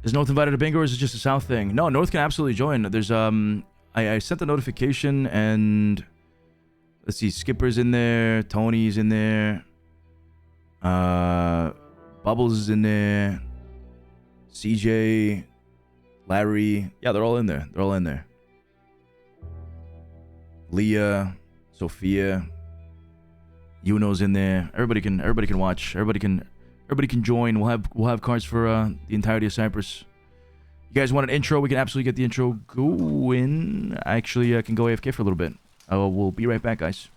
Is North invited to bingo, or is it just a South thing? No, North can absolutely join. There's I sent the notification, and let's see, Skipper's in there, Tony's in there, Bubbles is in there, CJ, Larry. Yeah, they're all in there. They're all in there. Leah, Sophia, Yuno's in there. Everybody can watch. Everybody can join. We'll have cards for the entirety of Cyprus. You guys want an intro? We can absolutely get the intro going. I actually can go AFK for a little bit. We'll be right back, guys.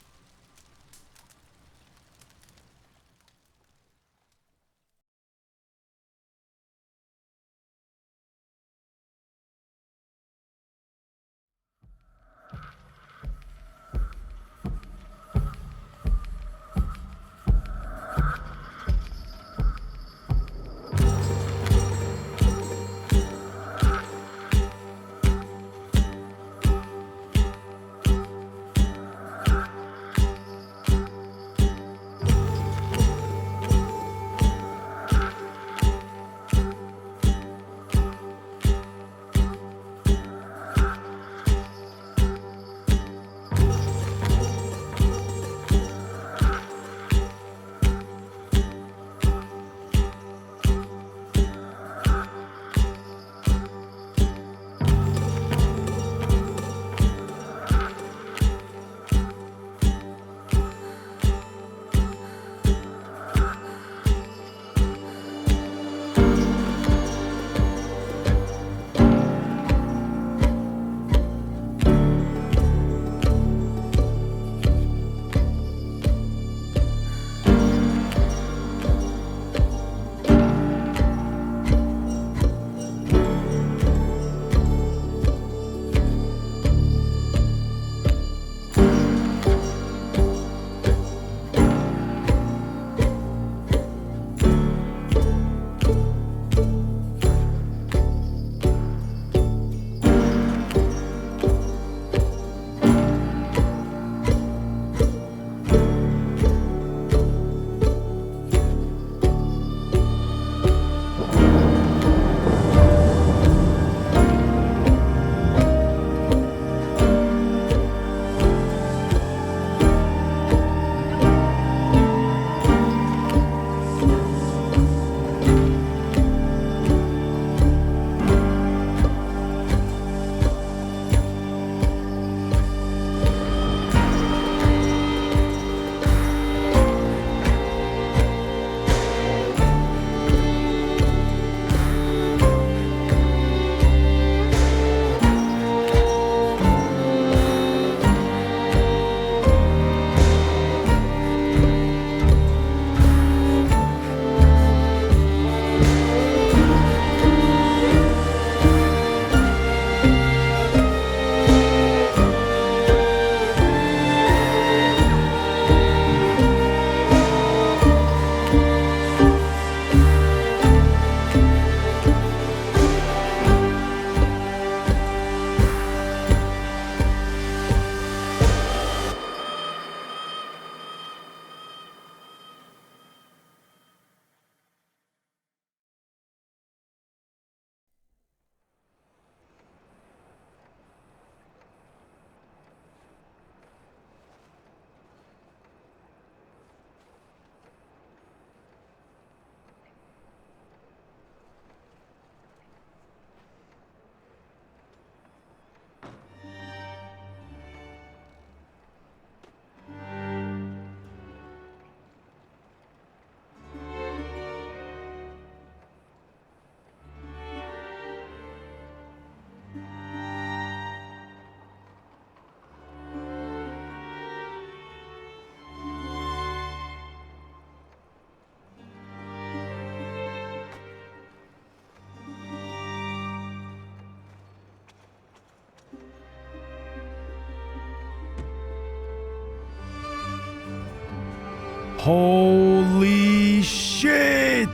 Holy shit!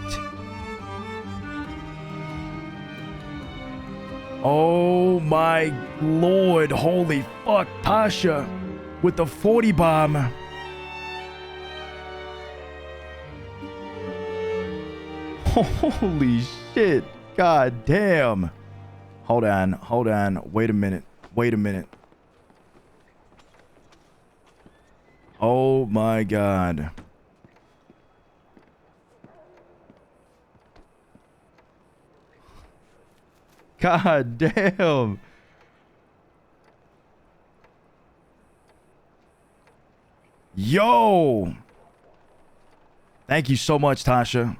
Oh my lord, holy fuck, Pasha with the 40 bomb. Holy shit. God damn. Hold on. Wait a minute. Oh my God. God damn. Yo. Thank you so much, Tasha.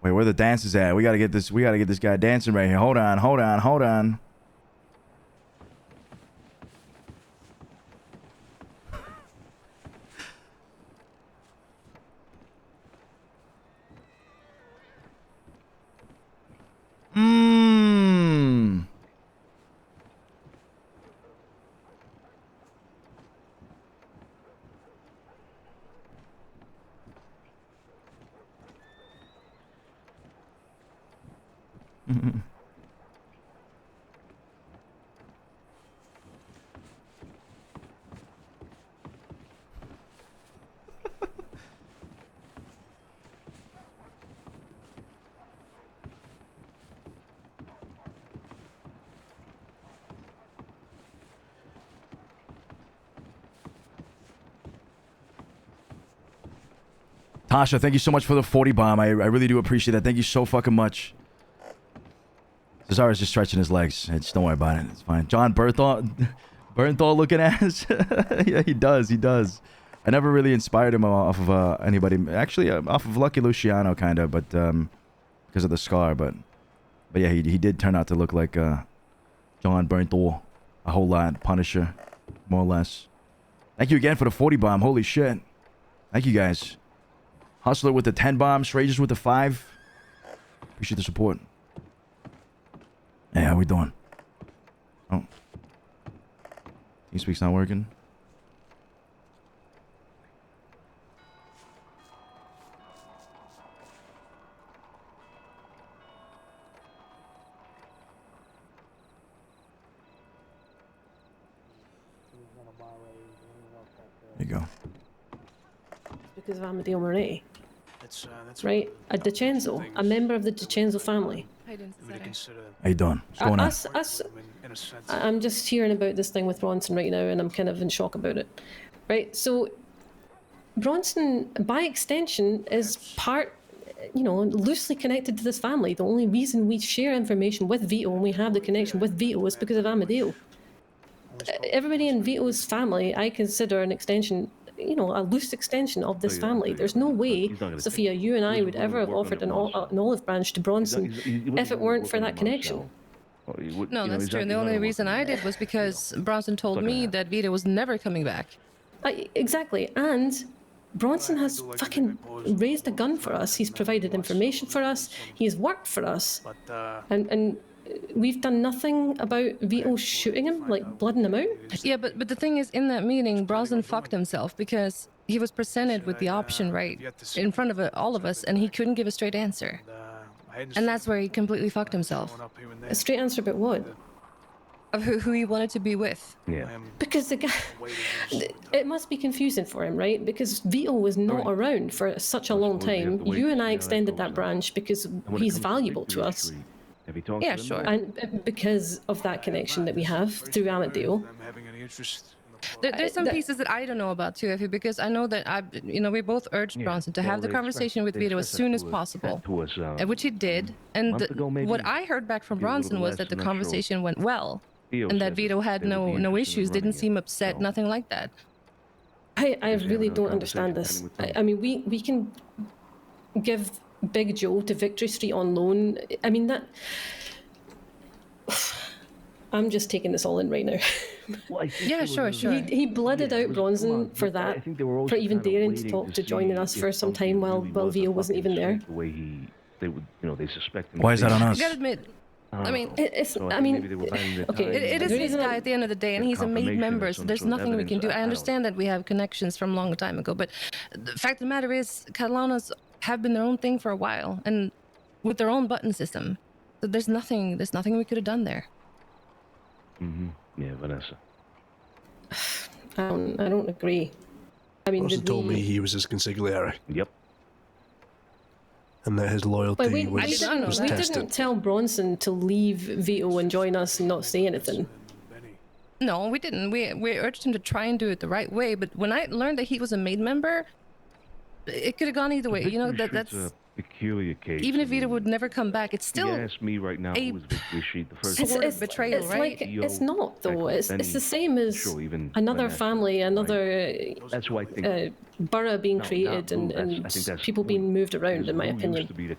Wait, where the dancers at? We gotta get this guy dancing right here. Hold on. Mmm. Tasha, thank you so much for the 40 bomb. I really do appreciate that. Thank you so fucking much. Cesare's just stretching his legs. Just don't worry about it. It's fine. John Bernthal looking ass. Yeah, he does. I never really inspired him off of anybody. Actually, off of Lucky Luciano, kind of, but because of the scar. But yeah, he did turn out to look like John Bernthal a whole lot. Punisher, more or less. Thank you again for the 40 bomb. Holy shit. Thank you guys. Hustler with the 10 bomb. Strangers with the 5. Appreciate the support. Hey, how we doing? Oh. TeamSpeak's not working. There you go. Because of Amadeo Moretti. That's right. A DiCenzo, a member of the DiCenzo family. How you doing? What's going on? I'm just hearing about this thing with Bronson right now, and I'm kind of in shock about it. Right? So, Bronson, by extension, is part, loosely connected to this family. The only reason we share information with Vito and we have the connection with Vito is because of Amadeo. Everybody in Vito's family, I consider an extension, a loose extension of this family. There's no way, Sophia, you and I would ever have offered an olive branch to Bronson if it weren't for that connection. No, that's true. And the only reason I did was because Bronson told me that Vito was never coming back. Exactly. And Bronson has fucking raised a gun for us. He's provided information for us. He's worked for us. And we've done nothing about Vito shooting him, like blooding him out. Yeah, but the thing is, in that meeting, Bronson fucked himself because he was presented with the option right in front of all of us, and he couldn't give a straight answer. And that's where he completely fucked himself. A straight answer about what? Of who he wanted to be with. Yeah. Because the guy... It must be confusing for him, right? Because Vito was not around for such a long time. You and I extended that branch because he's valuable to us. Yeah, sure. And because of that connection that we have through Amadeo. There's some pieces that I don't know about too, Effie, because I know that we both urged Bronson to have the conversation with Vito as soon as possible, which he did. And what I heard back from Bronson was that the conversation went well, and that Vito had no issues, didn't seem upset, nothing like that. I really don't understand this. I mean, we can give Big Joe to Victory Street on loan. I mean, that... I'm just taking this all in right now. Yeah, sure. He blooded out Bronson for that, for even daring to talk to joining us for some time while Vito wasn't even there. Why is that on us? I gotta admit, I mean, it is his guy at the end of the day, and he's a made member, so there's nothing we can do. I understand that we have connections from a long time ago, but the fact of the matter is, Catalanas have been their own thing for a while, and with their own button system. So there's nothing we could have done there. Yeah, Vanessa. I don't agree. I mean, Bronson told me he was his consigliere. Yep. And that his loyalty But we was tested. didn't tell Bronson to leave Vito and join us and not say anything. No, we didn't. We urged him to try and do it the right way. But when I learned that he was a maid member, it could have gone either way. You know, that's a peculiar case. even if Vito would never come back, it's still. You asked me right now who was Victory Sheet the first. Sort of betrayal, it's right? Like, it's not though. It's the same as another family, another That's why I think borough being created and people being moved around. In my opinion.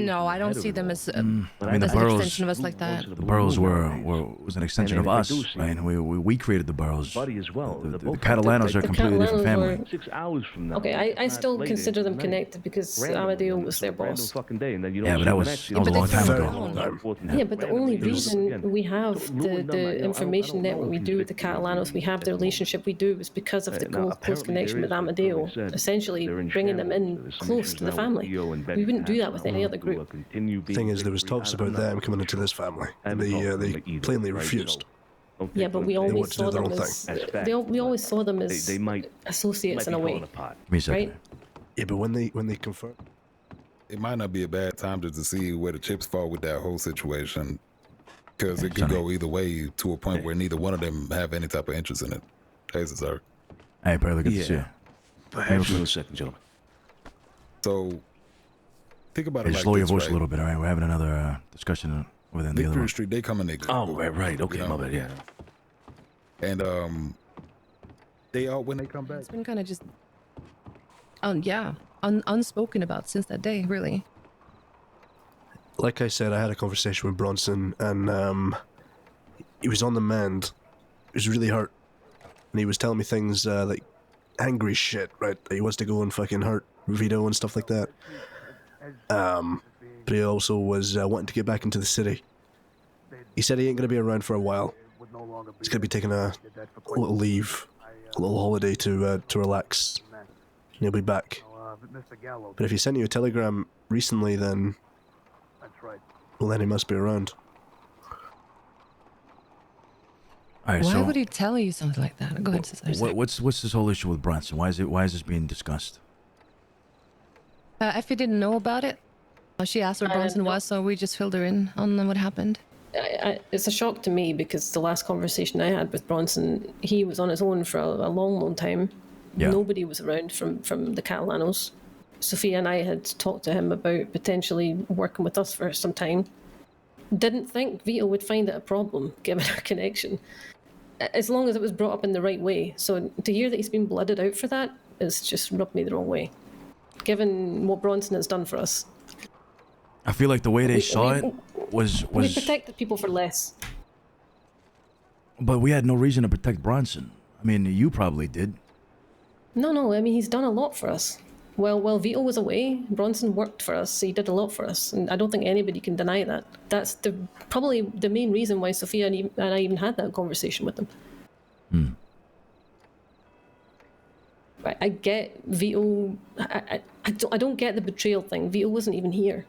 No, I don't see them as I mean, the an boroughs. extension of us like that. The boroughs was an extension of us, right? We created the boroughs. Buddy as well. The Catalanos are a completely different family. 6 hours from now. Okay, I still consider them connected because Amadeo was their boss. Yeah, but that was a long time ago. Yeah, but the only reason we have the information network we do with the Catalanos, we have the relationship we do, is because of the close connection with Amadeo, essentially bringing them in close to the family. We wouldn't do that with any other group. Thing is, there was talks about them coming into this family, and they plainly refused. Yeah, but we always saw them as we always saw them as They might associates in a way, right? Yeah, but when they confirmed, it might not be a bad time just to see where the chips fall with that whole situation, because it could go either way to a point where neither one of them have any type of interest in it. Hey, Cesare. Hey, probably good to see you. Perhaps for a second, gentlemen. So, think about it Just like slow your this, voice right? a little bit, all right? We're having another discussion within the other Victory one. Street, they come and they go. Oh, right. Okay, You know? my bad, yeah. And they all when they come back. It's been kind of just, unspoken about since that day, really. like I said, I had a conversation with Bronson, and he was on the mend. He was really hurt, and he was telling me things like angry shit, right? He wants to go and fucking hurt Vito and stuff like that. But he also was wanting to get back into the city. He said he ain't gonna be around for a while. He's gonna be taking a little leave, a little holiday to relax. And he'll be back. But if he sent you a telegram recently, then well, then he must be around. All right, Why so would he tell you something like that? Go ahead, Cesare. what's this whole issue with Bronson? Why is this being discussed? Effie didn't know about it. She asked where Bronson was, so we just filled her in on what happened. It's a shock to me because the last conversation I had with Bronson, he was on his own for a long time. Yeah. Nobody was around from the Catalanos. Sophia and I had talked to him about potentially working with us for some time. Didn't think Vito would find it a problem, given our connection, as long as it was brought up in the right way. So to hear that he's been blooded out for that is just rubbed me the wrong way, given what Bronson has done for us. I feel like the way they saw it was. We protected people for less. But we had no reason to protect Bronson. I mean, you probably did. No. I mean, he's done a lot for us. While Vito was away, Bronson worked for us. He did a lot for us, and I don't think anybody can deny that. That's probably the main reason why Sophia and I even had that conversation with him. Right, I get Vito. I don't get the betrayal thing. Vito wasn't even here.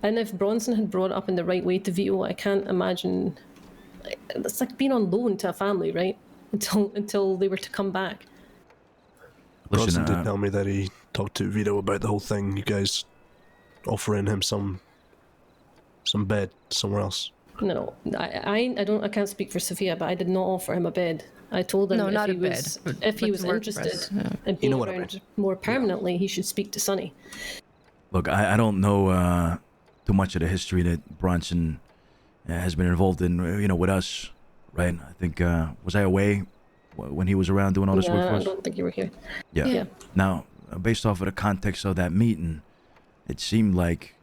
And if Bronson had brought it up in the right way to Vito, I can't imagine. It's like being on loan to a family, right? Until they were to come back. Bronson did tell me that he talked to Vito about the whole thing. You guys offering him some bed somewhere else. No, I can't speak for Sophia, but I did not offer him a bed. I told him if he was interested in being around more permanently, he should speak to Sonny. Look, I don't know too much of the history that Bronson has been involved in, with us, right? I think, was I away when he was around doing all this work for us? I don't think you were here. Yeah. Now, based off of the context of that meeting, it seemed like,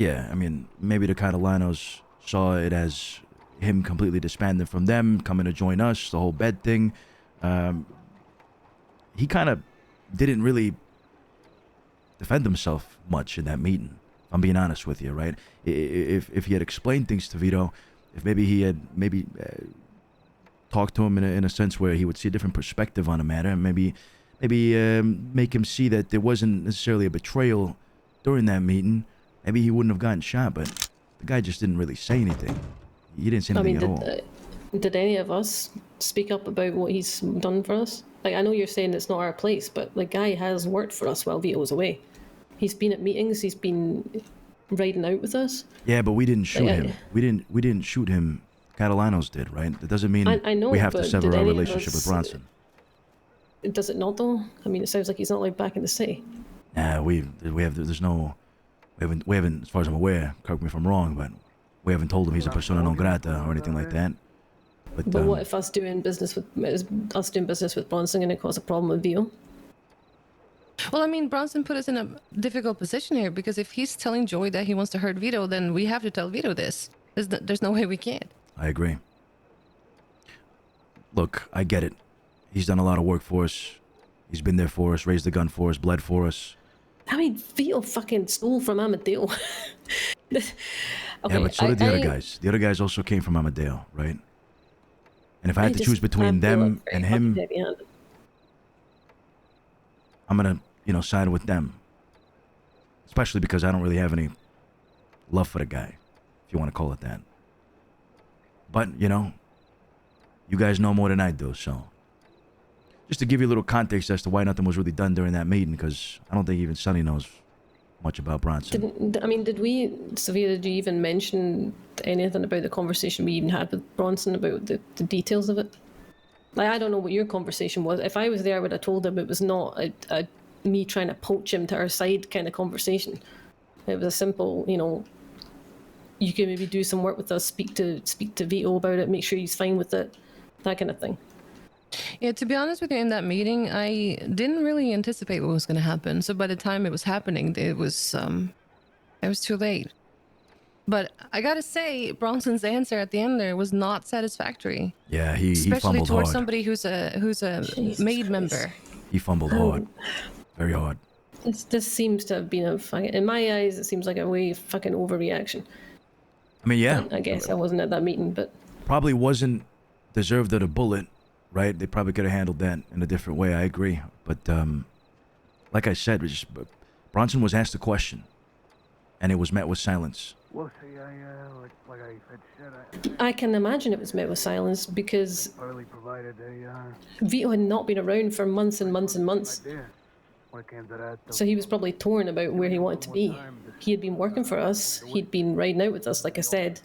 I mean, maybe the Catalanos saw it as him completely disbanding from them, coming to join us, the whole bed thing. He kind of didn't really defend himself much in that meeting, if I'm being honest with you, right? If he had explained things to Vito, if maybe he had talked to him in a sense where he would see a different perspective on the matter, and maybe make him see that there wasn't necessarily a betrayal during that meeting, maybe he wouldn't have gotten shot. But the guy just didn't really say anything. He didn't say anything at all. Did any of us speak up about what he's done for us? Like, I know you're saying it's not our place, but the guy has worked for us while Vito was away. He's been at meetings. He's been riding out with us. Yeah, but we didn't shoot him. We didn't shoot him. Catalanos did, right? That doesn't mean I know, we have to but sever did our any of relationship us- with Bronson. Does it not, though? I mean, it sounds like he's not allowed back in the city. Nah, we haven't, as far as I'm aware, correct me if I'm wrong, but we haven't told him he's a persona non grata or anything like that. But what if us doing business with Bronson going to cause a problem with Vito? Well, I mean, Bronson put us in a difficult position here because if he's telling Joy that he wants to hurt Vito, then we have to tell Vito this. There's no way we can't. I agree. Look, I get it. He's done a lot of work for us. He's been there for us, raised the gun for us, bled for us. I mean, Vito fucking stole from Amadeo. Okay, yeah, but so did the other guys. The other guys also came from Amadeo, right? And if I had to choose between them and him, I'm gonna, side with them. Especially because I don't really have any love for the guy, if you want to call it that. But, you guys know more than I do, so. Just to give you a little context as to why nothing was really done during that meeting, because I don't think even Sonny knows much about Bronson. Did we, Sophia, did you even mention anything about the conversation we even had with Bronson about the details of it? Like, I don't know what your conversation was. If I was there, I would have told him it was not a me trying to poach him to our side kind of conversation. It was a simple, you can maybe do some work with us, speak to Vito about it, make sure he's fine with it, that kind of thing. Yeah, to be honest with you, in that meeting, I didn't really anticipate what was going to happen. So by the time it was happening, it was too late. But I gotta say, Bronson's answer at the end there was not satisfactory. Yeah, he especially fumbled towards hard. somebody who's a maid member. He fumbled hard, very hard. This seems to have been in my eyes, it seems like a way fucking overreaction. I mean, yeah. I guess I wasn't at that meeting, but probably wasn't deserved of a bullet, right? They probably could have handled that in a different way. I agree, but like I said, Bronson was asked a question, and it was met with silence. Well, see, like I said, I can imagine it was met with silence because Vito had not been around for months and months and months. So he was probably torn about where he wanted to be. He had been working for us. He'd been riding out with us, like I said.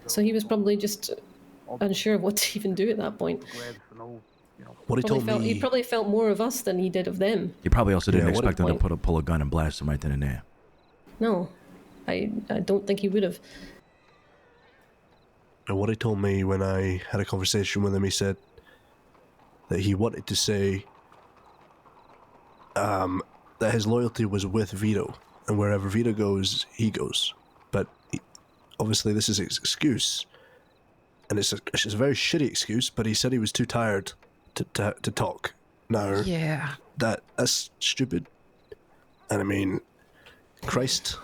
So he was probably just unsure of what to even do at that point. What he probably felt more of us than he did of them. He probably also didn't expect him to pull a gun and blast him right then and there. No, I don't think he would have. And what he told me when I had a conversation with him, he said that he wanted to say that his loyalty was with Vito, and wherever Vito goes, he goes. But obviously this is his excuse, and it's a very shitty excuse, but he said he was too tired to talk. Now, yeah, that's stupid. And I mean, Christ,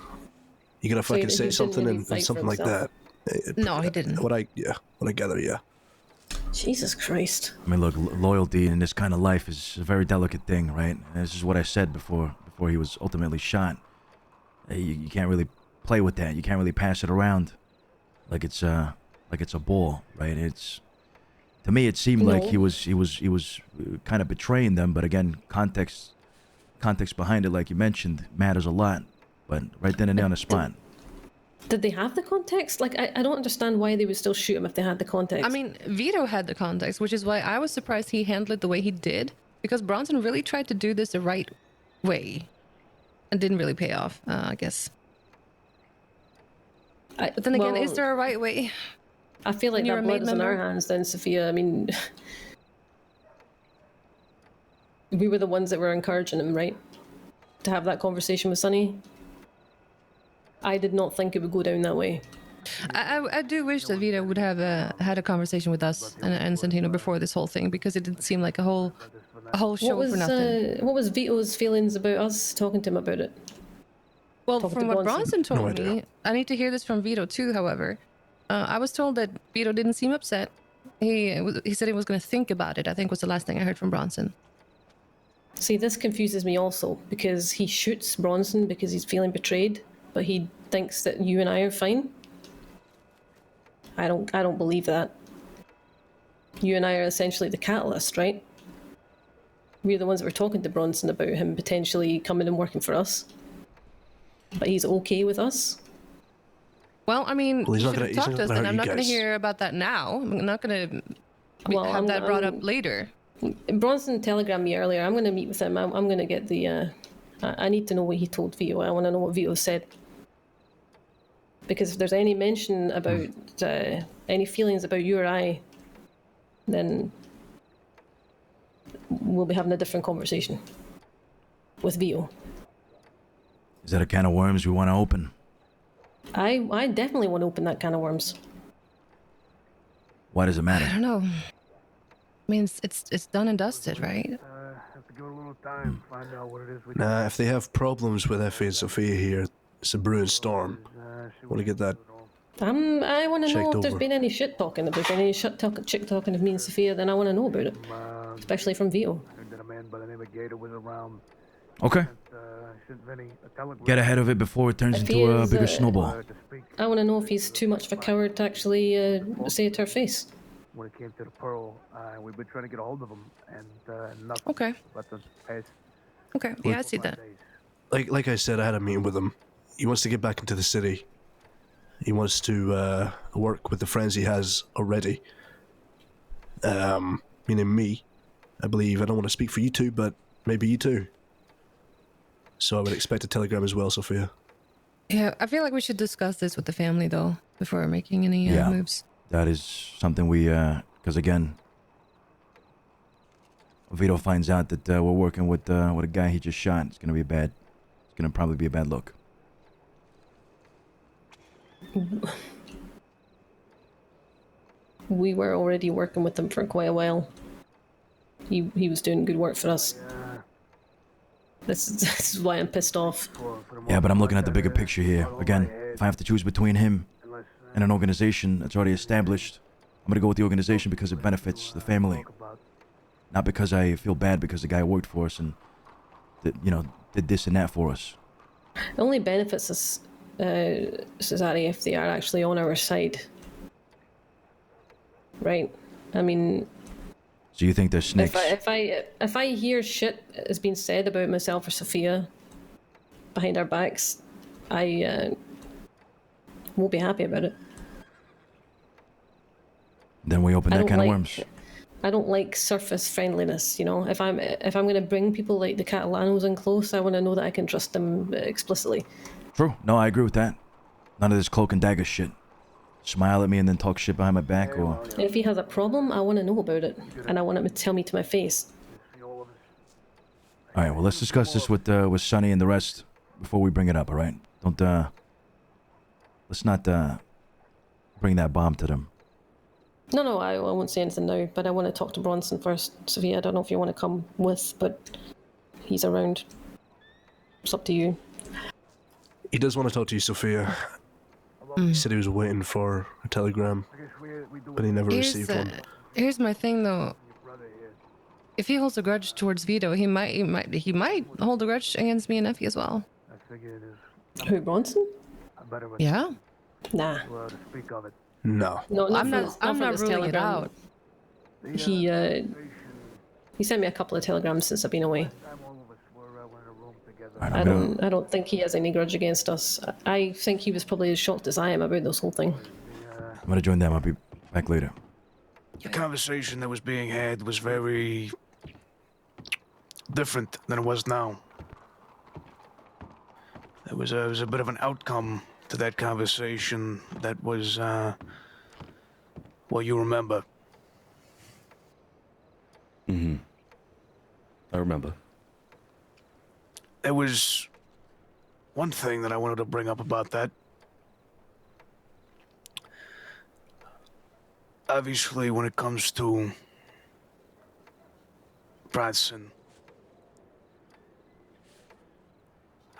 you gotta fucking say something and something like that. No, he didn't. What I gather, yeah. Jesus Christ. I mean, look, loyalty in this kind of life is a very delicate thing, right? And this is what I said before he was ultimately shot. You can't really play with that. You can't really pass it around like it's a ball, right? To me, it seemed like he was kind of betraying them, but again, context behind it, like you mentioned, matters a lot. But right then and there on the spot. Did they have the context? Like, I don't understand why they would still shoot him if they had the context. I mean, Vito had the context, which is why I was surprised he handled it the way he did, because Bronson really tried to do this the right way and didn't really pay off, I guess. But then again, is there a right way? I feel like that blood is in our hands then, Sophia. I mean, we were the ones that were encouraging him, right? To have that conversation with Sonny. I did not think it would go down that way. I do wish that Vito would have had a conversation with us and Santino before this whole thing, because it didn't seem like a whole show for nothing. What was Vito's feelings about us talking to him about it? Well, from what Bronson told me, I need to hear this from Vito too, however. I was told that Vito didn't seem upset. He said he was going to think about it, I think was the last thing I heard from Bronson. See, this confuses me also, because he shoots Bronson because he's feeling betrayed, but he thinks that you and I are fine. I don't believe that. You and I are essentially the catalyst, right? we're the ones that were talking to Bronson about him potentially coming and working for us. But he's okay with us. Well, I mean, Well, he's you not should have gonna- talked to us, he's not and gonna I'm hurt not you going to guys. hear about that now. I'm not going to have that brought up later. Bronson telegrammed me earlier. I'm going to meet with him. I'm going to get the... I need to know what he told Vito. I want to know what Vito said. Because if there's any mention about any feelings about you or I, then we'll be having a different conversation with Vito. Is that a can of worms we want to open? I definitely want to open that can of worms. Why does it matter? I don't know. I mean, it's done and dusted, right? Have to give it a little time, find out what it is we Nah, if they have problems with Effie and Sophia here, it's a brewing storm. Want to get that I want to know checked if there's over. been any shit talking. If there's any chick talking of me and Sophia, then I want to know about it. Especially from Vito. that a man by the name of Gator was around. Okay. Sent Vinny a telegram Get ahead of it before it turns If into he a is, bigger snowball. to speak I want to know if he's too much of a coward to actually say it to her face. when it came to the Pearl. We've been trying to get a hold of him, and nothing. Okay. But the past Okay. Yeah, I see that. days. Like I said, I had a meeting with him. He wants to get back into the city. He wants to work with the friends he has already. Meaning me, I believe. I don't want to speak for you two, but maybe you too. So I would expect a telegram as well, Sophia. Yeah, I feel like we should discuss this with the family, though, before making any moves. That is something we, because again, Vito finds out that we're working with a guy he just shot. It's gonna be bad. It's gonna probably be a bad look. We were already working with him for quite a while. He was doing good work for us. This is why I'm pissed off. Yeah, but I'm looking at the bigger picture here. Again, if I have to choose between him and an organization that's already established, I'm gonna go with the organization because it benefits the family. Not because I feel bad because the guy worked for us and, did this and that for us. It only benefits us, Cesare, if they are actually on our side. Right? I mean... So you think they're snakes? If I hear shit has been said about myself or Sophia behind our backs, I won't be happy about it. Then we open that can of worms. I don't like surface friendliness, you know. If I'm going to bring people like the Catalanos in close, I want to know that I can trust them explicitly. True. No, I agree with that. None of this cloak and dagger shit. Smile at me and then talk shit behind my back, or... If he has a problem, I want to know about it, and I want him to tell me to my face. Alright, well, let's discuss this with Sonny and the rest before we bring it up, alright? Don't, let's not, bring that bomb to them. No, I won't say anything now, but I want to talk to Bronson first. Sophia, I don't know if you want to come with, but he's around. It's up to you. He does want to talk to you, Sophia. He said he was waiting for a telegram, but he never received one. Here's my thing, though. If he holds a grudge towards Vito, he might hold a grudge against me and Effie as well. Who, Bronson? Yeah. Nah. No. No, I'm not ruling it out. He sent me a couple of telegrams since I've been away. Right, I don't think he has any grudge against us. I think he was probably as shocked as I am about this whole thing. I'm gonna join them. I'll be back later. The conversation that was being had was very different than it was now. There was a bit of an outcome to that conversation that was, well, you remember. Mm-hmm. I remember. There was one thing that I wanted to bring up about that. Obviously, when it comes to Bronson,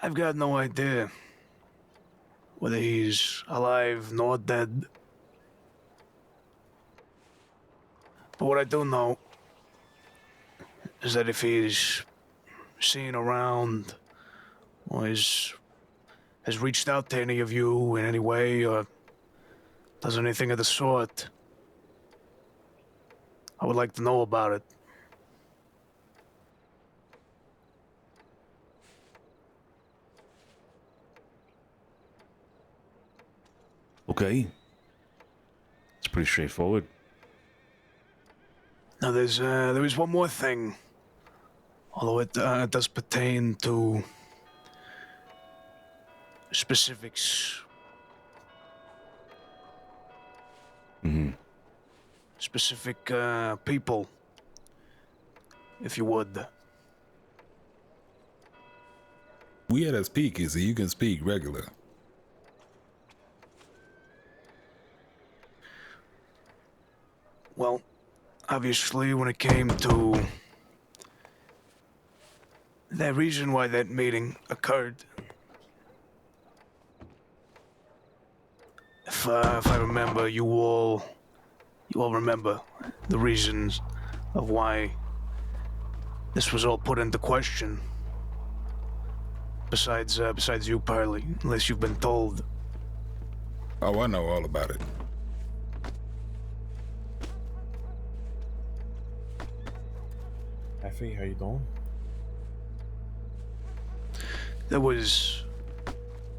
I've got no idea whether he's alive nor dead. But what I do know is that if he's seen around or has reached out to any of you in any way or does anything of the sort, I would like to know about it. Okay. It's pretty straightforward. Now, there is one more thing, although it does pertain to specifics. Specific people, if you would. We at a speakeasy, you can speak regular. Well, obviously, when it came to the reason why that meeting occurred, if I remember, you all remember the reasons of why this was all put into question. Besides you, Pearly, unless you've been told. Oh, I know all about it. Effie, how you doing? There was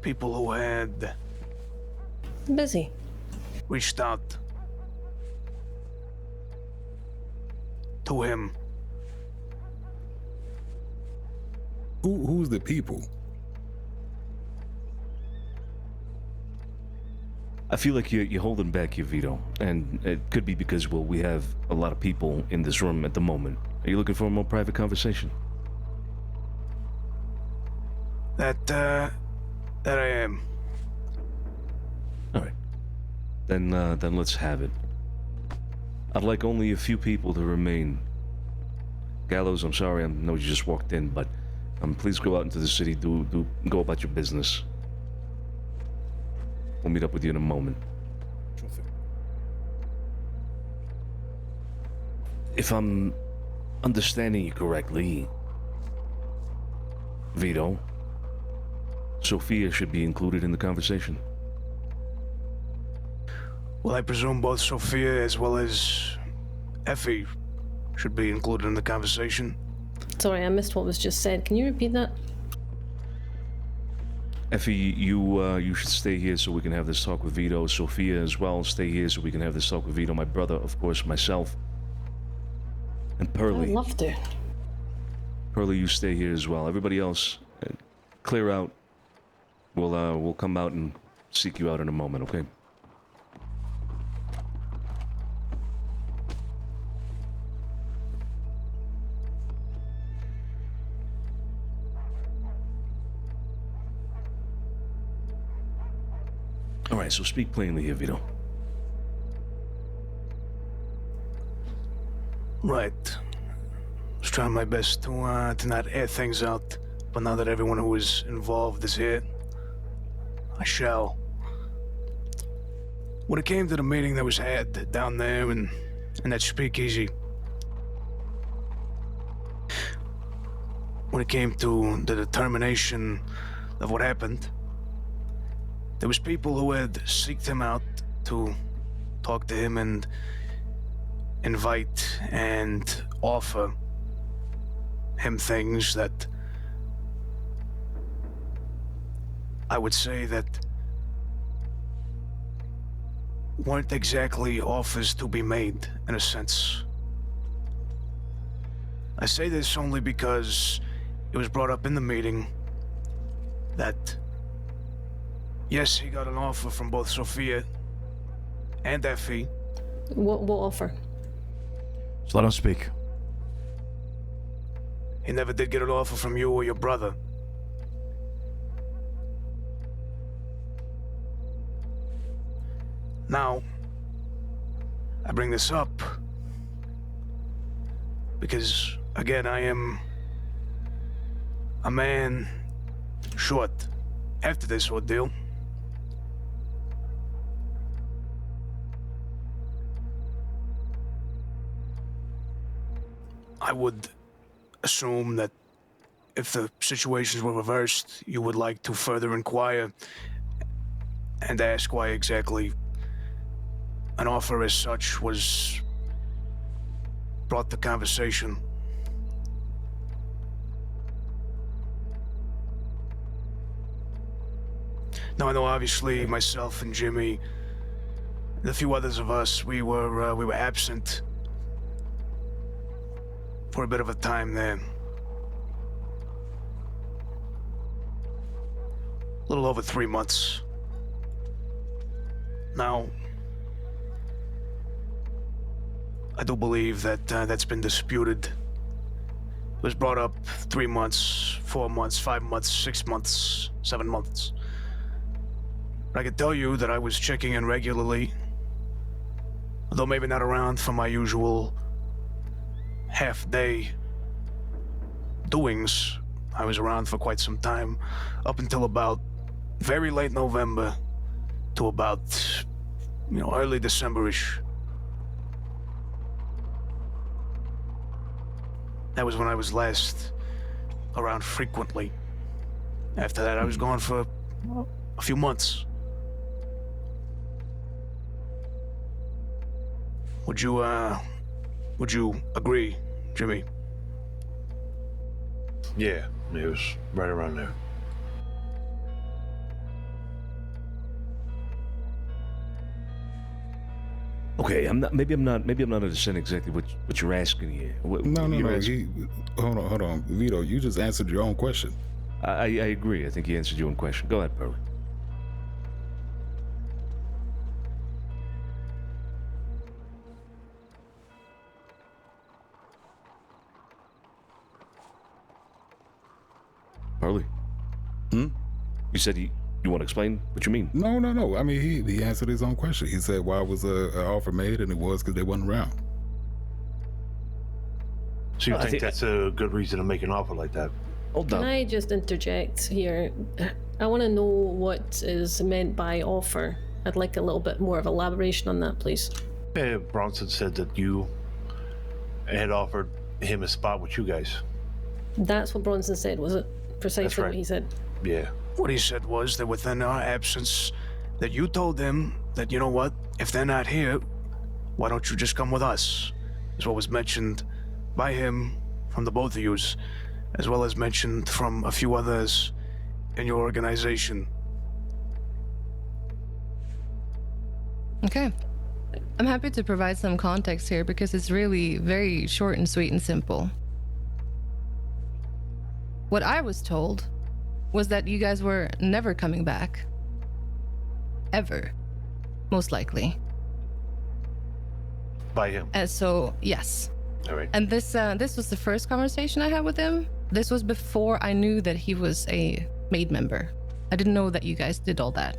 people who had Busy. reached out to him. Who's the people? I feel like you're holding back your veto, and it could be because, well, we have a lot of people in this room at the moment. Are you looking for a more private conversation? That I am. All right. Then let's have it. I'd like only a few people to remain. Gallows, I'm sorry, I know you just walked in, but please go out into the city. Go about your business. We'll meet up with you in a moment. Sure thing. If I'm understanding you correctly, Vito, Sophia should be included in the conversation. Well, I presume both Sophia as well as Effie should be included in the conversation. Sorry, I missed what was just said. Can you repeat that? Effie, you should stay here so we can have this talk with Vito. Sophia as well, stay here so we can have this talk with Vito. My brother, of course, myself. And Pearly. I'd love to. Pearly, you stay here as well. Everybody else, clear out. We'll come out and seek you out in a moment, okay? All right, so speak plainly here, Vito. Right. I was trying my best to not air things out, but now that everyone who is involved is here, I shall. When it came to the meeting that was had down there in that speakeasy, when it came to the determination of what happened, there was people who had seeked him out to talk to him and invite and offer him things that I would say that weren't exactly offers to be made, in a sense. I say this only because it was brought up in the meeting that yes, he got an offer from both Sophia and Effie. What offer? Just let him speak. He never did get an offer from you or your brother. Now, I bring this up because, again, I am a man short after this ordeal. I would assume that if the situations were reversed, you would like to further inquire and ask why exactly an offer as such was brought to conversation. Now, I know obviously myself and Jimmy, and a few others of us, we were absent for a bit of a time there. A little over 3 months. Now, I do believe that that's been disputed. It was brought up 3 months, 4 months, 5 months, 6 months, 7 months. But I can tell you that I was checking in regularly, although maybe not around for my usual half-day doings. I was around for quite some time, up until about very late November to about, early December-ish. That was when I was last around frequently. After that, I was gone for a few months. Would you agree, Jimmy? Yeah, it was right around there. Okay, maybe I'm not understanding exactly what you're asking here. No. Hold on. Vito, you just answered your own question. I agree. I think you answered your own question. Go ahead, Pearl. Harley? You said you want to explain what you mean? No. I mean, he answered his own question. He said, why was an offer made? And it was because they wasn't around. So you think that's a good reason to make an offer like that? Hold on. Can I just interject here? I want to know what is meant by offer. I'd like a little bit more of elaboration on that, please. Bronson said that you had offered him a spot with you guys. That's what Bronson said, was it? Precisely That's right. what he said. Yeah. What he said was that within our absence, that you told him that, you know what, if they're not here, why don't you just come with us? Is what was mentioned by him from the both of yous, as well as mentioned from a few others in your organization. Okay. I'm happy to provide some context here because it's really very short and sweet and simple. What I was told was that you guys were never coming back. Ever. Most likely. By him? So, yes. All right. And this was the first conversation I had with him. This was before I knew that he was a MAID member. I didn't know that you guys did all that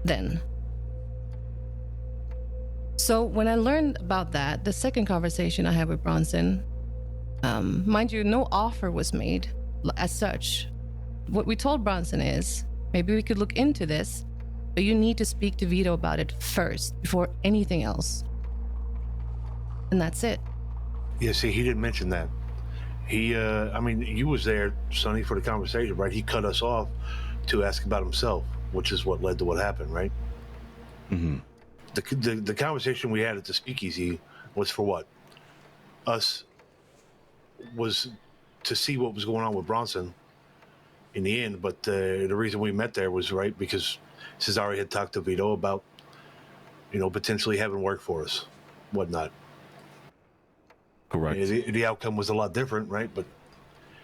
then. So when I learned about that, the second conversation I had with Bronson, mind you, no offer was made as such. What we told Bronson is, maybe we could look into this, but you need to speak to Vito about it first, before anything else. And that's it. Yeah, see, he didn't mention that. He, I mean, you was there, Sonny, for the conversation, right? He cut us off to ask about himself, which is what led to what happened, right? Mm-hmm. The conversation we had at the speakeasy was for what? Us was to see what was going on with Bronson in the end, but the reason we met there was, right, because Cesare had talked to Vito about, potentially having work for us, whatnot. Correct. The outcome was a lot different, right? But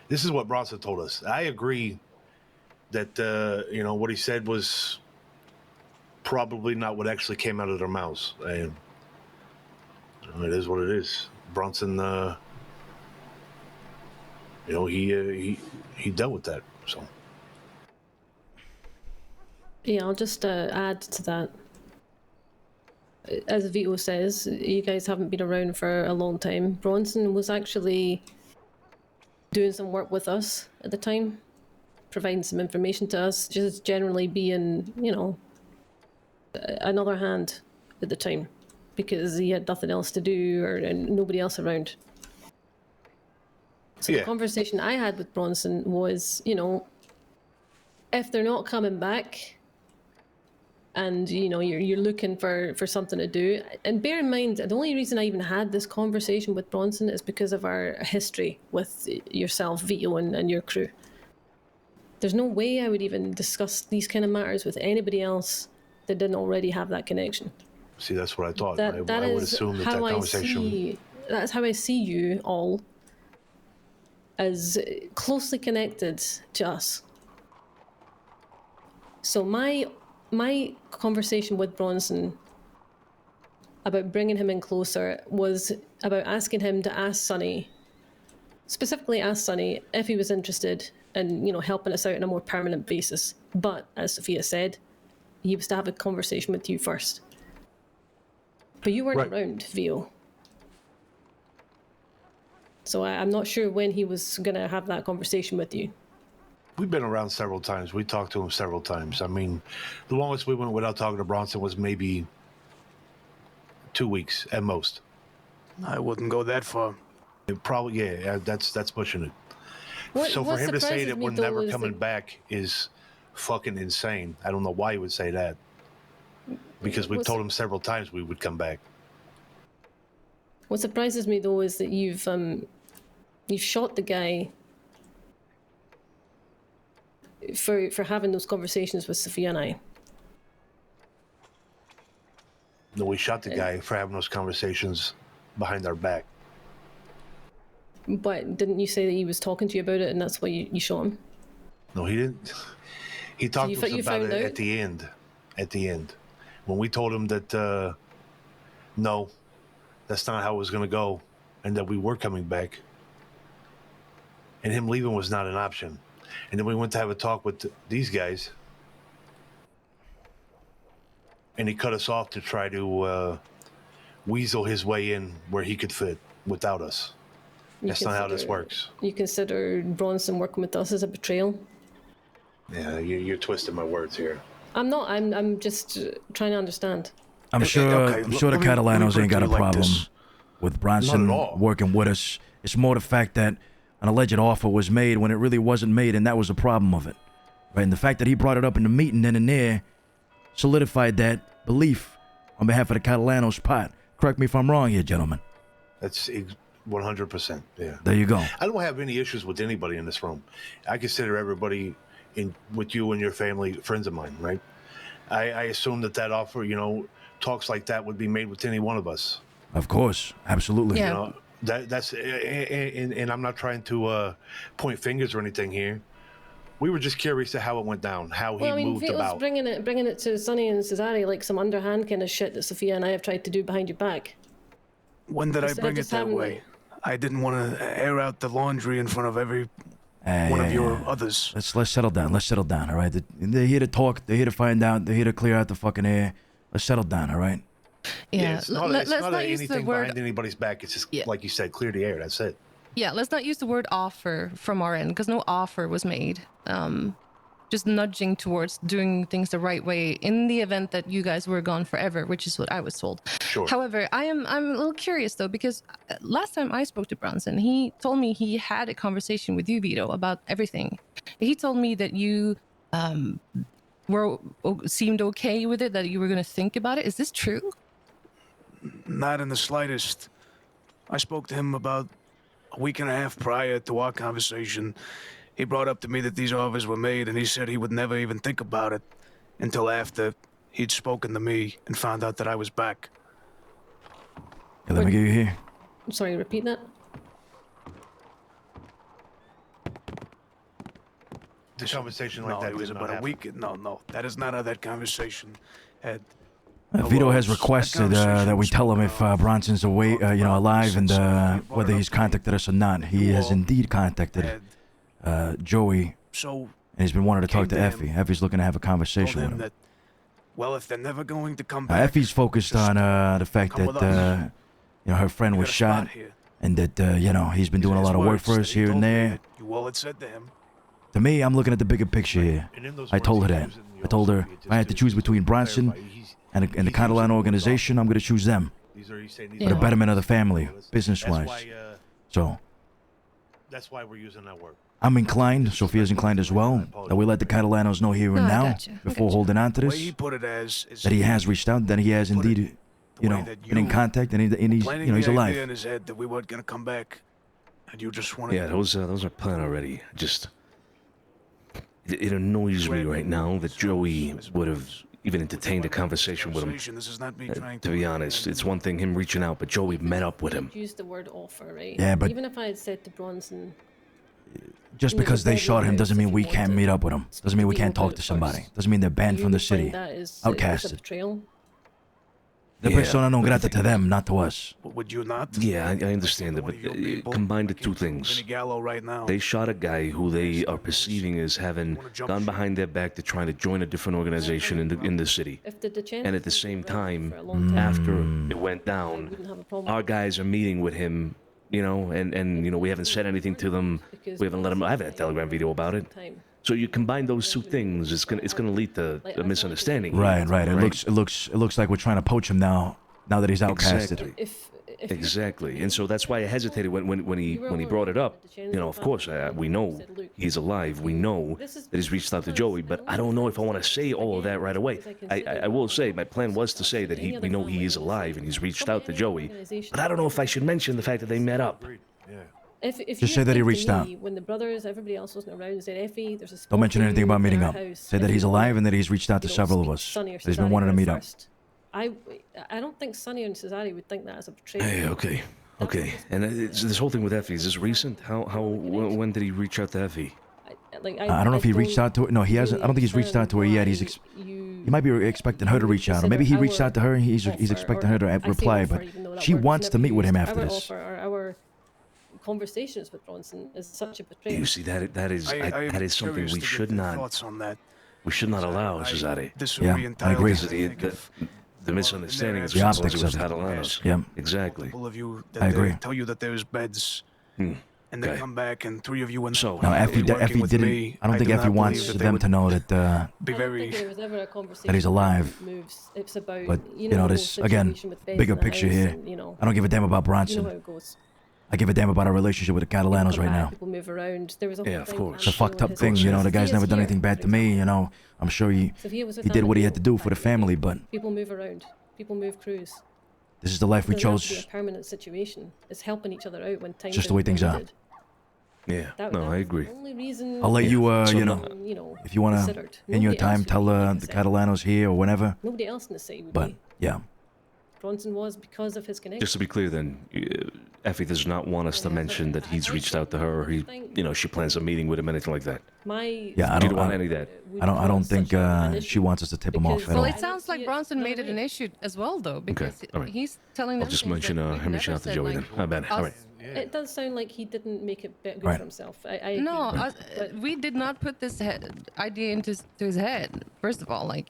this is what Bronson told us. I agree that, what he said was probably not what actually came out of their mouths. And it is what it is. Bronson, he dealt with that. So. Yeah, I'll just add to that. As Vito says, you guys haven't been around for a long time. Bronson was actually doing some work with us at the time, providing some information to us, just generally being, another hand at the time, because he had nothing else to do and nobody else around. So the conversation I had with Bronson was, if they're not coming back, and you're looking for something to do, and bear in mind, the only reason I even had this conversation with Bronson is because of our history with yourself, Vito, and your crew. There's no way I would even discuss these kind of matters with anybody else that didn't already have that connection. See, that's what I thought. That I would is assume that how conversation. That's how I see you all, as closely connected to us. So my conversation with Bronson about bringing him in closer was about asking him to ask Sonny, specifically ask Sonny if he was interested in, helping us out on a more permanent basis. But as Sophia said, he was to have a conversation with you first. But you weren't around, Vio. So I'm not sure when he was going to have that conversation with you. We've been around several times. We talked to him several times. I mean, the longest we went without talking to Bronson was maybe 2 weeks at most. I wouldn't go that far. Probably, yeah, that's pushing it. So for him to say that we're never coming back is fucking insane. I don't know why he would say that. Because we told him several times we would come back. What surprises me though is that you've shot the guy for having those conversations with Sophia and I. No, we shot the guy for having those conversations behind our back. But didn't you say that he was talking to you about it and that's why you shot him? No, he didn't. He talked to us about it at the end. At the end. When we told him that, no, that's not how it was going to go, and that we were coming back. And him leaving was not an option. And then we went to have a talk with these guys. And he cut us off to try to weasel his way in where he could fit without us. That's not how this works. You consider Bronson working with us as a betrayal? Yeah, you're twisting my words here. I'm not. I'm just trying to understand. I'm sure the Catalanos ain't got a problem with Bronson working with us. It's more the fact that an alleged offer was made when it really wasn't made, and that was the problem of it. Right? And the fact that he brought it up in the meeting then and there solidified that belief on behalf of the Catalanos pot. Correct me if I'm wrong here, gentlemen. That's 100%. Yeah. There you go. I don't have any issues with anybody in this room. I consider everybody with you and your family friends of mine, right? I assume that offer, talks like that would be made with any one of us. Of course, absolutely. Yeah. That's and I'm not trying to point fingers or anything here. We were just curious to how it went down, how he moved about. bringing it to Sonny and Cesare like some underhand kind of shit that Sophia and I have tried to do behind your back. When did I bring it that way? I didn't want to air out the laundry in front of every one of your others. Let's settle down. Let's settle down, all right? They're here to talk. They're here to find out. They're here to clear out the fucking air. Let's settle down, all right? Yeah, it's not anything behind anybody's back. It's just, like you said, clear the air. That's it. Yeah, let's not use the word offer from our end, because no offer was made. Just nudging towards doing things the right way in the event that you guys were gone forever, which is what I was told. Sure. However, I'm a little curious though, because last time I spoke to Bronson, he told me he had a conversation with you, Vito, about everything. He told me that you seemed okay with it, that you were going to think about it. Is this true? Not in the slightest. I spoke to him about a week and a half prior to our conversation. He brought up to me that these offers were made, and he said he would never even think about it until after he'd spoken to me and found out that I was back. Yeah, let me get you here. Sorry, repeat that? The conversation like that it was about a week. No, that is not how that conversation had. Vito has requested that we tell him if Bronson's away, alive, and whether he's contacted us or not. He has indeed contacted Joey, and he's been wanting to talk to Effie. Effie's looking to have a conversation with him. That, well, if they're never going to come back, Effie's focused on the fact that her friend was shot, and that he's been doing a lot of work for us here and there. You all had said to him. To me, I'm looking at the bigger picture here. I told her that. I told her if I had to choose between Bronson and the Catalan organization, I'm going to choose them for the betterment of the family, business-wise. So that's why we're using that word. I'm inclined, Sophia's inclined as well, that we let the Catalanos know here and now, before holding on to this, that he has reached out, that he has indeed, been in contact, and he's alive. In his head that we weren't gonna come back, and you just wanted. Yeah, those are planned already. Just It annoys me right now that Joey would have even entertained a conversation with him. This is not me trying To be honest, it's one thing him reaching out, but Joey met up with him. Use the word offer, right? Yeah, but even if I had said to Bronson, just because they shot him doesn't mean we can't meet up with him. Doesn't mean we can't talk to somebody. Doesn't mean they're banned from the city, outcasted. They're persona non grata to them, not to us. Would you not? Yeah, I understand it, but combine the two things. They shot a guy who they are perceiving as having gone behind their back to trying to join a different organization in the city. And at the same time, after it went down, our guys are meeting with him, you know, and you know, we haven't said anything to them. We haven't let him. I have a Telegram video about it. So you combine those two things, it's gonna lead to a misunderstanding. Right. It looks like we're trying to poach him now that he's outcasted. Exactly. And so that's why I hesitated when he brought it up. You know, of course, we know he's alive. We know that he's reached out to Joey, but I don't know if I want to say all of that right away. I will say my plan was to say that we know he is alive and he's reached out to Joey, but I don't know if I should mention the fact that they met up. If just say that he reached out. When the brothers, everybody else wasn't around, and said, "Effie, there's a don't mention anything about meeting up. Say that he's alive and that he's reached out to several of us. That he's been wanting to meet up. I don't think Sonny and Cesare would think that as a betrayal. Hey, okay. And this whole thing with Effie, is this recent? When did he reach out to Effie? I don't know if he reached out to her. No, he hasn't. I don't think he's reached out to her yet. He might be expecting her to reach out, or maybe he reached out to her and he's expecting her to reply. But she wants to meet with him after this. Our conversations with Bronson is such a betrayal. You see, that is something we should not allow, Cesare. Yeah, I agree. The misunderstanding is the optics of it. Yeah, exactly. I agree. Tell you that there's beds, and they come back, and three of you and so. No, Effie didn't. I don't think Effie wants them to know that that he's alive. But you know, this again, bigger picture here. I don't give a damn about Bronson. I give a damn about our relationship with the Catalanos right now. People move around. There was a of course. It's a fucked up thing, you know. The guy's never done anything bad to me, you know. I'm sure he did what he had to do for the family, but people move around. People move crews. This is the life we chose. It's a permanent situation. It's helping each other out when times. Just the way things are. Yeah. No, I agree. I'll let you, you know, if you want to, in your time, tell the Catalanos here or whenever. Nobody else in the city would be. Yeah. Bronson was because of his connection. Just to be clear, then, Effie does not want us to mention that he's reached out to her, or she plans a meeting with him, anything like that. Yeah, I don't want any of that. I don't think she wants us to tip him off at all. Well, it sounds like Bronson made it an issue as well, though, because he's telling them. I'll just mention him reaching out to Joey then. All right. It does sound like he didn't make it good for himself. No, we did not put this idea into his head. First of all, like.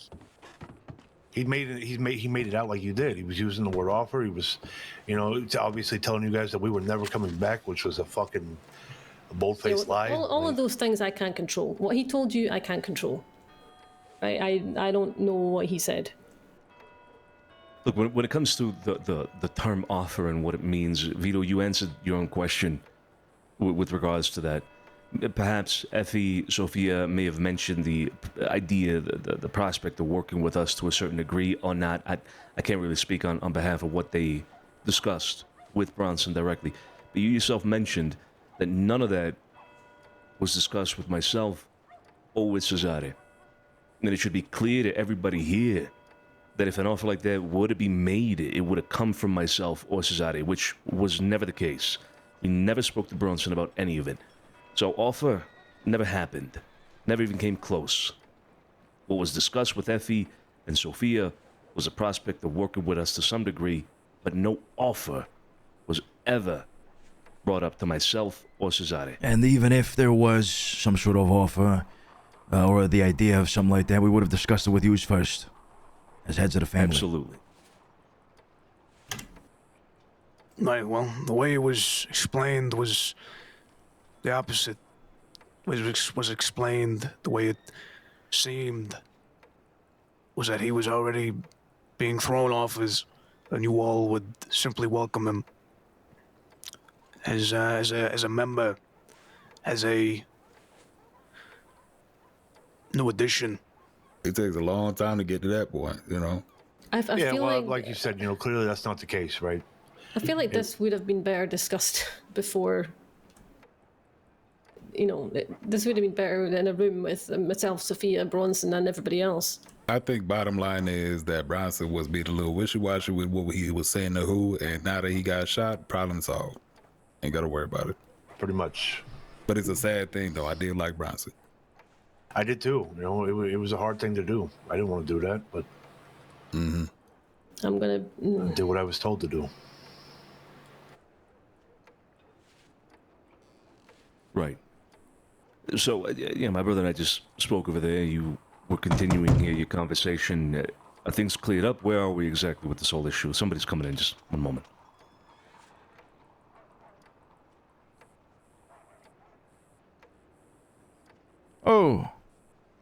He made it out like you did. He was using the word offer. He was, obviously telling you guys that we were never coming back, which was a fucking bold-faced lie. All of those things I can't control. What he told you, I can't control. I don't know what he said. Look, when it comes to the term offer and what it means, Vito, you answered your own question with regards to that. Perhaps Effie, Sophia may have mentioned the idea, the prospect of working with us to a certain degree or not. I can't really speak on behalf of what they discussed with Bronson directly. But you yourself mentioned that none of that was discussed with myself or with Cesare. And it should be clear to everybody here that if an offer like that were to be made, it would have come from myself or Cesare, which was never the case. We never spoke to Bronson about any of it. So offer never happened, never even came close. What was discussed with Effie and Sophia was a prospect of working with us to some degree, but no offer was ever brought up to myself or Cesare. And even if there was some sort of offer or the idea of something like that, we would have discussed it with you first, as heads of the family. Absolutely. Right, well, the way it was explained was the opposite. Was explained the way it seemed was that he was already being thrown off and you all would simply welcome him as a member, as a new addition. It takes a long time to get to that point, I feel like you said, clearly that's not the case, right? I feel like this would have been better discussed before this would have been better in a room with myself, Sophia, Bronson, and everybody else. I think bottom line is that Bronson was being a little wishy-washy with what he was saying to who, and now that he got shot, problem solved. Ain't got to worry about it. Pretty much. But it's a sad thing, though. I did like Bronson. I did too. It was a hard thing to do. I didn't want to do that, but I'm gonna did what I was told to do. Right. So, my brother and I just spoke over there. You were continuing here your conversation. Are things cleared up? Where are we exactly with this whole issue? Somebody's coming in. Just one moment. Oh,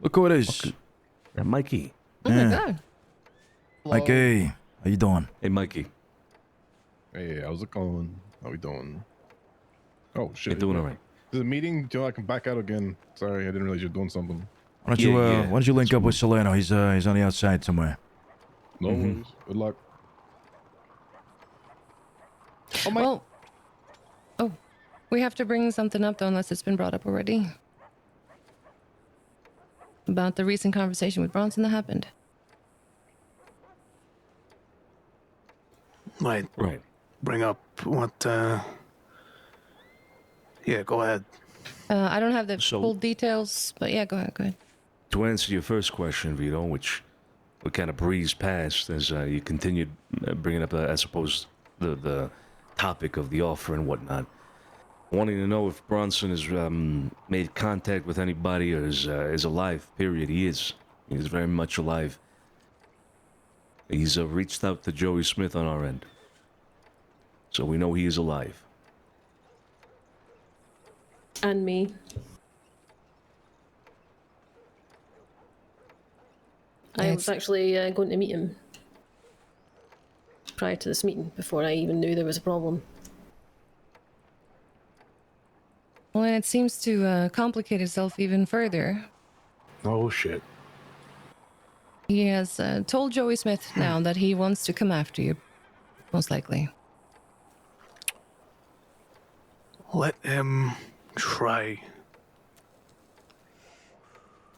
look who it is. Okay. Mikey. Oh my God. Mikey, how you doing? Hey, Mikey. Hey, how's it going? How we doing? Oh, shit. You're doing all right. There's a meeting. Do you know I can back out again? Sorry, I didn't realize you're doing something. Why don't you link up with Solano? He's on the outside somewhere. No worries. Good luck. Oh, well, we have to bring something up, though, unless it's been brought up already. About the recent conversation with Bronson that happened. Right. Bring up what, yeah, go ahead. I don't have the full details, but yeah, go ahead. To answer your first question, Vito, which we kind of breezed past as you continued bringing up, I suppose, the topic of the offer and whatnot. Wanting to know if Bronson has made contact with anybody or is alive, period. He is. He is very much alive. He's reached out to Joey Smith on our end. So we know he is alive. And me. I was actually going to meet him prior to this meeting, before I even knew there was a problem. Well, and it seems to complicate itself even further. Oh, shit. He has told Joey Smith now that he wants to come after you, most likely. Let him try.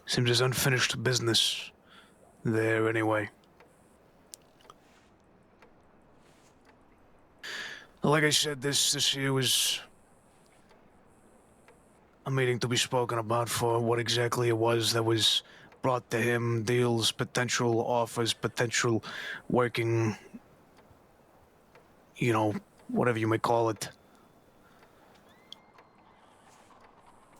Seems there's unfinished business there anyway. Like I said, this here was a meeting to be spoken about for what exactly it was that was brought to him. Deals, potential offers, potential working, whatever you may call it.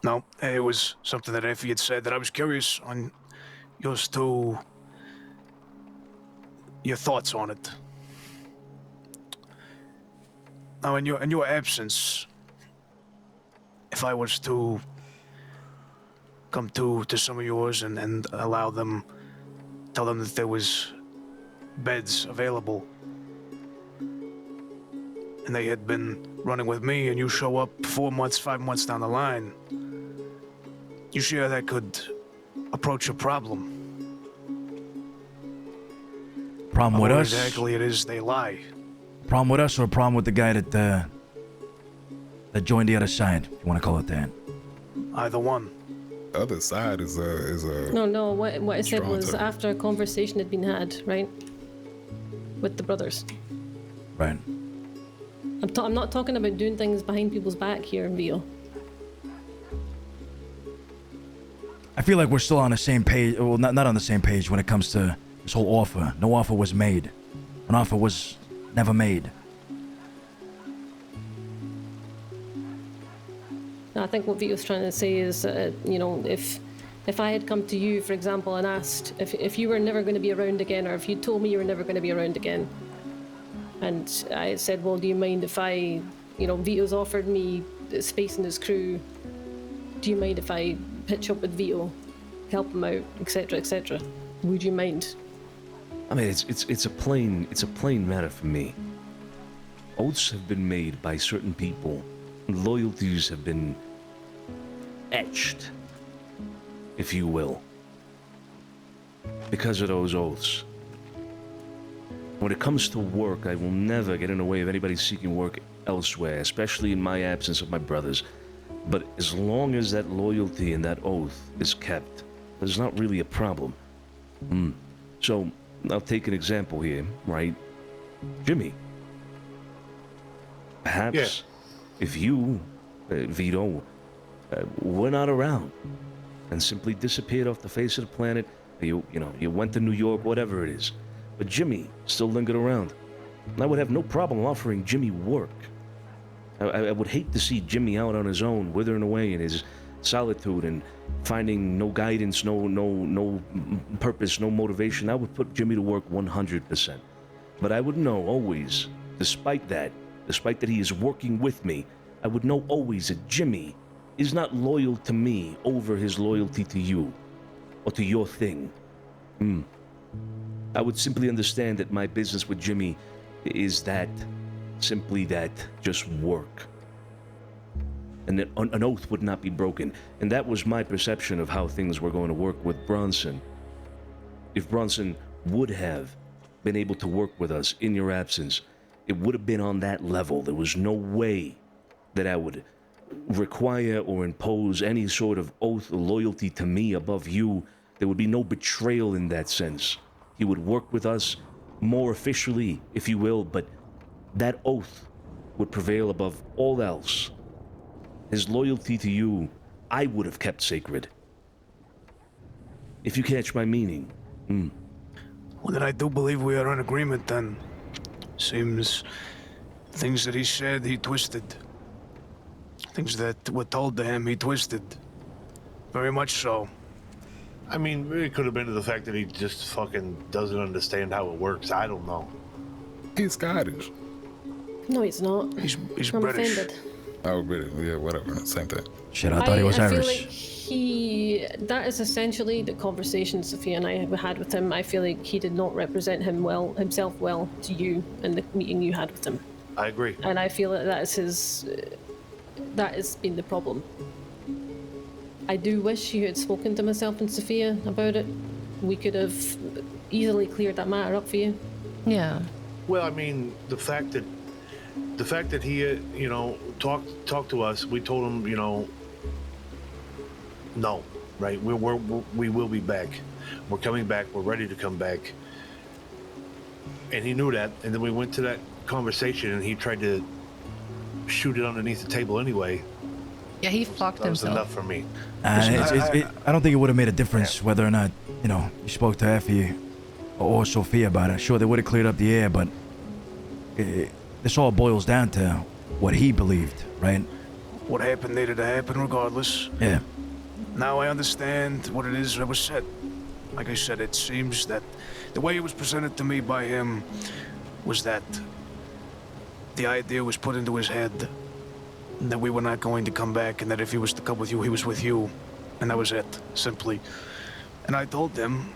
No, it was something that Effie had said that I was curious on your thoughts on it. Now, in your absence, if I was to come to some of yours and tell them that there was beds available, and they had been running with me, and you show up 4 months, 5 months down the line, you see how that could approach a problem. Problem with us? Exactly, it is they lie. Problem with us, or a problem with the guy that joined the other side? If you want to call it that. Either one. Other side is a. No. What I said was term. after a conversation had been had, right, with the brothers. Right. I'm not talking about doing things behind people's back here in Vio. I feel like we're still on the same page. Well, not on the same page when it comes to this whole offer. No offer was made. An offer was never made. I think what Vito's trying to say is, if I had come to you, for example, and asked if you were never going to be around again, or if you told me you were never going to be around again, and I said, well, do you mind if I, Vito's offered me space in his crew, do you mind if I pitch up with Vito, help him out, etc., etc.? Would you mind? I mean, it's a plain matter for me. Oaths have been made by certain people. Loyalties have been etched, if you will, because of those oaths. When it comes to work, I will never get in the way of anybody seeking work elsewhere, especially in my absence of my brothers. But as long as that loyalty and that oath is kept, there's not really a problem. So, I'll take an example here, right? Jimmy. Perhaps if you, Vito, were not around and simply disappeared off the face of the planet, you went to New York, whatever it is, but Jimmy still lingered around, I would have no problem offering Jimmy work. I would hate to see Jimmy out on his own, withering away in his solitude and finding no guidance, no purpose, no motivation. I would put Jimmy to work 100%. But I would know always, despite that he is working with me, I would know always that Jimmy is not loyal to me over his loyalty to you or to your thing. I would simply understand that my business with Jimmy is that, simply that, just work. And that an oath would not be broken. And that was my perception of how things were going to work with Bronson. If Bronson would have been able to work with us in your absence, it would have been on that level. There was no way that I would require or impose any sort of oath or loyalty to me above you. There would be no betrayal in that sense. He would work with us more officially, if you will, but that oath would prevail above all else. His loyalty to you, I would have kept sacred. If you catch my meaning. Well, then I do believe we are in agreement then. Seems things that he said, he twisted. Things that were told to him, he twisted. Very much so. I mean, it could have been to the fact that he just fucking doesn't understand how it works. I don't know. He's Scottish. No, he's not. He's I'm British. offended. Oh, British. Yeah, whatever. Same thing. Shit, I thought he was I Irish. feel like that is essentially the conversation Sophia and I had with him. I feel like he did not represent himself well to you in the meeting you had with him. I agree. And I feel that that has been the problem. I do wish you had spoken to myself and Sophia about it. We could have easily cleared that matter up for you. Yeah. Well, I mean, the fact that he, talked to us, we told him, no, right? We will be back. We're coming back. We're ready to come back. And he knew that. And then we went to that conversation, and he tried to shoot it underneath the table anyway. Yeah, he flocked That was himself. enough for me. I don't think it would have made a difference whether or not, you spoke to Effie or Sophia about it. Sure, they would have cleared up the air, but this all boils down to what he believed, right? What happened needed to happen regardless. Yeah. Now I understand what it is that was said. Like I said, it seems that the way it was presented to me by him was that the idea was put into his head that we were not going to come back, and that if he was to come with you, he was with you. And that was it, simply. And I told them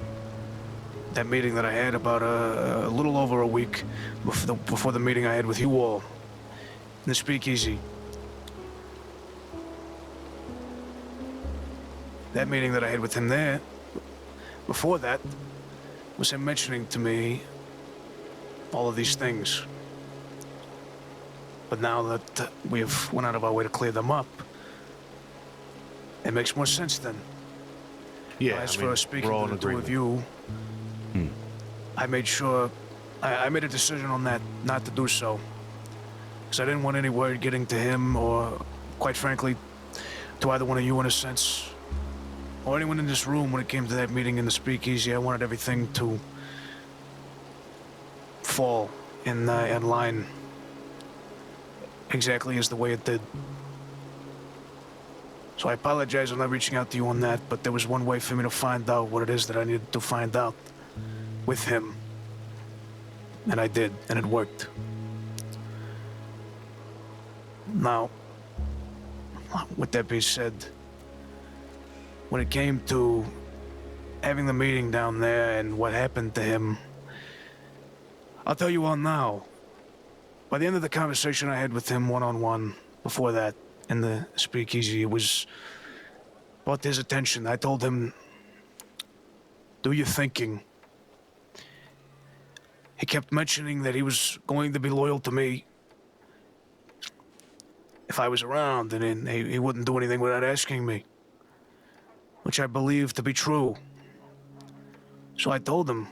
that meeting that I had about a little over a week before the meeting I had with you all in the speakeasy. That meeting that I had with him there, before that, was him mentioning to me all of these things. But now that we have went out of our way to clear them up, it makes more sense then. Yeah, As for speaking to the two of you, I made sure, I made a decision on that not to do so. Because I didn't want any word getting to him or, quite frankly, to either one of you in a sense, or anyone in this room when it came to that meeting in the speakeasy. I wanted everything to fall in line exactly as the way it did. So I apologize for not reaching out to you on that, but there was one way for me to find out what it is that I needed to find out with him. And I did, and it worked. Now, with that being said, when it came to having the meeting down there and what happened to him, I'll tell you all now. By the end of the conversation I had with him one-on-one, before that, in the speakeasy, it was about his attention. I told him, do your thinking. He kept mentioning that he was going to be loyal to me. if I was around, and then he wouldn't do anything without asking me, which I believe to be true. So I told him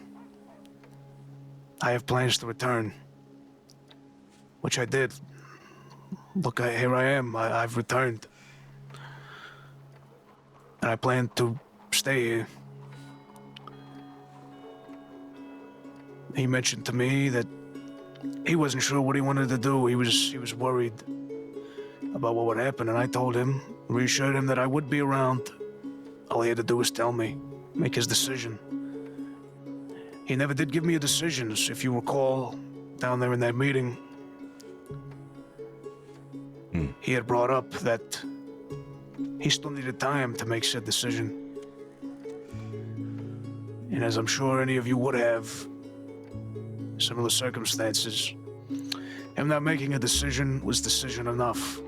I have plans to return, which I did. Look, here I am. I've returned. And I plan to stay here. He mentioned to me that he wasn't sure what he wanted to do. He was worried about what would happen, and I told him, reassured him that I would be around. All he had to do was tell me, make his decision. He never did give me a decision, if you recall, down there in that meeting. He had brought up that he still needed time to make said decision. And as I'm sure any of you would have, similar circumstances, him not making a decision was decision enough.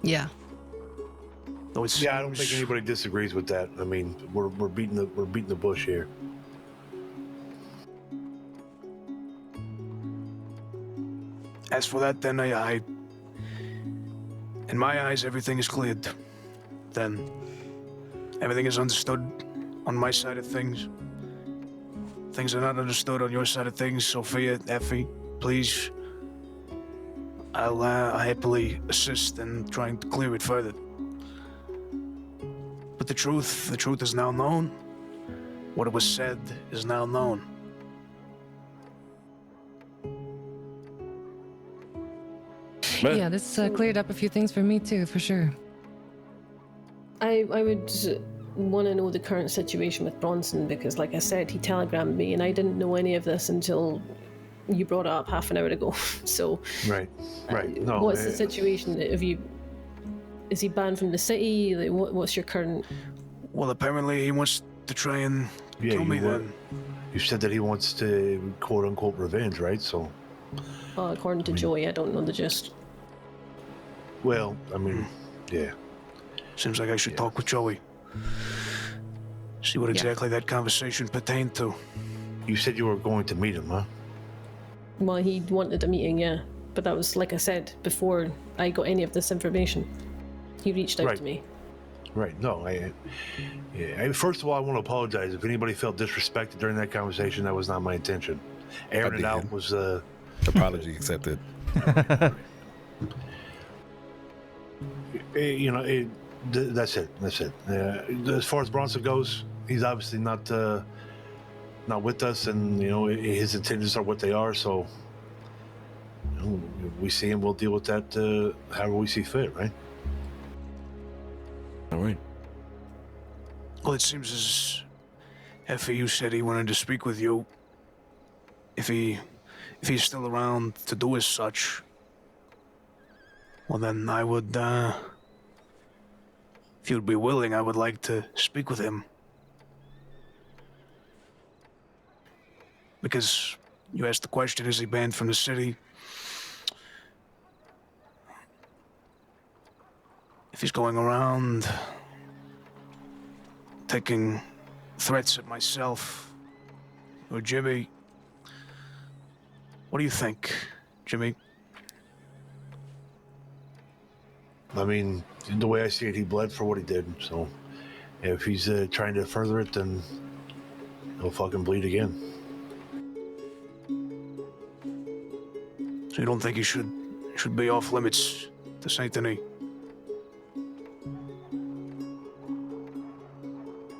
Yeah. Though I don't think anybody disagrees with that. I mean, we're beating the bush here. As for that, then I in my eyes, everything is cleared. Then everything is understood on my side of things. Things are not understood on your side of things. Sophia, Effie, please. I'll happily assist in trying to clear it further. But the truth is now known. What was said is now known. Yeah, this cleared up a few things for me too, for sure. I would want to know the current situation with Bronson because, like I said, he telegrammed me, and I didn't know any of this until you brought it up half an hour ago. So, right. No, what's the situation? Is he banned from the city? Like, what's your current? Well, apparently he wants to try and kill me. Then you said that he wants to quote unquote revenge, right? So, according to Joey, I don't know the gist. Well, I mean, yeah. Seems like I should talk with Joey. See what exactly that conversation pertained to. You said you were going to meet him, huh? Well, he wanted a meeting, yeah. But that was, like I said, before I got any of this information. He reached out to me. Right. No, first of all, I want to apologize. If anybody felt disrespected during that conversation, that was not my intention. Airing it out was... Apology accepted. That's it. As far as Bronson goes, he's obviously not with us, and his intentions are what they are. So, we see him, we'll deal with that however we see fit, right? All right. Well, it seems as Effie, you said he wanted to speak with you. If he's still around to do as such, well, then I would, if you'd be willing, I would like to speak with him. Because you asked the question, is he banned from the city? If he's going around taking threats at myself or Jimmy, what do you think, Jimmy? I mean, the way I see it, he bled for what he did. So, if he's trying to further it, then he'll fucking bleed again. So you don't think he should be off limits to Saint Denis?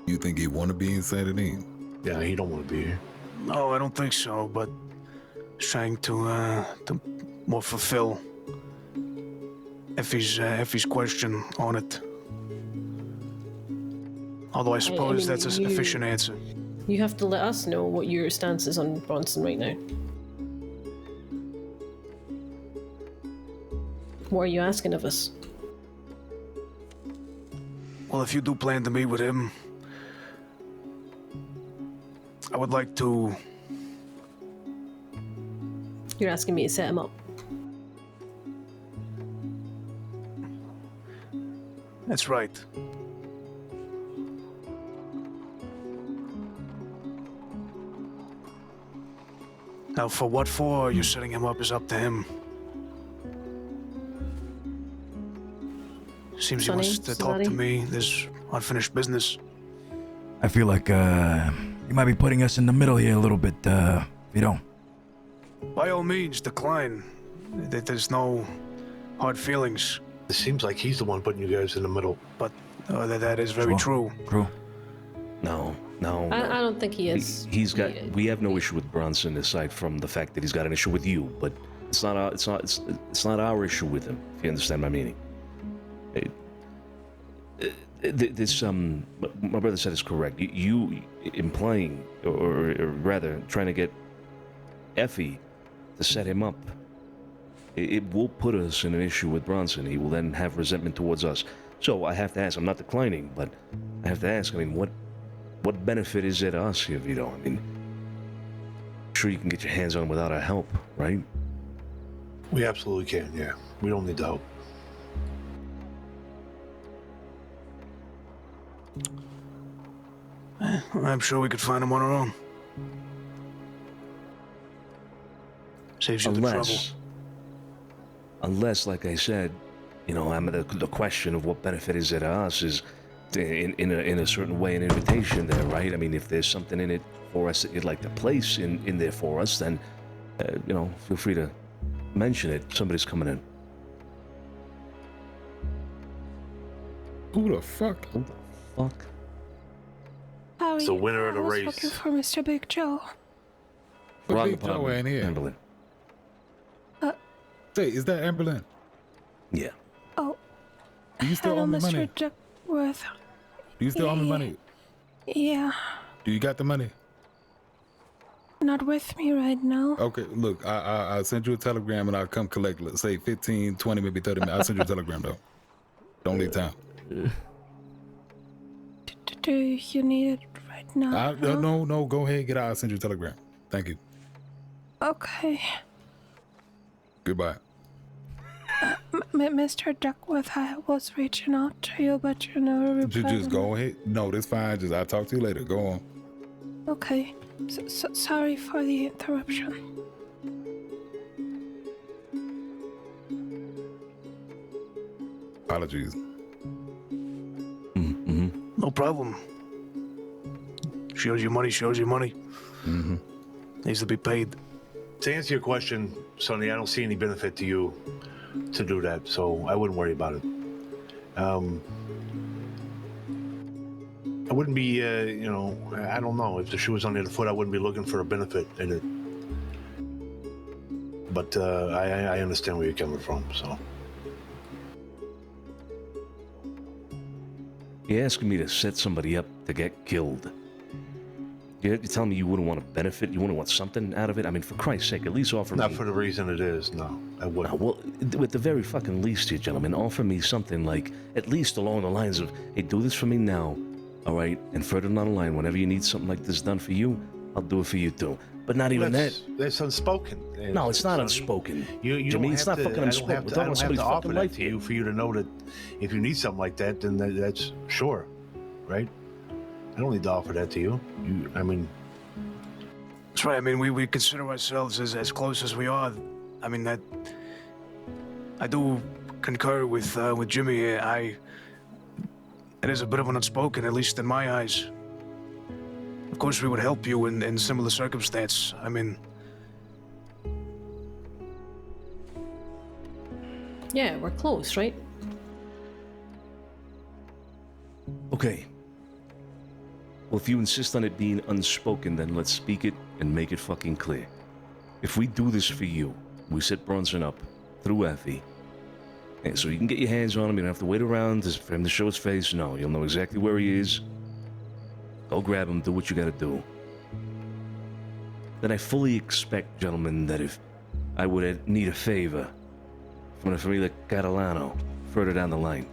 You think he want to be in Saint Denis? Yeah, he don't want to be here. No, I don't think so. But he's trying to more fulfill Effie's question on it. Although I suppose that's an efficient answer. You have to let us know what your stance is on Bronson right now. What are you asking of us? Well, if you do plan to meet with him, I would like to... You're asking me to set him up. That's right. Now, for what for you're setting him up is up to him. Seems he wants to talk to me. There's unfinished business. I feel like you might be putting us in the middle here a little bit, Vito. By all means, decline. There's no hard feelings. It seems like he's the one putting you guys in the middle. But that is very true. True. No. I don't think he is. We have no issue with Bronson aside from the fact that he's got an issue with you, but it's not our issue with him. If you understand my meaning. My brother said is correct. You implying, or rather, trying to get Effie to set him up. It will put us in an issue with Bronson. He will then have resentment towards us. So I have to ask. I'm not declining, but I have to ask. I mean, what benefit is there to us here, Vito? I mean, I'm sure you can get your hands on him without our help, right? We absolutely can. Yeah, we don't need the help. I'm sure we could find him on our own. Saves you the trouble. Unless, like I said, you know, the question of what benefit is it to us is in a certain way an invitation there, right? I mean, if there's something in it for us that you'd like to place in there for us, then, you know, feel free to mention it. Somebody's coming in. Who the fuck? Who the fuck? It's the winner of the race. I was looking for Mr. Big Joe. But Big Joe ain't here. Amberlin. Say, is that Amberlin? Yeah. Oh. Do you still owe me money? Mr. Duckworth. Do you still owe me money? Yeah. Do you got the money? Not with me right now. Okay, look, I'll send you a telegram and I'll come collect, let's say 15, 20, maybe 30 minutes. I'll send you a telegram, though. Don't leave town. Do you need it right now? No, go ahead, get out. I'll send you a telegram. Thank you. Okay. Goodbye. Mr. Duckworth, I was reaching out to you, but you never replied. Just go ahead. No, that's fine. Just I'll talk to you later. Go on. Okay. Sorry for the interruption. Apologies. Mm-hmm. No problem. Shows you money, shows you money. Mm-hmm. Needs to be paid. To answer your question, Sonny, I don't see any benefit to you to do that, so I wouldn't worry about it. I wouldn't be, you know, I don't know. If the shoe was on the other foot, I wouldn't be looking for a benefit in it. But I understand where you're coming from, so. You're asking me to set somebody up to get killed. You're telling me you wouldn't want to benefit? You wouldn't want something out of it? I mean, for Christ's sake, at least offer me... Not for the reason it is, no. I wouldn't. Well, at the very fucking least here, gentlemen, offer me something like, at least along the lines of, hey, do this for me now, all right? And further down the line, whenever you need something like this done for you, I'll do it for you too. But not even that. That's unspoken. No, it's not unspoken. You Jimmy, it's not fucking unspoken. I don't have to offer that to you for you to know that if you need something like that, then that's sure, right? I don't need to offer that to you. I mean... That's right. I mean, we consider ourselves as close as we are. I mean, that... I do concur with Jimmy here. It is a bit of an unspoken, at least in my eyes. Of course, we would help you in similar circumstance. I mean... Yeah, we're close, right? Okay. Well, if you insist on it being unspoken, then let's speak it and make it fucking clear. If we do this for you, we set Bronson up through Effie, and so you can get your hands on him. You don't have to wait around for him to show his face. No, you'll know exactly where he is. Go grab him, do what you gotta do. Then I fully expect, gentlemen, that if I would need a favor from the familia Catalano further down the line,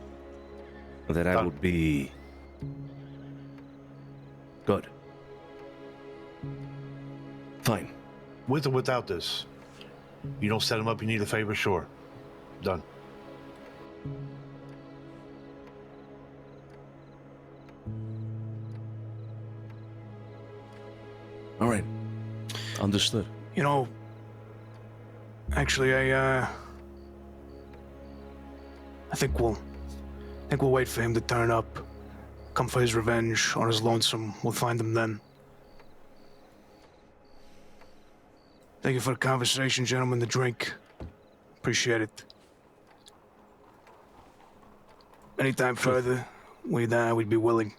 that I would be... Good. Fine. With or without this, you don't set him up, you need a favor, sure. Done. All right. Understood. You know, actually, I think we'll wait for him to turn up, come for his revenge on his lonesome. We'll find him then. Thank you for the conversation, gentlemen. The drink, appreciate it. Anytime further, we'd be willing.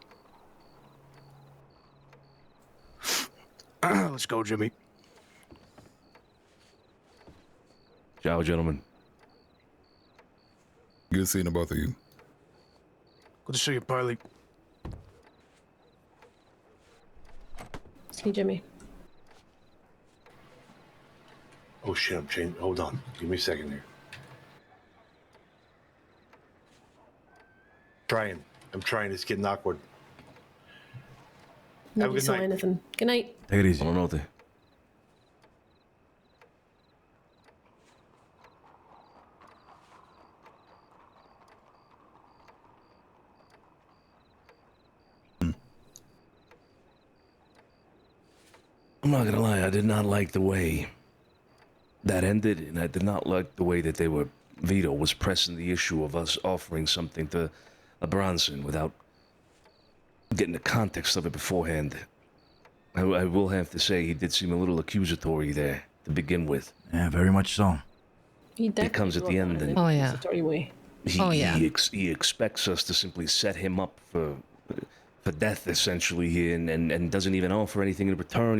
Let's go, Jimmy. Ciao, gentlemen. Good seeing the both of you. Good to see you, Parley. See you, Jimmy. Oh shit, I'm changing. Hold on. Give me a second here. I'm trying. It's getting awkward. Nobody saw anything. Good night. Take it easy. Buonanotte. I'm not gonna lie, I did not like the way that ended, and I did not like the way that Vito was pressing the issue of us offering something to Bronson without getting the context of it beforehand. I will have to say he did seem a little accusatory there to begin with. Yeah, very much so. It comes at the end, and he expects us to simply set him up for death, essentially, here, and doesn't even offer anything in return.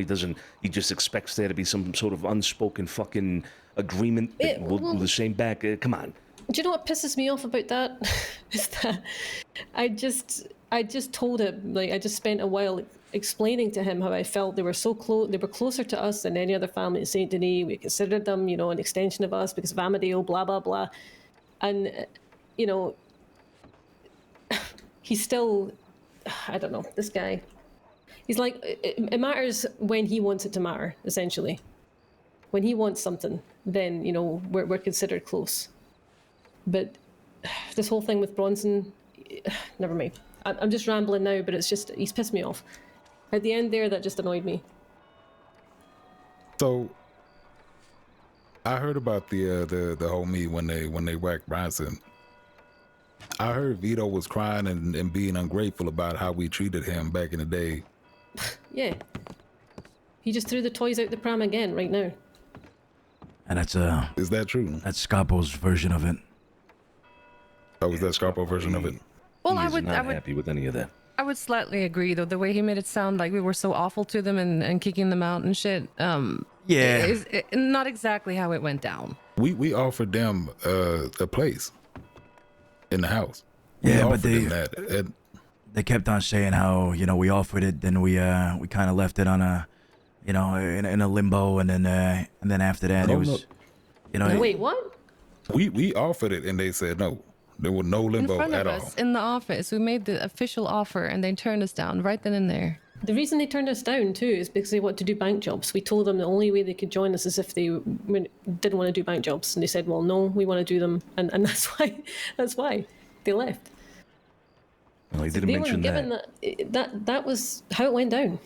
He just expects there to be some sort of unspoken fucking agreement that we'll do the same back. Come on. Do you know what pisses me off about that? Is that I just told him, like, I just spent a while explaining to him how I felt they were so close. They were closer to us than any other family in Saint Denis. We considered them, you know, an extension of us because of Amadeo, blah blah blah, and you know, he's still, I don't know, this guy. He's like, it matters when he wants it to matter. Essentially, when he wants something, then you know we're considered close. But this whole thing with Bronson, never mind. I'm just rambling now, but it's just, he's pissed me off. At the end there, that just annoyed me. So, I heard about the whole meet when they whacked Bronson. I heard Vito was crying and being ungrateful about how we treated him back in the day. Yeah. He just threw the toys out the pram again right now. And that's is that true? That's Scapo's version of it. Oh, was that Scapo's version of it? Well, I would not happy with any of that. I would slightly agree, though. The way he made it sound like we were so awful to them and kicking them out and shit. Yeah. Is not exactly how it went down. We offered them a place in the house. Yeah, but they kept on saying how, you know, we offered it, then we kind of left it on a, you know, in a limbo, and then after that it was, you know. Wait, what? We offered it and they said no. There was no limbo in front at of all. us, in the office, we made the official offer and they turned us down right then and there. The reason they turned us down too is because they want to do bank jobs. We told them the only way they could join us is if they didn't want to do bank jobs, and they said, "Well, no, we want to do them," and that's why they left. Well, he didn't mention that. That was how it went down.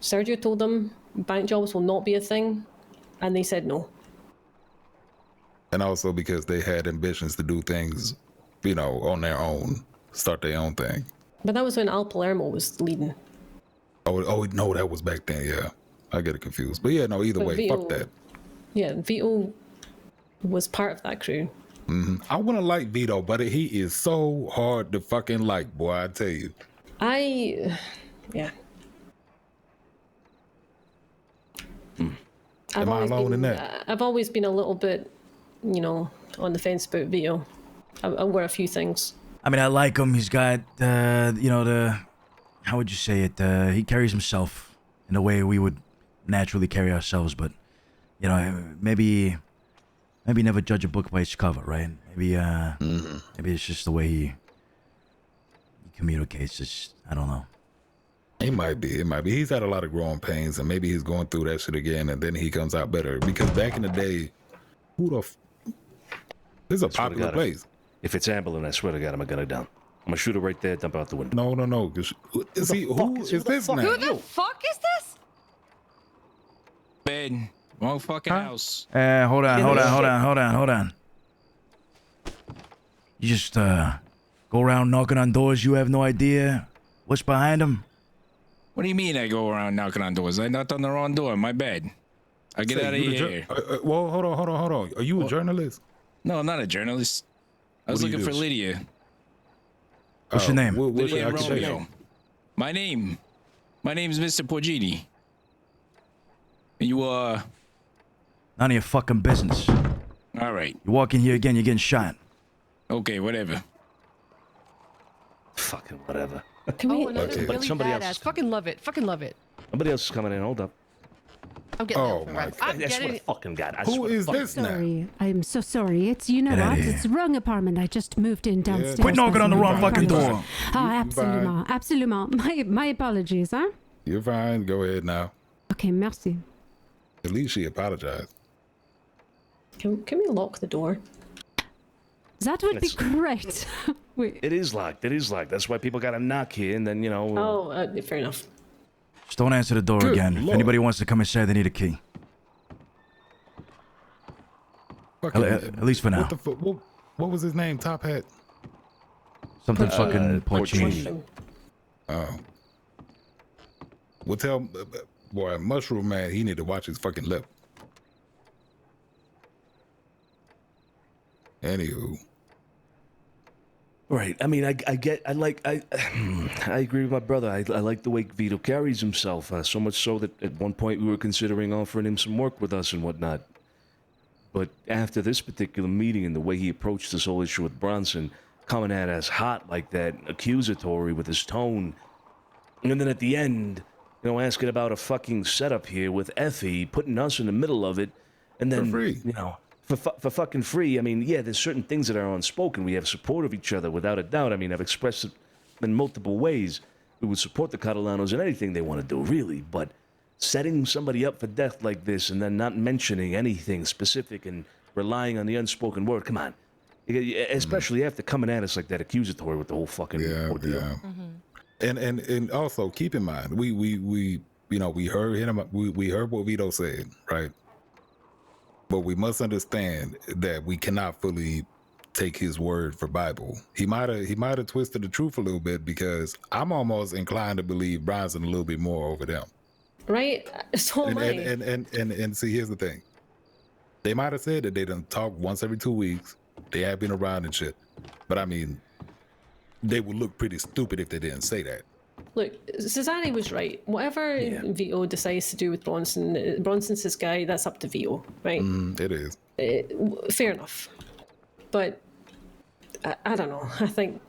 Sergio told them bank jobs will not be a thing, and they said no. And also because they had ambitions to do things, you know, on their own, start their own thing. But that was when Al Palermo was leading. Oh no, that was back then. Yeah, I get it confused. But yeah, no, either way, Vito, fuck that. Yeah, Vito was part of that crew. Mm-hmm. I want to like Vito, but he is so hard to fucking like, boy. I tell you. Yeah. Am I alone in that? I've always been a little bit, you know, on the fence about Vito. Over a few things. I mean, I like him. He's got, you know, how would you say it? He carries himself in a way we would naturally carry ourselves, but, you know, maybe never judge a book by its cover, right? Maybe, maybe it's just the way he communicates. It's, I don't know. It might be. He's had a lot of growing pains, and maybe he's going through that shit again, and then he comes out better. Because back in the day, this is a popular place. If it's Amberlin, I swear to God, I'm gonna gun it down. I'm gonna shoot it right there, dump it out the window. No. See, who is this now? Who the fuck is this? Ben, Wrong fucking house. Hold on. You just go around knocking on doors. You have no idea what's behind them. What do you mean I go around knocking on doors? I knocked on the wrong door. My bad. I get out of here. Well, hold on. Are you a journalist? No, I'm not a journalist. I was looking for Lydia. What's your name? What's Lydia your occupation? Romeo. My name is Mr. Porgini. And you none of your fucking business. All right. You walk in here again, you're getting shot. Okay, whatever. Fucking whatever. Can we? Another But really somebody badass. else- Fucking love it. Fucking love it. Somebody else is coming in. Hold up. I'm getting Oh the my rest. God. I'm I swear getting to fucking God. I Who swear to is fucking this now? Sorry, I'm so sorry. It's you know Get outta what? here. It's the wrong apartment. I just moved in downstairs. Quit knocking on the wrong Sorry. fucking door. Ah, You fine. absolument. My apologies, huh? You're fine. Go ahead now. Okay, merci. At least she apologized. Can we lock the door? That would be great. Wait. It is locked. That's why people got to knock here, and then, you know. Oh, fair enough. Just don't answer the door Good again. If Lord. anybody wants to come inside, they need a key. Fucking, At least for now. What the fuck? What was his name? Top Hat? Something fucking Porcini. Oh. Well, tell boy, Mushroom Man, he need to watch his fucking lip. Anywho. Right. I mean, I agree with my brother. I like the way Vito carries himself. So much so that at one point we were considering offering him some work with us and whatnot. But after this particular meeting and the way he approached this whole issue with Bronson, coming at us hot like that, accusatory with his tone, and then at the end, you know, asking about a fucking setup here with Effie, putting us in the middle of it, and then, For free. you know, for fucking free. I mean, yeah, there's certain things that are unspoken. We have support of each other, without a doubt. I mean, I've expressed it in multiple ways. We would support the Catalanos in anything they want to do, really, but setting somebody up for death like this and then not mentioning anything specific and relying on the unspoken word, come on. Especially after coming at us like that, accusatory with the whole fucking ordeal. Yeah. And also keep in mind, we you know, we heard him, we heard what Vito said, right? But we must understand that we cannot fully take his word for Bible. He might have twisted the truth a little bit, because I'm almost inclined to believe Bronson a little bit more over them. Right? So am I. And see, here's the thing. They might have said that they done talk once every 2 weeks. They have been around and shit. But I mean, they would look pretty stupid if they didn't say that. Look, Cesare was right. Whatever Vito decides to do with Bronson, Bronson's his guy, that's up to Vito, right? It is. Fair enough. But, I don't know. I think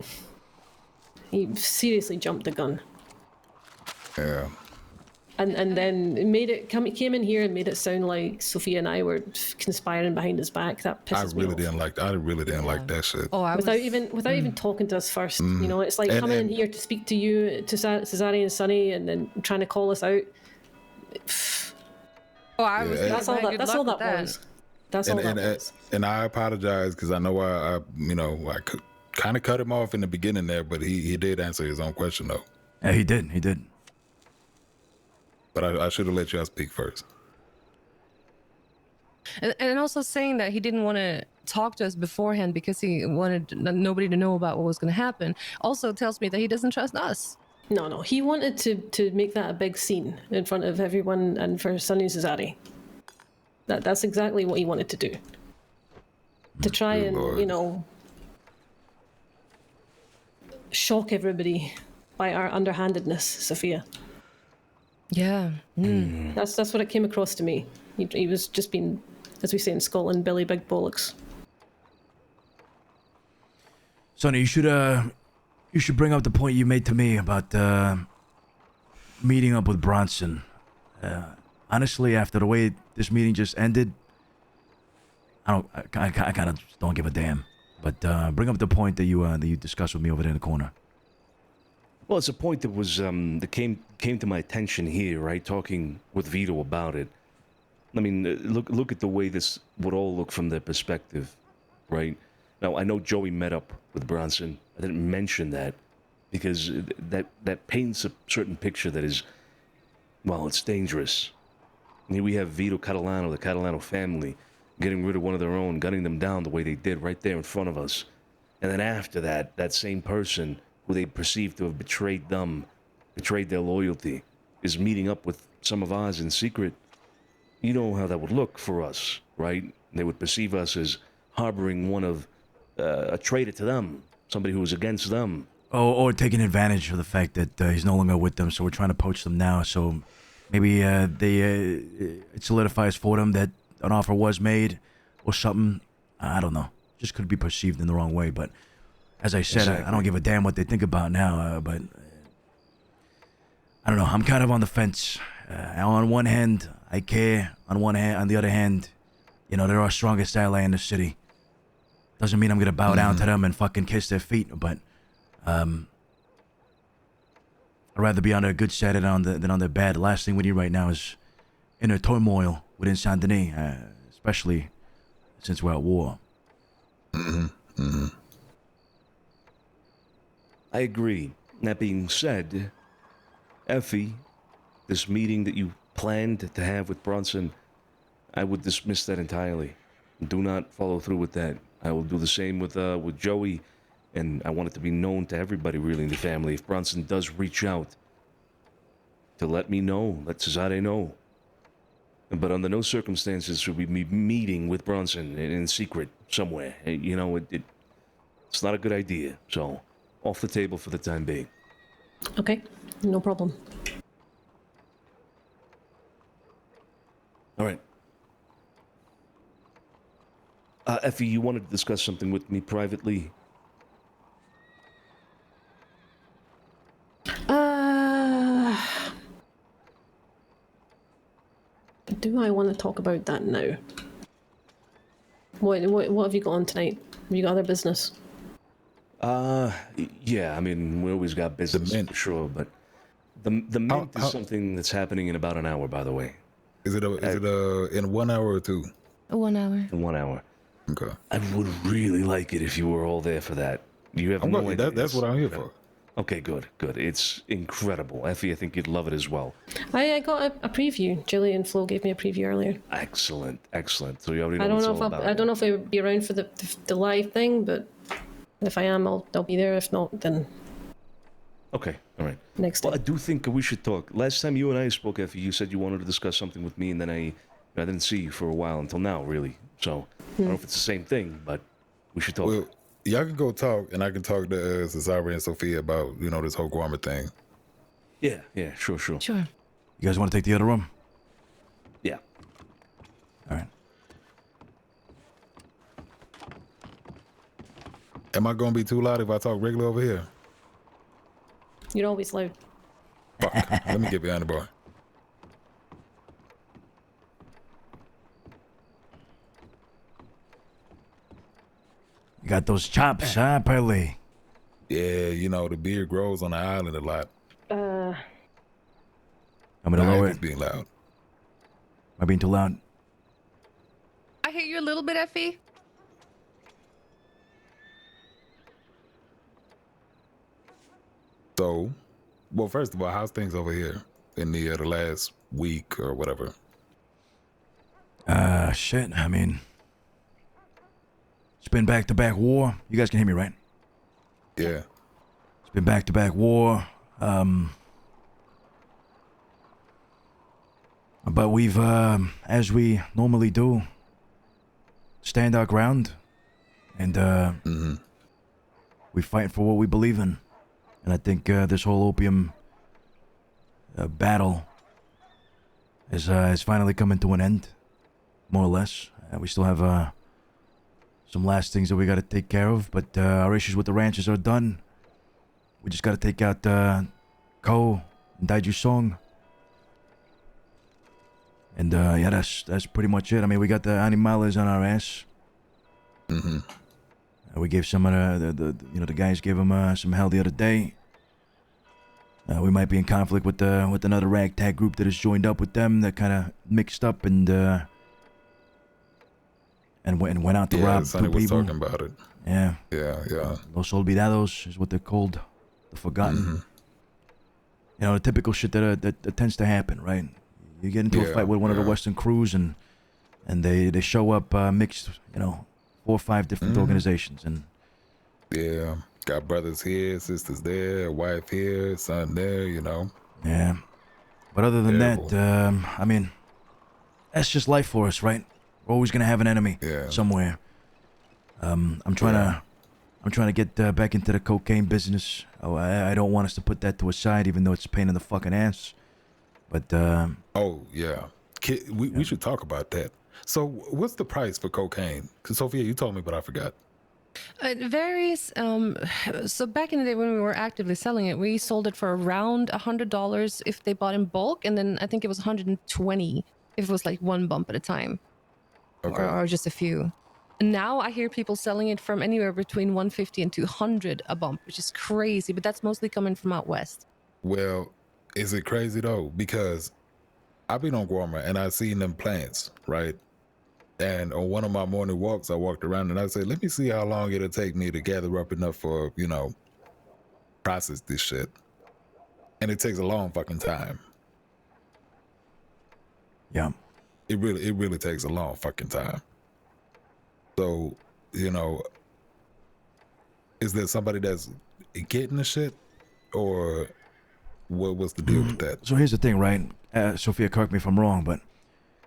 he seriously jumped the gun. Yeah. And then came in here and made it sound like Sophia and I were conspiring behind his back. That pisses me off. I really didn't like that shit. Oh, without even talking to us first. You know, it's like coming in here to speak to you, to Cesare and Sonny, and then trying to call us out. Oh, I was. That's all that was. That's all that was. And I apologize, because I know I kind of cut him off in the beginning there, but he did answer his own question though. Yeah, he did. But I should have let y'all speak first. And also saying that he didn't want to talk to us beforehand because he wanted nobody to know about what was going to happen also tells me that he doesn't trust us. No, he wanted to make that a big scene in front of everyone and for Sonny and Cesare. That's exactly what he wanted to do. To try and, you know, shock everybody by our underhandedness, Sophia. Yeah. That's what it came across to me. He was just being, as we say in Scotland, Billy Big Bollocks. Sonny, you should bring up the point you made to me about meeting up with Bronson. Honestly, after the way this meeting just ended, I kind of don't give a damn. But bring up the point that you discussed with me over there in the corner. Well, it's a point that was that came to my attention here, right? Talking with Vito about it. I mean, look at the way this would all look from their perspective, right? Now, I know Joey met up with Bronson. I didn't mention that because that paints a certain picture that is, well, it's dangerous. Here we have Vito Catalano, the Catalano family, getting rid of one of their own, gunning them down the way they did right there in front of us. And then after that, that same person who they perceive to have betrayed them, betrayed their loyalty, is meeting up with some of ours in secret. You know how that would look for us, right? They would perceive us as harboring one of a traitor to them, somebody who was against them. Or taking advantage of the fact that he's no longer with them, so we're trying to poach them now. So maybe it solidifies for them that an offer was made or something. I don't know. Just could be perceived in the wrong way. But as I said, exactly. I don't give a damn what they think about now. But I don't know. I'm kind of on the fence. On one hand, I care. On the other hand, you know, they're our strongest ally in the city. Doesn't mean I'm gonna bow down to them and fucking kiss their feet, but I'd rather be on their good side than on their bad. The last thing we need right now is inner turmoil within Saint Denis, especially since we're at war. I agree. That being said, Effie, this meeting that you planned to have with Bronson, I would dismiss that entirely. Do not follow through with that. I will do the same with Joey, and I want it to be known to everybody really in the family. If Bronson does reach out, to let me know, let Cesare know. But under no circumstances should we be meeting with Bronson in secret somewhere. You know, it's not a good idea. So, off the table for the time being. Okay, no problem. All right. Effie, you wanted to discuss something with me privately? Do I want to talk about that now? What have you got on tonight? Have you got other business? Yeah, I mean, we always got business for sure, but the mint is something that's happening in about an hour, by the way. Is it in 1 hour or 2? 1 hour. In 1 hour. Okay. I would really like it if you were all there for that. You have no idea. That's what I'm here for. Okay, good. It's incredible. Effie, I think you'd love it as well. I got a preview. Julie and Flo gave me a preview earlier. Excellent. So you already know I don't what know it's if I don't know if I'll be around for the live thing, but if I am, I'll be there. If not, then okay. All right. Next time. Well, I do think we should talk. Last time you and I spoke, Effie, you said you wanted to discuss something with me, and then I didn't see you for a while until now, really. So I don't know if it's the same thing, but we should talk. Well, y'all can go talk, and I can talk to Cesare and Sophia about, you know, this whole Guarma thing. Yeah, sure. Sure. You guys want to take the other room? Yeah. All right. Am I going to be too loud if I talk regular over here? You're always loud. Fuck. Let me get behind the bar. You got those chops, huh, Pelly? Yeah, you know, the beard grows on the island a lot. I'm gonna lower it. Being loud. Am I being too loud? I hear you a little bit, Effie. So, well, first of all, how's things over here in the last week or whatever? Shit. I mean, it's been back-to-back war. You guys can hear me, right? Yeah. It's been back-to-back war. But we've, as we normally do, stand our ground, and we fight for what we believe in. And I think this whole opium battle is finally coming to an end, more or less. We still have some last things that we got to take care of, but our issues with the ranches are done. We just got to take out Ko and Daiju Song. And yeah, that's pretty much it. I mean, we got the animales on our ass. We gave some of the guys gave them some hell the other day. We might be in conflict with another ragtag group that has joined up with them that kind of mixed up and went out to rob Sonny two was people. talking about it. Yeah. Yeah. Los Olvidados is what they're called, the Forgotten. You know, the typical shit that tends to happen, right? You get into a fight with one of the Western crews, and they show up mixed, 4 or 5 different organizations, and got brothers here, sisters there, wife here, son there, Yeah, but other than that, I mean, that's just life for us, right? We're always gonna have an enemy somewhere. I'm trying to get back into the cocaine business. Oh, I don't want us to put that to a side, even though it's a pain in the fucking ass. But we should talk about that. So, what's the price for cocaine? Because Sophia, you told me, but I forgot. It varies. So back in the day when we were actively selling it, we sold it for around $100 if they bought in bulk, and then I think it was $120 if it was like one bump at a time, or just a few. Now I hear people selling it from anywhere between $150 and $200 a bump, which is crazy, but that's mostly coming from out west. Well, is it crazy though? Because I've been on Guarma and I've seen them plants, right? And on one of my morning walks, I walked around and I said, let me see how long it'll take me to gather up enough for, process this shit. And it takes a long fucking time. Yeah. It really takes a long fucking time. So, is there somebody that's getting the shit, or what's the deal with that? So here's the thing, right? Sophia, correct me if I'm wrong, but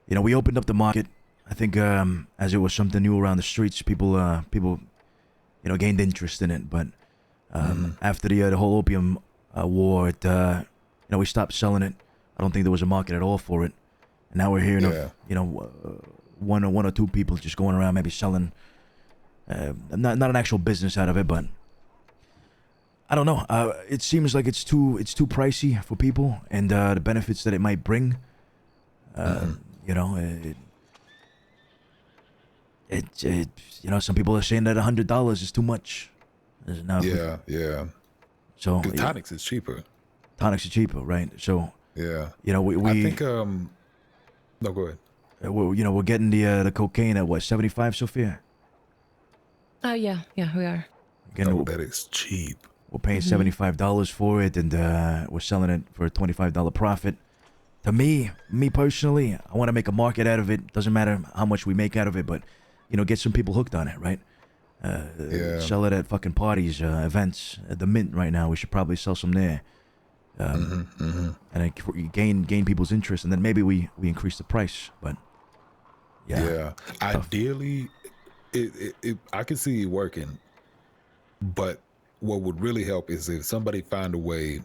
we opened up the market. I think as it was something new around the streets, people gained interest in it. But after the whole opium war, we stopped selling it. I don't think there was a market at all for it. And now we're hearing of one or two people just going around maybe selling, not an actual business out of it, but I don't know. It seems like it's too pricey for people, and the benefits that it might bring. Some people are saying that $100 is too much. Yeah. So tonics is cheaper. Tonics are cheaper, right? So we I think no, go ahead. We're getting the cocaine at what, 75, Sophia? Yeah, we are. That is cheap. We're paying $75 for it, and we're selling it for a $25 profit. To me personally, I want to make a market out of it. Doesn't matter how much we make out of it, but get some people hooked on it, right? Sell it at fucking parties, events, at the Mint right now. We should probably sell some there. And gain people's interest, and then maybe we increase the price. But ideally, I can see it working, but what would really help is if somebody find a way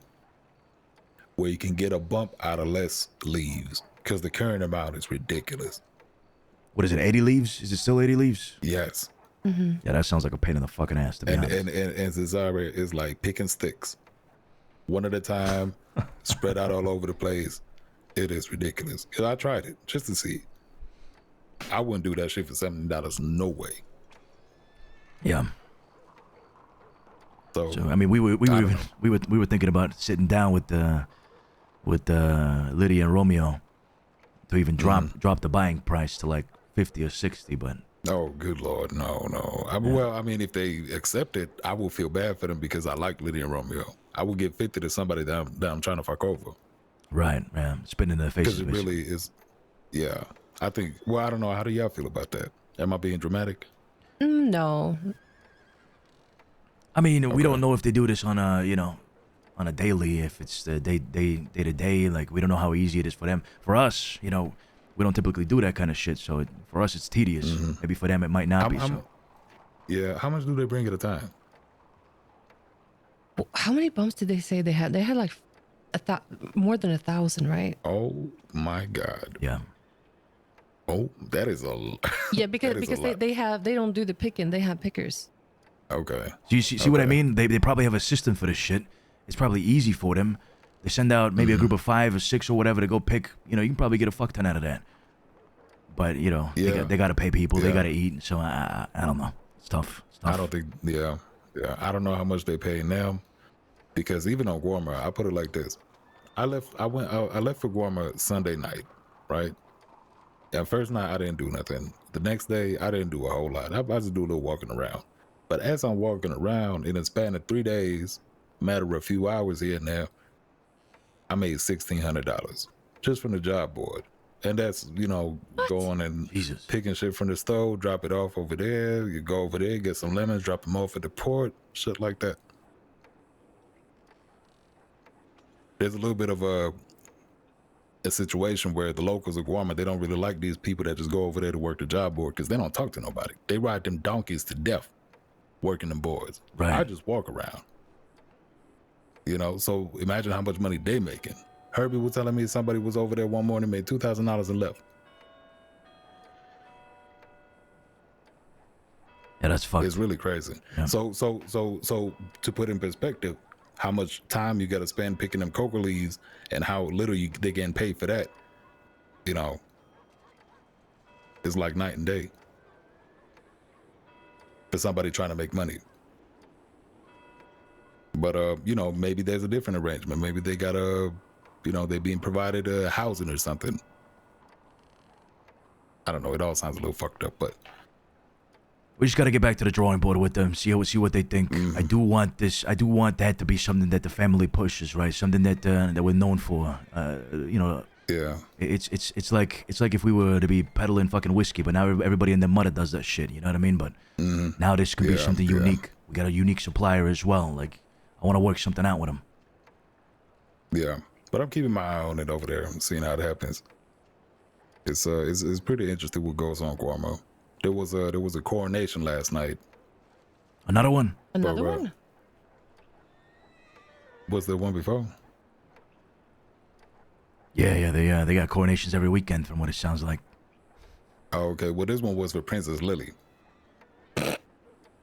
where you can get a bump out of less leaves, because the current amount is ridiculous. What is it, 80 leaves? Is it still 80 leaves? Yes. Yeah, that sounds like a pain in the fucking ass, to be honest. And Cesare is like picking sticks, one at a time, spread out all over the place. It is ridiculous. Because I tried it just to see. I wouldn't do that shit for $70. No way. Yeah. So I mean, we were thinking about sitting down with Lydia and Romeo to even drop the buying price to like 50 or 60, but. Oh, good Lord, no. Well, I mean, if they accept it, I will feel bad for them because I like Lydia and Romeo. I will give 50 to somebody that I'm trying to fuck over. Right, man. Spitting in their faces. Because it really is, I think, well, I don't know. How do y'all feel about that? Am I being dramatic? No. I mean, we don't know if they do this on a daily, if it's the day to day. Like, we don't know how easy it is for them. For us, we don't typically do that kind of shit. So for us, it's tedious. Maybe for them, it might not be. Yeah. How much do they bring at a time? How many bumps did they say they had? They had like more than 1,000, right? Oh my God. Yeah. Oh, that is a. Yeah, because they don't do the picking. They have pickers. Okay. So you see what I mean? They probably have a system for this shit. It's probably easy for them. They send out maybe a group of 5 or 6 or whatever to go pick. You can probably get a fuck ton out of that. But they got to pay people. They got to eat. So I don't know. It's tough. I don't think. Yeah. I don't know how much they pay now, because even on Guarma, I put it like this: I left for Guarma Sunday night, right? And first night I didn't do nothing. The next day I didn't do a whole lot. I just do a little walking around. But as I'm walking around, in a span of 3 days, matter of a few hours here and there, I made $1,600. just from the job board. And that's, you know, going and picking shit from the stove, drop it off over there. You go over there, get some lemons, drop them off at the port, shit like that. There's a little bit of a situation where the locals of Guarma, they don't really like these people that just go over there to work the job board because they don't talk to nobody. They ride them donkeys to death working them boards. Right. I just walk around. You know, so imagine how much money they making. Herbie was telling me somebody was over there one morning, made $2,000 and left. Yeah, that's fucked. It's really crazy. Yeah. So to put in perspective, how much time you got to spend picking them coca leaves and how little they getting paid for that, you know, it's like night and day for somebody trying to make money. But, you know, maybe there's a different arrangement. Maybe they got you know, they're being provided housing or something. I don't know. It all sounds a little fucked up, but we just got to get back to the drawing board with them. See what they think. I do want that to be something that the family pushes, right? Something that we're known for. You know. Yeah. It's like if we were to be peddling fucking whiskey, but now everybody in the mother does that shit. You know what I mean? But now this could be something unique. We got a unique supplier as well. Like I want to work something out with him. Yeah. But I'm keeping my eye on it over there and seeing how it happens. It's pretty interesting what goes on, Guarma. There was a coronation last night. Another one? Another one? Was there one before? Yeah, they got coronations every weekend from what it sounds like. Oh, okay. Well, this one was for Princess Lily.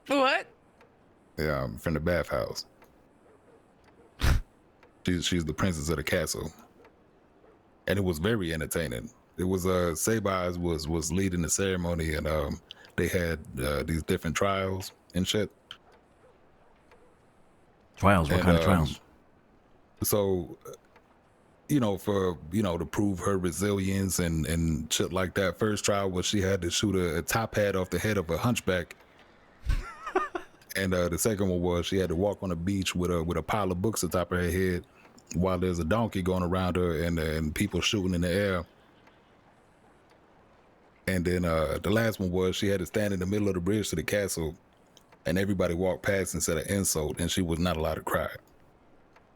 What? Yeah, from the bathhouse. She's the princess of the castle, and it was very entertaining. It was Sabaz was leading the ceremony, and they had these different trials and shit. Trials? What kind of trials? So, you know, to prove her resilience and shit like that. First trial was she had to shoot a top hat off the head of a hunchback. And the second one was she had to walk on the beach with a pile of books atop her head while there's a donkey going around her and people shooting in the air. And then the last one was she had to stand in the middle of the bridge to the castle and everybody walked past and said an insult and she was not allowed to cry.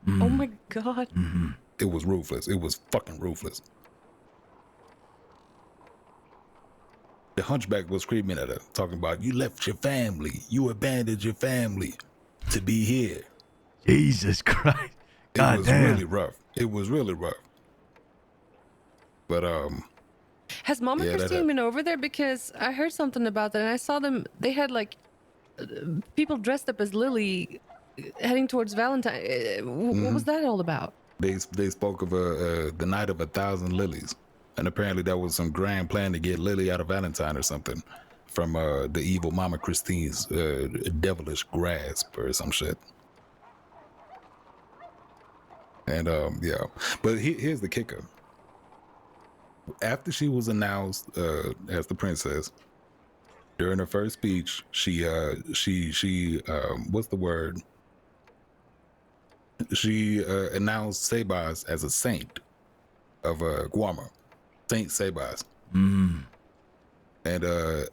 Oh my God. It was ruthless. It was fucking ruthless. The hunchback was screaming at her, talking about, you left your family. You abandoned your family to be here. Jesus Christ. God it was damn. really rough. It was really rough. But, has Mama Christine been over there? Because I heard something about that and I saw them, they had like people dressed up as Lily heading towards Valentine. What was that all about? They spoke of the night of 1,000 lilies. And apparently that was some grand plan to get Lily out of Valentine or something from the evil Mama Christine's devilish grasp or some shit. And yeah, but here's the kicker. After she was announced as the princess, during her first speech, she what's the word? She announced Sabaz as a saint of Guarma. Saint Sabaz. Mm. And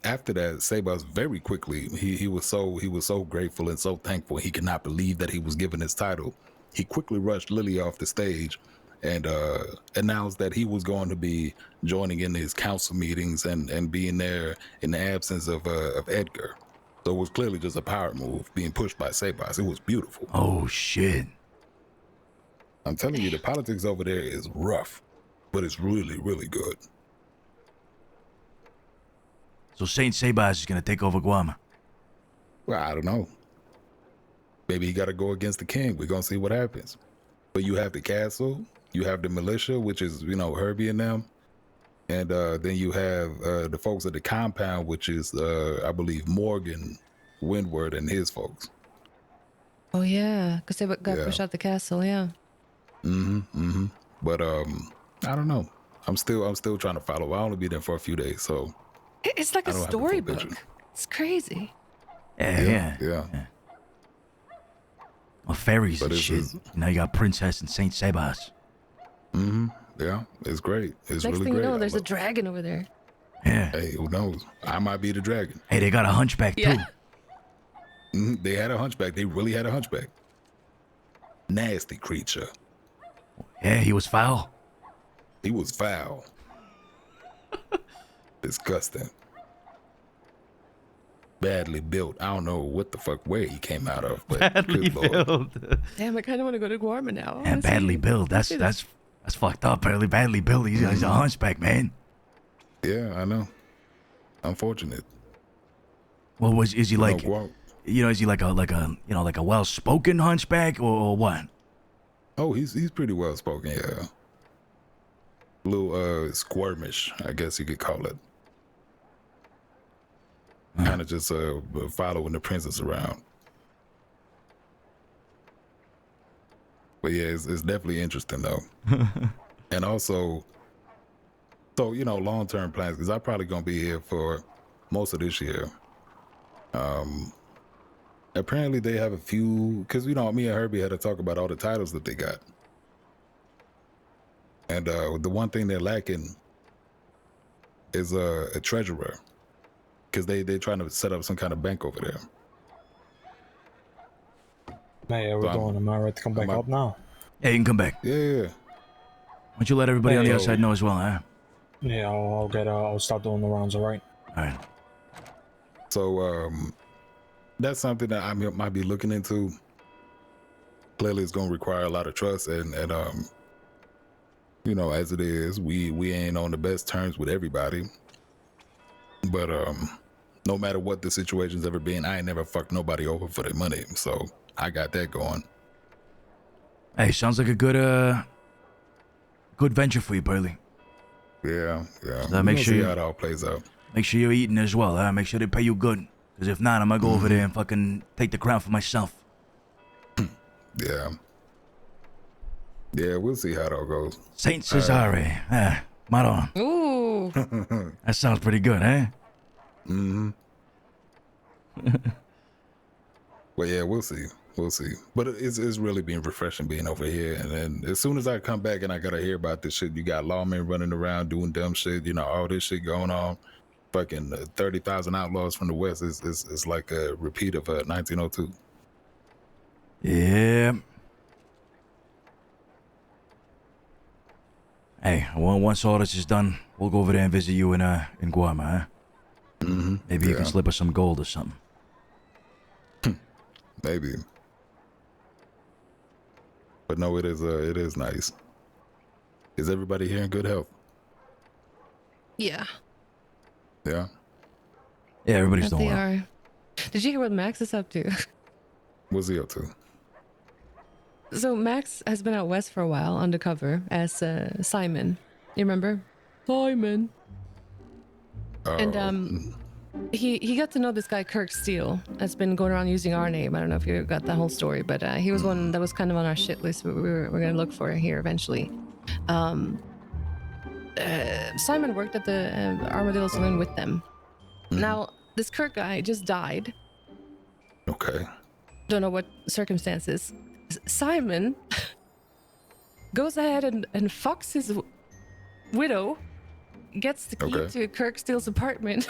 after that, Sabaz very quickly, he was so grateful and so thankful. He could not believe that he was given his title. He quickly rushed Lily off the stage and announced that he was going to be joining in his council meetings and being there in the absence of Edgar. So it was clearly just a power move being pushed by Sabaz. It was beautiful. Oh shit. I'm telling you, the politics over there is rough. But it's really, really good. So Saint Sabaz is going to take over Guarma? Well, I don't know. Maybe he got to go against the king. We're going to see what happens. But you have the castle. You have the militia, which is, you know, Herbie and them. And then you have the folks at the compound, which is, I believe, Morgan Windward and his folks. Oh, yeah. Because they got pushed out the castle, yeah. But, I don't know. I'm still trying to follow. I'll only be there for a few days, so it's like a storybook. It's crazy. Yeah. Well, fairies and shit. Now you got Princess and Saint Sabaz. Yeah, it's great. It's Next really thing great. you know, there's a dragon over there. Yeah. Hey, who knows? I might be the dragon. Hey, they got a hunchback too. They had a hunchback. They really had a hunchback. Nasty creature. Yeah, he was foul. He was foul. Disgusting. Badly built. I don't know what the fuck where he came out of, but Badly built. Damn, I kind of want to go to Guarma now. And badly built. That's fucked up. Badly built. He's a hunchback, man. Yeah, I know. Unfortunate. Well, is he like, is he like a well-spoken hunchback or what? Oh, he's pretty well-spoken, yeah. A little squirmish, I guess you could call it. Kind of just following the princess around. But yeah, it's definitely interesting though. And also, so long-term plans, because I'm probably gonna be here for most of this year. Apparently they have a few, because me and Herbie had to talk about all the titles that they got. And the one thing they're lacking is a treasurer, because they're trying to set up some kind of bank over there. Hey, how we doing? Am I right to come back up now? Yeah, you can come back. Yeah. Why don't you let everybody on the outside know as well, huh? Yeah, I'll start doing the rounds, all right? All right. So, that's something that I might be looking into. Clearly, it's going to require a lot of trust, and as it is, we ain't on the best terms with everybody. But no matter what the situation's ever been, I ain't never fucked nobody over for their money, so I got that going. Hey, sounds like a good venture for you, Burley. Yeah. So make sure see how it all plays out. Make sure you're eating as well, huh? Make sure they pay you good. Because if not, I'm gonna go over there and fucking take the crown for myself. Yeah, we'll see how it all goes. Saint Cesare. Maron. Ooh. That sounds pretty good, eh? Mm-hmm. Well, yeah, we'll see. But it's really been refreshing being over here. And then as soon as I come back and I gotta hear about this shit, you got lawmen running around doing dumb shit, all this shit going on. Fucking 30,000 outlaws from the West is like a repeat of 1902. Yeah. Hey, once all this is done, we'll go over there and visit you in Guarma, huh? Mm-hmm. Maybe you can slip us some gold or something. Maybe. But no, it is nice. Is everybody here in good health? Yeah. Yeah? Yeah, everybody's doing well. well. Are. Did you hear what Max is up to? What's he up to? So Max has been out west for a while, undercover, as Simon. You remember? Simon. And he got to know this guy Kirk Steele that's been going around using our name. I don't know if you got that whole story, but he was one that was kind of on our shit list. We're gonna look for here eventually. Simon worked at the Armadillo Saloon with them. Now this Kirk guy just died. Okay. Don't know what circumstances. Simon goes ahead and fucks his widow, gets the key to Kirk Steele's apartment,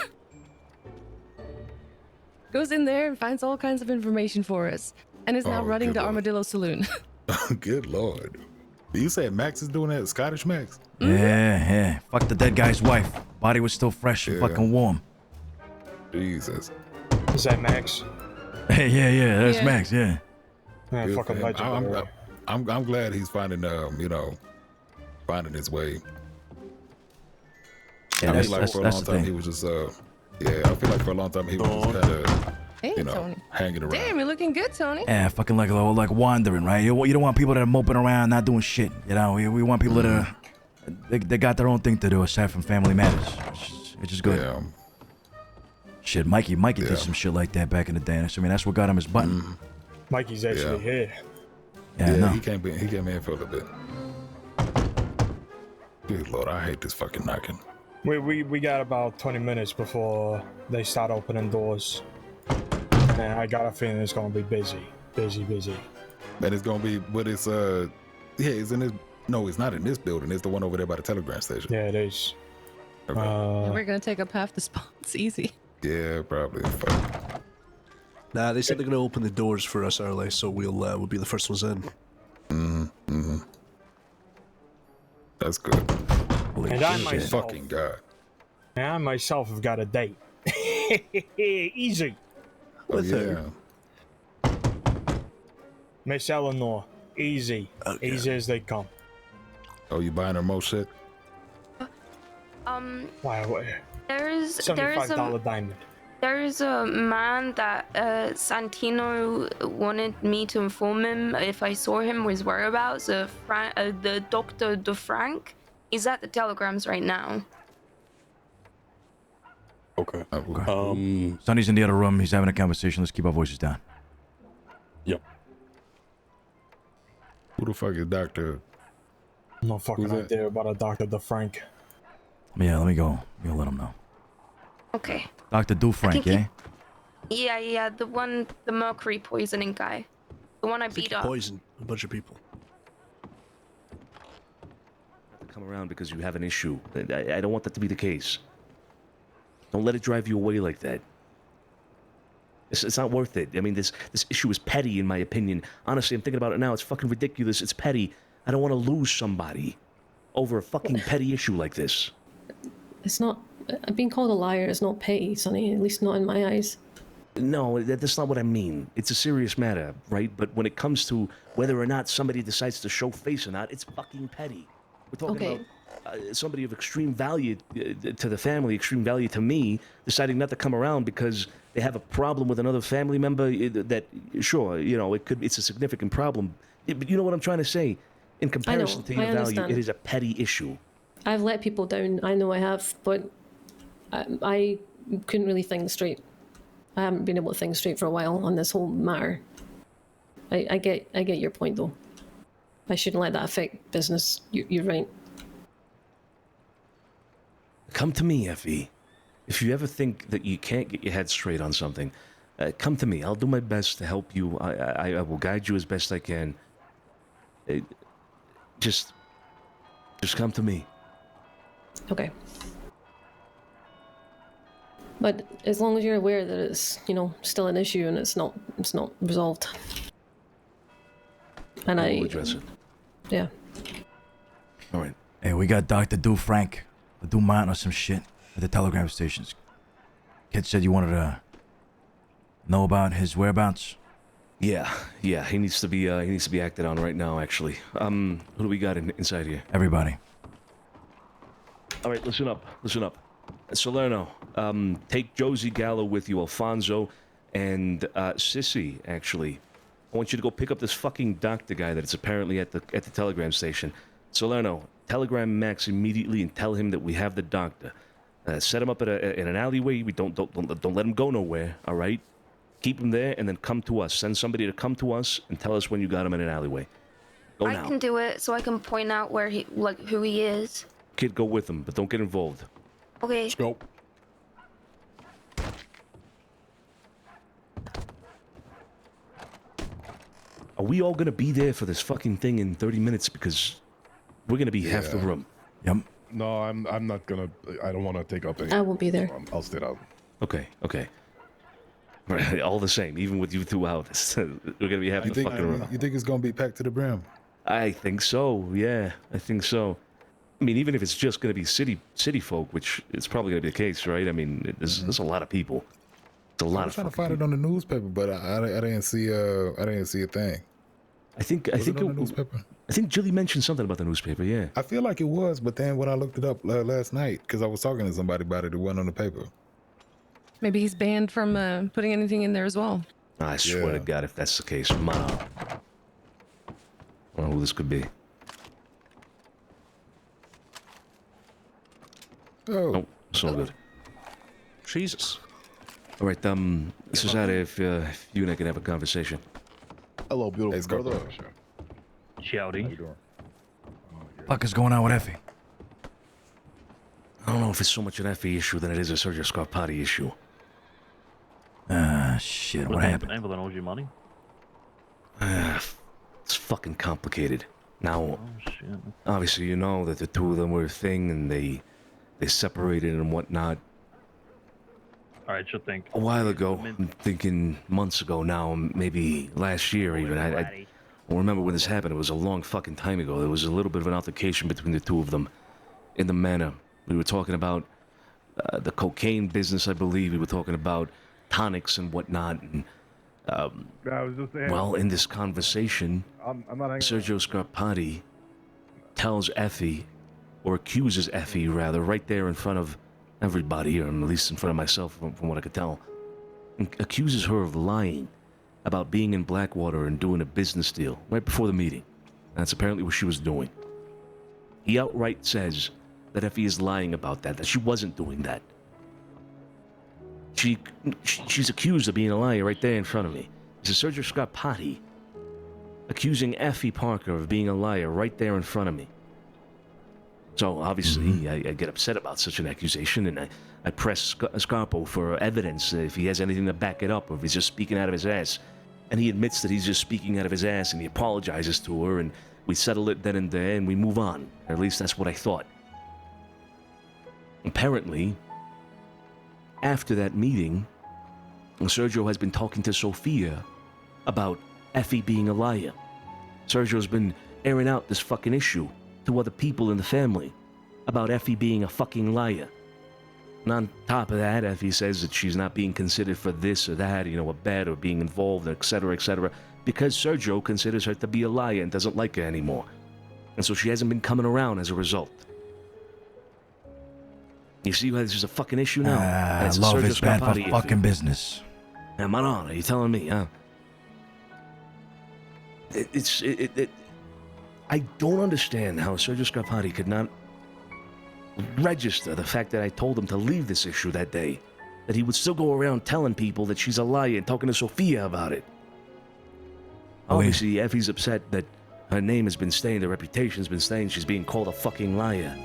goes in there and finds all kinds of information for us, and is now running the Armadillo Saloon. Good Lord. You said Max is doing that? Scottish Max? Yeah. Fuck the dead guy's wife. Body was still fresh and fucking warm. Jesus. Is that Max? Yeah, that's Max, yeah. Man, fucking legend. I'm glad he's finding finding his way. Yeah, I feel like for a long time he was just I feel like for a long time he was just kind of Tony. hanging around. Damn, you're looking good, Tony. Yeah, fucking like wandering, right? You don't want people that are moping around, not doing shit. We want people that are they got their own thing to do aside from family matters, which is good. Yeah. Shit, Mikey did some shit like that back in the day. I mean, that's what got him his button. Mikey's actually here. Yeah, no. He came in for a little bit. Good Lord, I hate this fucking knocking. We got about 20 minutes before they start opening doors. And I got a feeling it's gonna be busy. And it's gonna be, but it's isn't it No, it's not in this building. It's the one over there by the telegram station. Yeah, it is. Okay. We're gonna take up half the spots. Easy. Yeah, probably. Fuck. Nah, they said they're gonna open the doors for us early, so we'll be the first ones in. That's good. And I myself, fucking God. And I myself have got a date. Easy. With yeah. Miss Eleanor. Easy. Okay. Easy as they come. Oh, you buying her more shit? Why? There's $75 diamond. There's a man that Santino wanted me to inform him if I saw him his whereabouts. The Dr. DeFrank. He's at the telegrams right now. Okay. Sonny's in the other room. He's having a conversation. Let's keep our voices down. Yep. Who the fuck is Doctor? No fucking idea about a Dr. DeFrank. Yeah, let me go. You'll let him know. Okay. Dr. DuFrank, eh? Yeah, the mercury poisoning guy. The one I beat up. Poisoned a bunch of people. Come around because you have an issue. I don't want that to be the case. Don't let it drive you away like that. It's not worth it. I mean, this issue is petty, in my opinion. Honestly, I'm thinking about it now. It's fucking ridiculous. It's petty. I don't want to lose somebody over a fucking petty issue like this. It's not. Being called a liar is not petty, Sonny. At least not in my eyes. No, that's not what I mean. It's a serious matter, right? But when it comes to whether or not somebody decides to show face or not, it's fucking petty. We're talking about somebody of extreme value to the family, extreme value to me, deciding not to come around because they have a problem with another family member. That, sure, it's a significant problem. But you know what I'm trying to say? In comparison to your value, it is a petty issue. I've let people down. I know I have, but I couldn't really think straight. I haven't been able to think straight for a while on this whole matter. I get your point though. I shouldn't let that affect business. You're right. Come to me, Effie. If you ever think that you can't get your head straight on something, come to me. I'll do my best to help you. I will guide you as best I can. Just come to me. Okay. But as long as you're aware that it's, still an issue and it's not resolved. And We'll address it. Yeah. All right. Hey, we got Dr. DuFrank, the Dumont or some shit at the telegram stations. Kid said you wanted to know about his whereabouts. Yeah. He needs to be acted on right now. Actually, who do we got inside here? Everybody. All right, listen up. Salerno, take Josie Gallo with you, Alfonso, and Sissy. Actually, I want you to go pick up this fucking doctor guy that is apparently at the telegram station. Salerno, telegram Max immediately and tell him that we have the doctor. Set him up in an alleyway. We don't let him go nowhere. All right, keep him there and then come to us. Send somebody to come to us and tell us when you got him in an alleyway. Go now. I can do it, so I can point out where who he is. Kid, go with him, but don't get involved. Okay. Let's go. Are we all gonna be there for this fucking thing in 30 minutes? Because we're gonna be half the room. Yep. No, I'm not gonna. I don't want to take up any. I won't be there. I'll stay down. Okay. Right, all the same, even with you two out, we're gonna be half the fucking room. You think it's gonna be packed to the brim? I think so. Yeah, I think so. I mean, even if it's just gonna be city folk, which it's probably gonna be the case, right? I mean, there's a lot of people. It's a lot I was trying to find it on the newspaper, but I didn't see a thing. I think Jilly mentioned something about the newspaper. Yeah. I feel like it was, but then when I looked it up last night, because I was talking to somebody about it, it wasn't on the paper. Maybe he's banned from putting anything in there as well. I swear to God, if that's the case, Mom. I don't know who this could be. Oh. Nope, it's all good. Jesus. All right, Cesare, if you and I can have a conversation. Hello, beautiful brother. Shouty. Fuck is going on with Effie? I don't know if it's so much an Effie issue than it is a Sergio Scarpati issue. Shit, what happened? Evelyn owes you money? It's fucking complicated. Now, obviously, you know that the two of them were a thing, and they separated and whatnot. All right, sure thing. A while ago, I'm thinking months ago now, maybe last year even. I don't remember when this happened. It was a long fucking time ago. There was a little bit of an altercation between the two of them in the manor. We were talking about the cocaine business, I believe. We were talking about tonics and whatnot. And, well, in this conversation, Sergio Scarpati tells Effie, or accuses Effie, rather, right there in front of everybody, or at least in front of myself, from what I could tell, accuses her of lying about being in Blackwater and doing a business deal right before the meeting. That's apparently what she was doing. He outright says that Effie is lying about that she wasn't doing that. She's accused of being a liar right there in front of me. This is Sergio Scarpati accusing Effie Parker of being a liar right there in front of me. So, obviously, I get upset about such an accusation, and I press Scarpo for evidence if he has anything to back it up, or if he's just speaking out of his ass. And he admits that he's just speaking out of his ass, and he apologizes to her, and we settle it then and there, and we move on. Or at least that's what I thought. Apparently, after that meeting, Sergio has been talking to Sophia about Effie being a liar. Sergio's been airing out this fucking issue to other people in the family about Effie being a fucking liar. And on top of that, Effie says that she's not being considered for this or that, a bet or being involved, etc., because Sergio considers her to be a liar and doesn't like her anymore. And so she hasn't been coming around as a result. You see why this is a fucking issue now? Love is bad for fucking business. Now, Manon, are you telling me, huh? I don't understand how Sergio Scarpati could not register the fact that I told him to leave this issue that day. That he would still go around telling people that she's a liar and talking to Sophia about it. Obviously, Effie's upset that her name has been stained, her reputation's been stained, she's being called a fucking liar.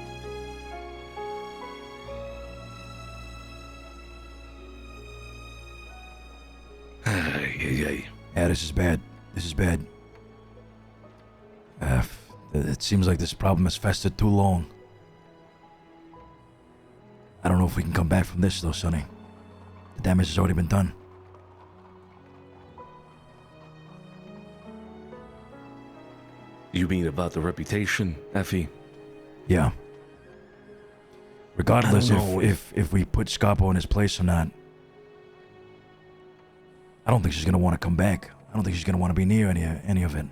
Yeah, this is bad. This is bad. It seems like this problem has festered too long. I don't know if we can come back from this, though, Sonny. The damage has already been done. You mean about the reputation, Effie? Yeah. Regardless if we put Scarpo in his place or not, I don't think she's gonna want to come back. I don't think she's gonna want to be near any of it.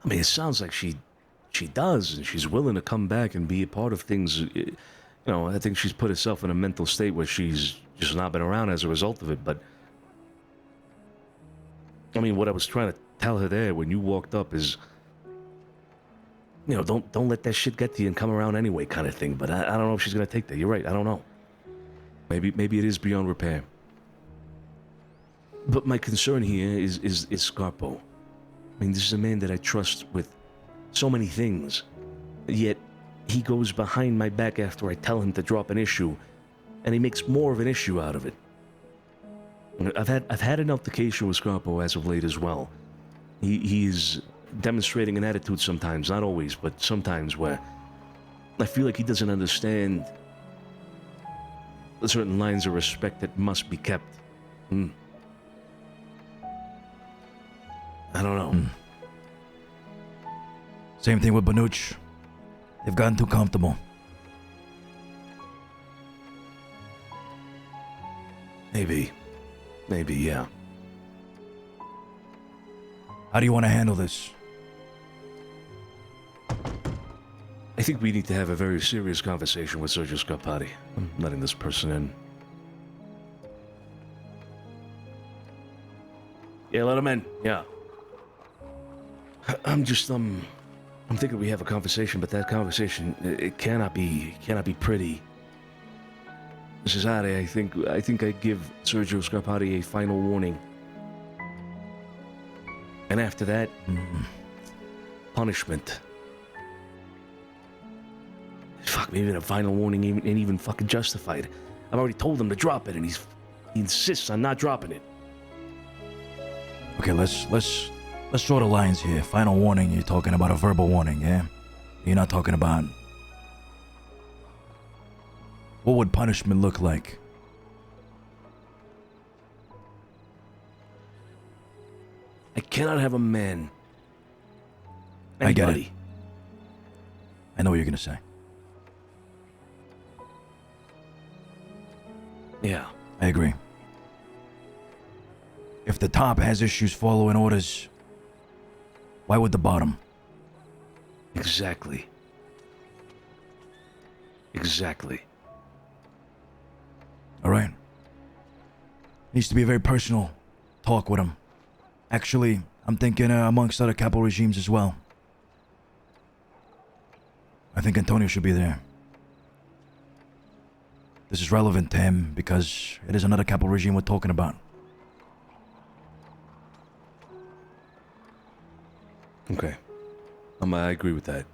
I mean, it sounds like she does, and she's willing to come back and be a part of things. I think she's put herself in a mental state where she's just not been around as a result of it. But I mean, what I was trying to tell her there when you walked up is, don't let that shit get to you and come around anyway, kind of thing. But I don't know if she's gonna take that. You're right. I don't know. Maybe it is beyond repair. But my concern here is Scarpo. I mean, this is a man that I trust with so many things, yet he goes behind my back after I tell him to drop an issue, and he makes more of an issue out of it. I've had an altercation with Scarpo as of late as well. He's demonstrating an attitude sometimes, not always, but sometimes, where I feel like he doesn't understand certain lines of respect that must be kept. I don't know. Same thing with Banuch. They've gotten too comfortable. Maybe, yeah. How do you want to handle this? I think we need to have a very serious conversation with Sergio Scarpati. I'm letting this person in. Yeah, let him in. Yeah. I'm thinking we have a conversation, but that conversation, it cannot be pretty. Cesare, I think I give Sergio Scarpati a final warning. And after that, punishment. Fuck, maybe a final warning ain't even fucking justified. I've already told him to drop it, and he insists on not dropping it. Okay, let's draw the lines here. Final warning, you're talking about a verbal warning, yeah? You're not talking about... What would punishment look like? I cannot have a man. I get it. I know what you're gonna say. Yeah. I agree. If the top has issues following orders, why would the bottom? Exactly. Exactly. Alright. Needs to be a very personal talk with him. Actually, I'm thinking amongst other capital regimes as well. I think Antonio should be there. This is relevant to him because it is another capital regime we're talking about. Okay. I agree with that.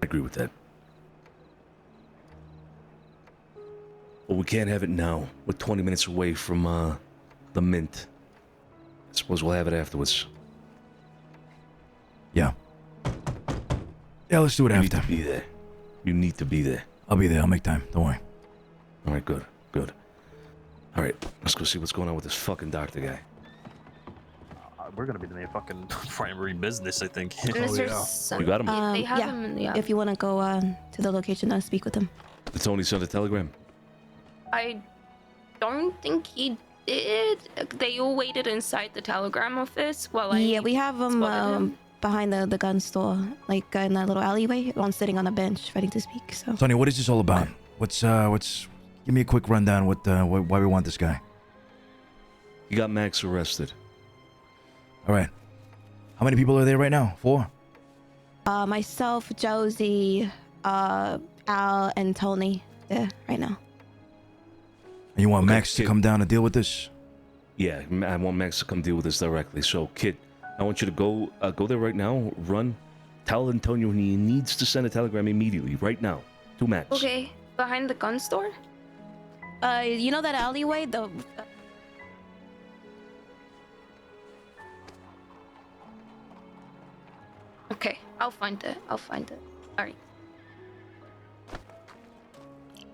I agree with that. But we can't have it now. We're 20 minutes away from, the mint. I suppose we'll have it afterwards. Yeah. Yeah, let's do it after. You need to be there. You need to be there. I'll be there. I'll make time. Don't worry. Alright, good. Good. Alright, let's go see what's going on with this fucking doctor guy. We're gonna be the main fucking primary business, I think. You got him? They have him in the if you want to go to the location and speak with him. Did Tony send a telegram? I don't think he did. They all waited inside the telegram office while Yeah, we have him behind the gun store, like in that little alleyway. One sitting on a bench, ready to speak. So. Tony, what is this all about? What's give me a quick rundown. Why we want this guy? You got Max arrested. All right. How many people are there right now? 4? Myself, Josie, Al, and Tony there right now. And you want Max to come down and deal with this? Yeah, I want Max to come deal with this directly. So, kid, I want you to go there right now. Run. Tell Antonio he needs to send a telegram immediately, right now, to Max. Okay, behind the gun store? You know that alleyway? Okay, I'll find it. Alright.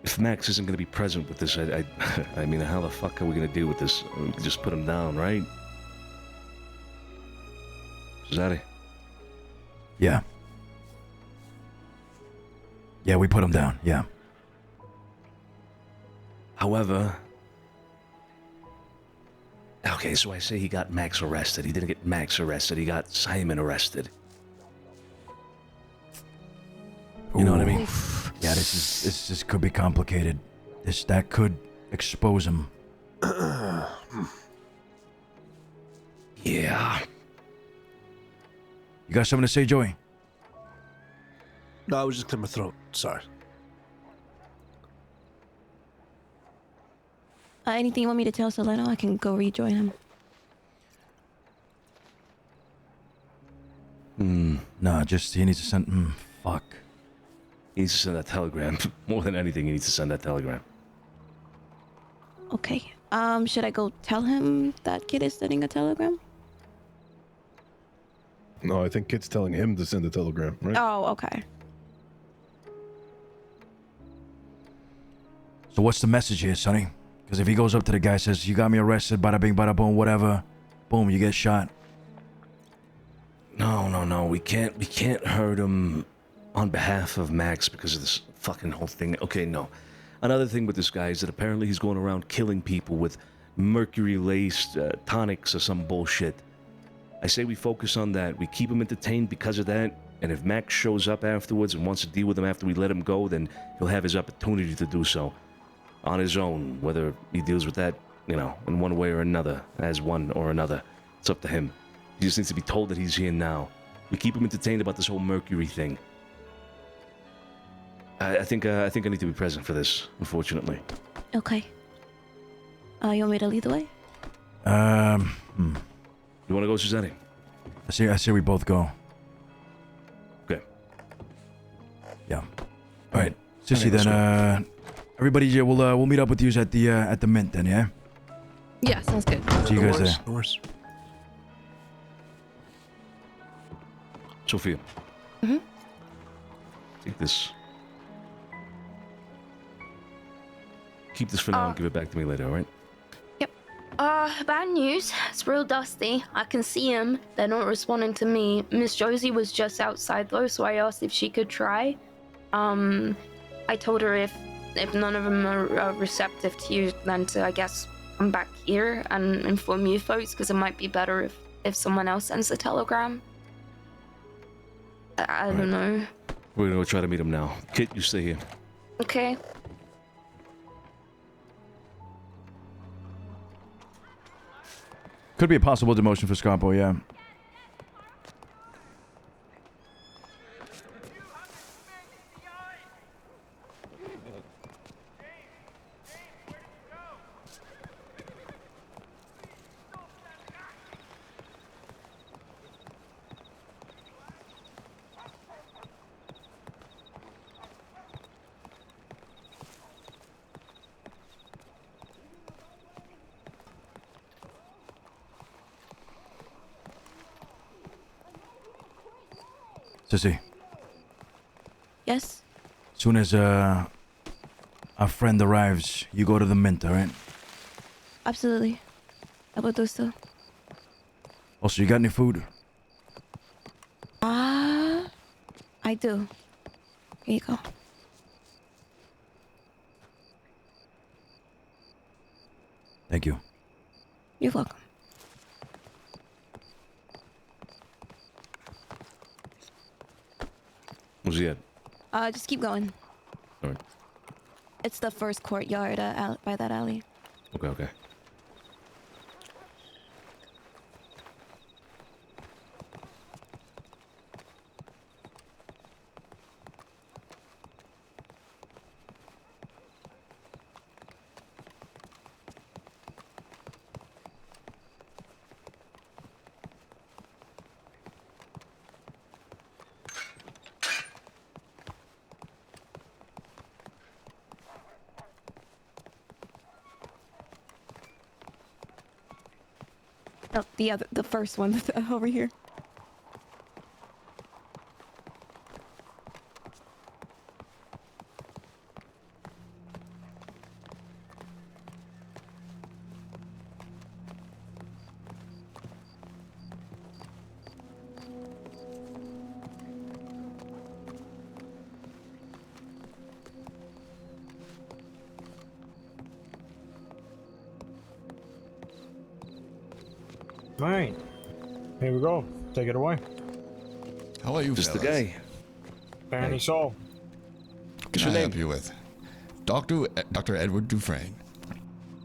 If Max isn't going to be present with this, I mean, how the fuck are we going to deal with this? We can just put him down, right? Cesare? Yeah. Yeah, we put him down, yeah. However... Okay, so I say he got Max arrested. He didn't get Max arrested. He got Simon arrested. You know what I mean? Yeah, this could be complicated. That could expose him. Yeah. You got something to say, Joey? No, I was just clearing my throat. Sorry. Anything you want me to tell Soleno? I can go rejoin him. Nah, just he needs to send. Fuck. He needs to send that telegram. More than anything, he needs to send that telegram. Okay. Should I go tell him that Kid is sending a telegram? No, I think Kid's telling him to send a telegram, right? Oh, okay. So what's the message here, Sonny? Because if he goes up to the guy and says, "You got me arrested, bada bing, bada boom, whatever," boom, you get shot. No, we can't hurt him on behalf of Max because of this fucking whole thing. Okay, no. Another thing with this guy is that apparently he's going around killing people with mercury-laced tonics or some bullshit. I say we focus on that. We keep him entertained because of that, and if Max shows up afterwards and wants to deal with him after we let him go, then he'll have his opportunity to do so on his own, whether he deals with that, you know, in one way or another, as one or another. It's up to him. He just needs to be told that he's here now. We keep him entertained about this whole mercury thing. I think I need to be present for this, unfortunately. Okay. You want me to lead the way? You want to go, Cesare? I say we both go. Okay. Yeah. All right. Sissy, then, everybody, we'll meet up with you at the mint then, yeah? Yeah, sounds good. See you guys there. No worries. Sophia. Mm-hmm. Take this. Keep this for now and give it back to me later, alright? Yep. Bad news. It's real dusty. I can see him. They're not responding to me. Miss Josie was just outside though, so I asked if she could try. I told her if none of them are receptive to you, then to, I guess, come back here and inform you folks, because it might be better if someone else sends a telegram. I don't know. We're gonna go try to meet him now. Kit, you stay here. Okay. Could be a possible demotion for Scarpo, yeah. Sissy. Yes? Soon as our friend arrives, you go to the mint, alright? Absolutely. I will do so. Also, you got any food? I do. Here you go. Thank you. You're welcome. Where's he at? Just keep going. Alright. It's the first courtyard by that alley. Okay, okay. Oh, the first one over here. Alright. Here we go. Take it away. How are you, Just the fellas? guy. Apparently so. What can I help you with? Dr. Edward Dufresne.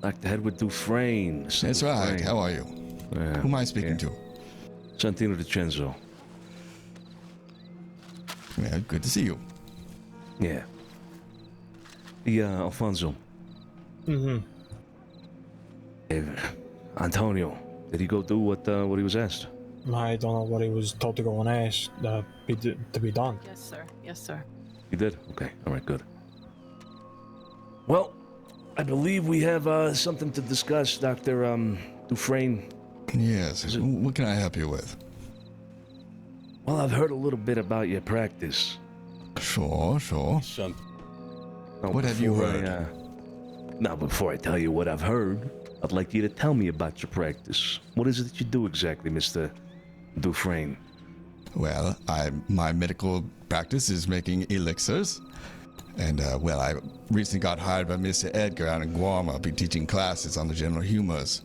Dr. Edward Dufresne. That's right. How are you? Who am I speaking to? Santino DiCenzo. Well, good to see you. Yeah. The Alfonso. Mm-hmm. Antonio. Did he go do what he was asked? I don't know what he was told to go and ask to be done. Yes, sir. Yes, sir. He did? Okay. All right, good. Well, I believe we have something to discuss, Dr. Dufresne. Yes. What can I help you with? Well, I've heard a little bit about your practice. Sure. Now, What have you heard? Now, before I tell you what I've heard, I'd like you to tell me about your practice. What is it that you do exactly, Mr. Dufresne? Well, my medical practice is making elixirs. And, I recently got hired by Mr. Edgar out in Guam. I'll be teaching classes on the general humors.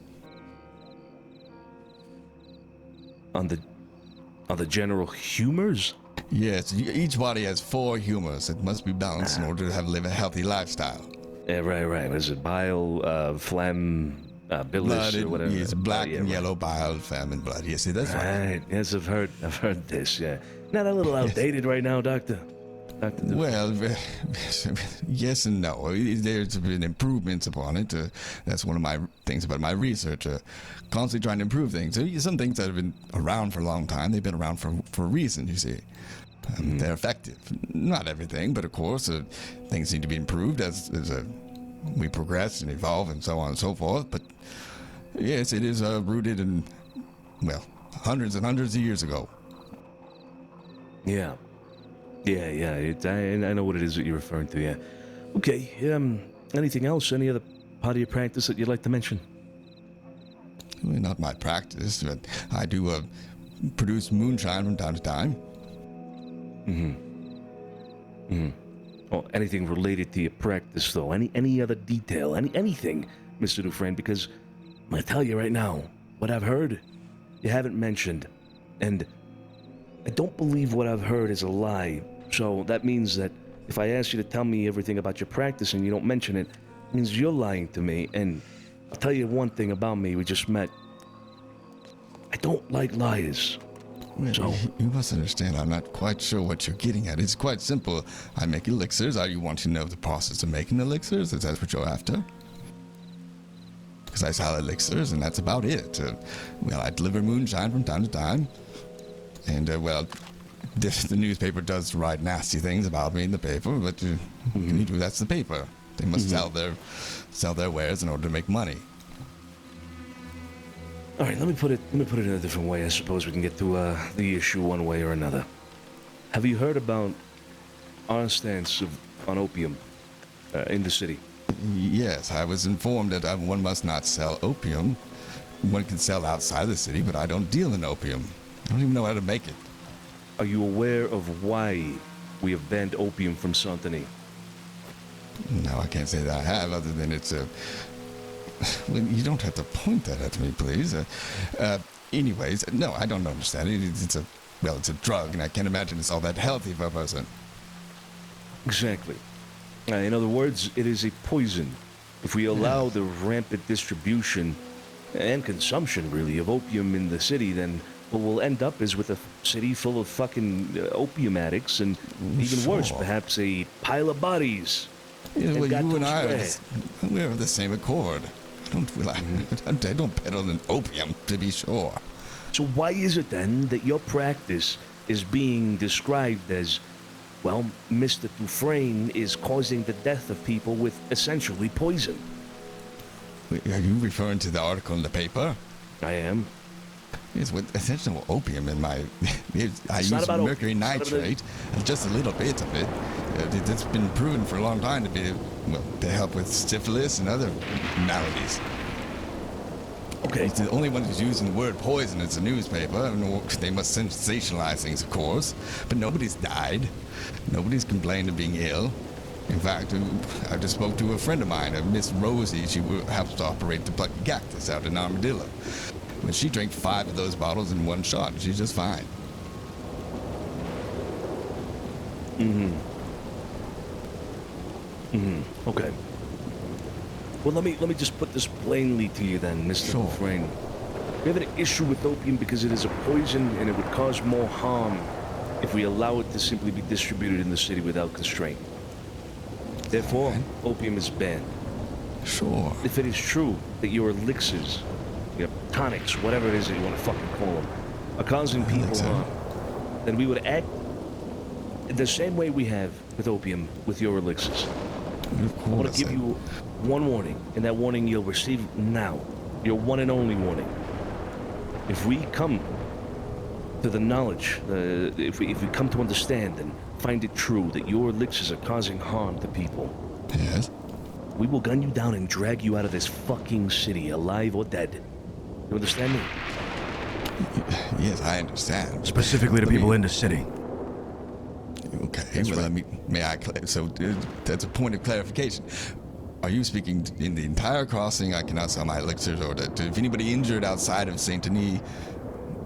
On the general humors? Yes, each body has 4 humors. It must be balanced in order to live a healthy lifestyle. Yeah, right. Is it bile, phlegm, bilious, blood, or whatever? Yes, black and yellow bile, phlegm, and blood. Yes, that's right. Yes, I've heard this. Yeah, not a little outdated right now, Doctor. Well, yes and no. There's been improvements upon it. That's one of my things about my research. Constantly trying to improve things. Some things that have been around for a long time, they've been around for a reason, you see. They're effective. Not everything, but of course, things need to be improved as we progress and evolve and so on and so forth. But Yes, it is rooted in, well, hundreds and hundreds of years ago. Yeah. I know what it is that you're referring to, yeah. Okay, anything else? Any other part of your practice that you'd like to mention? Well, not my practice, but I do produce moonshine from time to time. Oh, anything related to your practice, though? Any other detail? Anything, Mr. Dufresne? Because I'm going to tell you right now, what I've heard, you haven't mentioned. And I don't believe what I've heard is a lie. So that means that if I ask you to tell me everything about your practice and you don't mention it, it means you're lying to me. And I'll tell you one thing about me, we just met. I don't like liars. So, you must understand, I'm not quite sure what you're getting at. It's quite simple. I make elixirs. Are you want to know the process of making elixirs? Is that what you're after? Because I sell elixirs, and that's about it. Well, I deliver moonshine from time to time. And, well, the newspaper does write nasty things about me in the paper, but that's the paper. They must sell their wares in order to make money. All right, let me put it in a different way. I suppose we can get to the issue one way or another. Have you heard about our stance on opium in the city? Yes, I was informed that one must not sell opium. One can sell outside the city, but I don't deal in opium. I don't even know how to make it. Are you aware of why we have banned opium from Saint-Denis? No, I can't say that I have, other than it's a... Well, you don't have to point that at me, please. Anyways, no, I don't understand it. It's a drug, and I can't imagine it's all that healthy for a person. Exactly. In other words, it is a poison. If we allow the rampant distribution and consumption, really, of opium in the city, then what we'll end up is with a city full of fucking opium addicts, and even worse, perhaps a pile of bodies. Yeah, well, you and I we're of the same accord. I don't peddle in opium, to be sure. So why is it then that your practice is being described as, well, Mr. Dufresne is causing the death of people with essentially poison? Are you referring to the article in the paper? I am. Yes, with essential opium in my... I use mercury nitrate, just a little bit of it. It's been proven for a long time to help with syphilis and other maladies. Okay. It's the only one who's using the word poison is the newspaper. They must sensationalize things, of course, but nobody's died. Nobody's complained of being ill. In fact, I just spoke to a friend of mine, Miss Rosie. She helps to operate the Plucky Cactus out in Armadillo. When she drank 5 of those bottles in one shot, and she's just fine. Okay. Well, let me just put this plainly to you then, Mr. Dufresne. We have an issue with opium because it is a poison and it would cause more harm if we allow it to simply be distributed in the city without constraint. Therefore, opium is banned. Sure. If it is true that your elixirs, your tonics, whatever it is that you want to fucking call them, are causing people harm, then we would act the same way we have with opium with your elixirs. I want to give you one warning, and that warning you'll receive now. Your one and only warning. If we come to the knowledge, if we come to understand and find it true that your elixirs are causing harm to people, yes, we will gun you down and drag you out of this fucking city, alive or dead. You understand me? Yes, I understand. Specifically to people in the city. Okay, so that's a point of clarification. Are you speaking in the entire crossing? I cannot sell my elixirs, or if anybody injured outside of Saint Denis,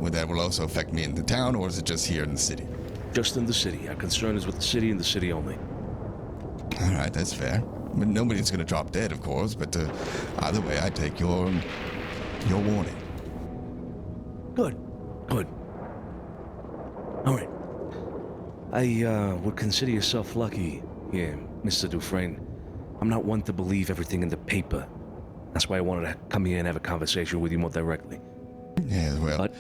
that will also affect me in the town, or is it just here in the city? Just in the city. Our concern is with the city and the city only. All right, that's fair. I mean, nobody's going to drop dead, of course, but either way, I take your warning. Good. All right. I would consider yourself lucky here, Mr. Dufresne. I'm not one to believe everything in the paper. That's why I wanted to come here and have a conversation with you more directly. Yeah, well... But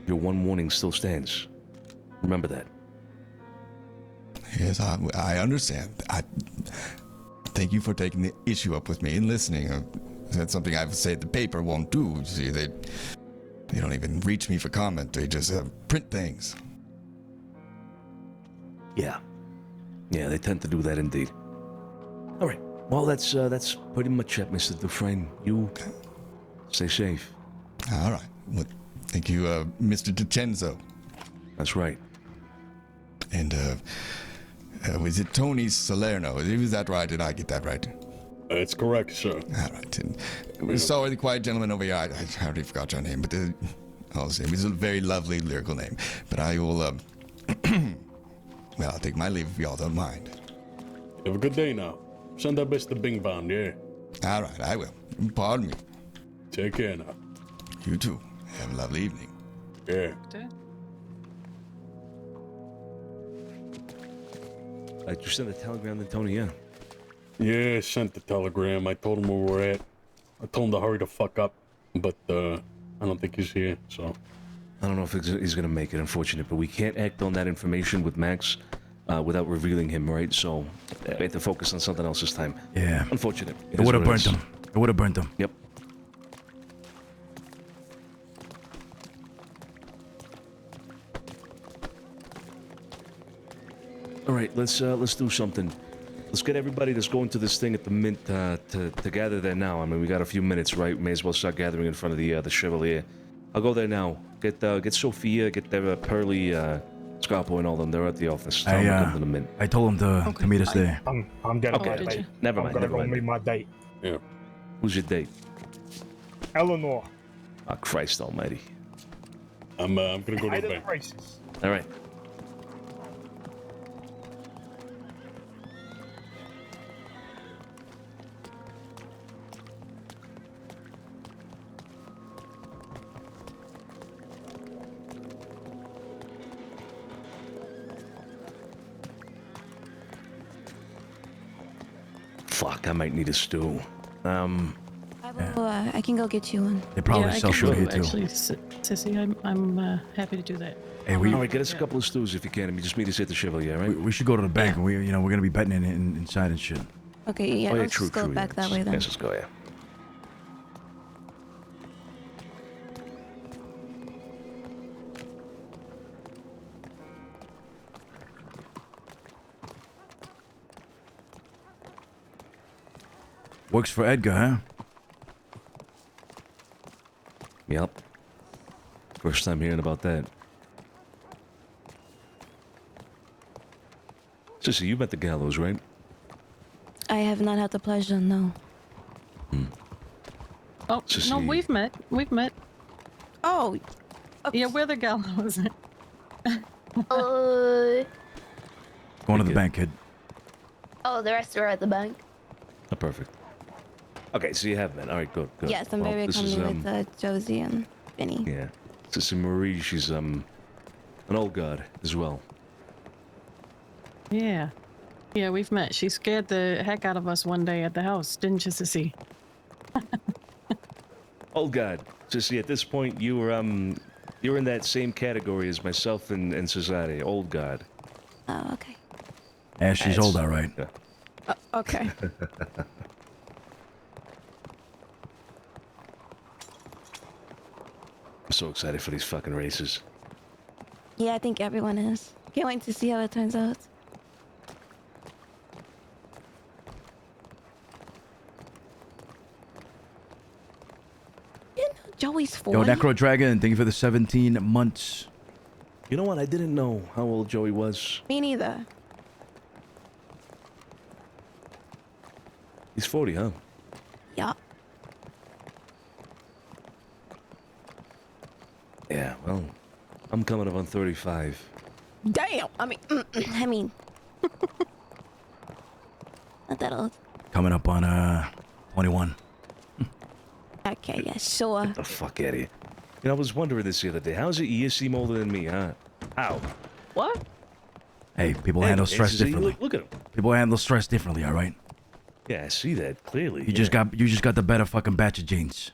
your one warning still stands. Remember that. Yes, I understand. Thank you for taking the issue up with me and listening. That's something I've said the paper won't do. You see, they don't even reach me for comment. They just print things. Yeah. Yeah, they tend to do that indeed. All right. Well, that's pretty much it, Mr. Dufresne. You stay safe. All right. Well, thank you, Mr. DiCenzo. That's right. And was it Tony Salerno? Was that right? Did I get that right? That's correct, sir. All right. And sorry, the quiet gentleman over here. I already forgot your name, but I'll say it was a very lovely lyrical name. But I will. Well, I'll take my leave if y'all don't mind. Have a good day now. Send our best to Bing Bong, yeah? All right, I will. Pardon me. Take care now. You too. Have a lovely evening. Yeah. You sent a telegram to Tony, yeah? Yeah, sent the telegram. I told him where we're at. I told him to hurry the fuck up, but I don't think he's here, so... I don't know if he's gonna make it, unfortunate, but we can't act on that information with Max without revealing him, right? So we have to focus on something else this time. Yeah. Unfortunate. It would have burnt him. It would have burnt him. Yep. All right, let's do something. Let's get everybody that's going to this thing at the Mint to gather there now. I mean, we got a few minutes, right? May as well start gathering in front of the Chevalier. I'll go there now. Get Sophia, get their Pearly, Scarpo, and all them. They're at the office. Tell them to come to the Mint. I told him to meet us there. I'm getting Okay. my date. Never mind. I'm Never gonna mind. go meet my date. Yeah. Who's your date? Eleanor. Oh, Christ Almighty. I'm gonna go to Height the of bank. crisis. All right. Fuck, I might need a stew. I can go get you one. They probably I sell can food go, here too. actually, Sissy, I'm happy to do that. Hey, All right, get us a couple of stews if you can. And just meet us at the Chevalier, right? We should go to the bank. And we're gonna be betting inside and shit. Okay, yeah, Oh, yeah, let's true, just go true, back yeah. that way then. Yes, let's go, yeah. Works for Edgar, huh? Yep. First time hearing about that. Sissy, you met the gallows, right? I have not had the pleasure, no. Oh, no, we've met. We've met. Oh. Yeah, we're the gallows. Going to the bank, kid. Oh, the rest are at the bank. Oh, perfect. Okay, so you have met. All right, good, good. Yes, I'm Well, very this is, comfortable with Josie and Vinny. Yeah. Sissy Marie, she's an old god as well. Yeah. Yeah, we've met. She scared the heck out of us one day at the house, didn't you, Sissy? Old god. Sissy, at this point, you're in that same category as myself and Cesare. Old god. Oh, okay. Yeah, she's old, all right. Yeah. Okay. I'm so excited for these fucking races. Yeah, I think everyone is. Can't wait to see how it turns out. Joey's 40. Yo, Necro Dragon, thank you for the 17 months. You know what? I didn't know how old Joey was. Me neither. He's 40, huh? Yeah. Yeah, well, I'm coming up on 35. Damn. I mean, not that old. Coming up on 21. Okay, yeah, sure. Get the fuck out of here. You know, I was wondering this the other day. How's it you seem older than me, huh? How? What? Hey, people handle stress see, differently. Look at him. People handle stress differently, all right? Yeah, I see that clearly. You just got the better fucking batch of genes.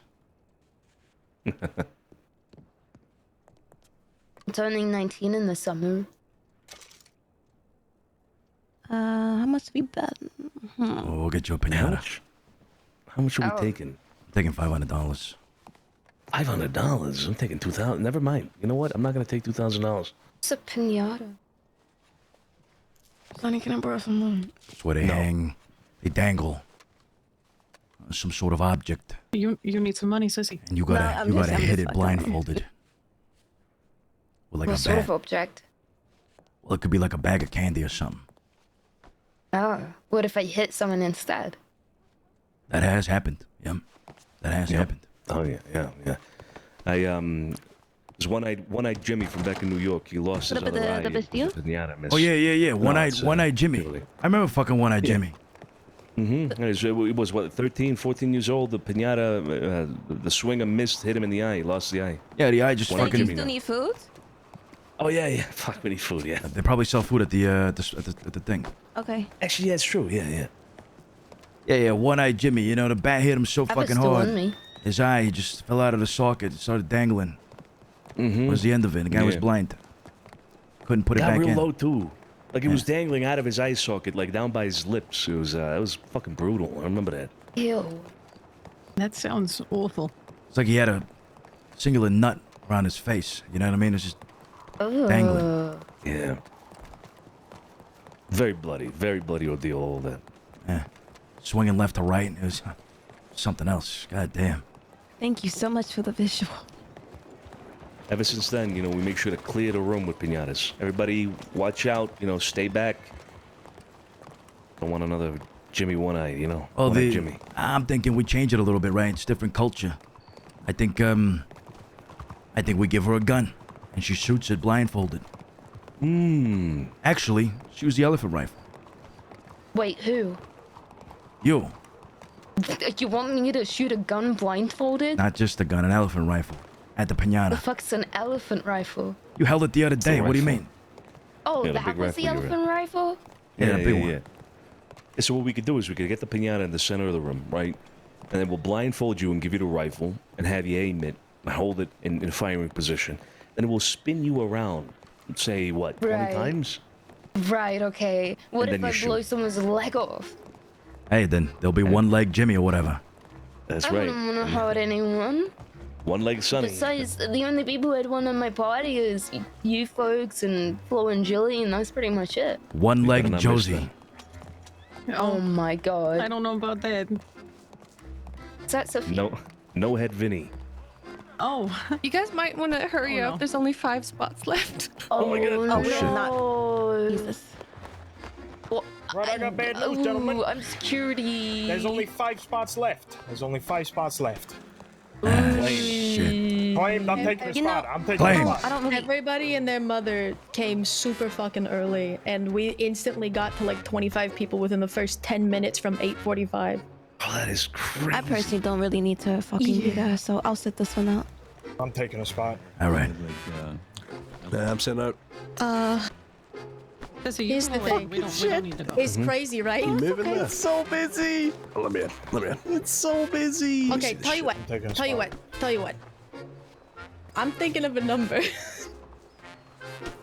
Turning 19 in the summer. How much we bet? Oh, we'll get you a pinata. How much are we Oh. taking? Taking $500. $500? I'm taking $2,000. Never mind. You know what? I'm not gonna take $2,000. It's a pinata. Sonny, can I borrow some money? That's where they hang. They dangle. Some sort of object. You need some money, sissy. And you gotta hit it blindfolded. With like What a sort bag. of object? Well, it could be like a bag of candy or something. Oh, what if I hit someone instead? That has happened. Yep. That has happened. Oh yeah. I there's one-eyed Jimmy from back in New York. He lost his other eye. Oh yeah. One-eyed Jimmy. I remember fucking one-eyed Jimmy. Mm-hmm. He was what, 13, 14 years old. The pinata, the swinger missed, hit him in the eye. He lost the eye. Yeah, the eye just fucking. You still need food? Oh yeah. Fuck, we need food. Yeah. They probably sell food at the thing. Okay. Actually, yeah, it's true. Yeah. Yeah. One-eyed Jimmy. You know, the bat hit him so That was fucking still hard. on me. His eye just fell out of the socket. Started dangling. Was the end of it. The guy was blind. Couldn't put it Got back real in. low too. Like it was dangling out of his eye socket, like down by his lips. It was fucking brutal. I remember that. Ew. That sounds awful. It's like he had a singular nut around his face. You know what I mean? It's just dangling. Yeah. Very bloody ordeal, all that. Yeah. Swinging left to right. It was something else. God damn. Thank you so much for the visual. Ever since then, we make sure to clear the room with piñatas. Everybody, watch out. Stay back. Don't want another Jimmy One-Eye, Oh, One-Eyed Jimmy. I'm thinking we change it a little bit, right? It's different culture. I think we give her a gun, and she shoots it blindfolded. Actually, she was the elephant rifle. Wait, who? You. You want me to shoot a gun blindfolded? Not just a gun, an elephant rifle. At the The pinata. fuck's an elephant rifle? You held it the other day. What do you mean? Oh, Yeah, the that big was the rifle, you're elephant rifle? Yeah, the big one. Yeah. So what we could do is we could get the piñata in the center of the room, right? And then we'll blindfold you and give you the rifle and have you aim it and hold it in firing position. Then we'll spin you around, say, what, 20 Right. times? Right, okay. What And if then I you blow shoot. someone's leg off? Hey, then there'll be one leg Jimmy or whatever. That's I right. wouldn't want to hurt anyone. One leg Sonny. Besides, the only people who'd want on my party is you folks and Flo and Jilly, and that's pretty much it. One leg not miss Josie. Oh my god. I don't know about that. Is that Sophia? No head Vinny. Oh. You guys might want to hurry up. There's only 5 spots left. Oh my god. Oh, we should not. Jesus. Right, I got bad news, gentlemen. I'm security. There's only 5 spots left. Shit. Claimed, I'm taking the You know- spot. I'm taking Claim. the spot. I don't really. Everybody and their mother came super fucking early, and we instantly got to like 25 people within the first 10 minutes from 8:45. Oh, that is crazy. I personally don't really need to fucking be there, so I'll sit this one out. I'm taking a spot. All right. I'm sitting out. Sissy, Here's the thing. we don't need to go. It's crazy, right? Moving there. It's so busy. Oh, let me in. It's so busy. Okay, Shit, tell you what. taking a Tell you spot. what. Tell you what. I'm thinking of a number.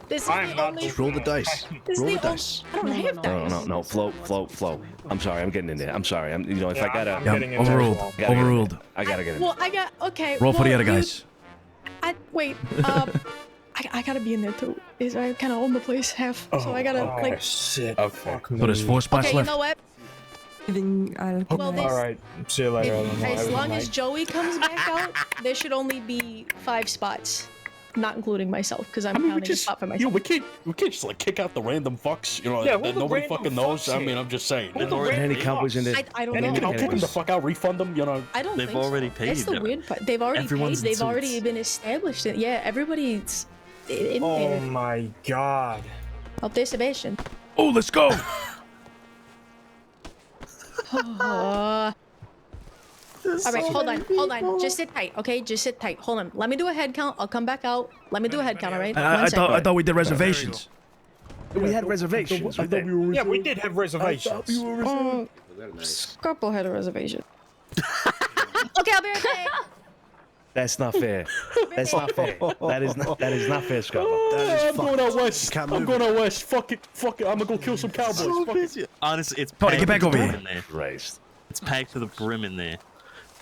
This is I'm the not only. Just roll the dice. This is Roll the the only. dice. I don't have dice. No. Flow. I'm sorry. I'm getting in there. I'm sorry. If Yeah, I gotta. I'm getting in there as Overruled. well. Overruled. I gotta get in. Well, I got okay. Roll for the well, other guys. Wait. I gotta be in there too. I kind of own the place half, so I gotta Oh, like. shit. Okay. Fuck So there's me. 4 spots Okay, you left. know what? Well, this, All right. See you later. as long as Joey comes back out, there should only be 5 spots, not including myself, because I'm counting a spot for myself. we can't just like kick out the random fucks, Yeah, who that the nobody random fucking knows. fucks I mean, here? I'm just saying. Who the already- random Any cowboys in there? I don't And know. then I'll kick them the fuck out, refund them, I don't They've think already so. paid, That's the yeah. weird part. They've already Everyone's paid. in They've already suits. been established. Yeah, everybody's in Oh there. my god. Observation. Oh, let's go. All right, hold on. Just sit tight, okay? Just sit tight. Hold on. Let me do a head count. I'll come back out. Let me do a head count, all right? I thought we did reservations. We had reservations. Yeah, we did have reservations. Scorpo had a reservation. Okay, I'll be right back. That's not fair. That's not fair. That is not fair, Scott. I'm going out west. Can't I'm move going out west. Fuck it. I'm gonna go kill some cowboys. Fuck it. Honestly, it's Tony, packed get back to over the here. brim in there. Christ. It's packed to the brim in there.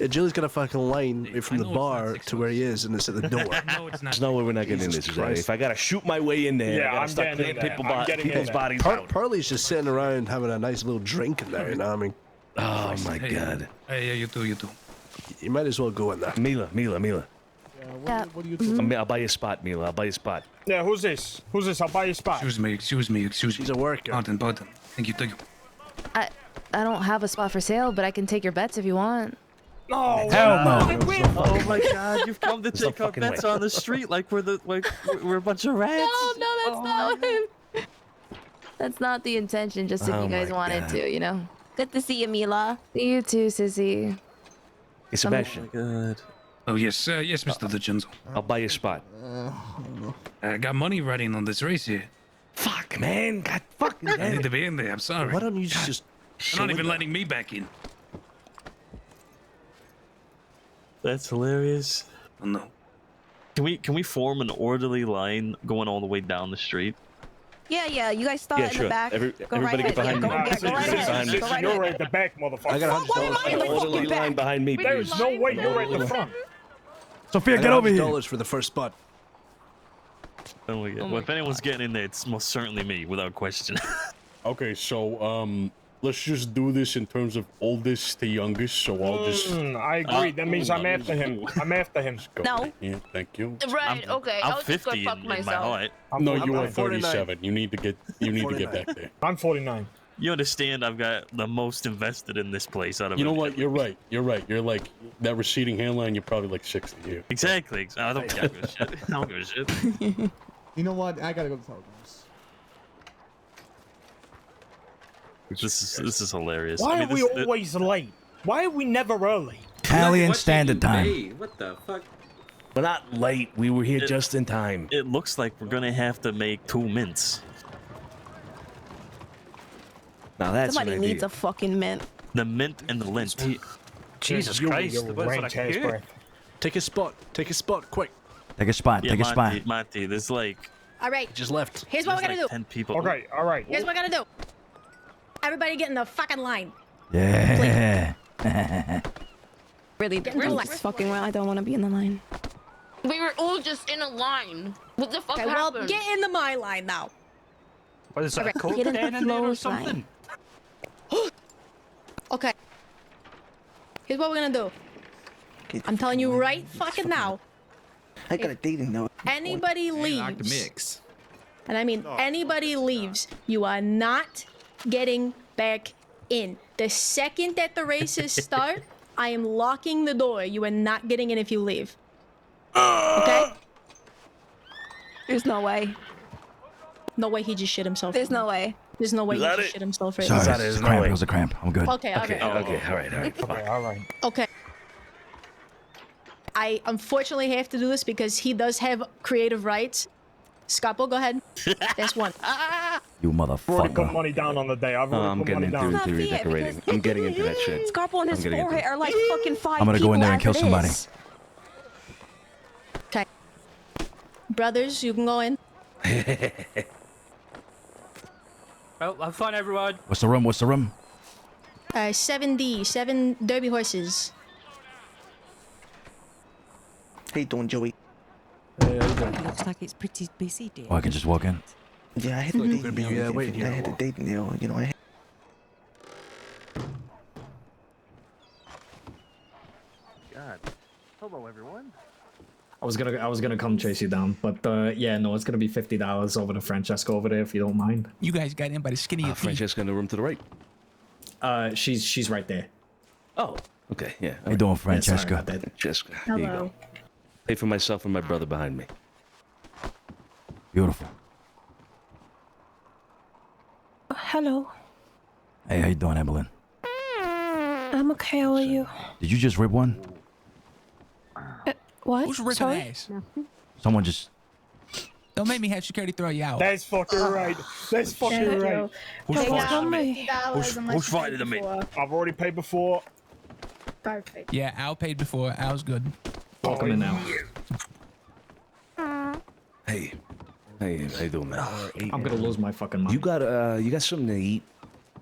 Julie's got a fucking line from the bar to where he is, and it's at the door. No, it's not. There's no way we're not getting in this. If I gotta shoot my way in there, I gotta start cleaning people's bodies out. Parley's just sitting around having a nice little drink in there, you know what I mean? Oh my god. Hey, you too. You might as well go in there. Mila. Yeah. What are you doing? I'll buy you a spot, Mila. I'll buy you a spot. Yeah, who's this? I'll buy you a spot. Excuse me. She's a worker. Pardon. Thank you. I don't have a spot for sale, but I can take your bets if you want. No. Hell no. Oh my god, you've come to take our bets on the street like we're a bunch of rats. No, that's not him. That's not the intention, just if you guys wanted to, you know. Good to see you, Mila. You too, Sissy. Hey, Sebastian. Good. Oh yes, Mr. DiCenzo. I'll buy you a spot. I got money riding on this race here. Fuck, man. God fucking I need to be in there. I'm sorry. Why don't you just? They're not even letting me back in. That's hilarious. Oh, no. Can we form an orderly line going all the way down the street? Yeah. You guys start in the back. Go everybody right get behind me. Go right ahead. You're right at the back, motherfucker. I got $100. Orderly line behind me, There's please. no way you're right in the front. Sophia, get over here. $100 for the first spot. Oh my god. Well, if anyone's getting in there, it's most certainly me, without question. Okay, so let's just do this in terms of oldest to youngest. So I'll just. I agree. That means I'm after him. No. Yeah, thank you. Right. Okay. I'm I'll just go 50 fuck in my myself. heart. No, you I'm are 37. You need to get back there. I'm 49. You understand? I've got the most invested in this place out of. You know everything. what? You're right. You're like that receding hairline. You're probably like 60 here. Exactly. I don't give a shit. I don't give a shit. You know what? I gotta go to telegrams. This is hilarious. Why I mean, are we always late? Why are we never early? Italian Standard Time. What the fuck? We're not late. We were here just in time. It looks like we're gonna have to make 2 mints. Now that's Somebody an idea. needs a fucking mint. The mint and the lint. Jesus Christ! Take a spot. Quick. Take a spot. Yeah, Take a spot. Monty, there's like. All right. Just left. Here's what we're gonna do. 10 people. Okay. All right. Here's what we're gonna do. Everybody get in the fucking line. Yeah. Really, this fucking well. I don't want to be in the line. We were all just in a line. What the fuck Okay, well, happened? get into my line now. What is that? Okay, Coke get in can the in there or Flo's something? line. Okay. Here's what we're gonna do. I'm telling you right fucking now. I got a dating note. Anybody leaves, and I mean anybody leaves, you are not getting back in. The second that the races start, I am locking the door. You are not getting in if you leave. Okay? There's no way. No way he just shit himself. There's no way. There's no way he just shit himself right Sorry, now. it was a cramp. It was a cramp. I'm good. Okay. Okay. All right. Okay. I unfortunately have to do this because he does have creative rights. Scapo, go ahead. That's one. You I've already put motherfucker. money down on the day. I've already I'm put getting money into down. redecorating. I'm getting into that shit. Scarpo and his I'm getting into forehead are like fucking 5 I'm gonna go in there and people kill somebody. after this. Okay. Brothers, you can go in. Well, have fun, everyone. What's the room? What's the room? 7D, 7 derby horses. How you doing, Joey? Looks like it's pretty busy, dear. Oh, I can just walk in. Yeah, I had a dating deal. I had a dating deal. You know, I had... God. Hello, everyone. I was gonna come chase you down, but yeah, no, it's gonna be $50 over to Francesca over there if you don't mind. You guys got in by the skinny of your feet. Francesca in the room to the right. She's right there. Oh, okay, yeah. How you doing, Yeah, sorry Francesca? about that. Francesca, here you go. Pay for myself and my brother behind me. Beautiful. Hello. Hey, how you doing, Evelyn? I'm okay. How are you? Did you just rip one? What? Who's ripping Sorry? ass? Someone just. Don't make me have security throw you out. That's fucking right. That's fucking right. Who's Who's fighting me? I've already paid before. Perfect. Yeah, Al paid before. Al's good. Welcome in now. Hey, how you doing, man? I'm gonna lose my fucking mind. You got something to eat?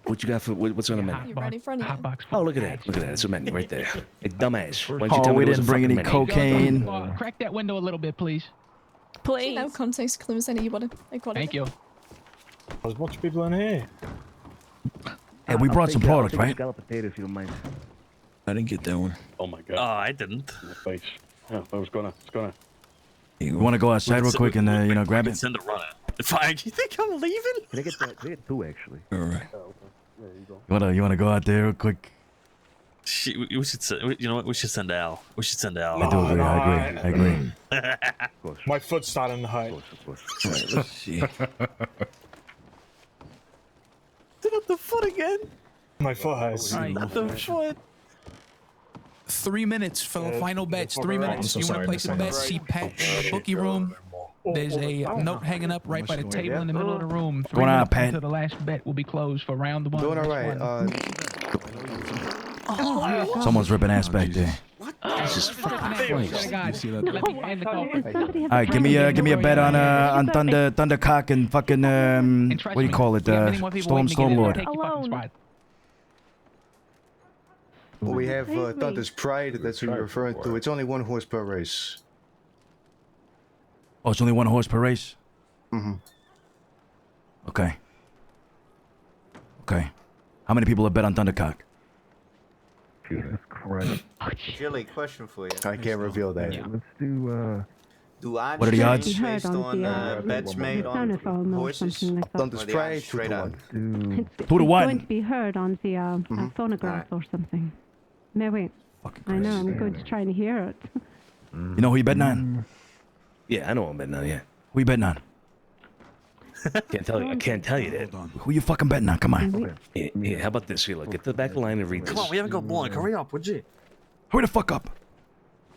What you got for what's on the menu? Right in front of you. Oh, look at that! Look at that! It's a menu right there. Hey, dumbass! Why don't you Oh, tell me we there was didn't a bring fucking any menu? cocaine. Crack that window a little bit, please. Please. No context clues anybody. Thank you. There's a bunch of people in here. Hey, we brought some product, right? Scallop potato, if you don't mind. I didn't get that one. Oh my god. Oh, I didn't. Face. Yeah, what's going on? What's going on? You want to go outside real quick and you know grab it? Send a runner. Fine. You think I'm leaving? Can I get that? Can I get two actually? All right. You wanna go out there real quick? We should send. You know what? We should send Al. We should send Al. I do agree. I agree. My foot's starting to hurt. All right, let's see. Did up the foot again? My foot hurts. Not the foot. 3 minutes, final bets. 3 minutes. so You want sorry, to place a Mr. bet? See Pat in the bookie room. There's a note hanging up right by the table in the middle of the room. 3 Going on, minutes Pat? until the last bet will be closed for round one. Doing all right. Someone's ripping ass back there. Jesus fucking Christ! All right, give me a bet on Thundercock and fucking what do you call it? Stormlord. Well, we have Thunder's Pride. That's what you're referring to. It's only 1 horse per race. Oh, it's only 1 horse per race. Okay. How many people have bet on Thundercock? Jesus Christ. Jilly, question for you. I can't reveal that. Let's do odds What are the odds? change based on bets made on horses? Thunder's Or the Pride, odds straight up? 2-1. 2 to 1. Going to be heard on the phonograph or something. Maybe. I know. I'm going to try and hear it. You know who you betting on? Yeah, I know I'm betting on. Yeah. Who you betting on? Can't tell you. I can't tell you that. Who you fucking betting on? Come on. Yeah, how about this? Here, look, get to the back of the line and read this. Come on, we haven't got blind. Hurry up, would you? Hurry the fuck up.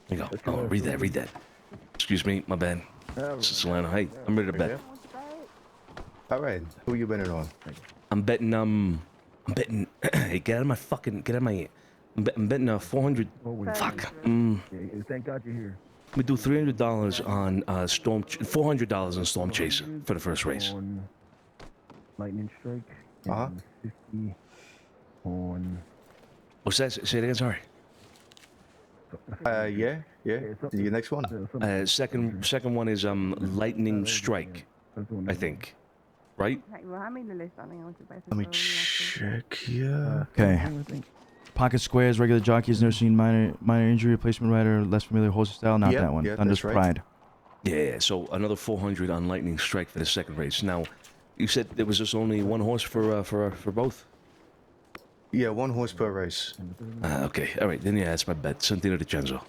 There you go. Oh, read that. Excuse me, my bad. This is Solano. Hey, I'm ready to bet. All right. Who you betting on? I'm betting. Hey, get out of my. I'm betting 400. Fuck. Thank God you're here. We do $300 on $400 on Storm Chaser for the first race. Lightning Strike. 50 on. What's that? Say it again. Sorry. Yeah. Your next one. Second one is Lightning Strike, I think. Right? Let me check. Yeah. Okay. Pocket squares, regular jockeys, never seen minor injury, replacement rider, less familiar horse style. Not that one. Thunder's Pride. Yeah. So another 400 on Lightning Strike for the second race. Now, you said there was just only 1 horse for both. Yeah, 1 horse per race. Okay. All right. Then yeah, that's my bet. Cesare DiCenzo.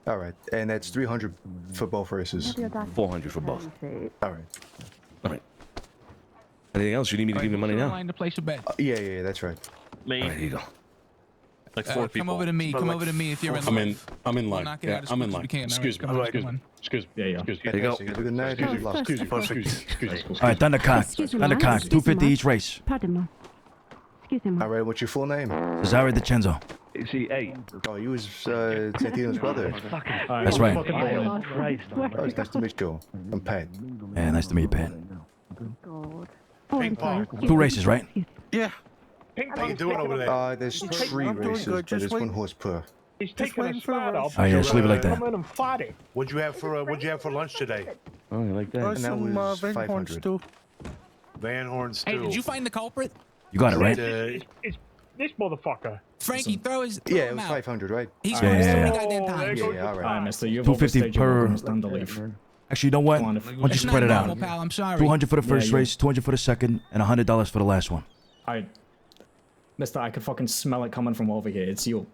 All right, and that's 300 for both races. 400 for both. All right. Anything else? You need me to give you money now? Line to place a bet. Yeah, that's right. Me. All right, here you go. Like 4 people. Come over to me. Come over to me if you're in line. I'm in line. Knock it Yeah, out as I'm quick in as line. we can. Excuse me. All right, come on. Excuse me. Yeah. There you go. Good night. All right, Thundercock. 250 each race. Pardon me. Excuse me. All right, what's your full name? Cesare DiCenzo. Hey. Oh, you was Santino's brother. That's right. Oh, it's nice to meet you. I'm Pat. Yeah, nice to meet you, Pat. Oh, I'm sorry. 2 races, right? Yeah. How you doing over there? There's 3 races, but there's 1 horse per. He's taking a slide off. Oh, yeah, just leave it like that. Come in and fight it. What'd you have for lunch today? Oh, you like that? And that was 500. Van Horn stew. Hey, did you find the culprit? You got it, right? It's this motherfucker. Frankie, throw his. Yeah, it was 500, right? He's Yeah, going yeah, so many yeah. goddamn times. Yeah, all right. Mister, you've 250 per. Stand to leave. Actually, you know what? Why don't you It's spread not it normal, out? pal. I'm sorry. 200 for the first Yeah, race, 200 for the second, and $100 for the last one. Alright. Mister, I could fucking smell it coming from over here. It's you.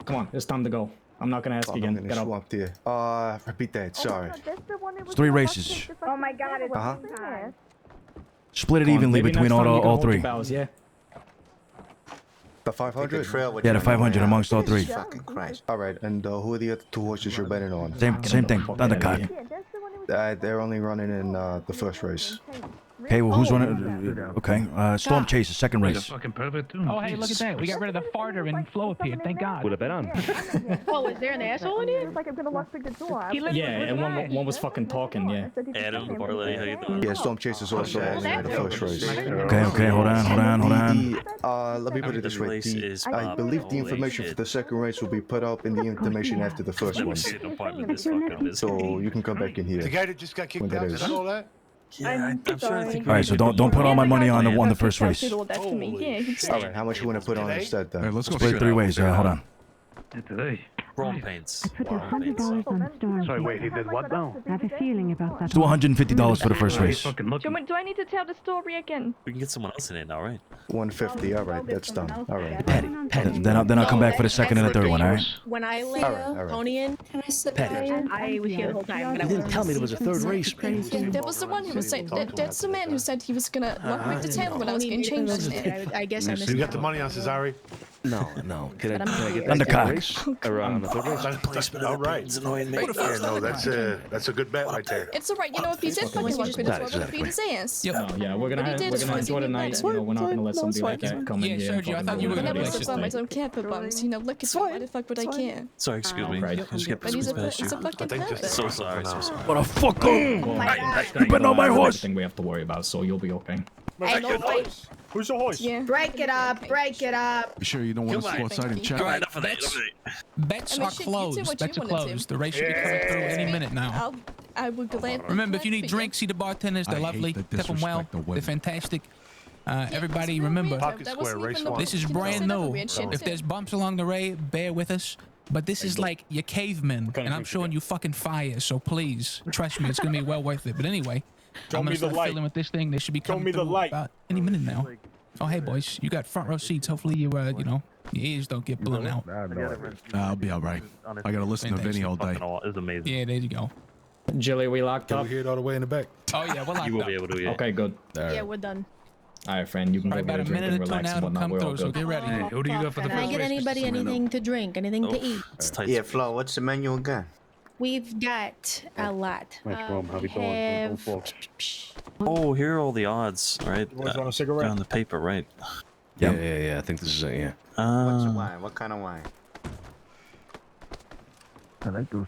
Come on, it's time to go. I'm not gonna ask again. I'm Get gonna up. swap there. Repeat that. Sorry. It's 3 races. Oh my god, it's Split it Come on, evenly maybe between next time you can all hold your 3. bows, yeah? The 500? Yeah, the 500 amongst all 3. Fucking Christ. All right, and who are the other 2 horses you're betting on? Same thing. Thundercock. They're only running in the first race. Okay, well, who's running? Okay, Storm Chaser, second race. Fucking perfect too. Oh, hey, look at that. We got rid of the farter and Flo appeared. Thank God. Put a bet on. Oh, is there an asshole in here? Like I'm gonna lock the door. Yeah, and one was fucking talking, yeah. Adam, Barley, how you doing? Yeah, Storm Chaser's also on the first race. Okay, hold on. Let me put it this way. I believe the information for the second race will be put up in the information after the first one. So you can come back in here. The guy that just got kicked out, is that all that? Yeah, I'm trying to think. All right, so don't put all my money on the first race. All right, how much you want to put on instead then? All right, let's split it 3 ways. Hold on. Wrong paints. $100 on Storm. Sorry, wait, he did what now? I have a feeling about that. Let's do $150 for the first race. Do I need to tell the story again? We can get someone else in it now, right? 150. All right, that's done. All right. Then I'll come back for the second and the third one. All right. When I lay all right. Pony in, Can I sit Pet. down? I was here the whole time. You didn't tell me there was a third race, man. That was the one who was saying. That's the man who said he was gonna lock me to town when I was getting changed. I guess I missed You got the money on Cesare? No. Can I get On the that cock. race? Or on the third race? All right. Yeah, no, that's a good bet right there. It's alright, you know, if he did fucking lock me, that's why I'm gonna beat his ass. No, yeah, we're gonna enjoy the night. You know, we're not gonna let somebody like that come in here. Sergio, I thought you were gonna I be never like said bums, I don't care for bums. You know, look at why the fuck would I care? Sorry, excuse me. I just get But he's a past you. fucking pervert. So sorry. What a fucker! You bet on my horse. Everything we have to worry about, so you'll be okay. Hey, no fight. Who's the horse? Yeah. Break it up, break it up. Be sure you don't want to go outside and check. Alright, bets are closed. Bets are closed. The race should be coming through any minute now. I would gladly. Remember, if you need drinks, see the bartenders. They're lovely. Tip them well. They're fantastic. Everybody, remember, this is brand new. If there's bumps along the way, bear with us. But this is like your cavemen, and I'm showing you fucking fire. So please, trust me, it's gonna be well worth it. But anyway, I'm gonna start filling with this thing. They should be coming through about any minute now. Oh, hey boys, you got front row seats. Hopefully you, you know, your ears don't get blown out. I'll be all right. I gotta listen to Vinny all day. It's amazing. Yeah, there you go. Jilly, we locked up. We hear it all the way in the back. Oh yeah, we're locked You will up. be able to, yeah. Okay, good. Yeah, we're done. All right, friend, you can go About get a a drink minute and or two relax now and to whatnot. come We're all through, so good. get ready. Hey, who do you got for the Can I first get race? anybody anything to drink, anything to eat? It's tight. Yeah, Flo, what's the menu again? We've got a lot. How we doing? Have... Oh, here are all the odds, right? You guys want a cigarette? They're on the paper, right? Yeah. I think this is it. Yeah. What's the wine? What kind of wine? Oh,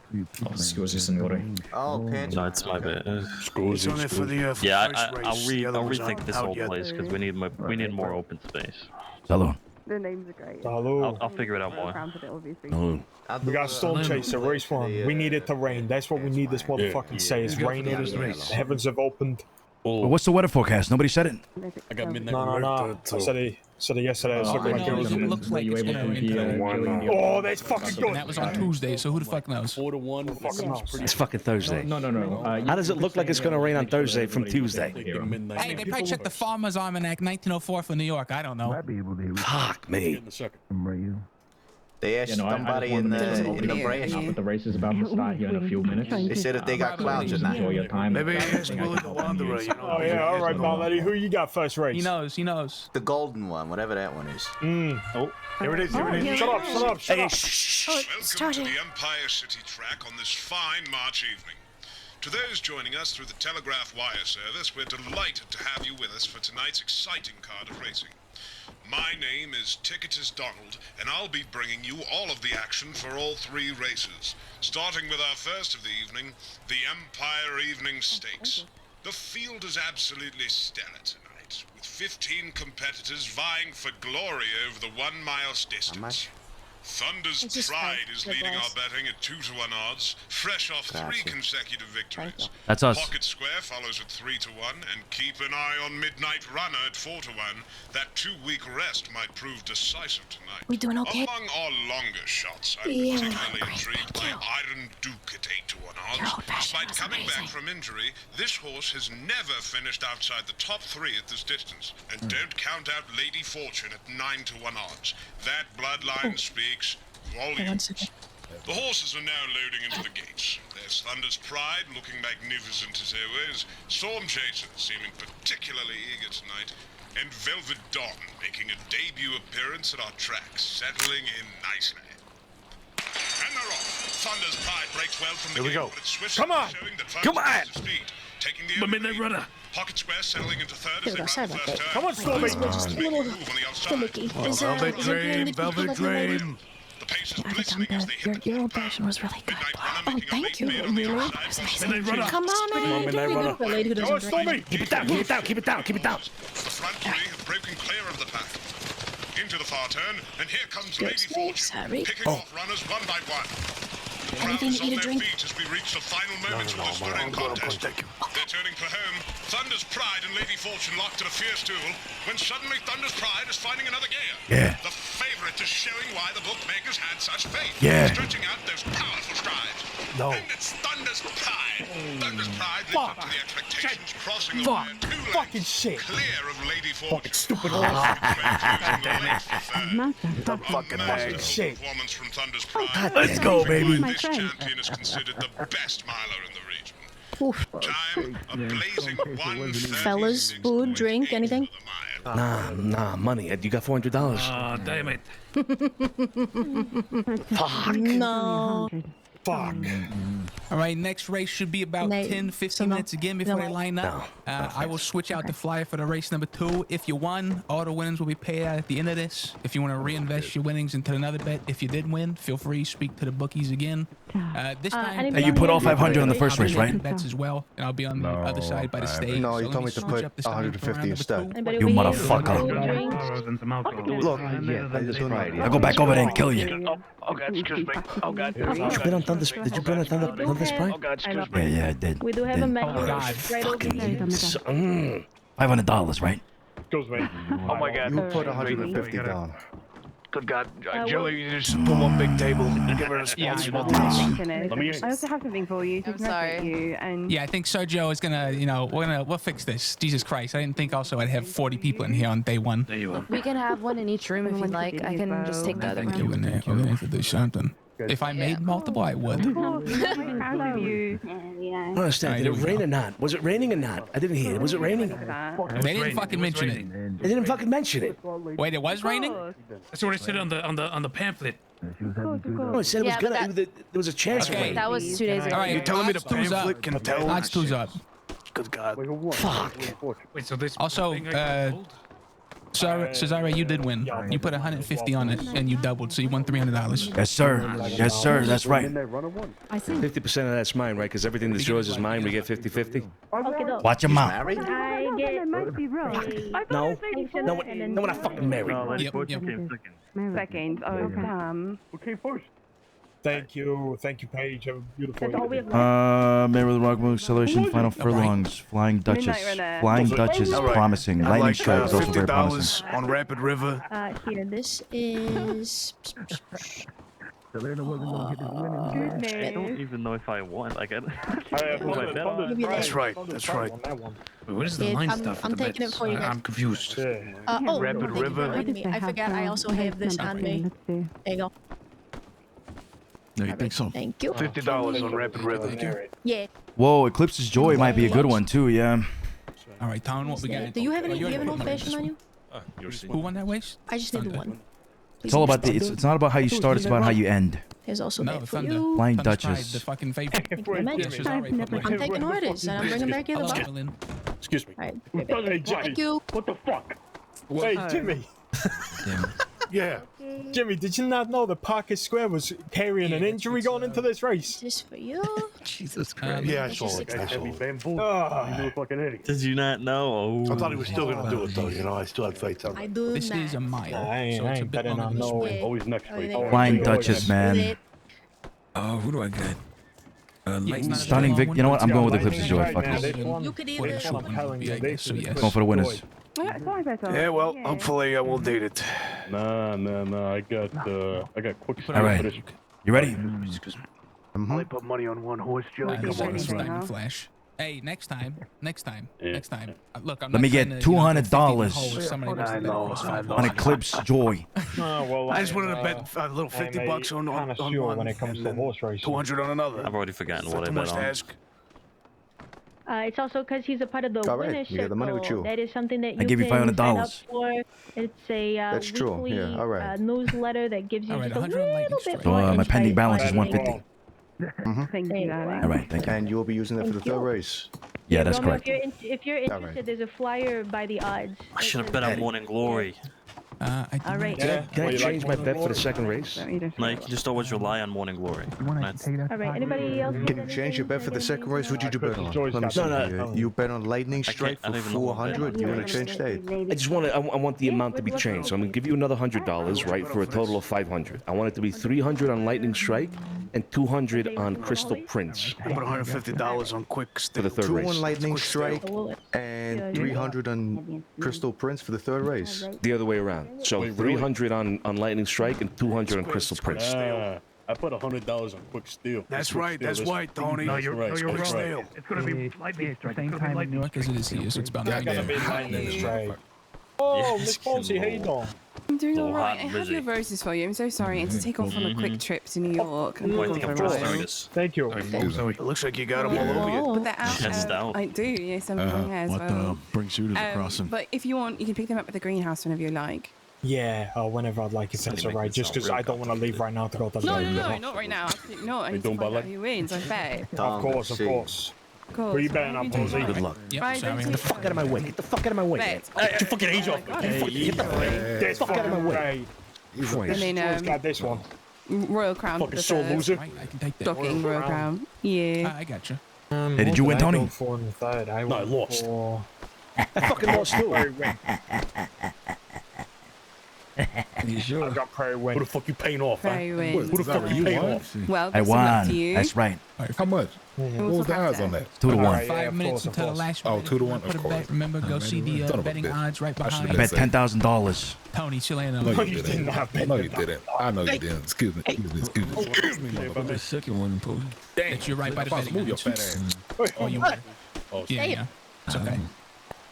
excuse me, signore. Oh, pinch. No, it's my bad. It's only for the Yeah, first race. I'll The other ones rethink aren't this out whole yet. place because we need more open space. Salud. Their names are great. Hello. I'll figure it out more. Salud. We got Storm Chaser, race one. We need it to rain. That's what we need this motherfucking to say. It's raining. The heavens have opened. Well, what's the weather forecast? Nobody said it. I got midnight No. I said it yesterday. It's looking like it was. It looks like it's gonna rain. Oh, that's fucking good. And that was on Tuesday, so who the fuck knows? 4-1. It's fucking Thursday. No. How does it look like it's gonna rain on Thursday from Tuesday? Hey, they probably checked the Farmer's Almanac 1904 for New York. I don't know. Fuck me. They asked somebody in the branch. But the race is about to start here in a few minutes. They said if they got clouds or not. Enjoy your time. Maybe ask Willie the Wanderer, you know. Oh yeah, all right, Balletti. Who you got first race? He knows. The golden one, whatever that one is. Oh, here it is. Shut up. Oh, it's Welcome to the Empire City track on this fine March evening. To those joining us through the Telegraph Wire service, we're delighted to have you with us for tonight's exciting card of racing. My name is Ticketus Donald, and I'll be bringing you all of the action for all 3 races, starting with our first of the evening, the Empire Evening Stakes. The field is absolutely stellar tonight, with 15 competitors vying for glory over the 1 mile distance. How much? Thunder's Pride is leading our betting at 2-to-1 odds, fresh off 3 consecutive victories. That's us. Pocket Square follows at 3-to-1, and keep an eye on Midnight Runner at 4-to-1. That 2-week rest might prove decisive tonight. We doing okay? Among our longer shots, I'm particularly intrigued by Iron Duke at 8-to-1 odds. Despite coming back from injury, this horse has never finished outside the top 3 at this distance. And don't count out Lady Fortune at 9-to-1 odds. That bloodline speaks volumes. The horses are now loading into the gates. There's Thunder's Pride, looking magnificent as always, Storm Chaser, seeming particularly eager tonight, and Velvet Dawn, making a debut appearance at our track, settling in nicely. And they're off. Thunder's Pride breaks well from the Here we gate, go. but it's swiftly Come on. showing that Come Thunder's on. speed, taking the Midnight Runner. Pocket Square settling into third Here as we they go. run Sorry the about first that. turn. Come on, Thunder's Stormy. just making a move on the outside. Gimmicky. Is Velvet it Dream, the Velvet Dream. The pace is I think glistening as they hit your impression was really good. Oh, thank you. Really? That was amazing. Come on, man. You're pretty good for a lady who doesn't drink. Keep it down, keep it down, keep it down, keep it down. The front three have broken clear of the pack. Into the far turn, and here comes Lady Fortune, picking off runners one by one. Anything to eat or drink? Feet as we reach the final moments of this stirring contest. They're turning for home. Thunder's Pride and Lady Fortune locked in a fierce duel, when suddenly Thunder's Pride is finding another gear. Yeah. The favorite is showing why the bookmakers had such faith. Yeah. Stretching out those powerful strides. No. And it's Thunder's Pride. Thunder's Pride lives up to the expectations, crossing the wire two Fucking shit. clear of Lady Fortune. Stupid The fucking bag. shit. Performance from Thunder's Pride. Let's go, baby. This champion is considered the best miler in the region. Time, a blazing 1:30. Fellas, food, drink, anything? Nah, money. You got $400. Ah, damn it. Fuck. No. Fuck. All right, next race should be about 10, 15 minutes again before they line up. I will switch out the flyer for the race number 2. If you won, all the winnings will be paid out at the end of this. If you want to reinvest your winnings into another bet, if you did win, feel free to speak to the bookies again. This time, Hey, you put all 500 on the first race, right? Bets as well, and I'll be on the other side by the stage. No, So you let told me to switch put up the starting 150 round number instead. 2. You motherfucker. Look, yeah, I'll go back over there and kill you. Oh, God, excuse me. Oh, God. Did you bet on Thunder's Pride? Oh, God, excuse me. Yeah, I did. We do have a menu right over here. $500, right? Excuse me. Oh, my God. you put 150 down. Good God. Joey, you just put one big table. Give her a responsible task. I also have something for you. I'm sorry. You and Yeah, I think Sergio is gonna, we'll fix this. Jesus Christ, I didn't think also I'd have 40 people in here on day 1. There you are. We can have one in each room if you'd like. I can just take the other Thank you room. in there. We're gonna have to do something. If I made multiple, I would. I'm proud of you. I don't understand. Did it rain or not? Was it raining or not? I didn't hear it. Was it raining? They didn't fucking mention it. They didn't fucking mention it. Wait, it was raining? That's what it said on the pamphlet. No, it said it was Yeah, but gonna. There was a chance of Okay. rain. That was 2 days ago. All right, You're telling me the odds two's pamphlet up. can tell? Odds two's up. Good God. Fuck. Wait, so this Also, thing I got gold? Cesare, you did win. You put 150 on it, and you doubled, so you won $300. Yes, sir. Yes, sir. That's right. I see. 50% of that's mine, right? Because everything that's yours is mine. We get 50-50. Watch your mouth. I get. might be wrong. No, we're not fucking married. Yep. Second. Oh, damn. Okay, first. Thank you, Paige. Have a beautiful That's all we evening. have. Mayor of the Rock Move Acceleration, Final Furlongs, Flying Duchess. Runner. Flying Duchess, All right. promising. I'd Lightning like Strike is also very promising. $50 on Rapid River. Here, this is. I don't even know if I won. Like, I bet on. Give you that. That's right. That's right. Wait, what is the line stuff? I'm for the taking bets? it for you guys. I'm confused. Rapid thank you River. for reminding me. I forgot. I also have this on me. There you go. No, you think so? Thank you. $50 on Rapid River. Yeah. Whoa, Eclipse's Joy might be a good one too. Yeah. All right, Tom, what we got? Do you have any? Do you have an old fashioned on you? Who won that race? I just need the one. It's all about the. It's not about how you start. It's about how you end. There's also No, that for Thunder. you. Flying Thunder's Pride, Duchess. the fucking favorite. Thank you very much. Yes, Cesare put one. I'm taking orders and I'm bringing back here the Hello, box. Evelyn. Excuse me. All right. Hey, Jimmy. Thank you. What the fuck? Hey, Jimmy. Yeah. Jimmy, did you not know that Pocket Square was carrying an injury going into this race? This for you. Jesus Christ. Yeah, I saw it. I saw it. Ah. You a fucking idiot. Did you not know? I thought he was still gonna do it though. You know, I still had faith in I him. do This not. is a mile, I ain't- so I it's a ain't bit betting longer on than no this. way. Always next week. Flying Duchess, man. Oh, who do I get? Lightning Stunning Vic. You know what? I'm going with Eclipse's Joy. Fuck this. You could either. So yes. Going for the winners. Yeah, well, hopefully I will date it. Nah. I got quick. All right. You ready? I only put money on one horse, Joey. Come on. Diamond Flash. Hey, next time. Look, I'm Let me not get trying to, $200 if somebody wants to bet across five on Eclipse Joy. I just wanted to bet a little $50 on one when it comes and to then horse racing. 200 on another. I've already forgotten Is that what I too bet much to on. ask? It's also because he's a part of the All right, winner's you get the money with circle. you. That is something that I you give you can sign up $500. for. It's a That's true, weekly yeah, all right. newsletter that gives you All right, just a 100 lightning little strike. bit So more my pending insight balance is on- 150. Thank you, darling. All right, thank you. And you will be using that for the Thank you. third race. Yeah, that's Romeo, correct. If you're interested, there's a flyer by the odds. I should have bet on Morning Glory. All right. Can I change my bet for the second race? No, you can just always rely on Morning Glory. All right. Anybody else? Can you change your bet for the second race? What did you bet on? Let me see. No. You bet on Lightning Strike for 400. You want to change that? I just want to. I want the amount to be changed. So I'm gonna give you another $100, right, for a total of 500. I want it to be 300 on Lightning Strike and 200 on Crystal Prince. I put $150 on Quick for the third Two race. on Lightning Strike and 300 on Crystal Prince for the third race. The other way around. So 300 on Lightning Strike and 200 on Crystal Prince. I put $100 on Quick Steel. That's right, Tony. No, you're Quick wrong. Steel. It's gonna be Lightning Strike. Same time in New York as it is here, so it's about 9 Gonna be Lightning Strike. Oh, Miss Fonzie, how you doing? I'm doing Little alright. hot I and have busy. your roses for you. I'm so sorry. I had to take off on a quick trip to New York. I'm I gone think for I'm a just while. nervous. Thank you. It looks like you got them all over you. But they're out. Hands down. I do. Yes, I'm long hair as What well. brings you to the crossing? But if you want, you can pick them up at the greenhouse whenever you like. Yeah, whenever I'd like, if that's alright. Just because I don't want to leave right now to go to the No, not right now. Absolutely not. I need to find out who wins. I bet. Of course. Of course. Who you betting on, Posey? Good luck. Right, Get the fuck out of my way. Get the fuck out of my way. Bet. Get your fucking age off. Get the fuck out of my way. And then Who's got this one? Royal Crown. Fucking the sore third. loser. I can take that. Docking Royal Crown. Yeah. I got you. Hey, did you win, Tony? I lost. I fucking lost too. You sure? I got Prairie Win. Who the fuck you paying off, huh? Prairie Win. Who the fuck you paying off? Well, I best of luck won. to you. That's right. How much? What was the odds on that? 2-1. 5 minutes until the last minute. 2-1, Put of a bet. course. Remember, go see the Son of a betting bitch. odds right I behind I you. bet $10,000. Tony Chileno. No, you did not bet No, you that. didn't. I know you didn't. Excuse me. Excuse me, The motherfucker. second one, Pooh. That you're right by the betting Move your odds. fat ass. Oh, you won. Yeah. It's okay.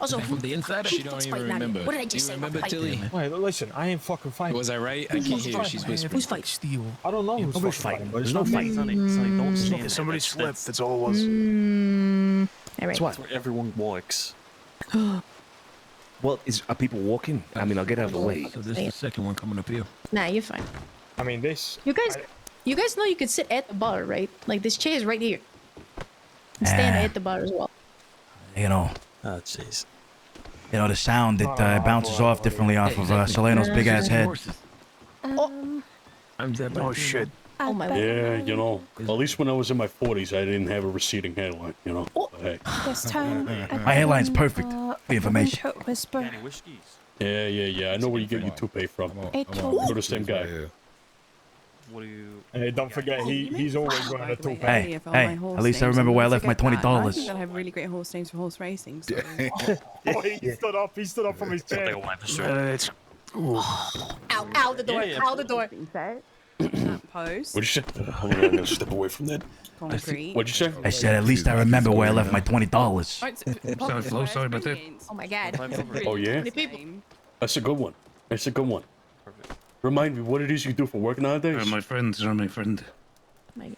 Also, From the inside, she don't even remember. What did I just say? Remember, Fight. Tilly? Wait, listen, I ain't fucking fighting. Was I right? I can't hear. She's whispering. Who's fighting? Steel. I don't know who's Nobody's fighting. fighting. There's no fight. Sonny, don't stand there. Somebody slipped. That's That's all it was. All right. where everyone walks. Well, are people walking? I mean, I'll get out of the way. So this is the second one coming up here. Nah, you're fine. I mean, this. You guys know you could sit at the bar, right? Like this chair is right here. And stand at the bar as well. You know, Oh, jeez. the sound it bounces off differently off of Solano's big ass head. Oh shit. Oh my lord. Yeah, you know, at least when I was in my 40s, I didn't have a receding hairline, you know. But, hey. This time. My hairline's perfect. For the information. Whisper. Any whiskeys? Yeah. I know where you get your toupee from. Hey, Toby. You're the same guy. What do you... Hey, don't forget, he's always wearing a toupee. Hey, at least I remember where I left my $20. I think I have really great horse names for horse racing. So. Oh, he stood up from his chair. It's. Ow, the door. Yeah. Ow, the door. Post. What'd you say? Hold on, I'm gonna step away from that. Concrete. What'd you say? I said at least I remember where I left my $20. Sorry, Flo, sorry about that. Oh my god. Oh, yeah? Many people. That's a good one. Remind me what it is you do for work nowadays. My friends are my friend.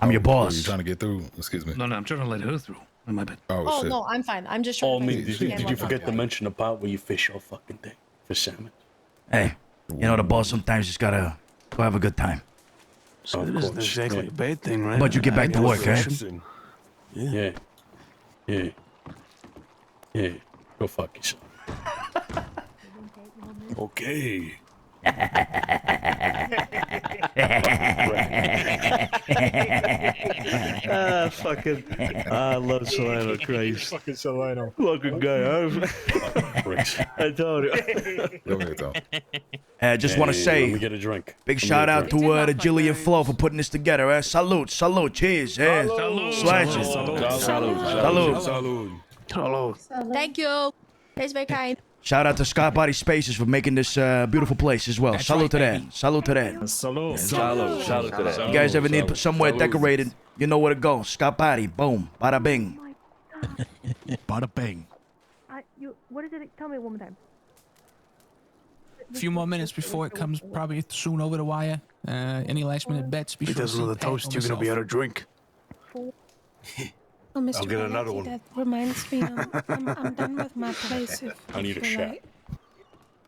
I'm your You boss. trying to get through? Excuse me. No, I'm trying to let her through. On my bed. Oh shit. no, I'm fine. I'm just trying Oh, to. I mean, make did you forget to mention the part where you fish your fucking thing for salmon? Hey, the boss sometimes just gotta go have a good time. So it isn't exactly a bad thing, right? But you get back to work, eh? Yeah. Go fuck yourself. Okay. Fucking. I love Solano, Christ. Fucking Solano. Fucking guy. I told you. Go ahead, Tom. I just want to Let say, me get a drink. big shout out to the Jilly and Flo for putting this together. Salute, cheers. Slash it. Salute. Thank you. That's very kind. Shout out to Scott Body Spaces for making this beautiful place as well. Salute to that. Salute to that. Salute. Salute to that. You guys ever need somewhere decorated, you know where to go. Scott Body, boom, bada bing. Bada bang. What is it? Tell me one more time. A few more minutes before it comes probably soon over the wire. Any last minute bets? If he does another toast, you're gonna be out of drink. Oh, Mr. I'll get another one. That reminds me, I'm done with my place. I need a shot.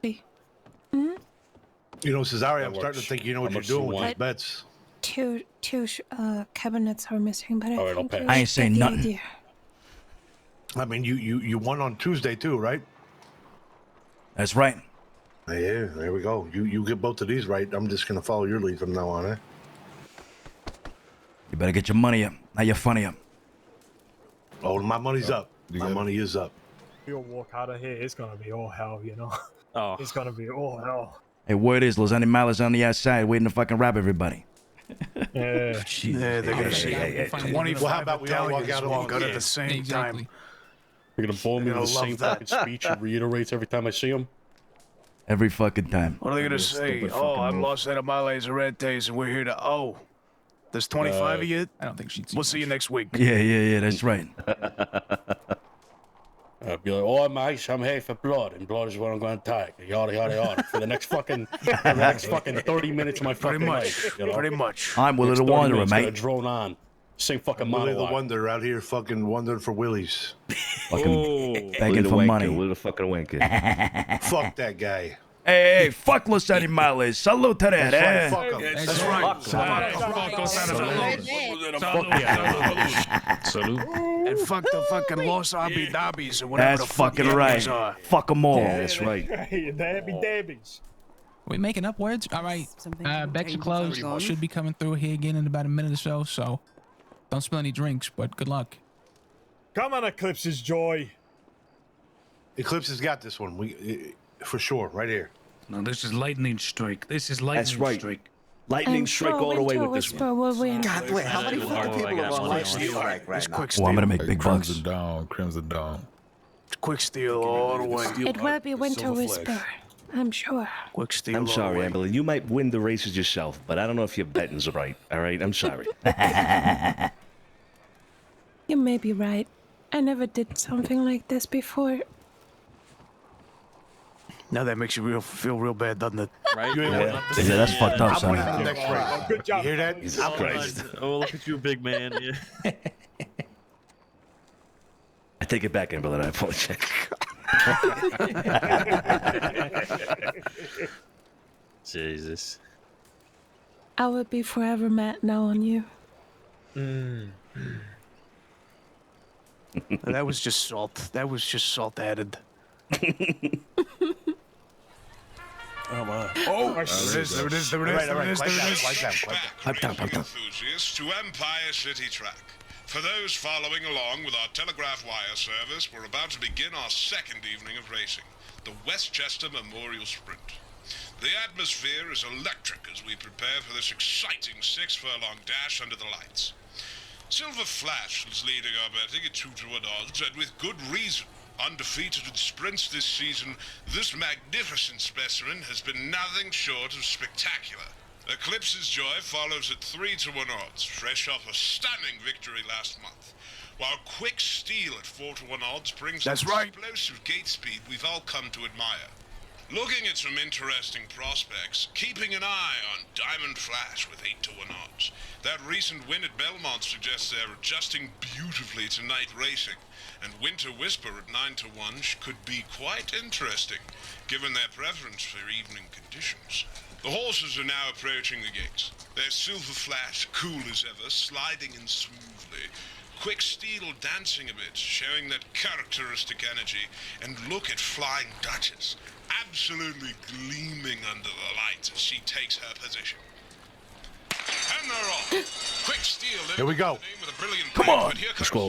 You know, Cesare, I'm starting to think you know what you're doing with these bets. Two cabinets are missing, but All right, I'll pass. I ain't saying nothing. I mean, you won on Tuesday too, right? That's right. Yeah, there we go. You get both of these right. I'm just gonna follow your lead from now on, eh? You better get your money up. Now you're funny up. Oh, my money's up. My money is up. You'll walk out of here, it's gonna be all hell, you know? Oh. It's gonna be all hell. Hey, word is Los Animales on the outside waiting to fucking rob everybody. Yeah. Yeah, they're gonna see. Well, how about we all walk out at the same time? You're gonna bore me with the same fucking speech he reiterates every time I see him? Every fucking time. What are they gonna say? Oh, I'm Los Animales Arentes, and we're here to. Oh, there's 25 of you. I don't think she'd. We'll see you next week. Yeah, that's right. I'd be like, oh, I'm here for blood, and blood is what I'm going to take. Yada, yada, yada. For the next fucking 30 minutes of my fucking life. You know? Pretty much. I'm Willie the Wanderer, mate. Drone on. Same fucking Willie monologue. the Wonder out here fucking wondering for willies. Fucking begging for money. Willie the fucking wanker. Fuck that guy. Hey, fuck Los Animales. Salute to that, eh? Fuck him. That's right. Salute. And fuck the fucking Los Abu Dhabis or whatever That's the fuck fucking your right. names are. Fuck them all. Yeah, that's right. Hey, Dabbies. We making up words? All right. Becks are closed. Should be coming through here again in about a minute or so. So don't spill any drinks, but good luck. Come on, Eclipse's Joy. Eclipse has got this one. For sure, right here. No, this is lightning strike. This is lightning strike. Lightning strike all the way with this one. God, wait, how many fucking people are on lightning strike right now? Oh, I'm gonna make big bucks. Crimson Dawn. Quick steel all the way. It will be Winter Whisper, I'm sure. Quick steel. I'm sorry, all the way. Amberly. You might win the races yourself, but I don't know if your betting's right. All right, I'm sorry. You may be right. I never did something like this before. Now that makes you feel real bad, doesn't it? Right? Yeah, that's fucked up, son. Good job. You hear that? Jesus Christ. Oh, look at you, big man. Yeah. I take it back, Amberly. I apologize. Jesus. I will be forever mad now on you. That was just salt. That was just salt added. Oh my. Oh, there it is. There it is. There it is. There it is. There it is. Pipe down. Enthusiasts to Empire City Track. For those following along with our telegraph wire service, we're about to begin our second evening of racing, the Westchester Memorial Sprint. The atmosphere is electric as we prepare for this exciting 6-furlong dash under the lights. Silver Flash is leading our betting at 2-1 odds, and with good reason. Undefeated in sprints this season, this magnificent specimen has been nothing short of spectacular. Eclipse's Joy follows at 3-1 odds, fresh off a stunning victory last month, while Quick Steel at 4-1 odds brings us explosive gate speed we've all come to admire. Looking at some interesting prospects, keeping an eye on Diamond Flash with 8-1 odds. That recent win at Belmont suggests they're adjusting beautifully to night racing, and Winter Whisper at 9-1 could be quite interesting, given their preference for evening conditions. The horses are now approaching the gates. There's Silver Flash, cool as ever, sliding in smoothly. Quick Steel dancing a bit, showing that characteristic energy. And look at Flying Duchess, absolutely gleaming under the lights as she takes her position. And they're off. Quick Steel. Here we go. Come on. Let's go.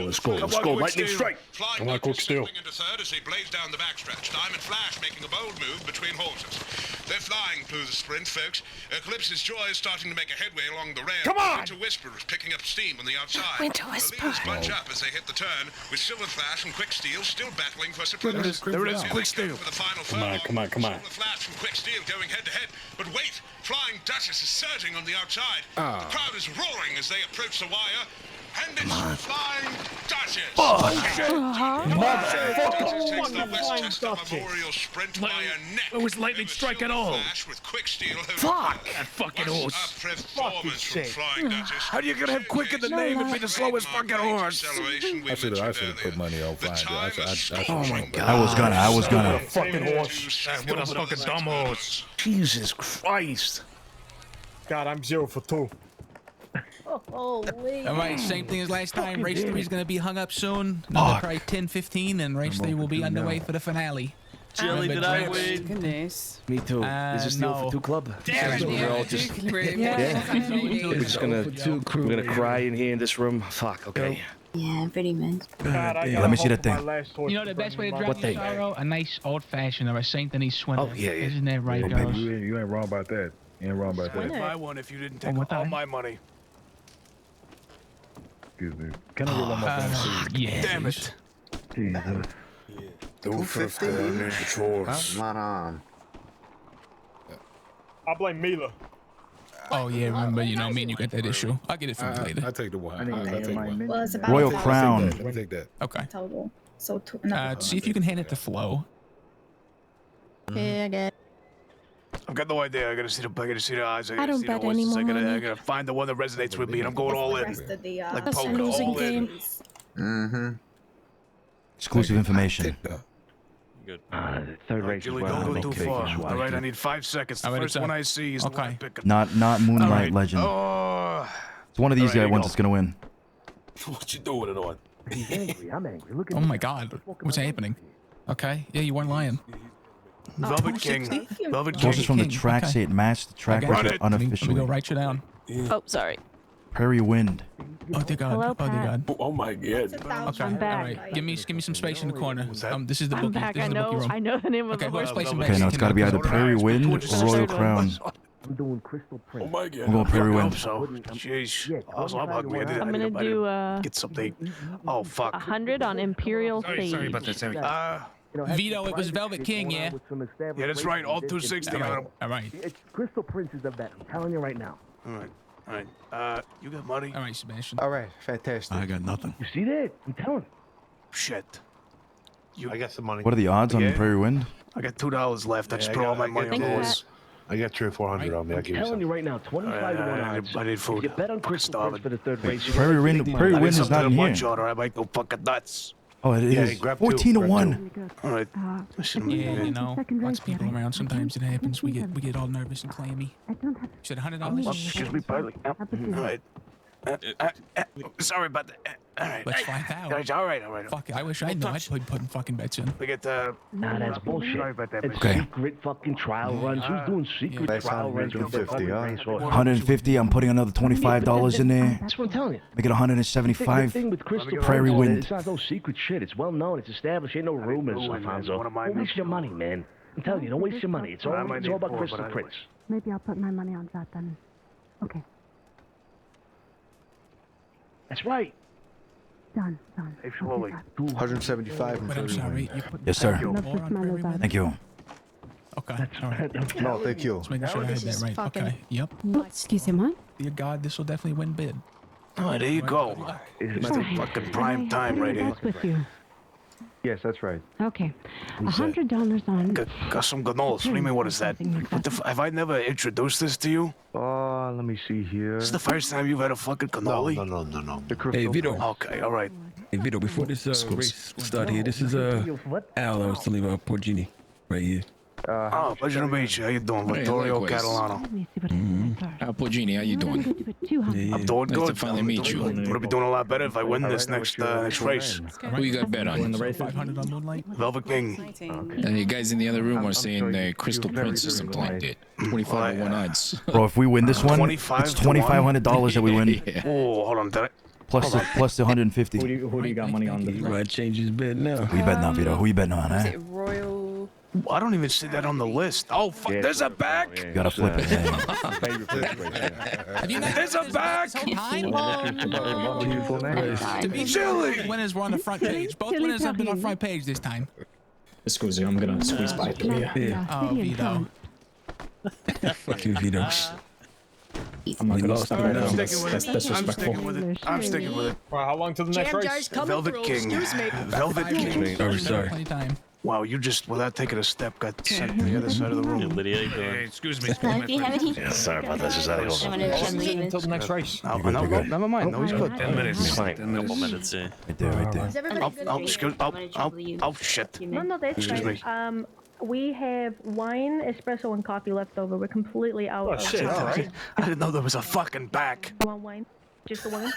Lightning strike. Come on, Quick Steel. Into third as they blaze down the backstretch. Diamond Flash making a bold move between horses. They're flying through the sprint, folks. Eclipse's Joy is starting to make a headway along the rail. Come on! Winter Whisper is picking up steam on the outside. Winter Whisper. The leaders bunch up as they hit the turn, with Silver Flash and Quick Steel still battling for supremacy. There it is. Quick Steel. For the final Come on. Silver Flash and Quick Steel going head to head. But wait! Flying Duchess is surging on the outside. The crowd is roaring as they approach the wire. And it's Flying Duchess! Motherfucker! Takes the Westchester Memorial Sprint by a neck. It was lightning strike at all. Flash with Quick Steel. Fuck! That fucking horse. A performance from Flying Duchess. How do you gonna have quick in the name and be the slowest fucking horse? I should have put money on Flying. Oh my God! I was gonna. Fucking horse. What a fucking dumb horse. Jesus Christ. God, I'm 0 for 2. Holy. All right, same thing as last time. Race 3 is going to be hung up soon. Another probably 10:15, and race 3 will be underway for the finale. Jelly, did I win? Goodness. Me too. Is this deal for 2 club? Damn it, We're all just we're just gonna cry in here in this room. Fuck. Okay. Yeah, pretty man. Let me see that thing. You know the best way to drown What your thing? sorrow? A nice old-fashioned or a Saint Denis swindle. Oh, yeah. Isn't that right, Oh, girls? baby, you ain't wrong about that. You ain't wrong about I'd that. buy one if you didn't take all my money. Excuse me. Can I get one more thing? Yeah. Damn it. Jesus. 250. Not on. I blame Mila. Oh yeah, remember, you know me and you got that issue. I'll get it from you later. I take the one. I take one. Well, it's about Royal $1,000 Crown. Let me take that. Okay. total. So See if you can hand it to Flo. Yeah, I get. I've got no idea. I gotta see the eyes. I gotta don't see the bet horses. any more I money. gotta find the one that resonates with me, and I'm going all in. Rest of the, Like that's a poker, losing all in. game. Mm-hmm. Exclusive information. Good. Third race Julie, is well. don't go too far. All All right, I need 5 seconds. The first one I see is the one I pick. Not Moonlight Legend. Oh. It's one of these All right, guy here ones you that's gonna win. What you doing it on? I'm angry. Look at Oh my God, what's happening? Okay, yeah, you weren't lying. Velvet King. Velvet This is King. from the track say it matched. The track Got was it. Let me unofficially. go write you down. Oh, sorry. Prairie Wind. Oh dear God. Hello, Oh dear Pat. God. Oh my God. Okay, I'm all back. right. Give me some space in the corner. This is the I'm bookie. back. This I is the bookie know. room. I know the name of Okay, the where's horse. place Okay, now it's got to be either Prairie Wind or Royal Crown. I'm doing Crystal Prince. Oh my God. I'm going Prairie I hope Wind. so. Jeez. Also, I'm hungry. I I'm didn't gonna do get something. Oh, fuck. 100 on Imperial Sage. Sorry about that. Sorry. Vito, it was Velvet King, yeah? Yeah, that's right. All 260 on him. All right. It's Crystal Prince is the bet. I'm telling you right now. All right. You got money? All right, Sebastian. All right, fantastic. I got nothing. You see that? I'm telling. Shit. I got some money. What are the odds on Prairie Wind? I got $2 left. I just put all my money on the horse. I got 300 or 400 on me. I'll give you telling some. you right now, 25 to 1 odds. I need food. If you bet on Crystal Prince for the third race, Prairie Wind is not in here. I might go fucking nuts. Oh, it is. 14 to 1. All right. Yeah, you know, lots of people around. Sometimes it happens. We get all nervous and clammy. You said $100? Excuse me, pilot. All right. Sorry about that. All right. Let's find out. All right. Fuck it. I wish I knew. I'd be putting fucking bets in. We get nah, that's bullshit. Sorry about that. It's Okay. secret fucking trial runs. Who's doing secret trial runs with the fucking racehorse? 150. I'm putting another $25 in there. That's what I'm telling you. Make it 175. The thing with Crystal Prairie Prince, Wind. it's not no secret shit. It's well known. It's established. Ain't no rumors, Alfonso. Don't waste your money, man. I'm telling you, don't waste your money. It's all about Crystal Prince. Maybe I'll put my money on that then. Okay. That's right. Done. Hey, slowly. 175 and But I'm 31. sorry. You put Yes, sir. more Love the on smell of Prairie that. Wind? Thank you. Okay. All right. No, thank you. Just making sure I had that right. Okay. Yep. Excuse me, what? Dear God, this will definitely win bid. All right, there you go. It's the fucking prime time right here. That's with you. Yes, that's right. Okay. $100 on. Got some granolas. What do you mean, what is that? Have I never introduced this to you? Let me see here. This is the first time you've had a fucking cannoli? No. The Crystal Vito. Okay, all right. Hey, Vito, before this race start here, this is Al I was telling you about Porgini right here. Oh, pleasure to meet you. How you doing? Hey, Vittorio likewise. Catalano. Let me see what I got. Al Porgini, how you doing? $200. I'm doing Nice good. to finally meet you. Would be doing a lot better if I win this next race. Who you got bet on? 500 on Moonlight? Velvet King. And you guys in the other room are saying Crystal Prince or something like that. 25 to 1 odds. Bro, if we win this one, it's $2,500 that we win. Yeah. Oh, hold on. Plus the 150. Who do you got money on? He might change his bet now. Who you betting on, Vito? Who you betting on, Is eh? it Royal? I don't even see that on the list. Oh, fuck. There's a back. You gotta flip it, man. Have you not There's a back. To be Silly. winners were on the front page. Both winners have been on front page this time. Excuse me, I'm gonna squeeze by through you. Yeah. Oh, Vito. Fuck you, Vito. I'm not gonna lost stop it right now. now. I'm That's sticking disrespectful. with it. I'm sticking with it. Well, how long till the next Jam race? jars coming Velvet through. King. Excuse me. Velvet King. Oh, sorry. Plenty of time. Wow, you just, without taking a step, got sent to the other side of the room. Lydia, how you doing? Excuse me. If you have any. Sorry about that. Just out of I'm gonna chum leave Until the next race. Oh, no, never mind. No, he's good. 10 minutes. Fine. 10 minutes. Couple minutes, yeah. Right there, right there. Is everybody good? Oh, shit. No, that's Excuse fine. me. We have wine, espresso, and coffee left over. We're completely out of Shit, all right. I didn't know there was a fucking back. You want wine? Just the woman?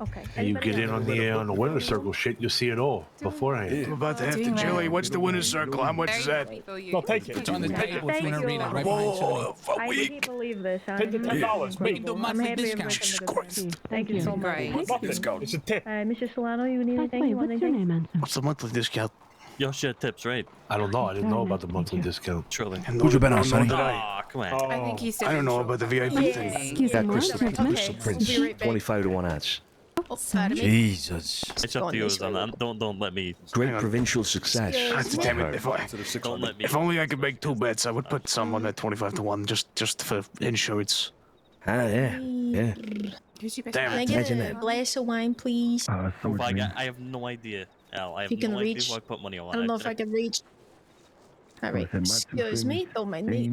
Okay. And you get in on the winner's circle shit, you'll see it all beforehand. I'm about to have to Jilly. What's the winner's circle? How much is that? No, take it. It's on the table if you want to read it right behind Whoa, Sonny. a week. believe this. Take the $10. We can do monthly discounts. Jesus Christ. Thank you so much. Discount. It's a tip. Mr. Solano, you need anything? Wait, what's your name, Anson? What's the monthly discount? Y'all share tips, right? I don't know. I didn't know about the monthly discount. Truly. Who'd you bet on, Sonny? Aw, come on. I think he said. I don't know about the VIP thing. Excuse Got me, Crystal, what? Crystal Prince, 25 to 1 odds. Jesus. It's up to you. Don't let me. Great provincial success. Damn it, Don't let me. if only I could make 2 bets, I would put some on that 25 to 1 just for insurance. Ah, yeah. Damn Can I it. get a glass of wine, please? I have no idea, Al. I have You can no idea reach. who I put money on. I don't know if I can reach. All right. Excuse me. Don't mind me.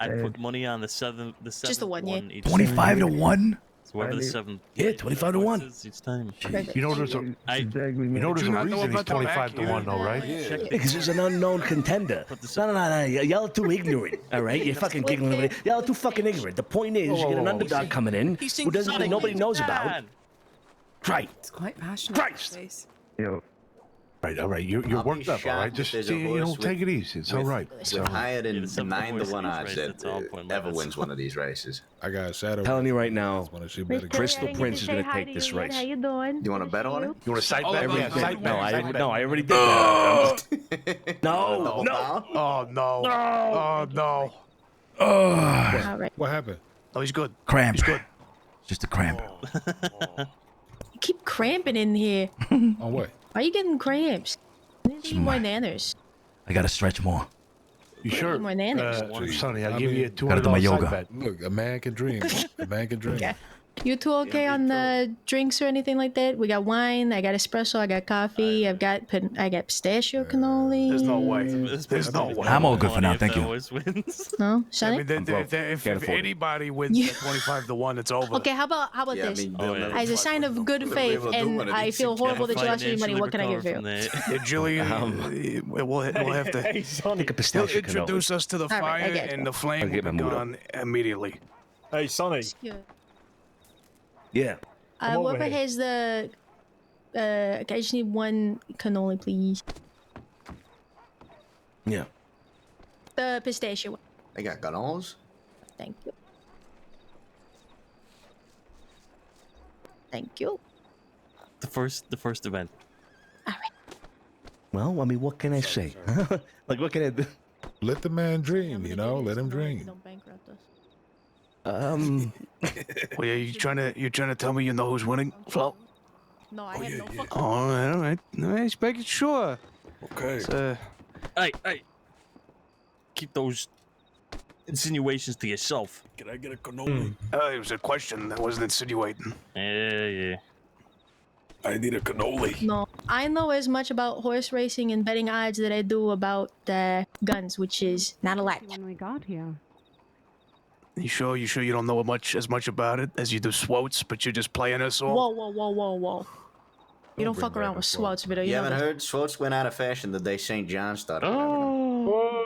I put money on the seventh Just the one, yeah. each 25 to 1? So whoever the seventh. Yeah, 25 to 1. Each time. You know there's a reason he's 25 to 1 though, right? Because he's an unknown contender. No. Y'all are too ignorant, all right? You're fucking giggling over it. Y'all are too fucking ignorant. The point is, you get an underdog coming in who doesn't nobody knows about. Right. It's quite passionate. Christ. Yo. Right, all right. You're worked up, all right? Just take it easy. It's all right. With higher than 9 to 1 odds that ever wins one of these races. I got a shadow. Telling you right now, Mr. Crystal I didn't Prince is get to going say to hi take to this you yet. race. How you doing? You want to bet on it? You want to side bet? No, I already did that. No. Oh, no. Oh, no. All right. What happened? Oh, he's good. Cramp. He's good. Just a cramp. You keep cramping in here. On what? Why are you getting cramps? You need to eat more nanners. I gotta stretch more. You sure? More nanners. Sonny, I'll give you a Gotta do my $200 yoga. side bet. Look, a man can dream. A man can dream. Okay. You two okay on the drinks or anything like that? We got wine, I got espresso, I got coffee, I got pistachio cannoli. There's no way. There's no way. I'm all good for now, thank you. No, I Sonny? mean, if anybody wins the 25 to 1, it's over. Okay, how about this? As a sign of good faith, and I feel horrible that you lost your money. What can I give you? Yeah, Julie, we'll have to Take a pistachio introduce us to the All right, I fire, get you. and the flame will be gone immediately. Hey, Sonny. Yeah. Whoever has the, I just need 1 cannoli, please. Yeah. The pistachio one. I got cannolis. Thank you. Thank you. The first event. Well, I mean, what can I say? Like, what can I do? Let the man dream, you know? Let him dream. Don't bankrupt us. Well, yeah, you trying to tell me you know who's winning? Flo? No, I have no fucking. Oh, all right. Just making sure. Okay. Hey. Keep those insinuations to yourself. Can I get a cannoli? It was a question. That wasn't insinuating. Yeah. I need a cannoli. No, I know as much about horse racing and betting odds that I do about guns, which is not a lot. When we got here. You sure you don't know as much about it as you do swotes, but you're just playing us all? Whoa. You don't fuck around with swots, Vito. You haven't heard? Swotes went out of fashion the day St. John started. Whoa.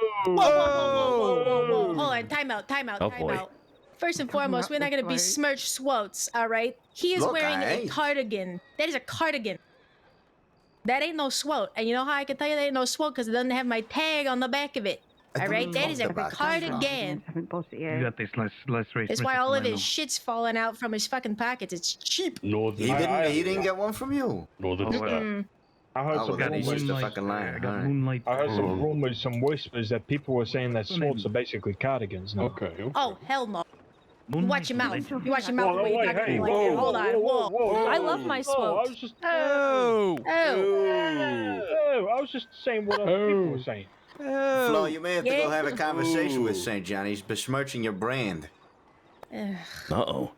Hold on, time out. First and foremost, we're not gonna besmirch swotes, all right? He is wearing a cardigan. That is a cardigan. That ain't no swote. And you know how I can tell you that ain't no swote? Because it doesn't have my tag on the back of it. All right, that is a cardigan. You got this less race. That's why all of his shit's falling out from his fucking pockets. It's cheap. He didn't get one from you. I heard some he's just a rumors. fucking liar. I heard some rumors, some whispers that people were saying that swots are basically cardigans now. Okay. Oh, hell no. You watch your mouth. You watch your mouth. Hold on. Whoa. I love my swots. I was just saying what other people were saying. Flo, you may have to go have a conversation with St. John. He's besmirching your brand. Uh-oh.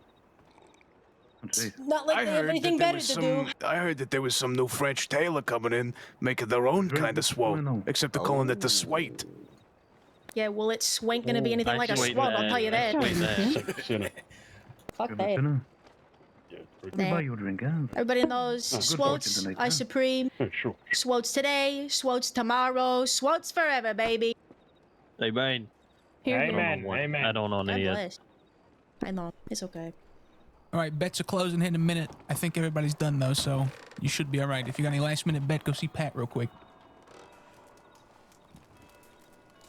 Not like they have anything better to do. I heard that there was some new French tailor coming in, making their own kind of swote, except they're calling it the swate. Yeah, well, it's swank gonna be anything like a swat, I'll tell you that. Fuck that. Nah. Everybody knows swotes are supreme. Swotes today, swotes tomorrow, swotes forever, baby. Hey, Bane. Here we go. Amen. I don't own any yet. bless. I know. It's okay. All right, bets are closing here in a minute. I think everybody's done though, so you should be all right. If you got any last minute bet, go see Pat real quick.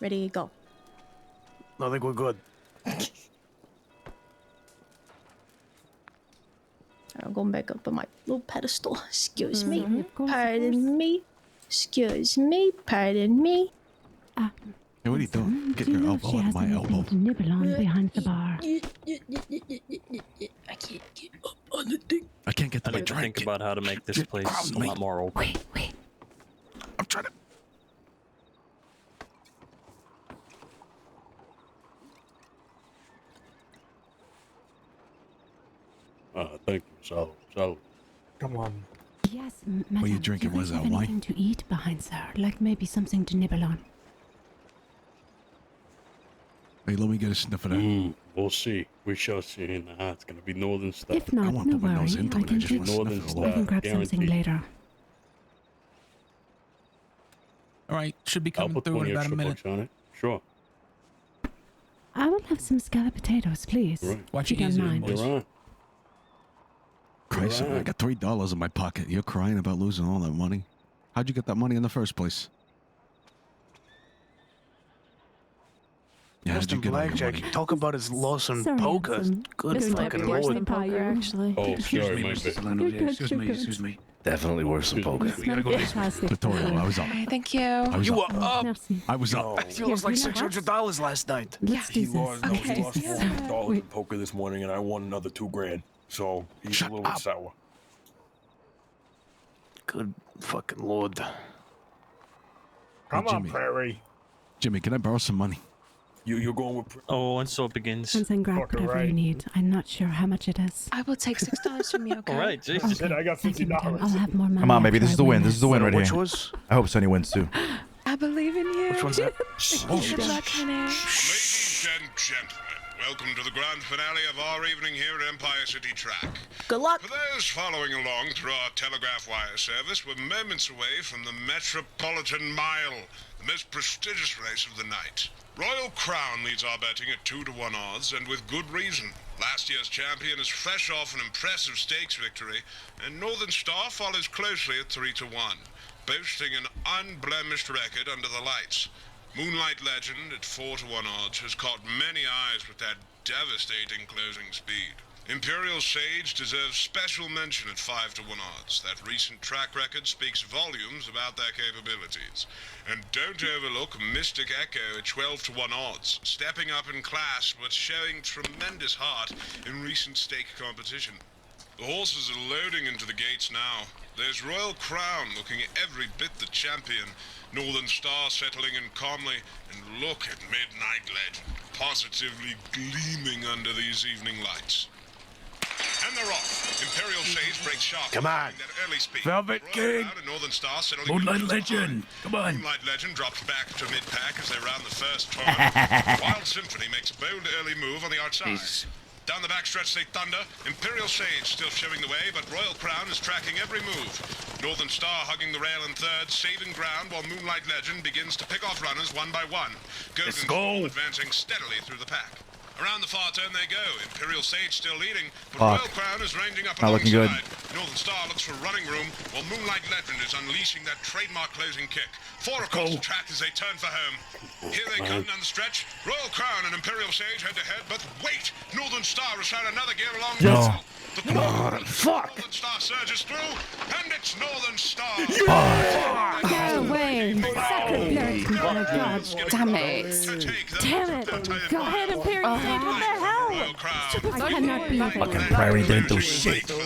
Ready, go. I think we're good. I'm going back up on my little pedestal. Excuse me. Pardon me. Excuse me. Pardon me. Hey, what are you doing? Get your elbow out of my elbow. To nibble on behind the bar. I can't get up on the thing. I can't get to I my need to drink. think about how to make this place a lot more open. Wait. I'm trying to. Thank you. So. Come on. Yes, madam. What are you drinking? Do Was have that wine? anything to eat behind, sir? Like maybe something to nibble on. Hey, let me get a sniff of that. We'll see. We shall see. It's gonna be northern stuff. If not, no worry. I can grab something later. All right, should be coming I'll put through 20 in about a extra minute. bucks on it. Sure. I will have some scalloped potatoes, please. Right. Watch if your you hands, don't there, mind. boys. You're on. Christ, I got $3 in my pocket. You're crying about losing all that money? How'd you get that money in the first place? Yeah, Just in blackjack. You talk about his loss in Sorry, poker. handsome. Good This might fucking be worse lord. than poker, actually. Oh, sorry, my Mrs. bad. Solano. You're good, Excuse you're me, good. excuse me. Definitely worse than poker. We gotta go to Tutorial, I was up. Thank you. I was You up. were up. Merci. I was No, up. he lost like $600 last night. Let's do He this. lost, no, Okay. he lost $400 in Wait. poker this morning, and I won another $2,000. So he's a little bit sour. Good fucking lord. Come on, Jimmy. Prairie. Jimmy, can I borrow some money? You're going with. Oh, and so it begins. Something grab Fucking whatever you right. need. I'm not sure how much it is. I will take $6 from you, okay? All right, Jesus. Shit, I got Thank you, madam. I'll $50. have more money. Come on, baby. after This I is the win. This this. is the win right Which here. was? I hope Sonny wins too. I believe in you. Which one's that? Good luck, honey. Ladies and gentlemen, welcome to the grand finale of our evening here at Empire City Track. Good luck. For those following along through our telegraph wire service, we're moments away from the Metropolitan Mile, the most prestigious race of the night. Royal Crown leads our betting at 2-to-1 odds, and with good reason. Last year's champion is fresh off an impressive stakes victory, and Northern Star follows closely at 3-to-1, boasting an unblemished record under the lights. Moonlight Legend at 4-to-1 odds has caught many eyes with that devastating closing speed. Imperial Sage deserves special mention at 5-to-1 odds. That recent track record speaks volumes about their capabilities. And don't overlook Mystic Echo at 12-to-1 odds, stepping up in class but showing tremendous heart in recent stake competition. The horses are loading into the gates now. There's Royal Crown looking every bit the champion, Northern Star settling in calmly, and look at Midnight Legend, positively gleaming under these evening lights. And they're off. Imperial Sage breaks sharp. Come on. That early speed. Velvet Royal King. Crown and Northern Star settling Moonlight in Legend. Come on. Moonlight Legend drops back to mid-pack as they round the first turn. Wild Symphony makes a bold early move on the outside. Down the backstretch they thunder. Imperial Sage still showing the way, but Royal Crown is tracking every move. Northern Star hugging the rail in third, saving ground while Moonlight Legend begins to pick off runners one by one. Let's Golden go. advancing steadily through the pack. Around the far turn they go. Imperial Sage still leading, but Fuck. Royal Crown is ranging up Not looking alongside. good. Northern Star looks for running room, while Moonlight Legend is unleashing that trademark closing kick. Four across the track as they turn for home. Here they come down the stretch. Royal Crown and Imperial Sage head to head, but wait! Northern Star has found another gear along No. the Fuck. Northern Star surges through, and it's Northern Star. No way! Sacred blurred. Oh my god. Damn it. Damn it! Go ahead, Imperial Sage. What the hell? I cannot believe it. Fucking Prairie didn't do shit. We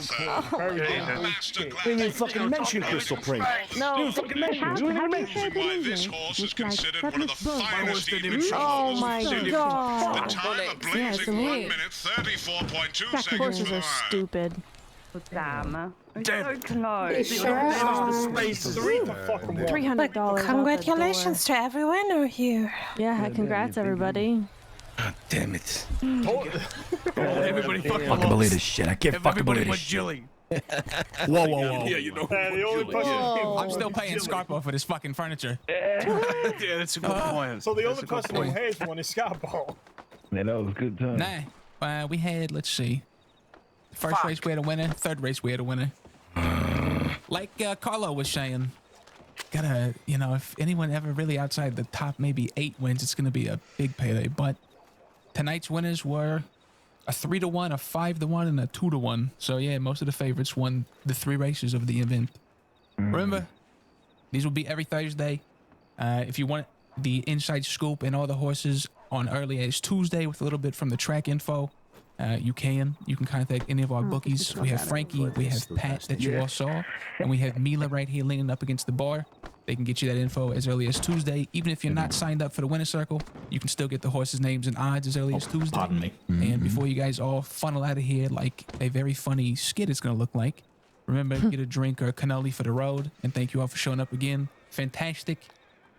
didn't fucking mention Crystal Prairie. No. You didn't fucking mention it. You didn't even mention it. Why this horse is considered one of the finest evening show Oh horses. my The god. time a blazing 1 minute 34.2 That seconds horses for are the mile. stupid. Damn. Damn. So close. $300. Congratulations to everyone over here. Yeah, congrats everybody. Damn it. Everybody Fucking believe this shit. I can't fucking believe this shit. jilling. Whoa. Yeah, you know. I'm still paying Scarpo for this fucking furniture. Yeah, that's a good point. So the only person who has one is Scarpo. Man, that was a good time. Nah. we had, let's see. First race we had a winner. Third race we had a winner. Like Carlo was saying, gotta, you know, if anyone ever really outside the top maybe 8 wins, it's gonna be a big payday. But tonight's winners were a 3-1, a 5-1, and a 2-1. So yeah, most of the favorites won the 3 races of the event. Remember, these will be every Thursday. If you want the inside scoop and all the horses on early as Tuesday with a little bit from the track info, you can contact any of our bookies. We have Frankie, we have Pat that you all saw, and we have Mila right here leaning up against the bar. They can get you that info as early as Tuesday. Even if you're not signed up for the winner circle, you can still get the horses' names and odds as early as Tuesday. Pardon me. And before you guys all funnel out of here like a very funny skit is going to look like, remember, get a drink or a cannoli for the road. And thank you all for showing up again. Fantastic.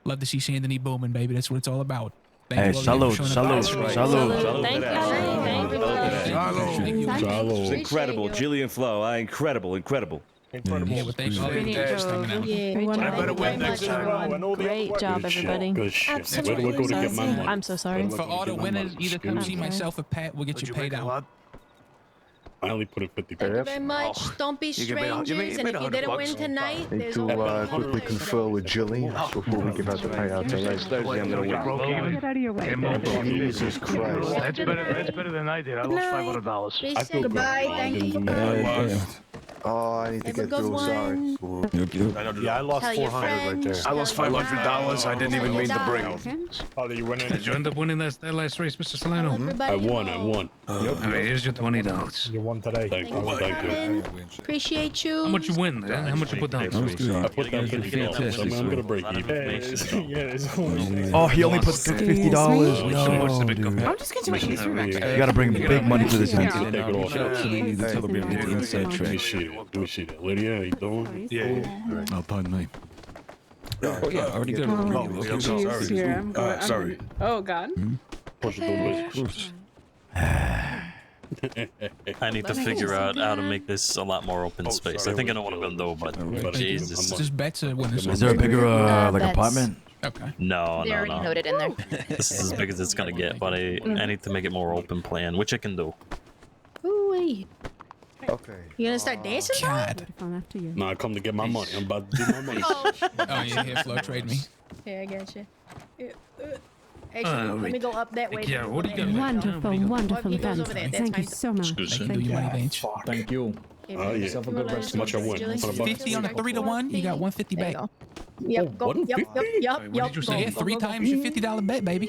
Love to see Sandony booming, baby. That's what it's all about. Hey, salud. It's incredible. Jillian Flo, incredible. Yeah, well, thanks for Great job, everybody. Good shit. Where do I go to get my money? I'm so sorry. For all the winners, either come see myself or Pat. We'll get you paid out. I only put in 50. Thank you very much. Don't be strangers. And if you didn't win tonight, Need there's to quickly confer with Jillian before we give out the payouts. Next Thursday, I'm going to win. Get out of your way. Jesus Christ. That's better than I did. I lost $500. I feel goodbye. Thank you. Oh, I need to get through. Sorry. Yeah, I lost 400 right there. I lost $500. I didn't even mean to bring them. Oh, did you win it? Did you end up winning that last race, Mr. Solano? I won. Okay, here's your $20. You won today. Thank you. Appreciate you. How much you win? How much you put down? I put down $50. I'm going to break even. Oh, he only put $50. No, dude. I'm just going to make this room. You gotta bring big money to this event. Let me see that. Lydia, how you doing? Yeah. Oh, pardon me. Oh, yeah, already good. Sorry. Oh, God. I need to figure out how to make this a lot more open space. I think I know what I'm gonna do, but Jesus. Just bets are winners. Is there a bigger like apartment? Okay. No. They already noted in there. This is as big as it's gonna get, but I need to make it more open plan, which I can do. Ooh-wee. Okay. You gonna start dancing? God. No, I come to get my money. I'm about to do my money. Oh, yeah, here, Flo, trade me. Here, I got you. Actually, let me go up that way. Yeah, what do you got? Wonderful he goes dance. over there. That's Thank you fine. so much. Thank you. Thank you. Oh, yeah. Yourself a good rest. How much I win? 50 on a 3-1. You got 150 back. Yep, go. Yep. So yeah, 3 times your $50 bet, baby.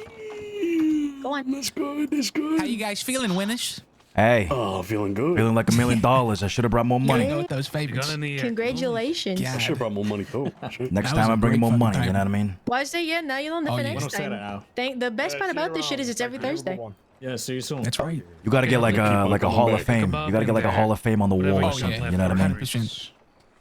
Go on. That's good. How you guys feeling, winners? Hey. Oh, feeling good. Feeling like $1 million. I should have brought more money. Go with those favorites. Congratulations. I should have brought more money too. Next time I'm bringing more money, you know what I mean? Why is that? Yeah, now you'll know for next time. The best part about this shit is it's every Thursday. Yeah, see you soon. That's right. You gotta get like a Hall of Fame. You gotta get like a Hall of Fame on the wall or something, you know what I mean? 100%.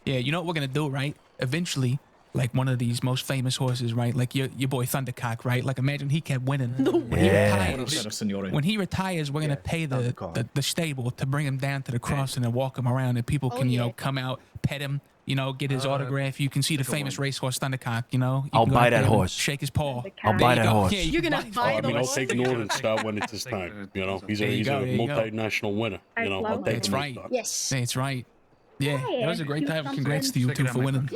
Yeah, you know what we're gonna do, right? Eventually, like one of these most famous horses, right? Like your boy Thundercock, right? Like imagine he kept winning. When he retires, we're gonna pay the stable to bring him down to the crossing and walk him around, and people can come out, pet him, get his autograph. You can see the famous racehorse Thundercock. I'll buy that horse. Shake his paw. I'll buy that horse. Yeah, you're gonna buy the I'll horse. take Northern Star when it's his time. He's a multinational winner. I'll take That's him. right. Yes. That's right. Yeah, it was a great time. Congrats to you two for winning.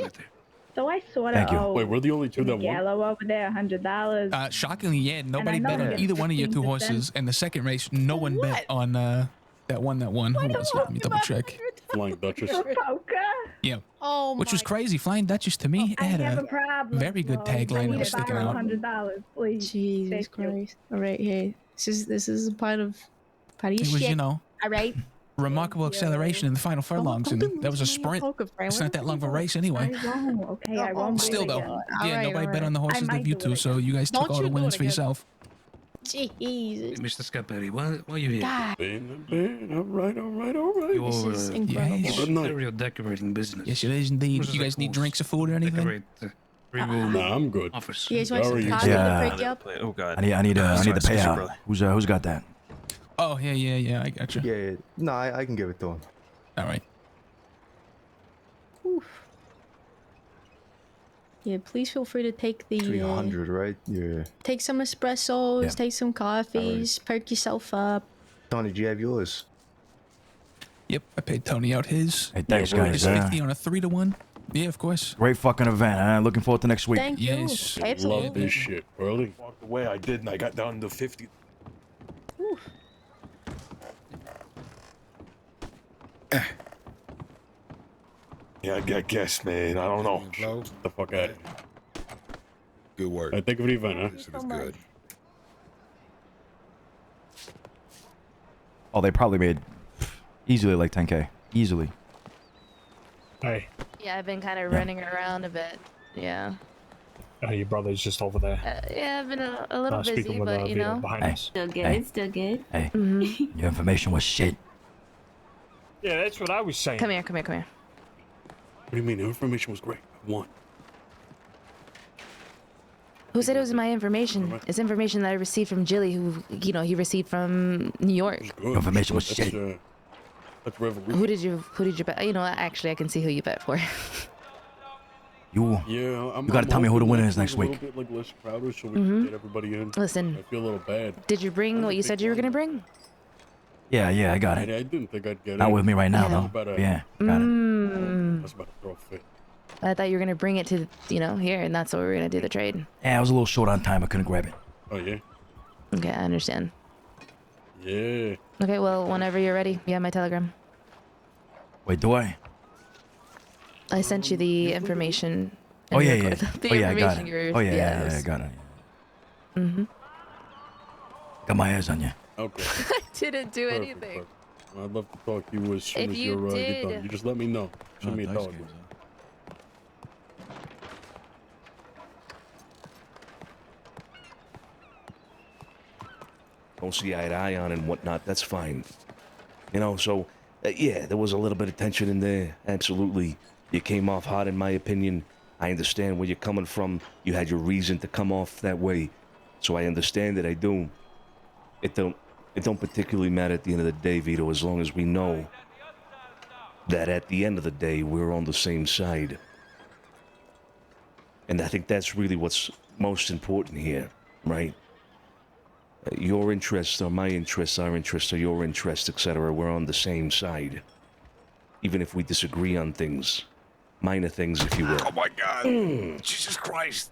So I sort Thank you. of Wait, we're the only two that won? Yellow over there, $100. Shockingly, yeah, nobody bet on either one of your two horses. And the second race, no one bet on that one. Who was it? Let me double check. Flying Duchess. Yeah. Oh, which was crazy. Flying Duchess to me had a very good tagline that was sticking out. $100, please. Jesus Christ. All right, hey. This is a part of your It was, shit. All right. Remarkable acceleration in the final furlongs, and that was a sprint. It's not that long of a race anyway. I won't. Still though, nobody bet on the horses that you two, so you guys took all the winnings for yourself. Jesus. Hey, Mr. Scapetti, why are you here? All right. Your interior decorating business. Yes, it is indeed. You guys need drinks or food or anything? Nah, I'm good. Office. You guys want some coffee to break you up? Oh God. I need the payout. Who's got that? Oh yeah, I got you. Yeah. No, I can give it to him. All right. Oof. Yeah, please feel free to take the 300, right? Yeah. Take some espressos, take some coffees, perk yourself up. Tony, do you have yours? Yep, I paid Tony out his. Hey, thanks, Yeah, guys. 50 on a 3-to-1. Yeah, of course. Great fucking event. Looking forward to next week. Thank you. Yes. Absolutely. Love this shit. Early. Walked away, I did, and I got down to 50. Yeah, I guess, man. I don't know. Get the fuck out of here. Good work. I think of the event, huh? This is good. Oh, they probably made easily like 10K. Easily. Hey. Yeah, I've been kind of running around a bit. Yeah. Your brother's just over there. Yeah, I've been a little busy, speaking with, but you know. behind us. Still good, Hey. still good. Hey, Mhm. your information was shit. Yeah, that's what I was saying. Come here, come here, come here. What do you mean? The information was great. I won. Who said it was my information? It's information that I received from Jilly, who, you know, he received from New York. Good. Information was That's, shit. That's revolution. Who did you bet? You know, actually, I can see who you bet for. You Yeah, you gotta tell me who the winner is next A week. little bit like less crowded, so we can get everybody in. Listen. I feel a little bad. Did you bring what you said you were gonna bring? Yeah, I got I it. didn't think I'd get Not in. with me right now, I was though. about to- Yeah, got it. I was about to throw a fit. I thought you were gonna bring it to, you know, here, and that's what we were gonna do the trade. Yeah, I was a little short on time. I couldn't grab it. Oh, yeah? Okay, I understand. Yeah. Okay, well, whenever you're ready, you have my telegram. Wait, do I? I sent you the information. Oh, and yeah, your- yeah. the Oh, yeah, I got information it. you're- Oh, yeah, it was- I got it. Mhm. Got my eyes on you. Okay. I didn't do Perfect, anything. perfect. I'd love to talk to you as soon If as you you're get done. did- You just let me know. Send me a dog. Don't see eye to eye on and whatnot, that's fine. You know, so, yeah, there was a little bit of tension in there, absolutely. You came off hot, in my opinion. I understand where you're coming from. You had your reason to come off that way. So I understand it, I do. It don't particularly matter at the end of the day, Vito, as long as we know that at the end of the day, we're on the same side. And I think that's really what's most important here, right? Your interests are my interests, our interests are your interests, etc. We're on the same side. Even if we disagree on things. Minor things, if you will. Oh my God. Jesus Christ.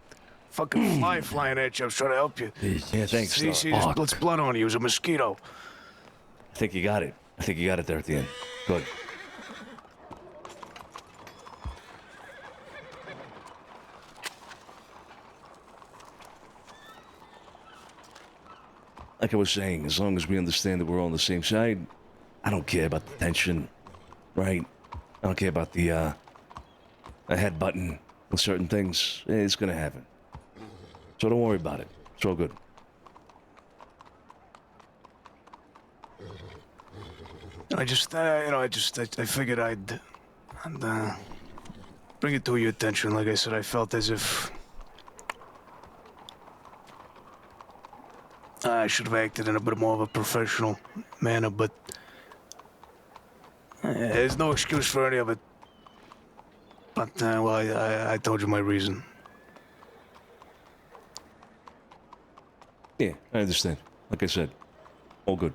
Fucking fly flying at you. I was trying to help you. Yeah, thanks. See, there's blood on you. It was a mosquito. I think you got it. I think you got it there at the end. Good. Like I was saying, as long as we understand that we're all on the same side, I don't care about the tension, right? I don't care about the head button with certain things. It's gonna happen. So don't worry about it. It's all good. I just, I figured I'd bring it to your attention. Like I said, I felt as if I should have acted in a bit more of a professional manner, but there's no excuse for any of it. But, well, I told you my reason. Yeah, I understand. Like I said, all good.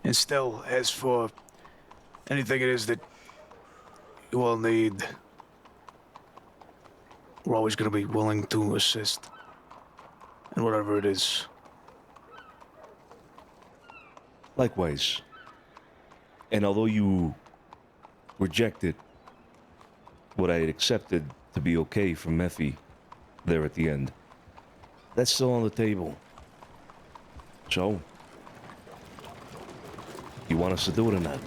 And still, as for anything it is that you all need, we're always going to be willing to assist in whatever it is. Likewise. And although you rejected what I had accepted to be okay from Mephi there at the end, that's still on the table. So, you want us to do it or not?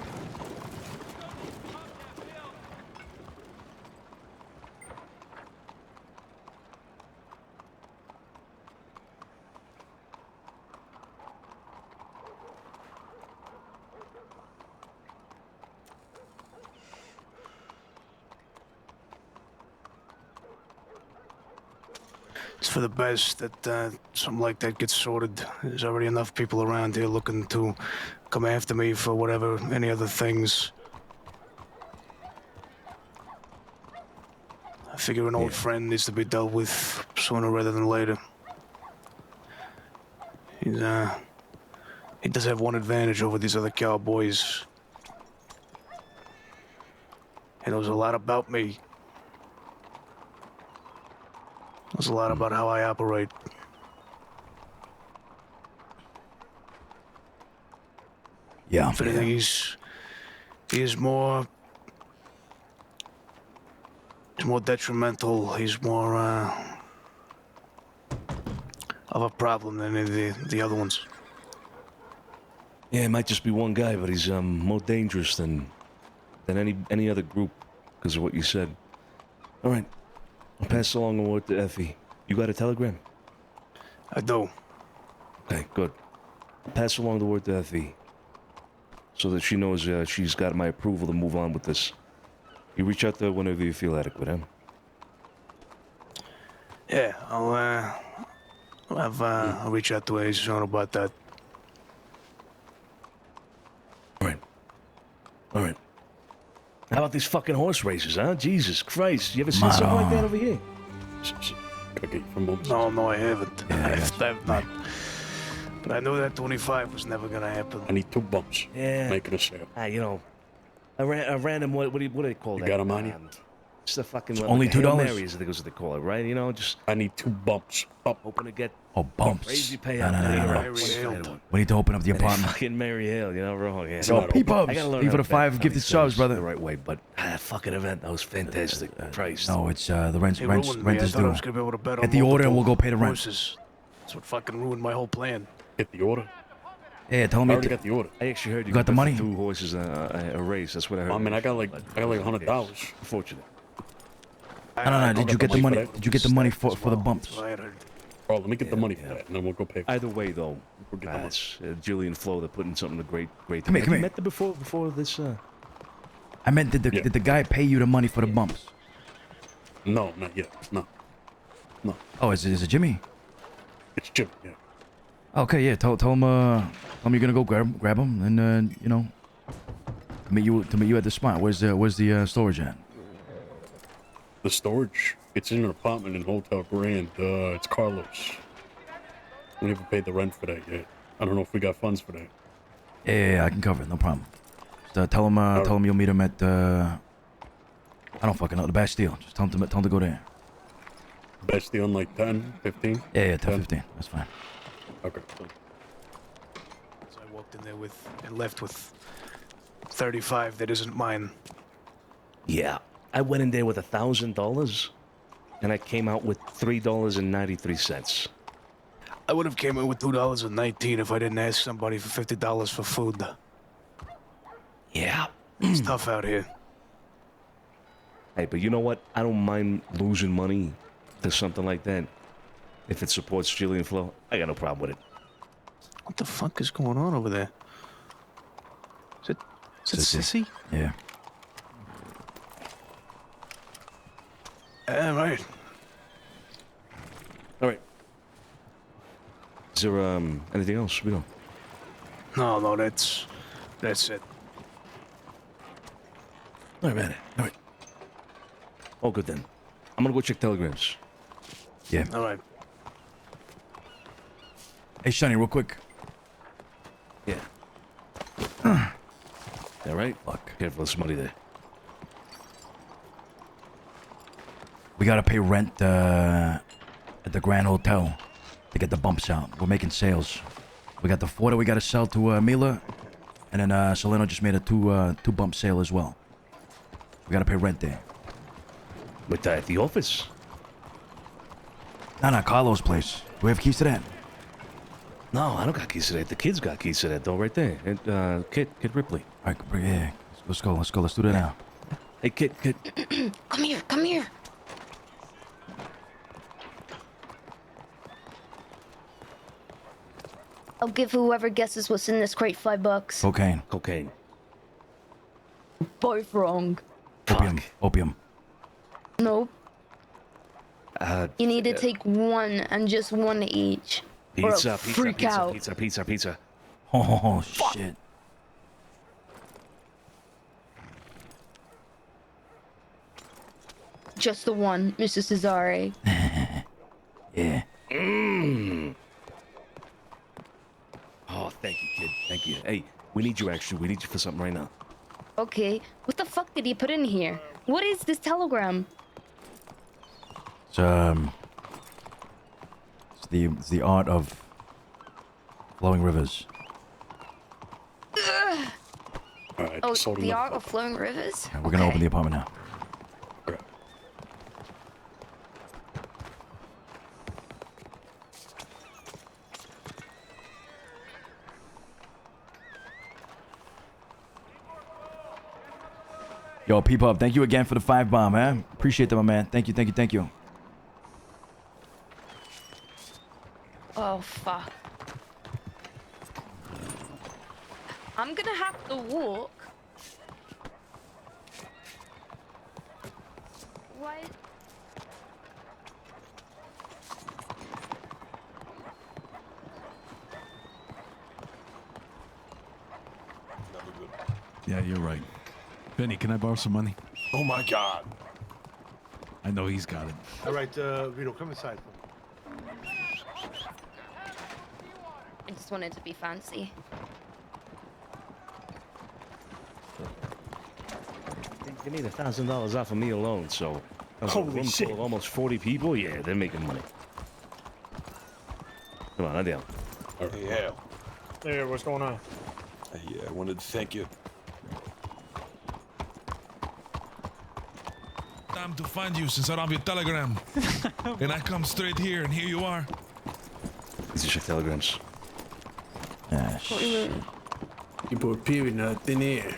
It's for the best that something like that gets sorted. There's already enough people around here looking to come after me for whatever, any other things. I figure an old friend needs to be dealt with sooner rather than later. He does have one advantage over these other cowboys. He knows a lot about me. Knows a lot about how I operate. Yeah. If anything, he's more detrimental. He's more of a problem than any of the other ones. Yeah, it might just be one guy, but he's more dangerous than any other group because of what you said. All right, I'll pass along the word to Effie. You got a telegram? I do. Okay, good. Pass along the word to Effie so that she knows she's got my approval to move on with this. You reach out to her whenever you feel adequate, huh? Yeah, I'll reach out to her soon about that. All right. How about these fucking horse races, huh? Jesus Christ. You ever seen something like that over here? No, I haven't. I've not. But I knew that 25 was never gonna happen. I need 2 bumps. Yeah. Making a sale. You know, a random, what do they call that? You got them on you? Just a fucking... only $2? Hail Marys, I think is what they call it, right? You know, just... I need 2 bumps. Hoping to get... Oh, bumps. Crazy No. payout. We need to open up the apartment. Fucking Mary Hale, you're not wrong. Yeah. So, P-Pubs. I gotta learn Leave how it to a 5 bet gifted these subs, things brother. the right way, but that fucking event, that was fantastic. Christ. No, it's the rent He ruined me. is I thought I due. was gonna be able to bet on Get the order and we'll go pay the rent. horses. That's what fucking ruined my whole plan. Get the order. Yeah, tell I me. already got the order. I actually heard you got the bet money? for 2 horses a race. That's what I heard. I mean, I got like $100. Unfortunate. No. Did you get the money? Did you get the money for the bumps? Oh, let me get the money for that, and then we'll go pay. Either way, though, it's Jillian Flo. They're putting something to great. Come here. You met them before this? I meant, did the guy pay you the money for the bumps? No, not yet. No. Oh, is it Jimmy? It's Jimmy. Yeah. Okay, yeah. Tell him you're gonna go grab him, and you know, to meet you at the spot. Where's the storage at? The storage? It's in an apartment in Hotel Grand. It's Carlos. We haven't paid the rent for that yet. I don't know if we got funds for that. Yeah, I can cover it. No problem. Just, tell him you'll meet him at I don't fucking know, the Bastille. Just tell him to go there. Bastille on like 10, 15? Yeah, 10, 15. That's fine. Okay. So I walked in there and left with 35 that isn't mine. Yeah, I went in there with $1,000, and I came out with $3.93. I would have came in with $2.19 if I didn't ask somebody for $50 for food. Yeah. It's tough out here. Hey, but you know what? I don't mind losing money to something like that. If it supports Jillian Flo, I got no problem with it. What the fuck is going on over there? Is it Sissy? Yeah. Right. All right. Is there anything else? We don't. No, that's it. All right, man. All right. All good then. I'm gonna go check telegrams. Yeah. All right. Hey, Sonny, real quick. Yeah. All right. Fuck. Careful, there's somebody there. We gotta pay rent at the Grand Hotel to get the bumps out. We're making sales. We got the 4 that we gotta sell to Mila, and then Soleno just made a two bump sale as well. We gotta pay rent there. With at the office? No, Carlos' place. Do we have keys to that? No, I don't got keys to that. The kids got keys to that, though, right there. And, Kid Ripley. All right, yeah. Let's go. Let's do that now. Hey, Kid. Come here. I'll give whoever guesses what's in this crate $5. Cocaine. Both wrong. Opium. Nope. You need to take one and just one each. Pizza. Oh, shit. Just the one, Mr. Cesare. Yeah. Thank you, kid. Thank you. Hey, we need you actually. We need you for something right now. Okay. What the fuck did he put in here? What is this telegram? It's the art of flowing rivers. All right. Oh, the art of flowing rivers? We're gonna open the apartment now. Yo, P-Pub, thank you again for the 5 bomb, man. Appreciate that, my man. Thank you, thank you, thank you. Oh, fuck. I'm gonna have to walk. What? Yeah, you're right. Benny, can I borrow some money? Oh my God. I know he's got it. All right, Vito, come inside for me. I just wanted to be fancy. They made $1,000 off of me alone, so Holy shit. Full of almost 40 people. Yeah, they're making money. Come on, down. Hey, Hal. Hey, what's going on? Hey, I wanted to thank you. Time to find you since I don't have your telegram. And I come straight here, and here you are. These are your telegrams. People appearing in thin air.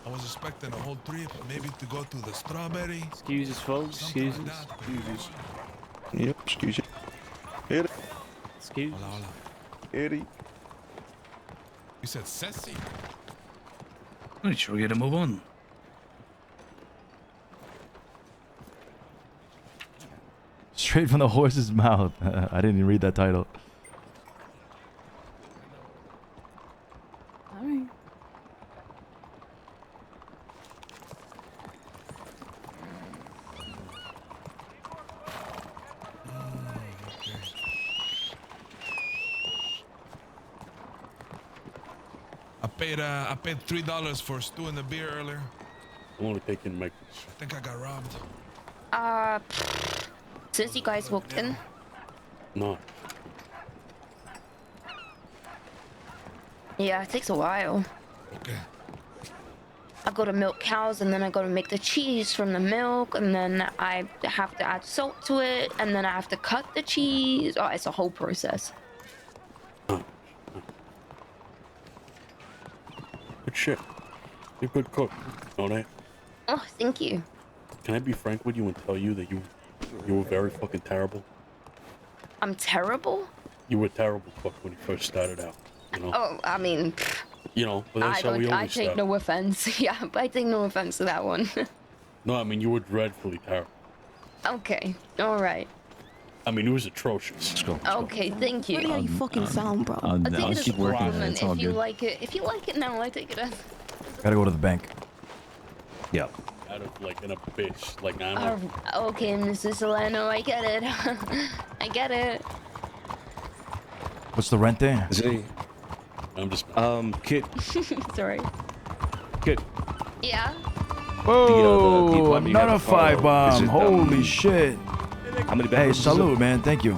I was expecting a whole trip, maybe to go to the strawberry. Excuses, folks. Excuses. Excuses. Yep, excuse you. Here. Excuse. Hola, hola. Eddie. You said Ceci? Right, shall we get a move on? Straight from the horse's mouth. I didn't even read that title. All right. I paid $3 for stew and a beer earlier. I want to take in my. I think I got robbed. Since you guys walked in. No. Yeah, it takes a while. Okay. I go to milk cows, and then I go to make the cheese from the milk, and then I have to add salt to it, and then I have to cut the cheese. Oh, it's a whole process. Good shit. You're a good cook, don't I? Oh, thank you. Can I be frank with you and tell you that you were very fucking terrible? I'm terrible? You were a terrible cook when you first started out, you know? Oh, I mean, You know, but that's how we I always take start. no offense. Yeah, but I take no offense to that one. No, I mean, you were dreadfully terrible. Okay, all right. I mean, it was atrocious. Let's go. Okay, thank you. Funny how you fucking sound, bro. I take I'll it as a keep working on it. compliment. It's all If you good. like it, now, I take it as. Gotta go to the bank. Yeah. Out of like an abyss, like I Okay, Mrs. Solano, I get it. I get it. What's the rent there? Zay. I'm just. Kid. Sorry. Kid. Yeah. Whoa! apartment you have Another at Carlo, 5 bomb. is it, Holy shit. How many Hey, bedrooms is it? salute, man. Thank you.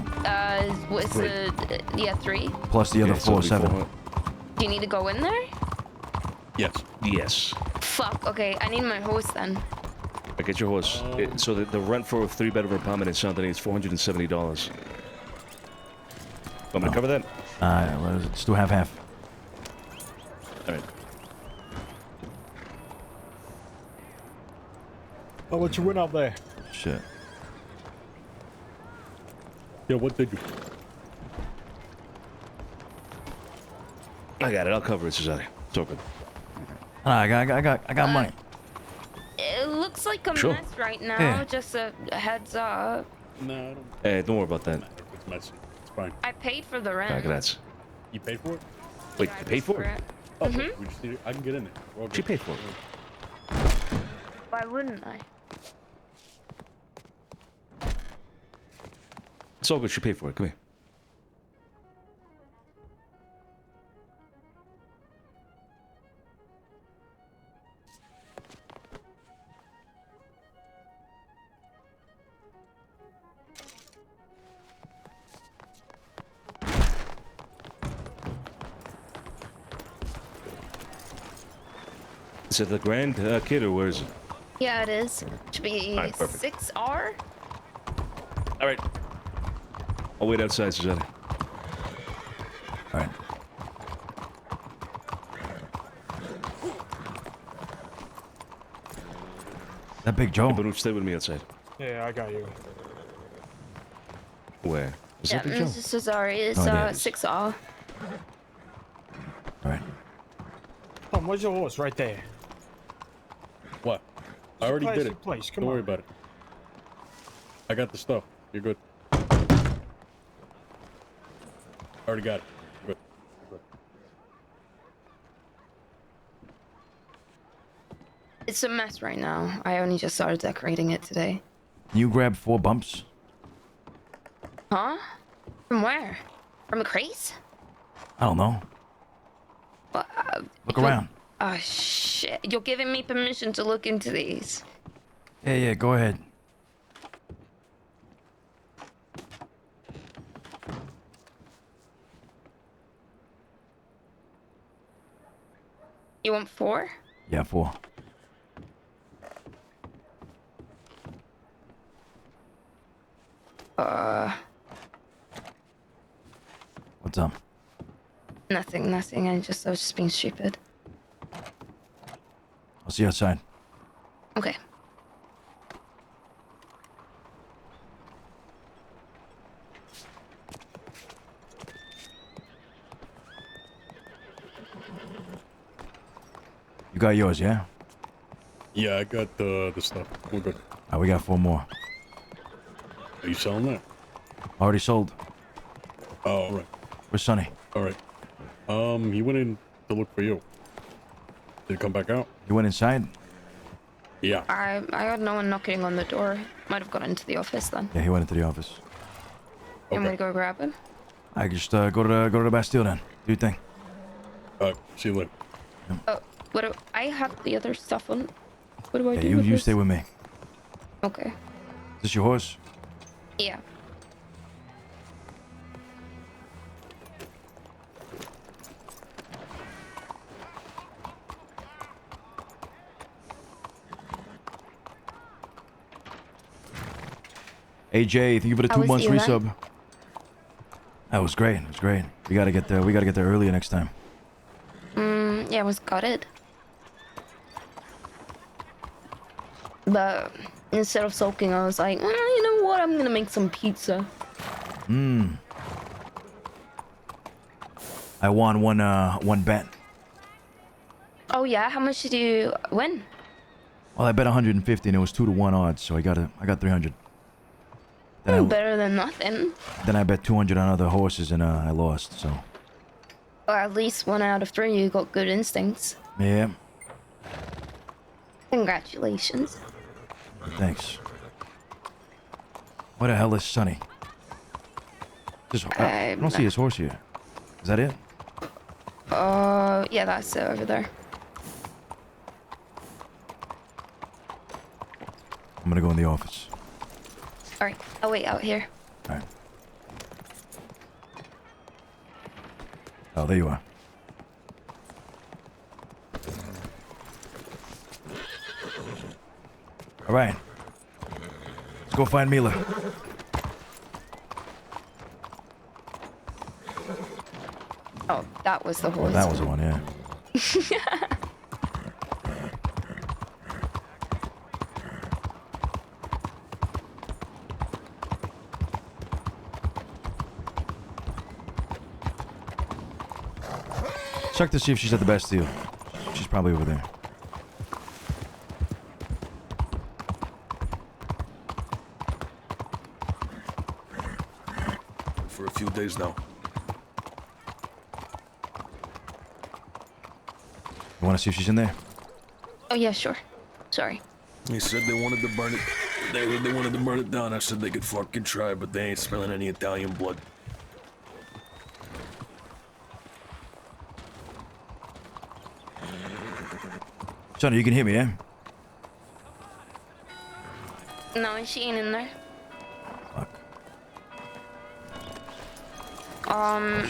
What's the? Yeah, 3. Plus the other Okay, so 4, it'll be 7. 400. Do you need to go in there? Yes. Yes. Fuck. Okay, I need my horse then. I get your horse. So the rent for a 3-bedroom apartment in Saint Denis is $470. Want me to cover that? Let's do half-half. All right. Oh, what you win out there? Shit. Yeah, what did you? I got it. I'll cover it, Cesare. It's all good. I got money. It looks like a Sure. mess right now. Yeah. Just a heads up. No, I don't. Hey, don't worry about that. It's messy. It's fine. I paid for the rent. Grazie. You paid for it? Wait, Yeah, I you paid for it? Oh, Mhm. we just need it. I can get in there. We're all She good. paid for it. Why wouldn't I? It's all good. She paid for it. Come here. Is it the Grand Kid or where is it? Yeah, it is. Should be Alright, perfect. 6R. All right. I'll wait outside, Cesare. All right. That Big Joe. But stay with me outside. Yeah, I got you. Where? Is Yeah, that Big Joe? Mrs. Cesare is Oh, it is. 6R. All right. Tom, where's your horse? Right there. What? I already Place did your it. place, come Don't worry on. about it. I got the stuff. You're good. Already got it. Good. Good. It's a mess right now. I only just started decorating it today. You grabbed 4 bumps. Huh? From where? From a crate? I don't know. Look around. Oh, shit. You're giving me permission to look into these. Yeah, go ahead. You want 4? Yeah, 4. What's up? Nothing. I was just being stupid. I'll see you outside. Okay. You got yours, yeah? Yeah, I got the stuff. We're good. All right, we got 4 more. Are you selling that? Already sold. Oh, all right. Where's Sonny? All right. He went in to look for you. Did he come back out? You went inside? Yeah. I had no one knocking on the door. Might have gone into the office then. Yeah, he went into the office. You want me to go grab him? I just go to the Bastille then. Do your thing. See you later. What do I have the other stuff on? What do I Yeah, do? you with this? stay with me. Okay. Is this your horse? Yeah. AJ, thank you for the How 2 was months Eli? resub. That was great. It was great. We gotta get there. We gotta get there earlier next time. Yeah, I was gutted. But instead of sulking, I was like, you know what? I'm gonna make some pizza. I won one bet. Oh yeah, how much did you win? Well, I bet 150 and it was 2-to-1 odds, so I got 300. Better than nothing. Then I bet 200 on other horses and I lost. So Or at least 1 out of 3 you got good instincts. yeah, Congratulations. thanks. What the hell is Sonny? I don't see his horse here. Is that it? Yeah, that's it over there. I'm gonna go in the office. All right, I'll wait out here. All right. Oh, there you are. All right. Let's go find Mila. Oh, that was the horse. That was the one, yeah. Check to see if she's at the Bastille. She's probably over there. For a few days now. You want to see if she's in there? Oh yeah, sure. Sorry. They said they wanted to burn it. They wanted to burn it down. I said they could fucking try, but they ain't spilling any Italian blood. Sonny, you can hear me, yeah? No, she ain't in there.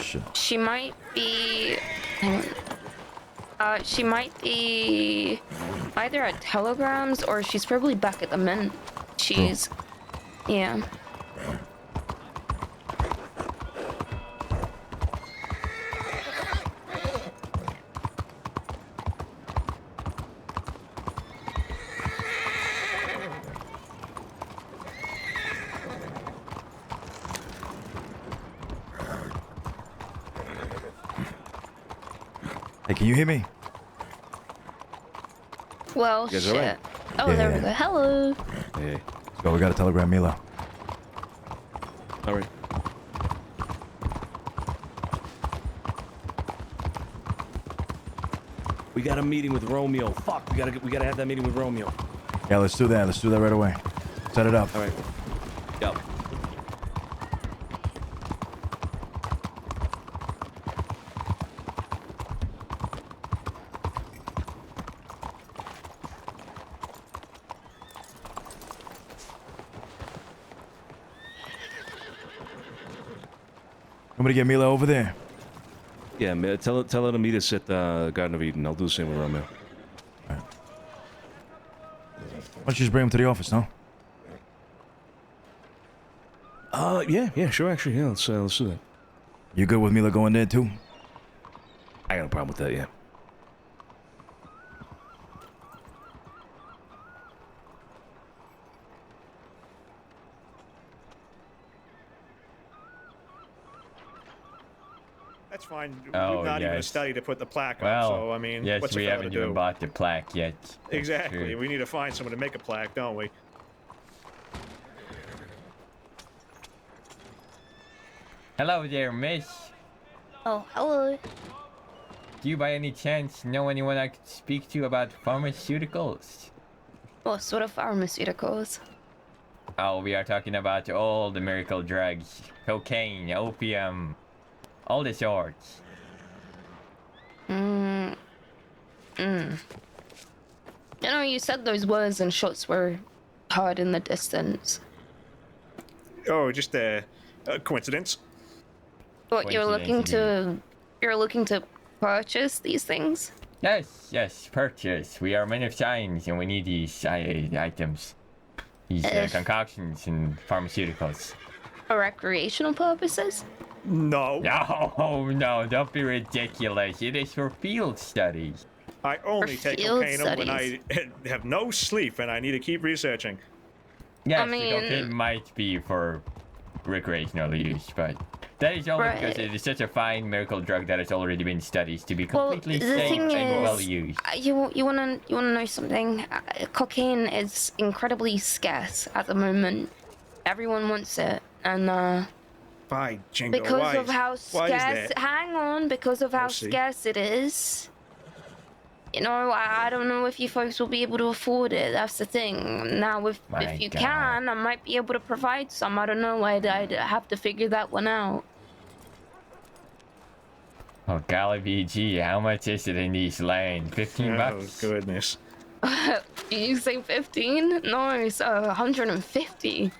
Shit. She might be. Hang on. She might be either at Telegrams or she's probably back at the Mint. She's, yeah. Hey, can you hear me? Well, You guys shit. all right? Oh, Yeah, there we yeah. go. Hello. Hey, let's go. We got a telegram, Milo. All right. We got a meeting with Romeo. Fuck, we gotta have that meeting with Romeo. Yeah, let's do that. Let's do that right away. Set it up. All right. Yep. Somebody get Milo over there. Yeah, man, tell her to meet us at Garden of Eden. I'll do the same with Romeo. Why don't you just bring him to the office, no? Yeah, sure, actually, yeah, let's do that. You good with Milo going there too? I got a problem with that, yeah. That's fine. Oh, We've not even yes. studied to put the plaque Well, up, so I mean, yes, what's we it gonna haven't do? even bought the plaque yet. That's Exactly. true. We need to find someone to make a plaque, don't we? Hello there, miss. Oh, hello. Do you by any chance know anyone I could speak to about pharmaceuticals? What sort of pharmaceuticals? Oh, we are talking about all the miracle drugs. Cocaine, opium, all the sorts. You know, you said those words and shots were heard in the distance. Oh, just a coincidence. What, you're looking to purchase these things? Yes, purchase. We are men of science and we need these items. These concoctions and pharmaceuticals. For recreational purposes? No. No, don't be ridiculous. It is for field studies. I only For take field cocaine when I have no sleep and I need to keep researching. Yes, I mean- the cocaine might be for recreational use, but that is only because it is such a fine miracle drug that has already been studied to be completely the safe thing and well is, used. you wanna know something? Cocaine is incredibly scarce at the moment. Everyone wants it, and By jingo, because why of how why is scarce. that? Hang on, because of how see. scarce it is. You know, I don't know if you folks will be able to afford it. That's the thing. Now, if you can, I might be able to provide some. I don't know. I'd have to figure that one out. Oh, golly BG, how much is it in these lanes? 15 bucks? Oh, goodness. You say 15? No, it's 150.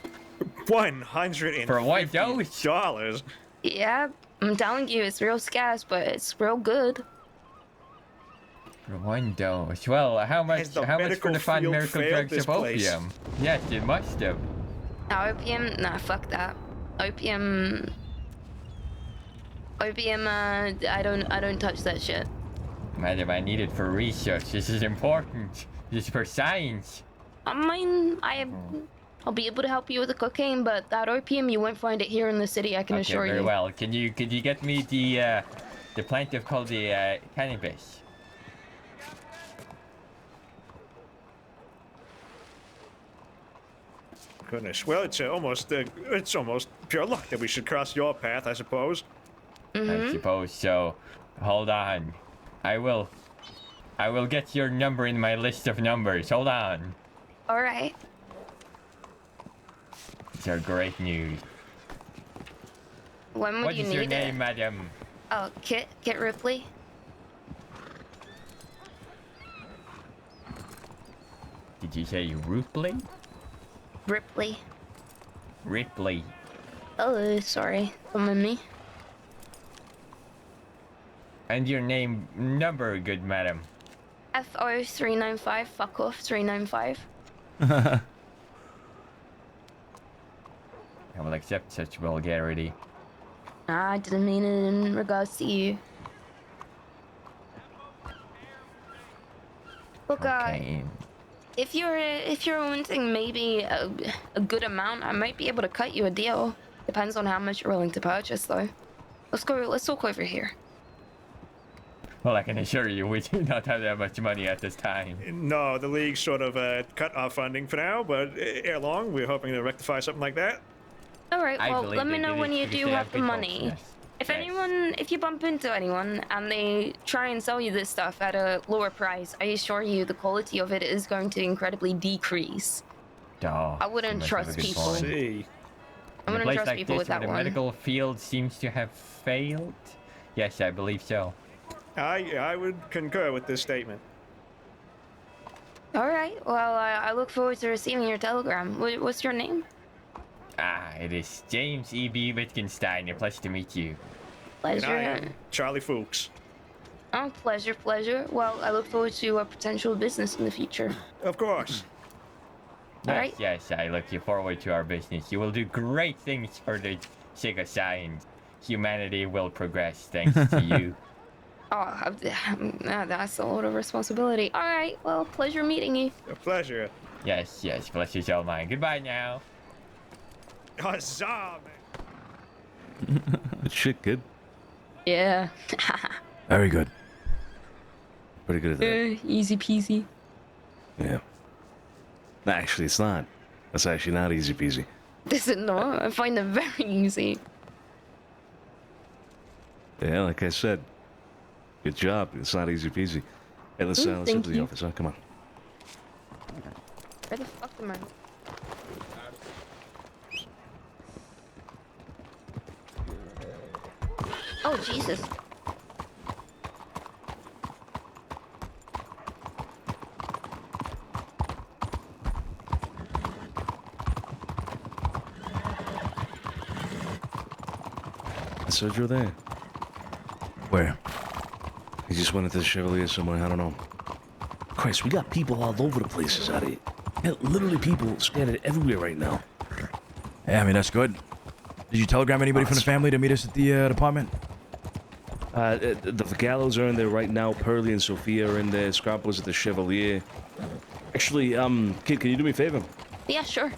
$150 For one dose? $150. Yeah, I'm telling you, it's real scarce, but it's real good. For one dose. Well, how much for medical the fine field miracle failed drugs this of place? opium? Yes, it must have. Opium? Nah, fuck that. Opium, I don't touch that shit. Madam, I need it for research. This is important. This is for science. I mean, I'll be able to help you with the cocaine, but that opium, you won't find it here in the city, I can Okay, assure very you. well. Could you get me the plaintiff called the cannabis? Goodness. Well, it's almost pure luck that we should cross your path, I suppose. I suppose so. Hold on. I will get your number in my list of numbers. Hold on. All right. These are great news. When would What you is need your it? name, madam? Oh, Kit Ripley. Did you say Ripley? Ripley. Ripley. Oh, sorry. Don't mind me. And your number, good madam. FO395, fuck off 395. I will accept such vulgarity. I didn't mean it in regards to you. Look, if you're wanting maybe a good amount, I might be able to cut you a deal. Depends on how much you're willing to purchase, though. Let's talk over here. Well, I can assure you, we do not have that much money at this time. No, the league sort of cut our funding for now, but ere long, we're hoping to rectify something like that. All right. Well, let me know when you do have the money. Yes. If you bump into anyone and they try and sell you this stuff at a lower price, I assure you the quality of it is going to incredibly decrease. I wouldn't trust people. I wouldn't trust people with that one. The medical field seems to have failed. Yes, I believe so. I would concur with this statement. All right. Well, I look forward to receiving your telegram. What's your name? It is James E.B. Wittgenstein. A pleasure to meet you. Pleasure. And I am Charlie Fuchs. Oh, pleasure. Well, I look forward to a potential business in the future. Of course. All right. Yes, I look forward to our business. You will do great things for the sake of science. Humanity will progress thanks to you. Oh, that's a lot of responsibility. All right. Well, pleasure meeting you. A pleasure. Yes, pleasure's all mine. Goodbye now. Huzzah, man. Good shit, kid. Yeah. Very good. Pretty good at that. Easy peasy. Yeah. No, actually, it's not. That's actually not easy peasy. This is not. I find it very easy. Yeah, like I said. Good job. It's not easy peasy. Hey, let's head to the office, huh? Come on. Where the fuck am I? Oh, Jesus. Sergio there. Where? He just went into the Chevalier somewhere, I don't know. Christ, we got people all over the places out here. Yeah, literally people scattered everywhere right now. Yeah, I mean, that's good. Did you telegram anybody from the family to meet us at the department? The Gallows are in there right now. Pearlie and Sophia are in there. Scrapo's at the Chevalier. Actually, kid, can you do me a favor? Yeah, sure.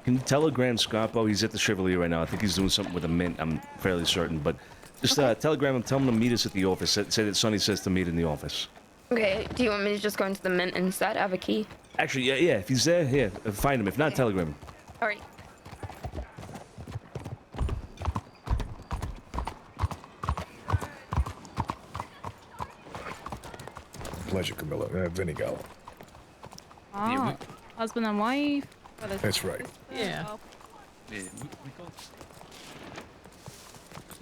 Can you telegram Scarpo? He's at the Chevalier right now. I think he's doing something with a mint. I'm fairly certain. But just telegram him. Tell him to meet us at the office. Say that Sonny says to meet in the office. Okay. Do you want me to just go into the mint instead? I have a key. Actually, yeah. If he's there, here, find him. If not, telegram him. All right. Pleasure, Camilla. Vinny Gallo. Ah, husband and wife. That's right. Yeah. You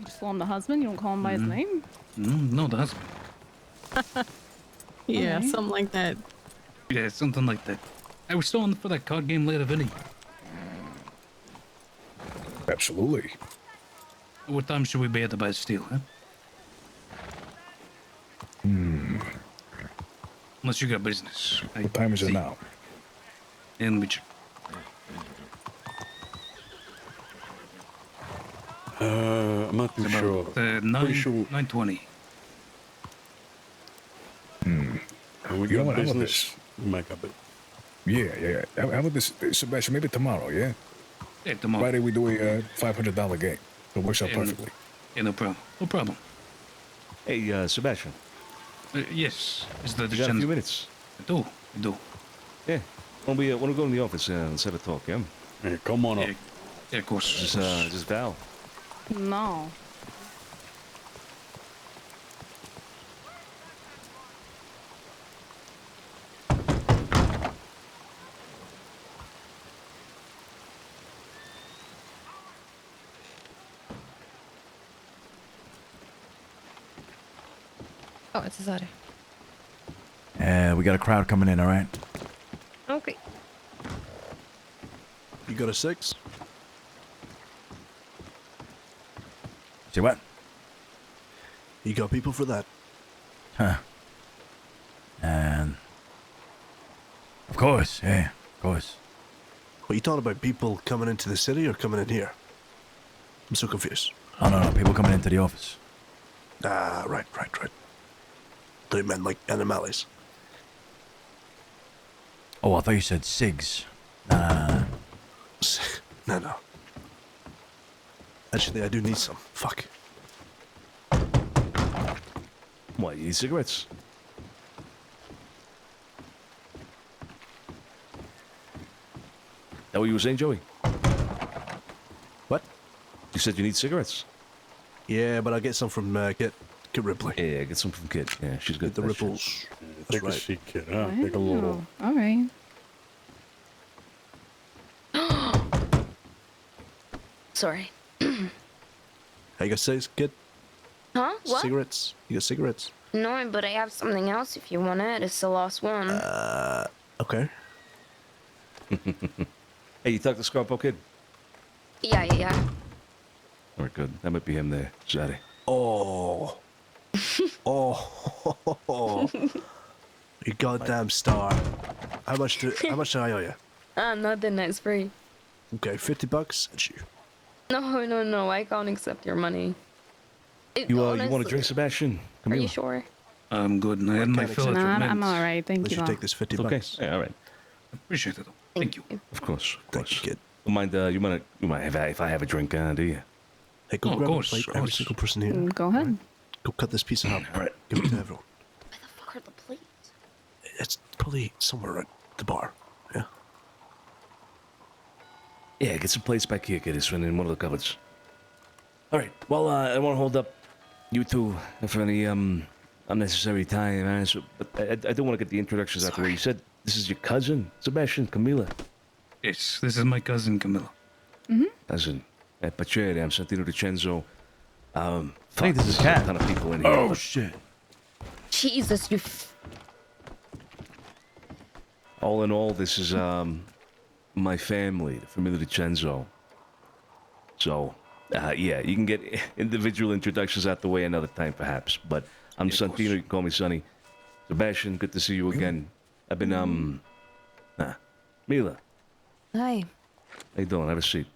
just call him the husband? You don't call him by his name? No, the husband. Yeah, Alright. something like that. Yeah, something like that. Hey, we're still on for that card game later, Vinny. Absolutely. What time should we be at the Bastille, huh? Unless you got business. What time is it now? And we check. I'm not too sure. Pretty sure. 9:20. We got business. We might got it. Yeah. How about this, Sebastian? Maybe tomorrow, yeah? Yeah, tomorrow. Friday we do a $500 game. It works out perfectly. Yeah, no problem. No problem. Hey, Sebastian. Yes. Is that You got a few minutes? I do. Yeah. Want to go in the office and set a talk, yeah? Hey, come on up. Yeah, of course. Just Val. No. Oh, it's Cesare. We got a crowd coming in, all right? Okay. You got a 6? Say what? You got people for that? Huh. And of course, yeah, of course. What you talking about? People coming into the city or coming in here? I'm so confused. Oh no, people coming into the office. Ah, right. They meant like animales. Oh, I thought you said cigs. Nah. No. Actually, I do need some. Fuck. What, you need cigarettes? That what you were saying, Joey? What? You said you need cigarettes? Yeah, but I'll get some from Kit Ripley. Yeah, get some from Kit. Yeah, she's good. The ripples. Take a seat, kid, huh? Take a little. All right. Sorry. How you got cigs, Kid? Huh? What? Cigarettes? You got cigarettes? No, but I have something else if you want it. It's the last one. Okay. Hey, you talked to Scarpo Kid? Yeah. All right, good. That might be him there, Zaddy. Oh. You goddamn star. How much do I owe you? Nothing. That's free. Okay, $50. That's you. No. I can't accept your money. You want a drink, Sebastian? Are you sure? I'm good. I had my fill of I'm all right. Thank you. You take this $50. Okay. Yeah, all right. Appreciate it. Thank you. Of course. Thank you, Kid. Don't mind. You might have if I have a drink, do you? Hey, go grab a plate for every single person here. Go ahead. Go cut this piece up. All right. Give it to everyone. Where the fuck are the plates? It's probably somewhere at the bar. Yeah. Yeah, get some plates back here, kid. It's in one of the cupboards. All right. Well, I don't want to hold up you two for any unnecessary time, but I do want to get the introductions out the way. You said this is your cousin, Sebastian, Camila. Yes, this is my cousin Camilla. Cousin. Piacere, I'm Cesare DiCenzo. I think this is Cat. A ton of people in here. Oh shit! Jesus, you. All in all, this is my family, the family DiCenzo. So, yeah, you can get individual introductions out the way another time, perhaps. But I'm Santino. You can call me Sonny. Sebastian, good to see you again. I've been Mila. Hi. How you doing? Have a seat.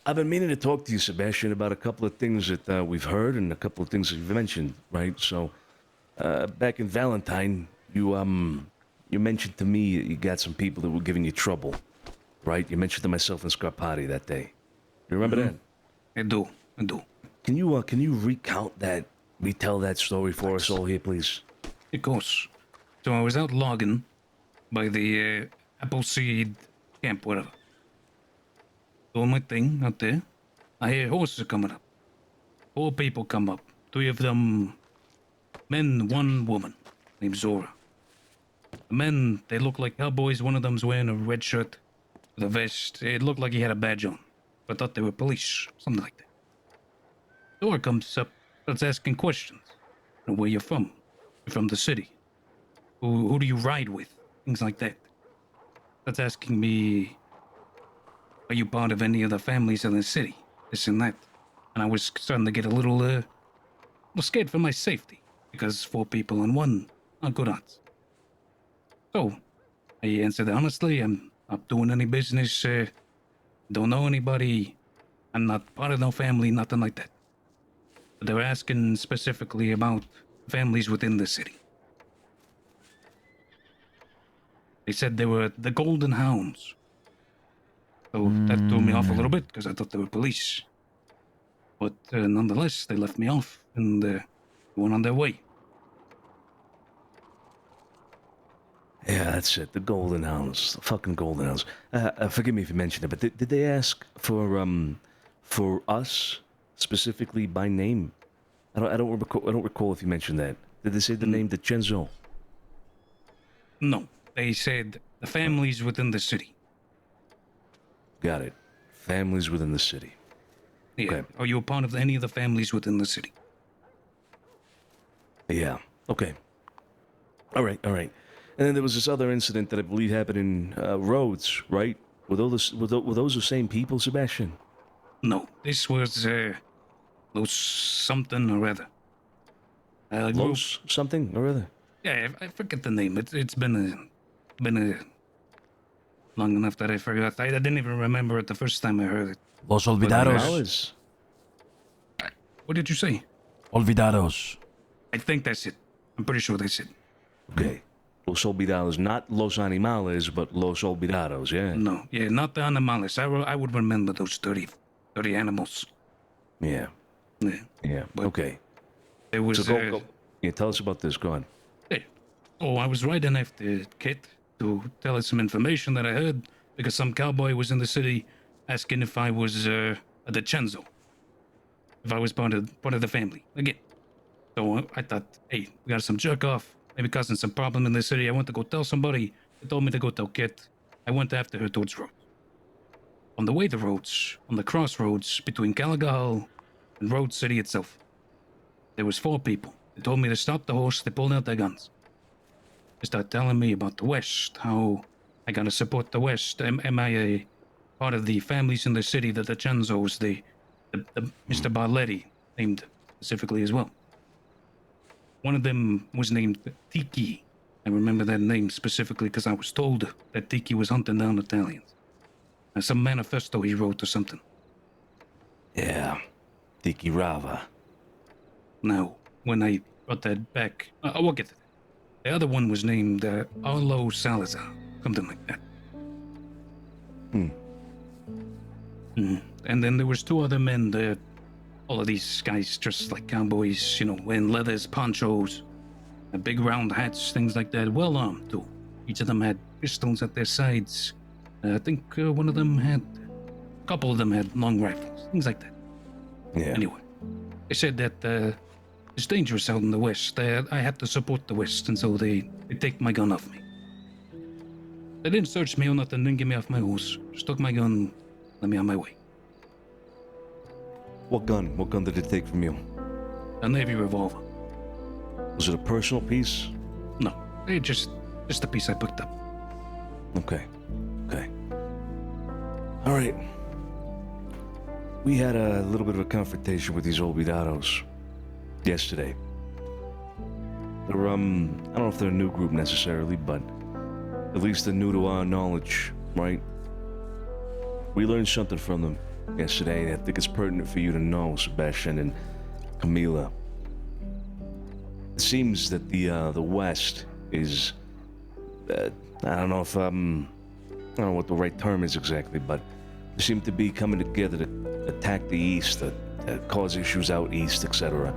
I've been meaning to talk to you, Sebastian, about a couple of things that we've heard and a couple of things that you've mentioned, right? So, back in Valentine, you mentioned to me that you got some people that were giving you trouble, right? You mentioned to myself and Scarpati that day. You remember that? I do. Can you retell that story for us all here, please? Of course. So I was out logging by the Appleseed camp, whatever. Doing my thing out there. I hear horses coming up. 4 people come up. 3 of them men, 1 woman named Zora. The men, they look like cowboys. One of them's wearing a red shirt with a vest. It looked like he had a badge on. I thought they were police, something like that. Zora comes up, starts asking questions. Where you're from? You're from the city. Who do you ride with? Things like that. Starts asking me, are you part of any of the families in the city? This and that. And I was starting to get a little scared for my safety. Because 4 people and 1 are good odds. So, I answered honestly, I'm not doing any business, don't know anybody, I'm not part of no family, nothing like that. But they were asking specifically about families within the city. They said they were the Golden Hounds. So that threw me off a little bit, because I thought they were police. But nonetheless, they left me off, and went on their way. Yeah, that's it. The Golden Hounds. The fucking Golden Hounds. Forgive me if you mentioned it, but did they ask for us specifically by name? I don't recall if you mentioned that. Did they say the name DiCenzo? No, they said the families within the city. Got it. Families within the city. Yeah. Okay. Are you a part of any of the families within the city? Yeah. Okay. All right. And then there was this other incident that I believe happened in Rhodes, right? Were those the same people, Sebastian? No, this was those something or other. Los something or other? Yeah, I forget the name. It's been long enough that I forgot. I didn't even remember it the first time I heard it. Los Olvidados. What did you say? Olvidados. I think that's it. I'm pretty sure that's it. Okay. Los Olvidados, not Los Animales, but Los Olvidados, yeah? No, yeah, not the Animales. I would remember those 30 animals. Yeah. Yeah, okay. There was... So go. Yeah, tell us about this, go on. Hey. Oh, I was riding after Kit to tell us some information that I heard because some cowboy was in the city asking if I was a DiCenzo. If I was part of the family. Again. So I thought, hey, we got some jerk off. Maybe causing some problem in the city. I went to go tell somebody. They told me to go tell Kit. I went after her towards roads. On the way to roads, on the crossroads between Calagahal and Road City itself, there was 4 people. They told me to stop the horse. They pulled out their guns. They started telling me about the West, how I gotta support the West. Am I a part of the families in the city, the DiCenzos, the Mr. Barletti, named specifically as well. One of them was named Tiki. I remember that name specifically because I was told that Tiki was hunting down Italians. Some manifesto he wrote or something. Yeah, Tiki Rava. Now, when I brought that back, we'll get to that. The other one was named Arlo Salazar, something like that. And then there was 2 other men, all of these guys dressed like cowboys, wearing leathers, ponchos, big round hats, things like that, well armed too. Each of them had pistols at their sides. I think a couple of them had long rifles, things like that. Yeah. Anyway, they said that it's dangerous out in the West. I had to support the West, and so they take my gun off me. They didn't search me or nothing, didn't get me off my horse. Just took my gun, let me on my way. What gun? What gun did it take from you? A Navy revolver. Was it a personal piece? No, just a piece I picked up. Okay. All right. We had a little bit of a confrontation with these Olvidados yesterday. They're, I don't know if they're a new group necessarily, but at least they're new to our knowledge, right? We learned something from them yesterday, and I think it's pertinent for you to know, Sebastian and Camila. It seems that the West is, I don't know what the right term is exactly, but they seem to be coming together to attack the East, to cause issues out East, etc.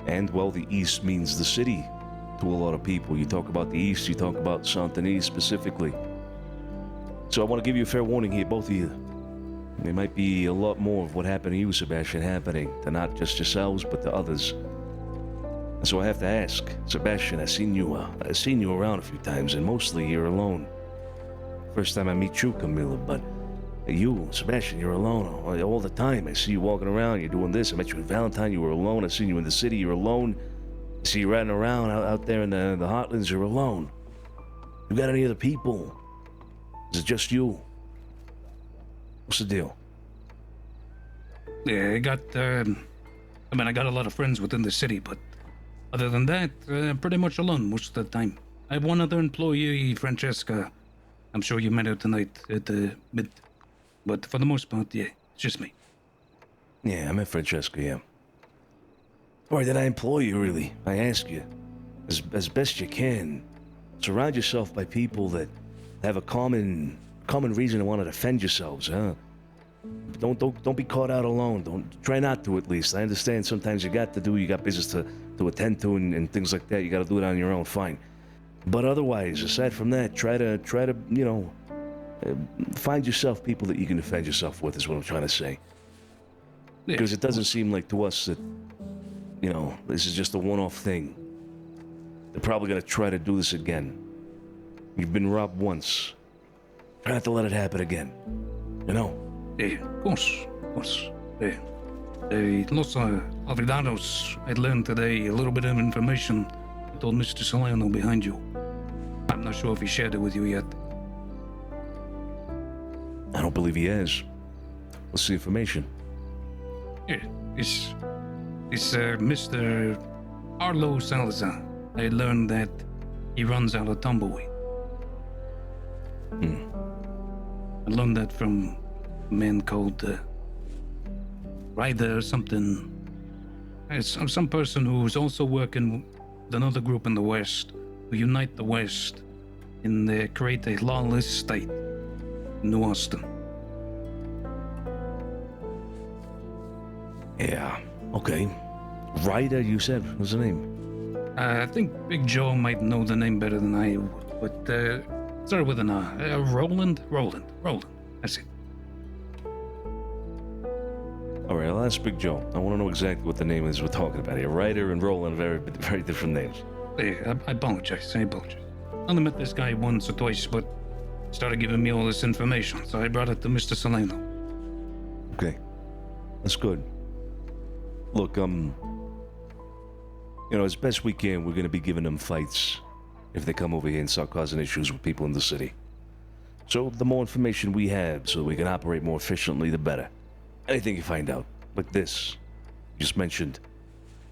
And, well, the East means the city to a lot of people. You talk about the East, you talk about South and East specifically. So I want to give you a fair warning here, both of you. There might be a lot more of what happened to you, Sebastian, happening to not just yourselves, but to others. And so I have to ask, Sebastian, I've seen you around a few times, and mostly you're alone. First time I meet you, Camilla, but you, Sebastian, you're alone all the time. I see you walking around, you're doing this. I met you in Valentine, you were alone. I seen you in the city, you're alone. I see you riding around out there in the heartlands, you're alone. You got any other people? Is it just you? What's the deal? Yeah, I got a lot of friends within the city, but other than that, pretty much alone most of the time. I have one other employee, Francesca. I'm sure you met her tonight at the mid. But for the most part, yeah, it's just me. Yeah, I met Francesca, yeah. Why did I employ you, really? I ask you. As best you can. Surround yourself by people that have a common reason to want to defend yourselves, huh? Don't be caught out alone. Try not to, at least. I understand sometimes you got business to attend to and things like that. You got to do it on your own, fine. But otherwise, aside from that, try to find yourself people that you can defend yourself with, is what I'm trying to say. Because it doesn't seem like to us that, this is just a one-off thing. They're probably going to try to do this again. You've been robbed once. Try not to let it happen again. Yeah, of course. Yeah. Los Olvidados, I learned today a little bit of information. I told Mr. Salerno behind you. I'm not sure if he shared it with you yet. I don't believe he has. What's the information? Yeah, This Mr. Arlo Salazar. I learned that he runs out of Tumbleweed. I learned that from a man called Ryder or something. It's some person who's also working with another group in the West to unite the West and create a lawless state in New Austin. Yeah, okay. Ryder, you said, what's the name? I think Big Joe might know the name better than I would, but start with an R. Roland. That's it. All right, I'll ask Big Joe. I want to know exactly what the name is we're talking about here. Ryder and Roland, very different names. Hey, I apologize. I only met this guy once or twice, but he started giving me all this information, so I brought it to Mr. Solano. Okay, that's good. Look, as best we can, we're gonna be giving them fights if they come over here and start causing issues with people in the city. So the more information we have so we can operate more efficiently, the better. Anything you find out, like this, you just mentioned,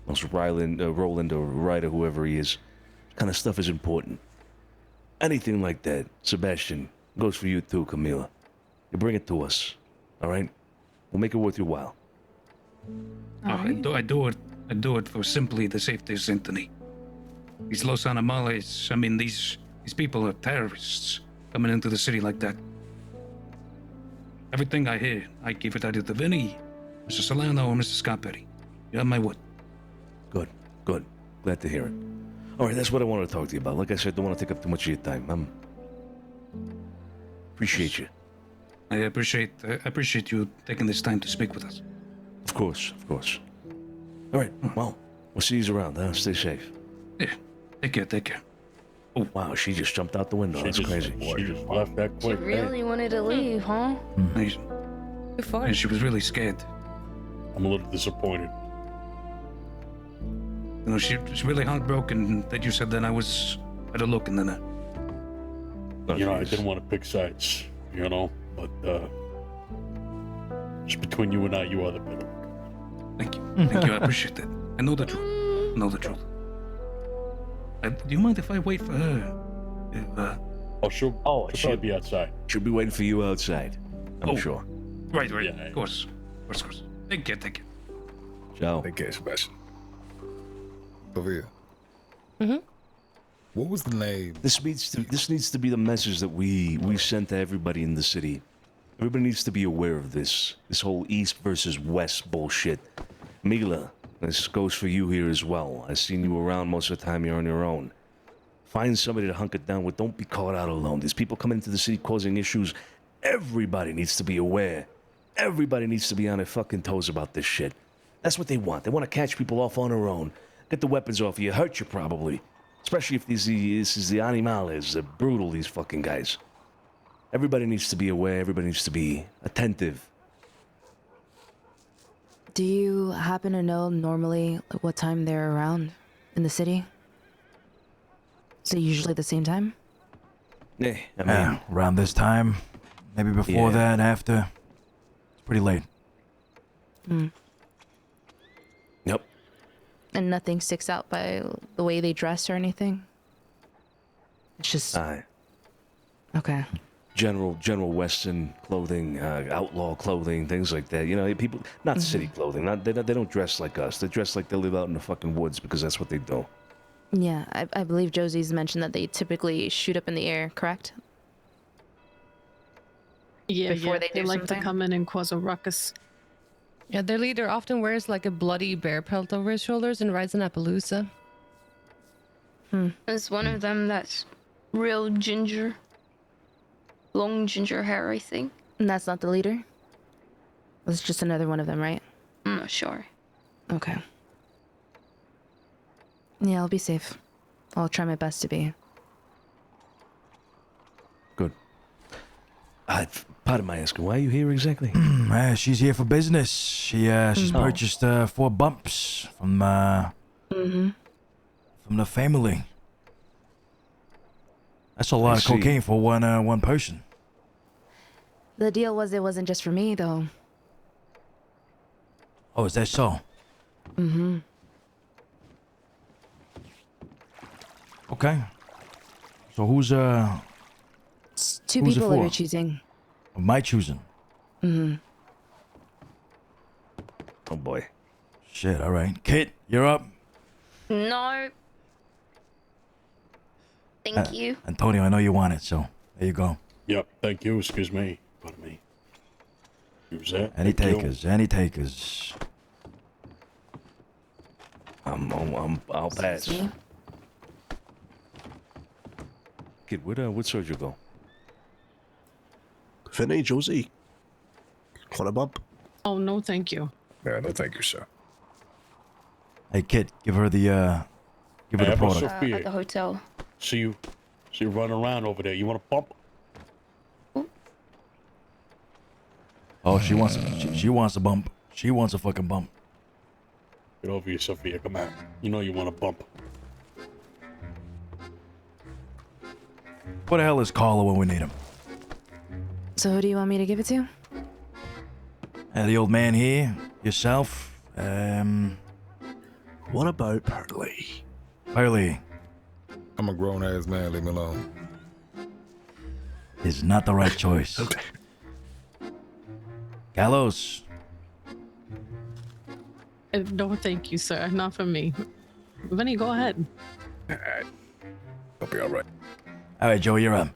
most Roland or Ryder, whoever he is, kind of stuff is important. Anything like that, Sebastian, goes for you too, Camila. You bring it to us, all right? We'll make it worth your while. I do it for simply the safety of Anthony. These Los Animales, I mean, these people are terrorists coming into the city like that. Everything I hear, I give it either to Vinny, Mr. Solano, or Mr. Scarpetti. You have my word. Good. Glad to hear it. All right, that's what I wanted to talk to you about. Like I said, don't want to take up too much of your time. Appreciate you. I appreciate you taking this time to speak with us. Of course. All right, well, we'll see you around. Stay safe. Yeah, take care. Oh, wow, she just jumped out the window. That's crazy. She just left that quick. She really wanted to leave, huh? And she was really scared. I'm a little disappointed. You know, she was really heartbroken that you said that I was better looking than her. I didn't want to pick sides, but just between you and I, you are the better one. Thank you, I appreciate that. I know the truth. Do you mind if I wait for her? She'll be outside. She'll be waiting for you outside, I'm sure. Right, yeah, of course. Take care. Ciao. Take care, Sebastian. Over here. Mm-hmm. What was the name? This needs to be the message that we send to everybody in the city. Everybody needs to be aware of this whole East versus West bullshit. Mila, this goes for you here as well. I've seen you around most of the time. You're on your own. Find somebody to hunk it down with. Don't be caught out alone. These people come into the city causing issues. Everybody needs to be aware. Everybody needs to be on their fucking toes about this shit. That's what they want. They want to catch people off on their own. Get the weapons off you. Hurt you probably. Especially if this is the animales. They're brutal, these fucking guys. Everybody needs to be aware. Everybody needs to be attentive. Do you happen to know normally what time they're around in the city? Is it usually the same time? Yeah, I mean, around this time. Maybe before that, after. It's pretty late. Yep. And nothing sticks out by the way they dress or anything? It's just... Okay. General Western clothing, outlaw clothing, things like that. People, not city clothing. They don't dress like us. They dress like they live out in the fucking woods because that's what they do. Yeah, I believe Josie's mentioned that they typically shoot up in the air, correct? Yeah, Before they do like something? to come in and cause a ruckus. Yeah, their leader often wears like a bloody bear pelt over his shoulders and rides an Appaloosa. There's one of them that's real ginger. Long ginger hair, I think. And that's not the leader? It's just another one of them, right? I'm not sure. Okay. Yeah, I'll be safe. I'll try my best to be. Good. Pardon my asking, why are you here exactly? She's here for business. She's purchased 4 bumps from the family. That's a lot of cocaine for one person. The deal was it wasn't just for me, though. Oh, is that so? Mm-hmm. Okay. So who's It's two who's it people of for? your choosing. Of my choosing. Mm-hmm. Oh boy. Shit. All right. Kit, you're up. No. Thank you. Antonio, I know you want it, so there you go. Yep, thank you. Excuse me. Pardon me. Who's that? Any Thank you. takers? Any takers? I'll pass. Me? Kid, where'd Sergio go? Vinny, Josie. Want a bump? Oh, no, thank you. Yeah, no, thank you, sir. Hey, Kit, give her the product. At the hotel. See you running around over there. You want a bump? Oh, she wants a bump. She wants a fucking bump. Get over here, Sophia. Come on. You know you want a bump. What the hell is Carlo when we need him? So who do you want me to give it to? The old man here, yourself. What about Pearly? Pearly I'm a grown ass man. Leave me alone. is not the right choice. Okay. Gallows. No, thank you, sir. Not for me. Vinny, go ahead. I'll be all right. All right, Joe, you're up.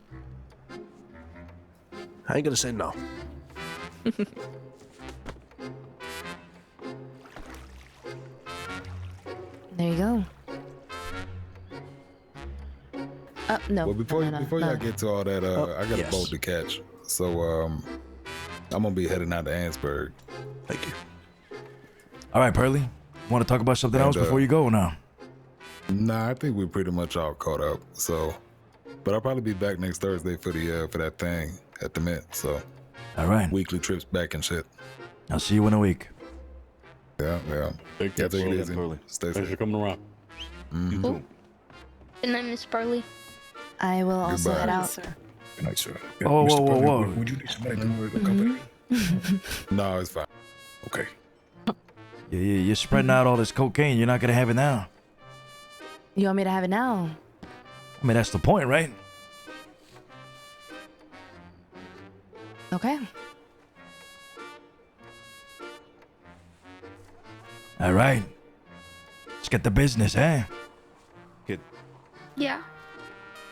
I ain't gonna say no. There you go. No. Well, before no, y'all get to all that, I got yes. a boat to catch, so I'm gonna be heading out to Ansburg. Thank you. All right, Pearly. Want to talk about something else before you go or no? Nah, I think we're pretty much all caught up. So, but I'll probably be back next Thursday for that thing at the Mint. So, all right. Weekly trips back and shit. I'll see you in a week. Yeah. Take care, Take it Pearly. easy. Stay Thanks safe. for coming around. Mm-hmm. Cool. Good night, Miss Pearly. I will also Goodbye. head out. Sir. Good night, sir. Whoa, Mr. whoa, whoa, Pearly, whoa. Would you need somebody to work the company? No, it's fine. Okay. You're spreading out all this cocaine. You're not gonna have it now. You want me to have it now? I mean, that's the point, right? Okay. All right. Let's get the business, eh? Kid. Yeah.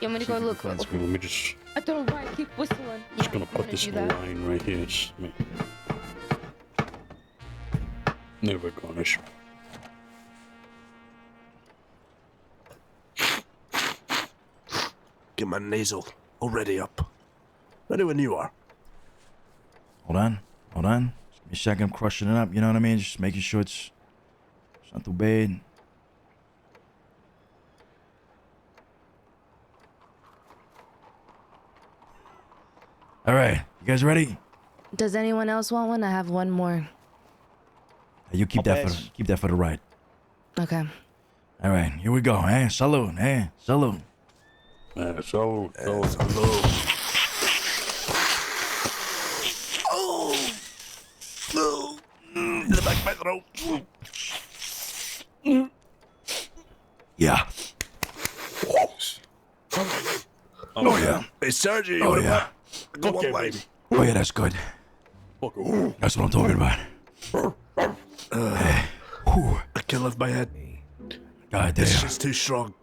You want me to go look? Let me just I don't know why I keep whistling. gonna put this in the line right here. Never garnish. Get my nasal already up. Ready when you are. Hold on. Just give me a second. I'm crushing it up. You know what I mean? Just making sure it's not too bad. All right. You guys ready? Does anyone else want one? I have one more. You keep that for the ride. Okay. All right. Here we go. Eh? Salud. Eh? Salud. Salud. In the back of my throat. Yeah. Oh yeah. Hey, Sergio. Oh yeah. Go one way. Oh yeah, that's good. That's what I'm talking about. I can't lift my head. God damn. This shit's too strong.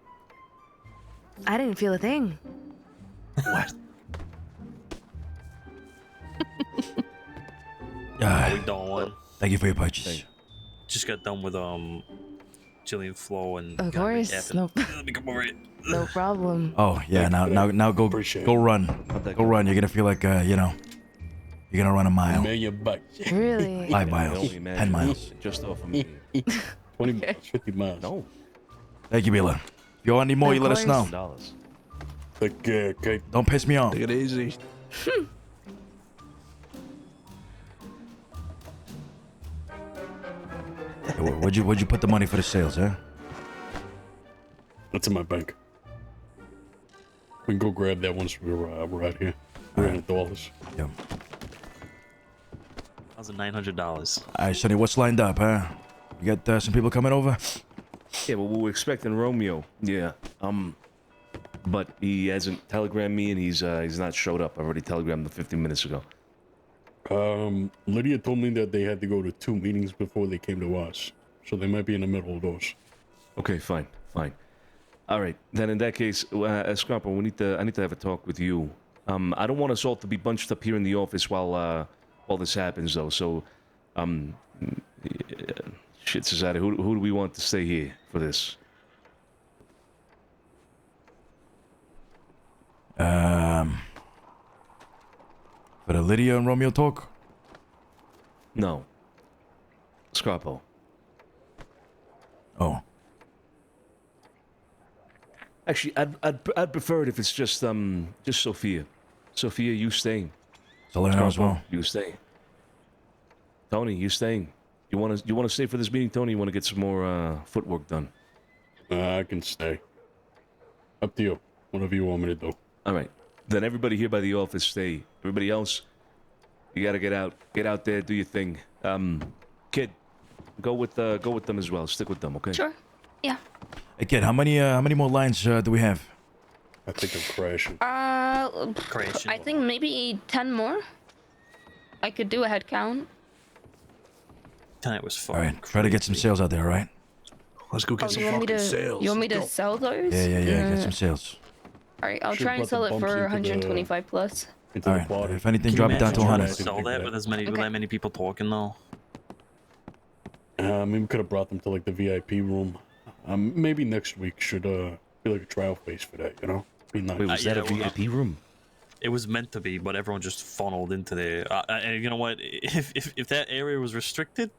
I didn't feel a thing. What? We done one. Thank you for your purchase. Just got done with Jillian Flo and. Of course. No. Let me come over here. No problem. Oh yeah. Now go run. Go run. You're gonna feel like you're gonna run a mile. Really? 5 miles. 10 miles. Just off of me. 20 miles, 50 miles. No. Thank you, Bila. If you want any more, Of you let us know. $10. Take care, okay? Don't piss me off. Take it easy. Where'd you put the money for the sales, huh? That's in my bank. We can go grab that once we're out here. $300. Yep. $1,900. All right, Sonny, what's lined up, huh? You got some people coming over? Yeah, well, we're expecting Romeo. Yeah. But he hasn't telegrammed me, and he's not showed up. I already telegrammed him 15 minutes ago. Lydia told me that they had to go to 2 meetings before they came to us, so they might be in the middle of those. Okay, fine. All right, then in that case, Scarpa, I need to have a talk with you. I don't want us all to be bunched up here in the office while this happens, though. So, shit, Cesare, who do we want to stay here for this? For the Lydia and Romeo talk? No. Scarpo. Oh. Actually, I'd prefer it if it's just Sophia. Sophia, you staying. So let her know as well. You stay. Tony, you staying. You want to stay for this meeting, Tony? You want to get some more footwork done? I can stay. Up to you. Whatever you want me to do. All right. Then everybody here by the office stay. Everybody else, you gotta get out there, do your thing. Kid, go with them as well. Stick with them, okay? Sure. Yeah. Hey kid, how many more lines do we have? I think I'm crashing. I think maybe 10 more. I could do a head count. Tonight was fun. All right, try to get some sales out there, all right? Let's go get some fucking sales. You want me to sell those? Yeah, get some sales. All right, I'll try and sell it for 125 plus. All right, if anything, drop it down to 100. Sell that with that many people talking though. Maybe we could have brought them to like the VIP room. Maybe next week should be like a trial phase for that, you know? Be nice. Wait, was that a VIP room? It was meant to be, but everyone just funneled into there. And you know what? If that area was restricted,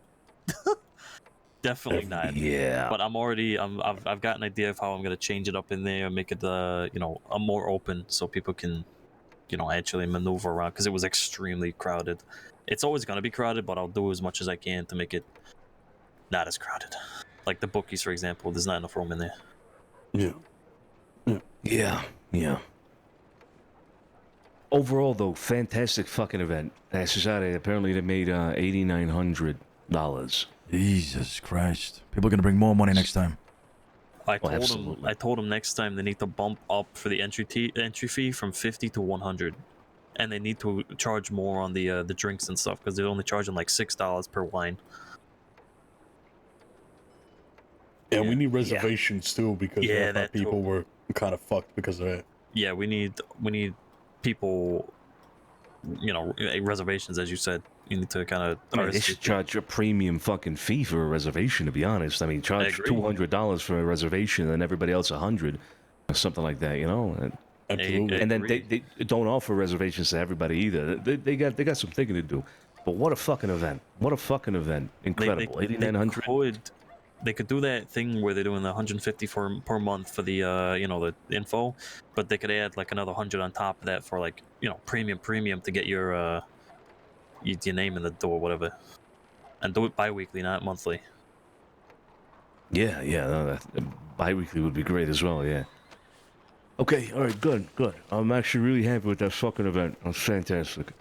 definitely not. Yeah. But I've got an idea of how I'm gonna change it up in there and make it a more open so people can, actually maneuver around because it was extremely crowded. It's always gonna be crowded, but I'll do as much as I can to make it not as crowded. Like the bookies, for example, there's not enough room in there. Yeah. Overall, though, fantastic fucking event. Cesare, apparently they made $8,900. Jesus Christ! People are gonna bring more money next time. I told them next time they need to bump up for the entry fee from 50 to 100, and they need to charge more on the drinks and stuff because they're only charging like $6 per wine. Yeah, we need reservations too because people were kind of fucked because of that. Yeah, we need people, reservations, as you said. You need to kind of. They should charge a premium fucking fee for a reservation. To be honest, I mean, charge $200 for a reservation, and everybody else $100, or something like that. Absolutely. And then they don't offer reservations to everybody either. They got some thinking to do. But what a fucking event! What a fucking event! Incredible. 8,900. They could do that thing where they're doing the 150 per month for the the info, but they could add like another 100 on top of that for like premium to get your name in the door, whatever, and do it bi-weekly, not monthly. Yeah, bi-weekly would be great as well. Yeah. Okay, all right, good. I'm actually really happy with that fucking event. It was fantastic,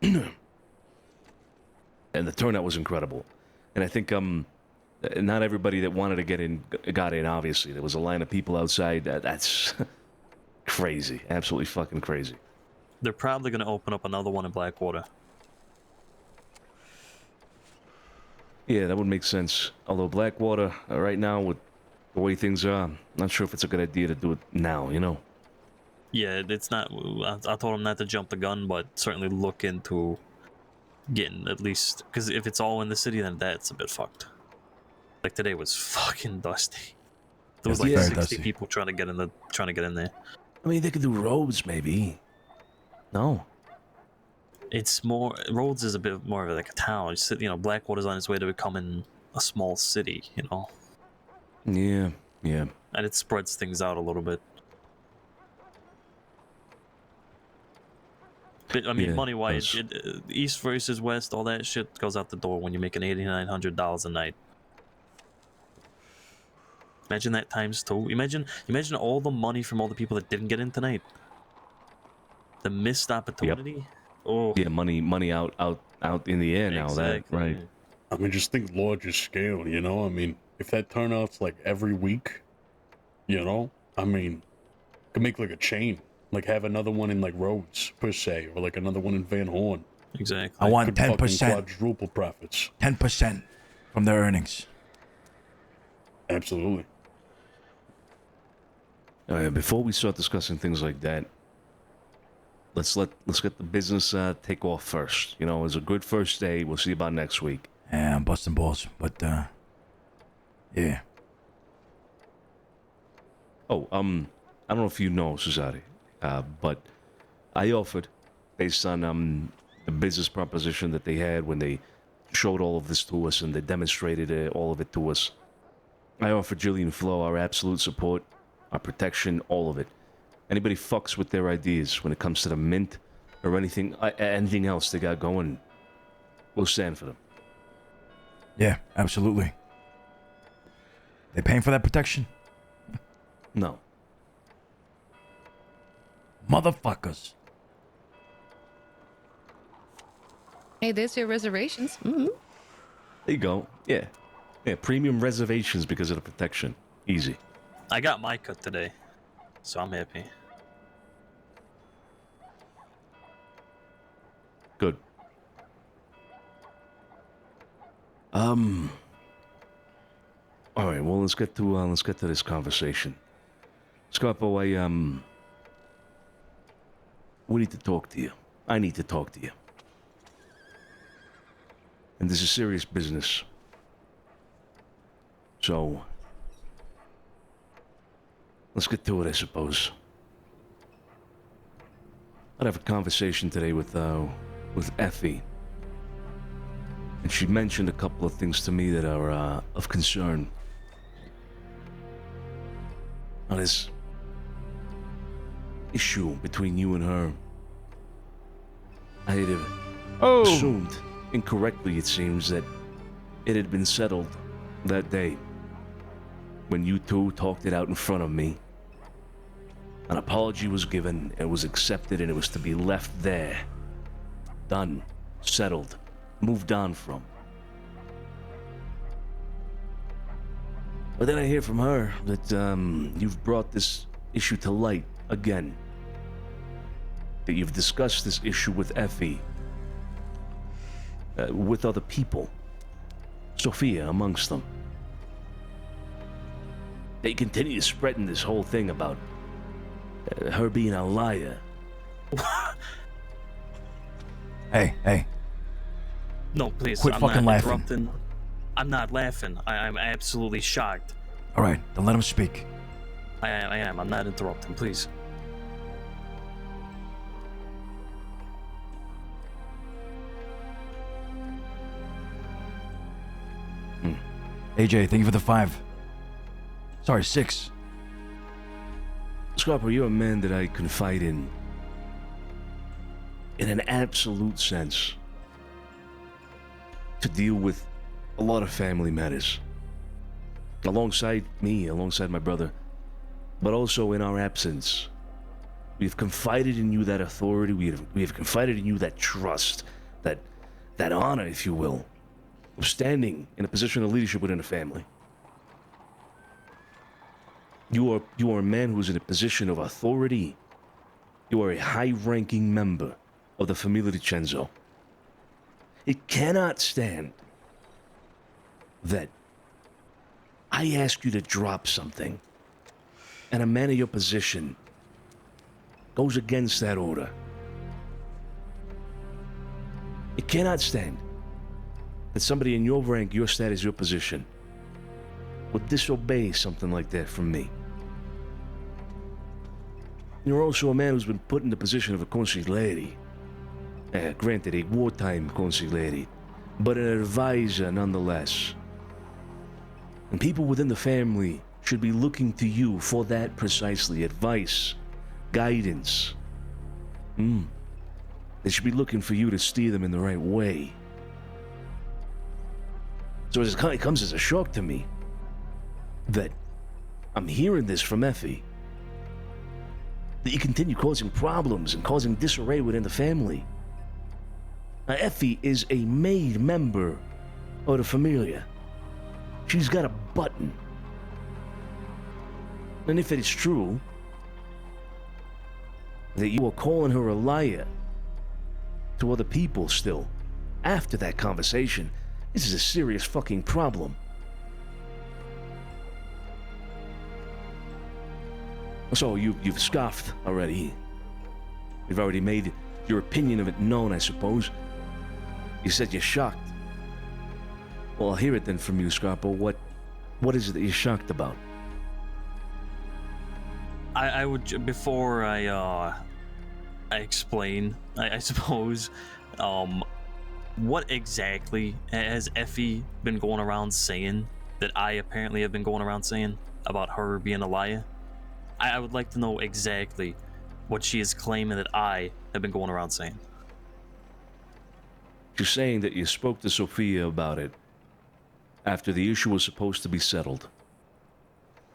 and the turnout was incredible, and I think not everybody that wanted to get in got in. Obviously, there was a line of people outside. That's crazy, absolutely fucking crazy. They're probably going to open up another one in Blackwater. Yeah, that would make sense. Although Blackwater, right now, with the way things are, I'm not sure if it's a good idea to do it now, Yeah, it's not. I told him not to jump the gun, but certainly look into getting at least, because if it's all in the city, then that's a bit fucked. Like today was fucking dusty. There was like 60 people trying to get in there. I mean, they could do roads, maybe. No. It's more roads is a bit more of like a town. Blackwater's on its way to becoming a small city. Yeah. And it spreads things out a little bit. But, I mean, money-wise, East versus West, all that shit goes out the door when you're making $8,900 a night. Imagine that times 2. Imagine all the money from all the people that didn't get in tonight. The missed opportunity. Yep. Oh. Yeah, money out in the air now. Exactly. That right. I mean, just think larger scale, you know? I mean, if that turnout's like every week, you know? I mean, could make like a chain. Like have another one in like Rhodes, per se, or like another one in Van Horn. Exactly. I want Could fucking 10%. quadruple profits. 10% from their earnings. Absolutely. Before we start discussing things like that, let's get the business take off first. You know, it was a good first day. We'll see about next week. Yeah, I'm busting balls, but yeah. Oh, I don't know if you know, Cesare, but I offered, based on the business proposition that they had when they showed all of this to us and they demonstrated all of it to us, I offered Jillian Flo our absolute support, our protection, all of it. Anybody fucks with their ideas when it comes to the mint or anything else they got going, we'll stand for them. Yeah, absolutely. They paying for that protection? No. Motherfuckers. Hey, there's your reservations. Mm-hmm. There you go. Yeah. Yeah, premium reservations because of the protection. Easy. I got my cut today, so I'm happy. Good. All right. Well, let's get to this conversation. Scarpo, we need to talk to you. I need to talk to you. And this is serious business. So, let's get to it, I suppose. I'd have a conversation today with Effie. And she mentioned a couple of things to me that are of concern. On this issue between you and her. I had assumed, incorrectly it seems, that it had been settled that day when you two talked it out in front of me. An apology was given, it was accepted, and it was to be left there. Done. Settled. Moved on from. But then I hear from her that you've brought this issue to light again. That you've discussed this issue with Effie. With other people. Sophia amongst them. They continue spreading this whole thing about her being a liar. Hey. No, please. Quit I'm fucking not laughing. interrupting. I'm not laughing. I'm absolutely shocked. All right, then let him speak. I am. I'm not interrupting, please. AJ, thank you for the 5. Sorry, 6. Scarper, you're a man that I confide in an absolute sense, to deal with a lot of family matters. Alongside me, alongside my brother, but also in our absence. We have confided in you that authority, we have confided in you that trust, that honor, if you will, of standing in a position of leadership within a family. You are a man who is in a position of authority. You are a high-ranking member of the Familia DiCenzo. It cannot stand that I ask you to drop something, and a man of your position goes against that order. It cannot stand that somebody in your rank, your status, your position would disobey something like that from me. You're also a man who's been put in the position of a consigliere. Granted, a wartime consigliere, but an advisor nonetheless. And people within the family should be looking to you for that precisely. Advice, guidance. They should be looking for you to steer them in the right way. So it comes as a shock to me that I'm hearing this from Effie. That you continue causing problems and causing disarray within the family. Now, Effie is a made member or the familiar. She's got a button. And if it is true that you are calling her a liar to other people still, after that conversation, this is a serious fucking problem. So you've scoffed already. You've already made your opinion of it known, I suppose. You said you're shocked. Well, I'll hear it then from you, Scarpo. What is it that you're shocked about? I would, before I explain, I suppose, what exactly has Effie been going around saying that I apparently have been going around saying about her being a liar? I would like to know exactly what she is claiming that I have been going around saying. She's saying that you spoke to Sophia about it after the issue was supposed to be settled,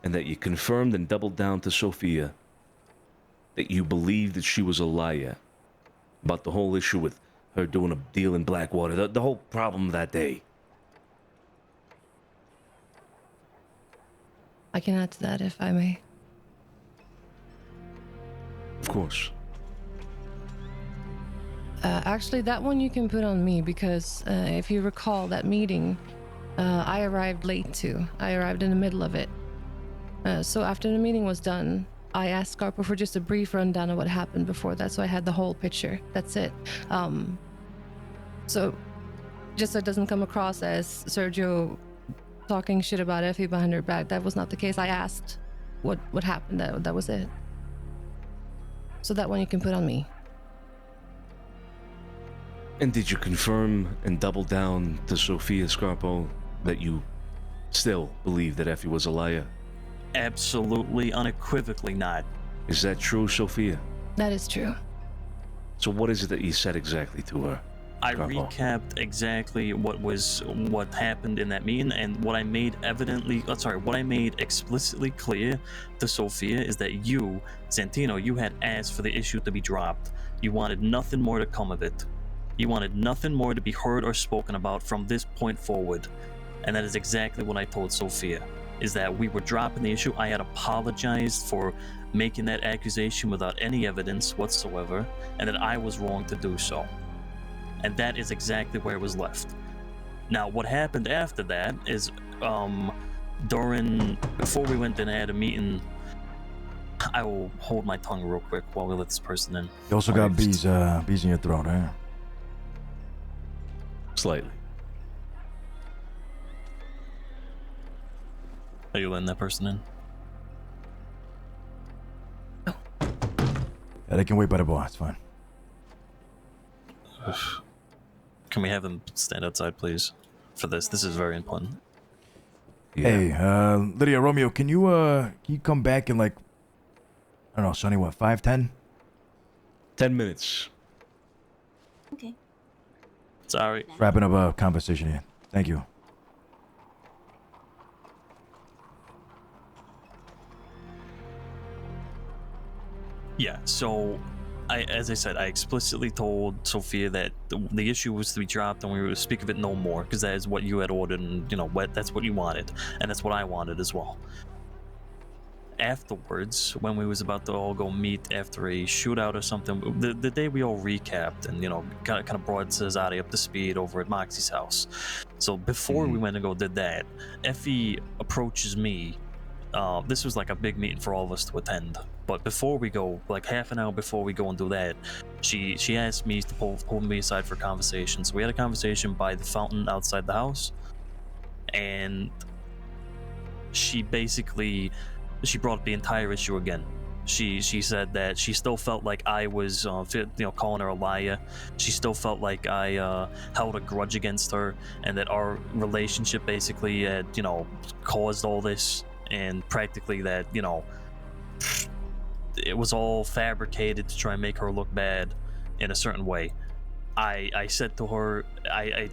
and that you confirmed and doubled down to Sophia that you believed that she was a liar about the whole issue with her doing a deal in Blackwater, the whole problem that day. I can add to that if I may. Of course. Actually, that one you can put on me because if you recall that meeting, I arrived late too. I arrived in the middle of it. So after the meeting was done, I asked Scarpo for just a brief rundown of what happened before that, so I had the whole picture. That's it. So just so it doesn't come across as Sergio talking shit about Effie behind her back, that was not the case. I asked what happened. That was it. So that one you can put on me. And did you confirm and double down to Sophia, Scarpo, that you still believe that Effie was a liar? Absolutely, unequivocally not. Is that true, Sophia? That is true. So what is it that you said exactly to her? I recapped exactly what happened in that meeting, and what I made explicitly clear to Sophia is that you, Santino, you had asked for the issue to be dropped. You wanted nothing more to come of it. You wanted nothing more to be heard or spoken about from this point forward. And that is exactly what I told Sophia, is that we were dropping the issue. I had apologized for making that accusation without any evidence whatsoever, and that I was wrong to do so. And that is exactly where it was left. Now, what happened after that is, before we went and had a meeting, I will hold my tongue real quick while we let this person in. You also got bees in your throat, eh? Slightly. Are you letting that person in? Yeah, they can wait by the bar. It's fine. Can we have them stand outside, please? For this is very important. Yeah. Hey, Lydia, Romeo, can you come back in like, I don't know, Sonny, what, 5, 10? 10 minutes. Okay. Sorry. Wrapping up a conversation here. Thank you. Yeah, so as I said, I explicitly told Sophia that the issue was to be dropped and we were to speak of it no more, because that is what you had ordered, and that's what you wanted, and that's what I wanted as well. Afterwards, when we was about to all go meet after a shootout or something, the day we all recapped and kind of brought Cesare up to speed over at Moxie's house. So before we went and go did that, Effie approaches me. This was like a big meeting for all of us to attend. But before we go, like half an hour before we go and do that, she asked me to pull me aside for a conversation. So we had a conversation by the fountain outside the house, and she brought up the entire issue again. She said that she still felt like I was calling her a liar. She still felt like I held a grudge against her, and that our relationship basically had caused all this, and practically that it was all fabricated to try and make her look bad in a certain way. I said to her, I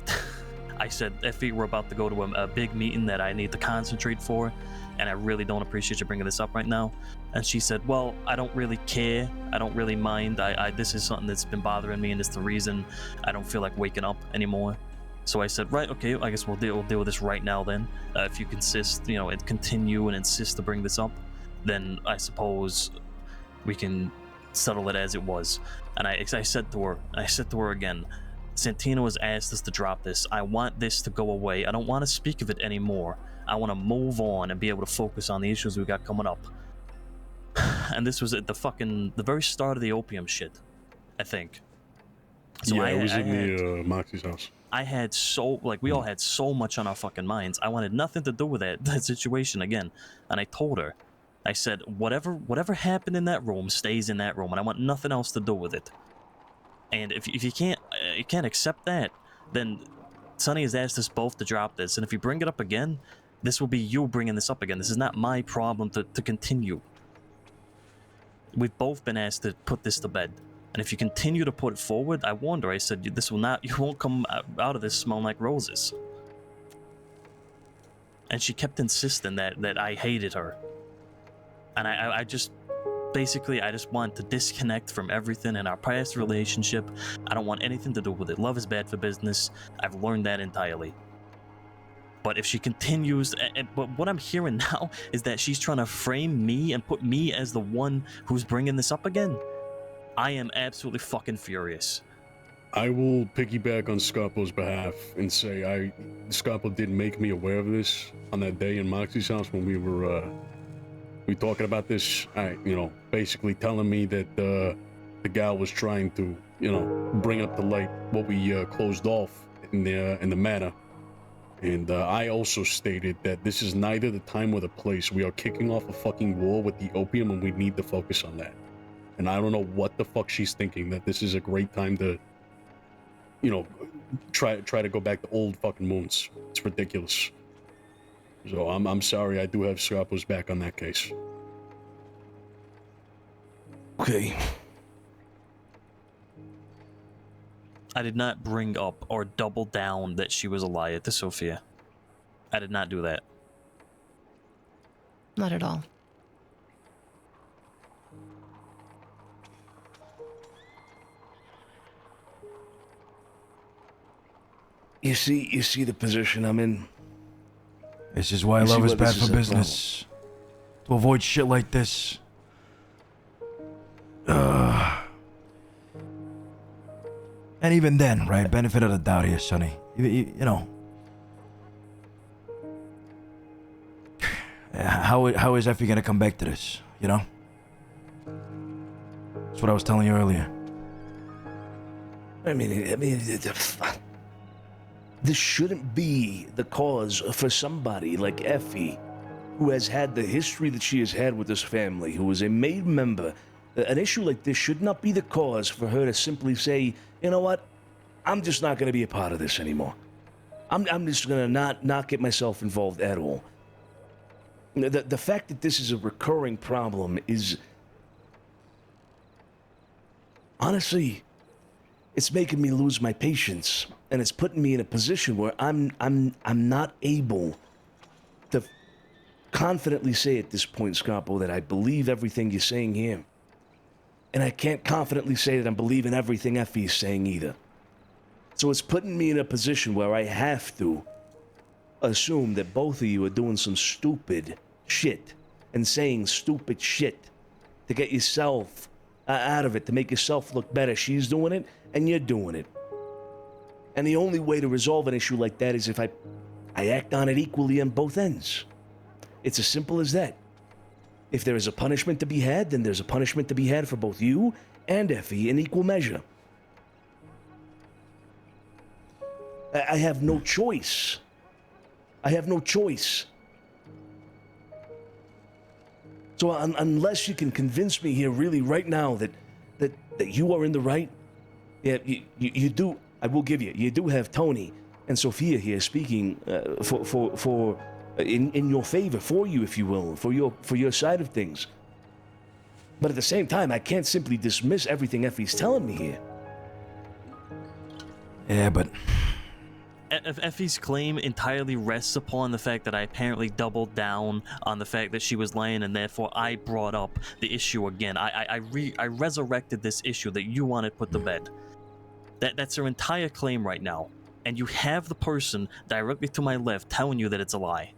said, Effie, we're about to go to a big meeting that I need to concentrate for, and I really don't appreciate you bringing this up right now. And she said, well, I don't really care. I don't really mind. This is something that's been bothering me, and it's the reason I don't feel like waking up anymore. So I said, right, okay, I guess we'll deal with this right now then. If you insist, and continue and insist to bring this up, then I suppose we can settle it as it was. And I said to her again, Santino has asked us to drop this. I want this to go away. I don't want to speak of it anymore. I want to move on and be able to focus on the issues we got coming up. And this was at the very start of the opium shit, I think. So yeah, it was in the Moxie's house. We all had so much on our fucking minds. I wanted nothing to do with that situation again. And I told her, I said, whatever happened in that room stays in that room, and I want nothing else to do with it. And if you can't accept that, then Sonny has asked us both to drop this. And if you bring it up again, this will be you bringing this up again. This is not my problem to continue. We've both been asked to put this to bed. And if you continue to put it forward, I warned her, I said, you won't come out of this smelling like roses. And she kept insisting that I hated her. And I just want to disconnect from everything in our past relationship. I don't want anything to do with it. Love is bad for business. I've learned that entirely. But if she continues, but what I'm hearing now is that she's trying to frame me and put me as the one who's bringing this up again. I am absolutely fucking furious. I will piggyback on Scarpo's behalf and say Scarpo did make me aware of this on that day in Moxie's house when we were talking about this. Basically telling me that the gal was trying to, bring up to light what we closed off in the manor. And I also stated that this is neither the time or the place. We are kicking off a fucking war with the opium, and we need to focus on that. And I don't know what the fuck she's thinking, that this is a great time to, try to go back to old fucking moons. It's ridiculous. So I'm sorry, I do have Scarpo's back on that case. Okay. I did not bring up or double down that she was a liar to Sophia. I did not do that. Not at all. You see the position I'm in? This is why love is bad for business. To avoid shit like this. And even then, right? Benefit of the doubt here, Sonny. You know. How is Effie gonna come back to this? You know? That's what I was telling you earlier. I mean, this shouldn't be the cause for somebody like Effie, who has had the history that she has had with this family, who is a made member. An issue like this should not be the cause for her to simply say, you know what, I'm just not going to be a part of this anymore. I'm just going to not get myself involved at all. The fact that this is a recurring problem is, honestly, it's making me lose my patience, and it's putting me in a position where I'm not able to confidently say at this point, Scarpo, that I believe everything you're saying here. And I can't confidently say that I'm believing everything Effie is saying either. So it's putting me in a position where I have to assume that both of you are doing some stupid shit and saying stupid shit to get yourself out of it, to make yourself look better. She's doing it, and you're doing it. And the only way to resolve an issue like that is if I act on it equally on both ends. It's as simple as that. If there is a punishment to be had, then there's a punishment to be had for both you and Effie in equal measure. I have no choice. I have no choice. So unless you can convince me here really right now that you are in the right, yeah, you do, I will give you do have Tony and Sophia here speaking for in your favor, for you, if you will, for your side of things. But at the same time, I can't simply dismiss everything Effie's telling me here. Yeah, but Effie's claim entirely rests upon the fact that I apparently doubled down on the fact that she was lying, and therefore I brought up the issue again. I resurrected this issue that you wanted put to bed. That's her entire claim right now. and you have the person directly to my left telling you that it's a lie.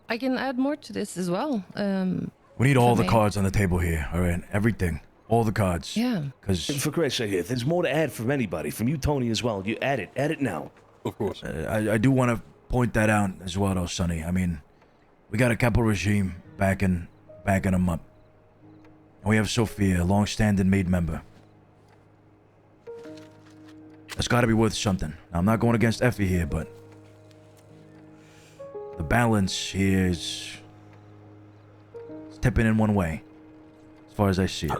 I can add more to this as well. We need if I all the may. cards on the table here. All right, everything, all the cards. Yeah. Because For Christ's sake, if there's more to add from anybody, from you, Tony, as well, you add it now. Of course. I do want to point that out as well, though, Sonny. I mean, we got a capital regime backing them up. And we have Sophia, a long-standing maid member. That's got to be worth something. Now, I'm not going against Effie here, but the balance here is tipping in one way, as far as I see it.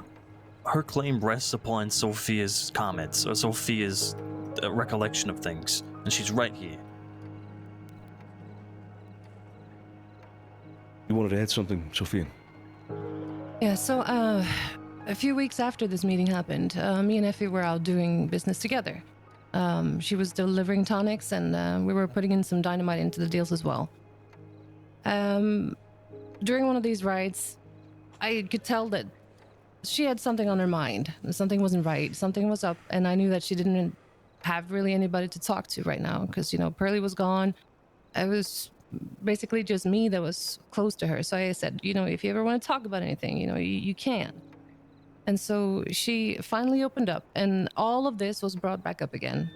Her claim rests upon Sophia's comments, or Sophia's recollection of things, and she's right here. You wanted to add something, Sophia? Yeah, so a few weeks after this meeting happened, me and Effie were out doing business together. She was delivering tonics, and we were putting in some dynamite into the deals as well. During one of these rides, I could tell that she had something on her mind. Something wasn't right. Something was up, and I knew that she didn't have really anybody to talk to right now because, Pearlie was gone. It was basically just me that was close to her. So I said, if you ever want to talk about anything, you can. And so she finally opened up, and all of this was brought back up again.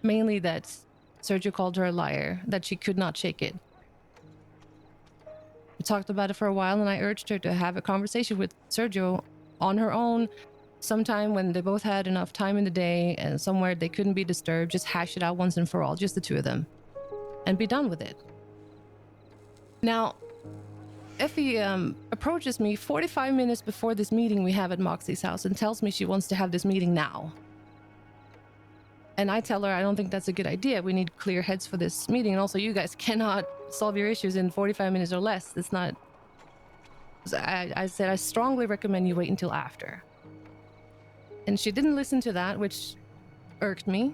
Mainly that Sergio called her a liar, that she could not shake it. We talked about it for a while, and I urged her to have a conversation with Sergio on her own sometime when they both had enough time in the day and somewhere they couldn't be disturbed. Just hash it out once and for all, just the two of them, and be done with it. Now, Effie approaches me 45 minutes before this meeting we have at Moxie's house and tells me she wants to have this meeting now. And I tell her I don't think that's a good idea. We need clear heads for this meeting. And also, you guys cannot solve your issues in 45 minutes or less. It's not... I said I strongly recommend you wait until after. And she didn't listen to that, which irked me.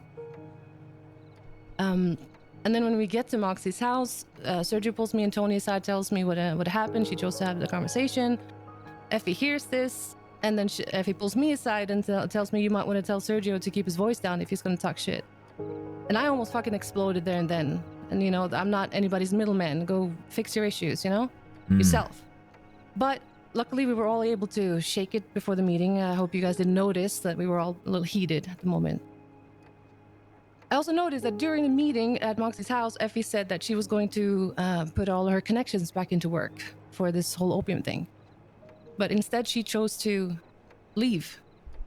And then when we get to Moxie's house, Sergio pulls me and Tony aside, tells me what happened. She chose to have the conversation. Effie hears this, and then Effie pulls me aside and tells me you might want to tell Sergio to keep his voice down if he's going to talk shit. And I almost fucking exploded there and then. And, I'm not anybody's middleman. Go fix your issues, yourself. But luckily, we were all able to shake it before the meeting. I hope you guys didn't notice that we were all a little heated at the moment. I also noticed that during the meeting at Moxie's house, Effie said that she was going to put all her connections back into work for this whole opium thing. But instead, she chose to leave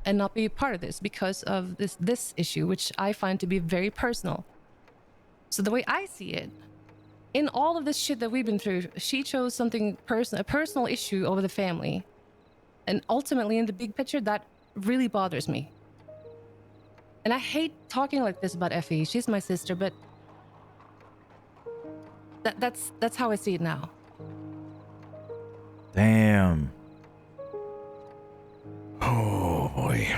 and not be a part of this because of this issue, which I find to be very personal. So the way I see it, in all of this shit that we've been through, she chose something personal, a personal issue over the family. And ultimately, in the big picture, that really bothers me. And I hate talking like this about Effie. She's my sister, but that's how I see it now. Damn. Oh boy.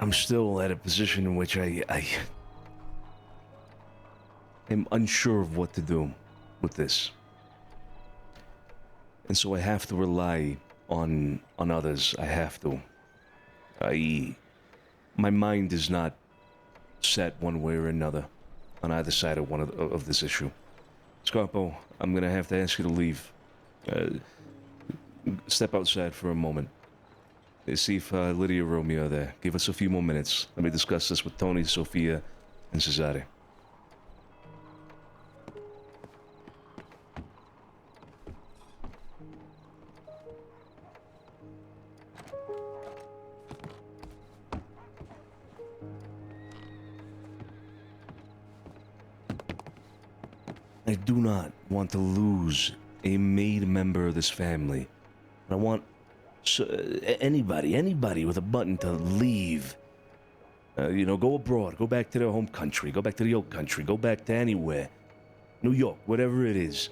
I'm still at a position in which I am unsure of what to do with this. And so I have to rely on others. I have to. My mind is not set one way or another on either side of this issue. Scarpo, I'm gonna have to ask you to leave. Step outside for a moment. See if Lydia and Romeo are there. Give us a few more minutes. Let me discuss this with Tony, Sophia, and Cesare. I do not want to lose a maid member of this family. I want anybody with a button to leave. You know, go abroad, go back to their home country, go back to the old country, go back to anywhere. New York, whatever it is,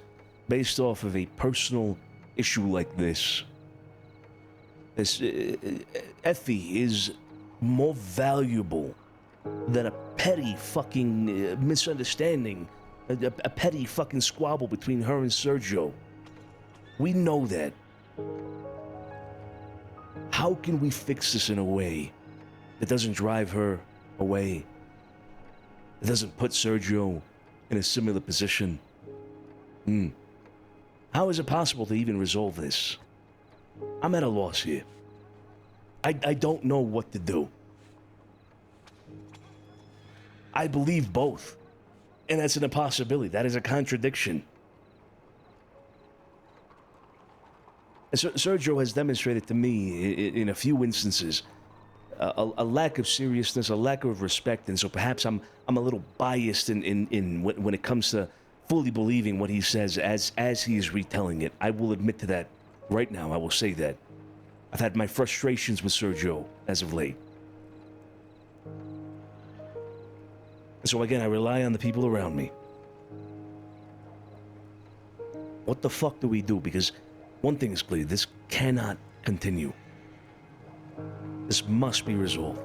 based off of a personal issue like this. Effie is more valuable than a petty fucking misunderstanding, a petty fucking squabble between her and Sergio. We know that. How can we fix this in a way that doesn't drive her away? It doesn't put Sergio in a similar position? How is it possible to even resolve this? I'm at a loss here. I don't know what to do. I believe both. And that's an impossibility. That is a contradiction. And Sergio has demonstrated to me, in a few instances, a lack of seriousness, a lack of respect, and so perhaps I'm a little biased in when it comes to fully believing what he says as he is retelling it. I will admit to that right now. I will say that. I've had my frustrations with Sergio as of late. So again, I rely on the people around me. What the fuck do we do? Because one thing is clear, this cannot continue. This must be resolved.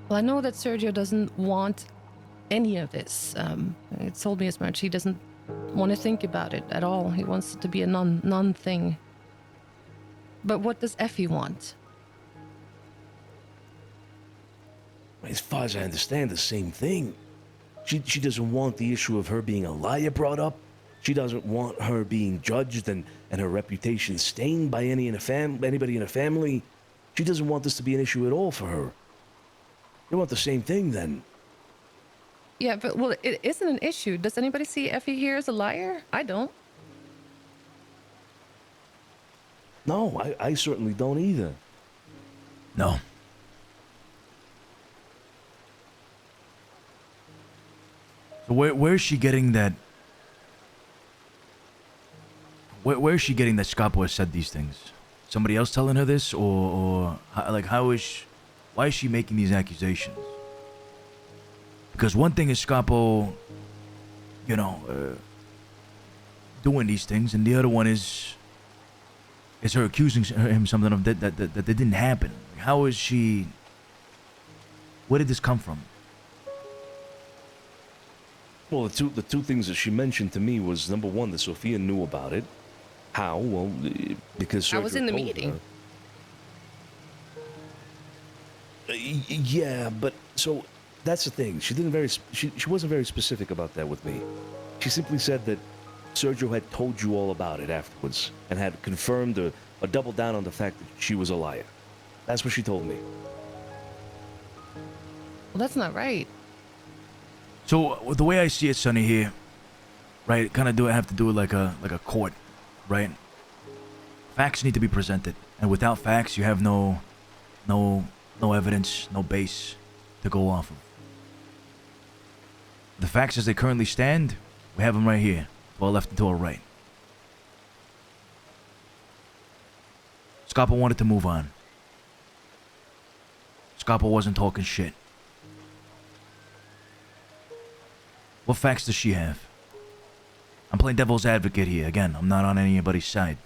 Well, I know that Sergio doesn't want any of this. He told me as much. He doesn't want to think about it at all. He wants it to be a non-thing. But what does Effie want? As far as I understand, the same thing. She doesn't want the issue of her being a liar brought up. She doesn't want her being judged and her reputation stained by anybody in her family. She doesn't want this to be an issue at all for her. They want the same thing then. Yeah, but well, it isn't an issue. Does anybody see Effie here as a liar? I don't. No, I certainly don't either. No. So where is she getting that? Where is she getting that Scapo has said these things? Somebody else telling her this, or how is? Why is she making these accusations? Because one thing is Scapo, doing these things, and the other one is her accusing him something of that didn't happen. How is she? Where did this come from? Well, the two things that she mentioned to me was, number one, that Sophia knew about it. How? Well, because Sergio I was in the told meeting. her. Yeah, but so that's the thing. She wasn't very specific about that with me. She simply said that Sergio had told you all about it afterwards and had confirmed or doubled down on the fact that she was a liar. That's what she told me. Well, that's not right. So the way I see it, Sonny, here, right? Kind of have to do it like a court, right? Facts need to be presented, and without facts, you have no evidence, no base to go off of. The facts as they currently stand, we have them right here, to our left and to our right. Scapo wanted to move on. Scapo wasn't talking shit. What facts does she have? I'm playing devil's advocate here. Again, I'm not on anybody's side.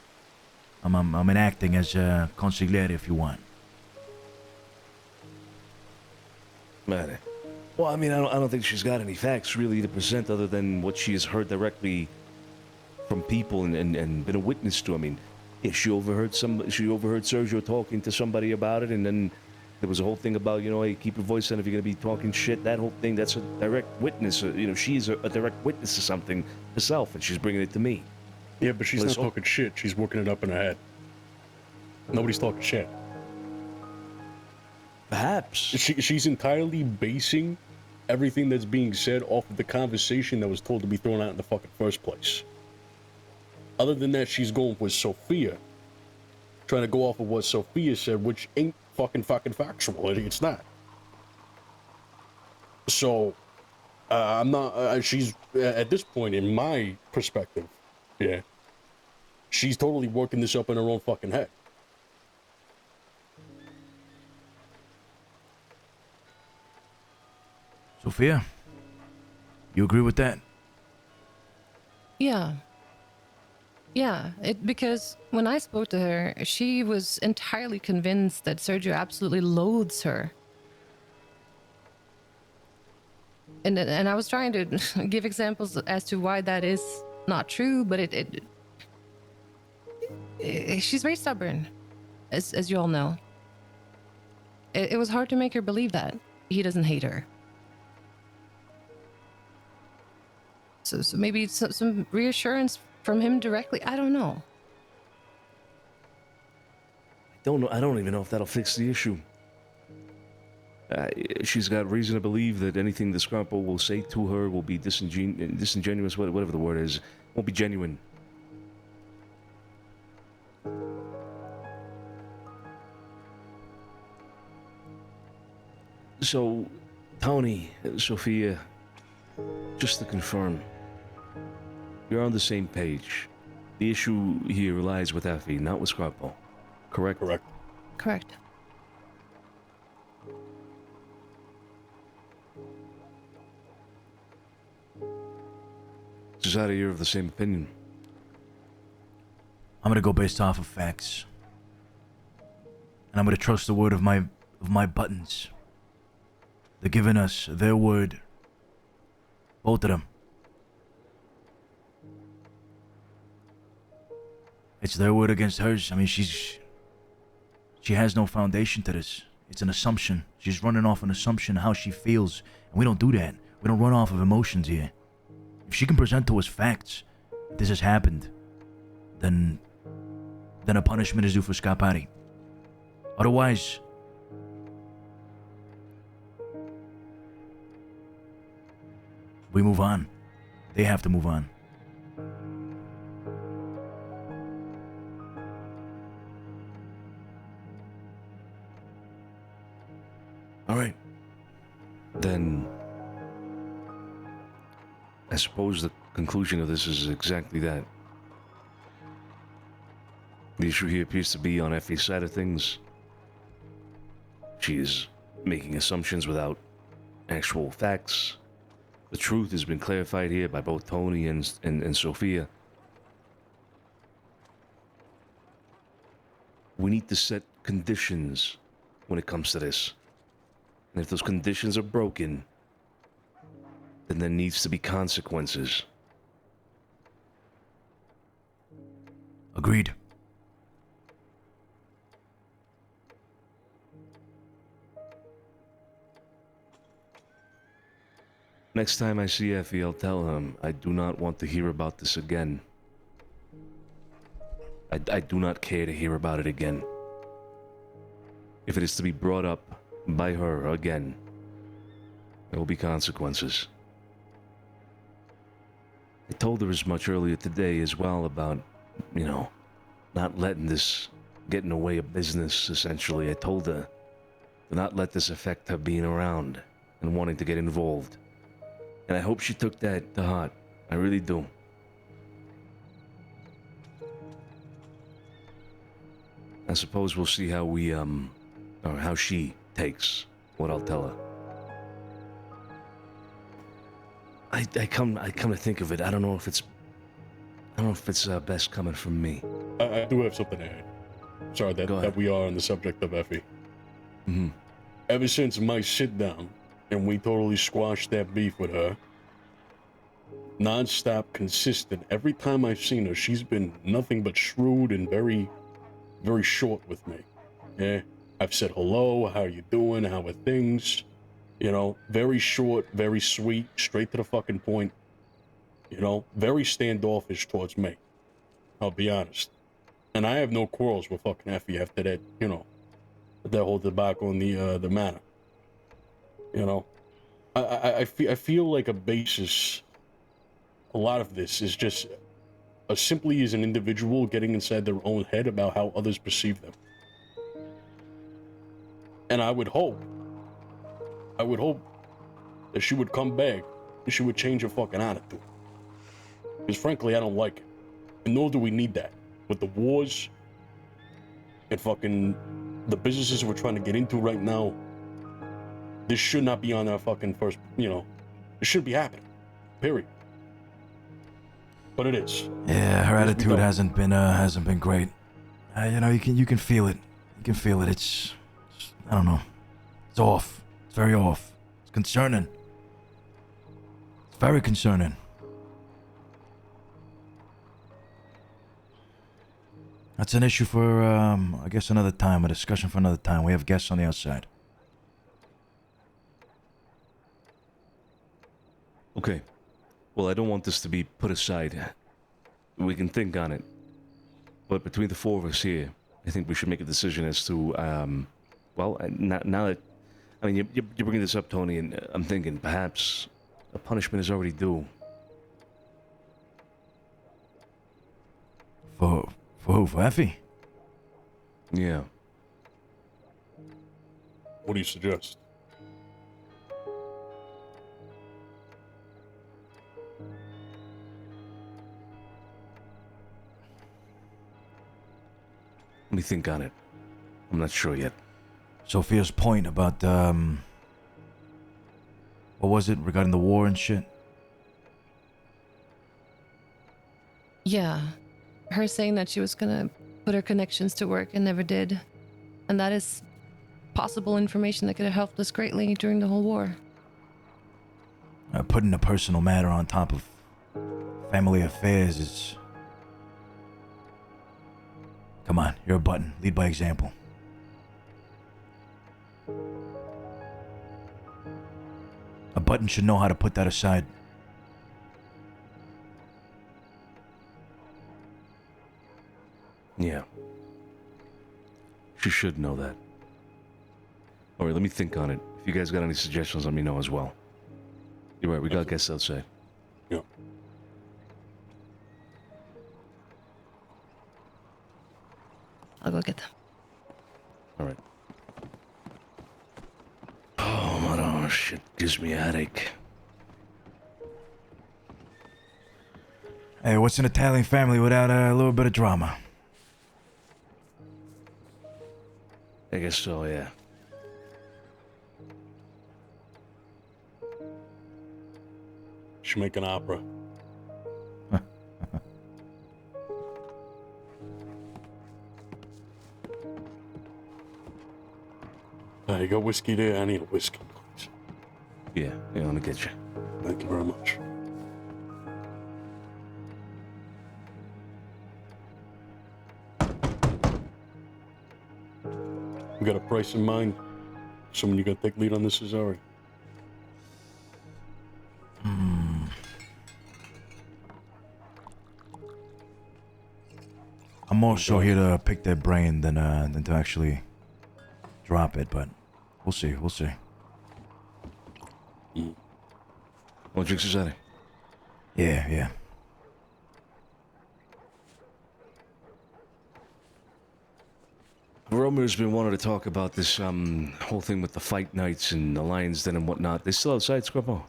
I'm enacting as a consigliere if you want. Man, well, I mean, I don't think she's got any facts really to present other than what she has heard directly from people and been a witness to. I mean, if she overheard Sergio talking to somebody about it, and then there was a whole thing about, hey, keep your voice down if you're gonna be talking shit. That whole thing, that's a direct witness. She's a direct witness to something herself, and she's bringing it to me. Yeah, but she's not talking shit. She's working it up in her head. Nobody's talking shit. Perhaps. She's entirely basing everything that's being said off of the conversation that was told to be thrown out in the fucking first place. Other than that, she's going with Sophia. Trying to go off of what Sophia said, which ain't fucking factual. It's not. So, I'm not, she's, at this point, in my perspective, yeah, she's totally working this up in her own fucking head. Sophia, you agree with that? Yeah. Yeah, because when I spoke to her, she was entirely convinced that Sergio absolutely loathes her. And I was trying to give examples as to why that is not true, but she's very stubborn, as you all know. It was hard to make her believe that he doesn't hate her. So maybe some reassurance from him directly. I don't know. I don't even know if that'll fix the issue. She's got reason to believe that anything the Scrappo will say to her will be disingenuous, whatever the word is, won't be genuine. So, Tony, Sophia, just to confirm, you're on the same page. The issue here lies with Effie, not with Scrappo. Correct? Correct. Correct. Cesare, you're of the same opinion. I'm gonna go based off of facts. And I'm gonna trust the word of my buttons. They're giving us their word. Both of them. It's their word against hers. I mean, she has no foundation to this. It's an assumption. She's running off an assumption how she feels. And we don't do that. We don't run off of emotions here. If she can present to us facts that this has happened, then a punishment is due for Scapari. Otherwise, we move on. They have to move on. All right. Then I suppose the conclusion of this is exactly that. The issue here appears to be on Effie's side of things. She is making assumptions without actual facts. The truth has been clarified here by both Tony and Sophia. We need to set conditions when it comes to this. And if those conditions are broken, then there needs to be consequences. Agreed. Next time I see Effie, I'll tell him I do not want to hear about this again. I do not care to hear about it again. If it is to be brought up by her again, there will be consequences. I told her as much earlier today as well about, not letting this get in the way of business, essentially. I told her to not let this affect her being around and wanting to get involved. And I hope she took that to heart. I really do. I suppose we'll see how or how she takes what I'll tell her. I come to think of it, I don't know if it's best coming from me. I do have something to add. Sorry that we are on the subject of Effie. Mm-hmm. Ever since my sit down, and we totally squashed that beef with her, non-stop, consistent. Every time I've seen her, she's been nothing but shrewd and very, very short with me. Yeah, I've said hello, how you doing, how are things? Very short, very sweet, straight to the fucking point. Very standoffish towards me. I'll be honest. And I have no quarrels with fucking Effie after that, that whole debacle in the manor. I feel like a basis, a lot of this is just simply as an individual getting inside their own head about how others perceive them. And I would hope that she would come back and she would change her fucking attitude. Because frankly, I don't like it. And nor do we need that. With the wars and fucking the businesses we're trying to get into right now, this should not be on our fucking first, you know, it should be happening. Period. But it is. Yeah, her attitude hasn't been great. You know, you can feel it. You can feel it. It's I don't know. It's off. It's very off. It's concerning. It's very concerning. That's an issue for, I guess another time, a discussion for another time. We have guests on the outside. Okay. Well, I don't want this to be put aside. We can think on it. But between the four of us here, I think we should make a decision as to, well, now that, I mean, you're bringing this up, Tony, and I'm thinking perhaps a punishment is already due. For who? For Effie? Yeah. What do you suggest? Let me think on it. I'm not sure yet. Sophia's point about, what was it regarding the war and shit? Yeah. Her saying that she was gonna put her connections to work and never did. And that is possible information that could have helped us greatly during the whole war. Putting a personal matter on top of family affairs is... Come on, you're a button. Lead by example. A button should know how to put that aside. Yeah. She should know that. Alright, let me think on it. If you guys got any suggestions, let me know as well. You're right, we got guests outside. Yeah. I'll go get them. Alright. Oh, shit gives me a headache. Hey, what's an Italian family without a little bit of drama? I guess so, yeah. Should make an opera. You got whiskey there? I need a whiskey, please. Yeah, I'm gonna get you. Thank you very much. We got a price in mind? Someone you gonna take lead on this, Cesare? I'm more so here to pick their brain than to actually drop it, but we'll see. We'll see. Want to drink, Cesare? Yeah. Romeo's been wanting to talk about this whole thing with the fight nights and the Lion's Den and whatnot. They still outside, Scorpo?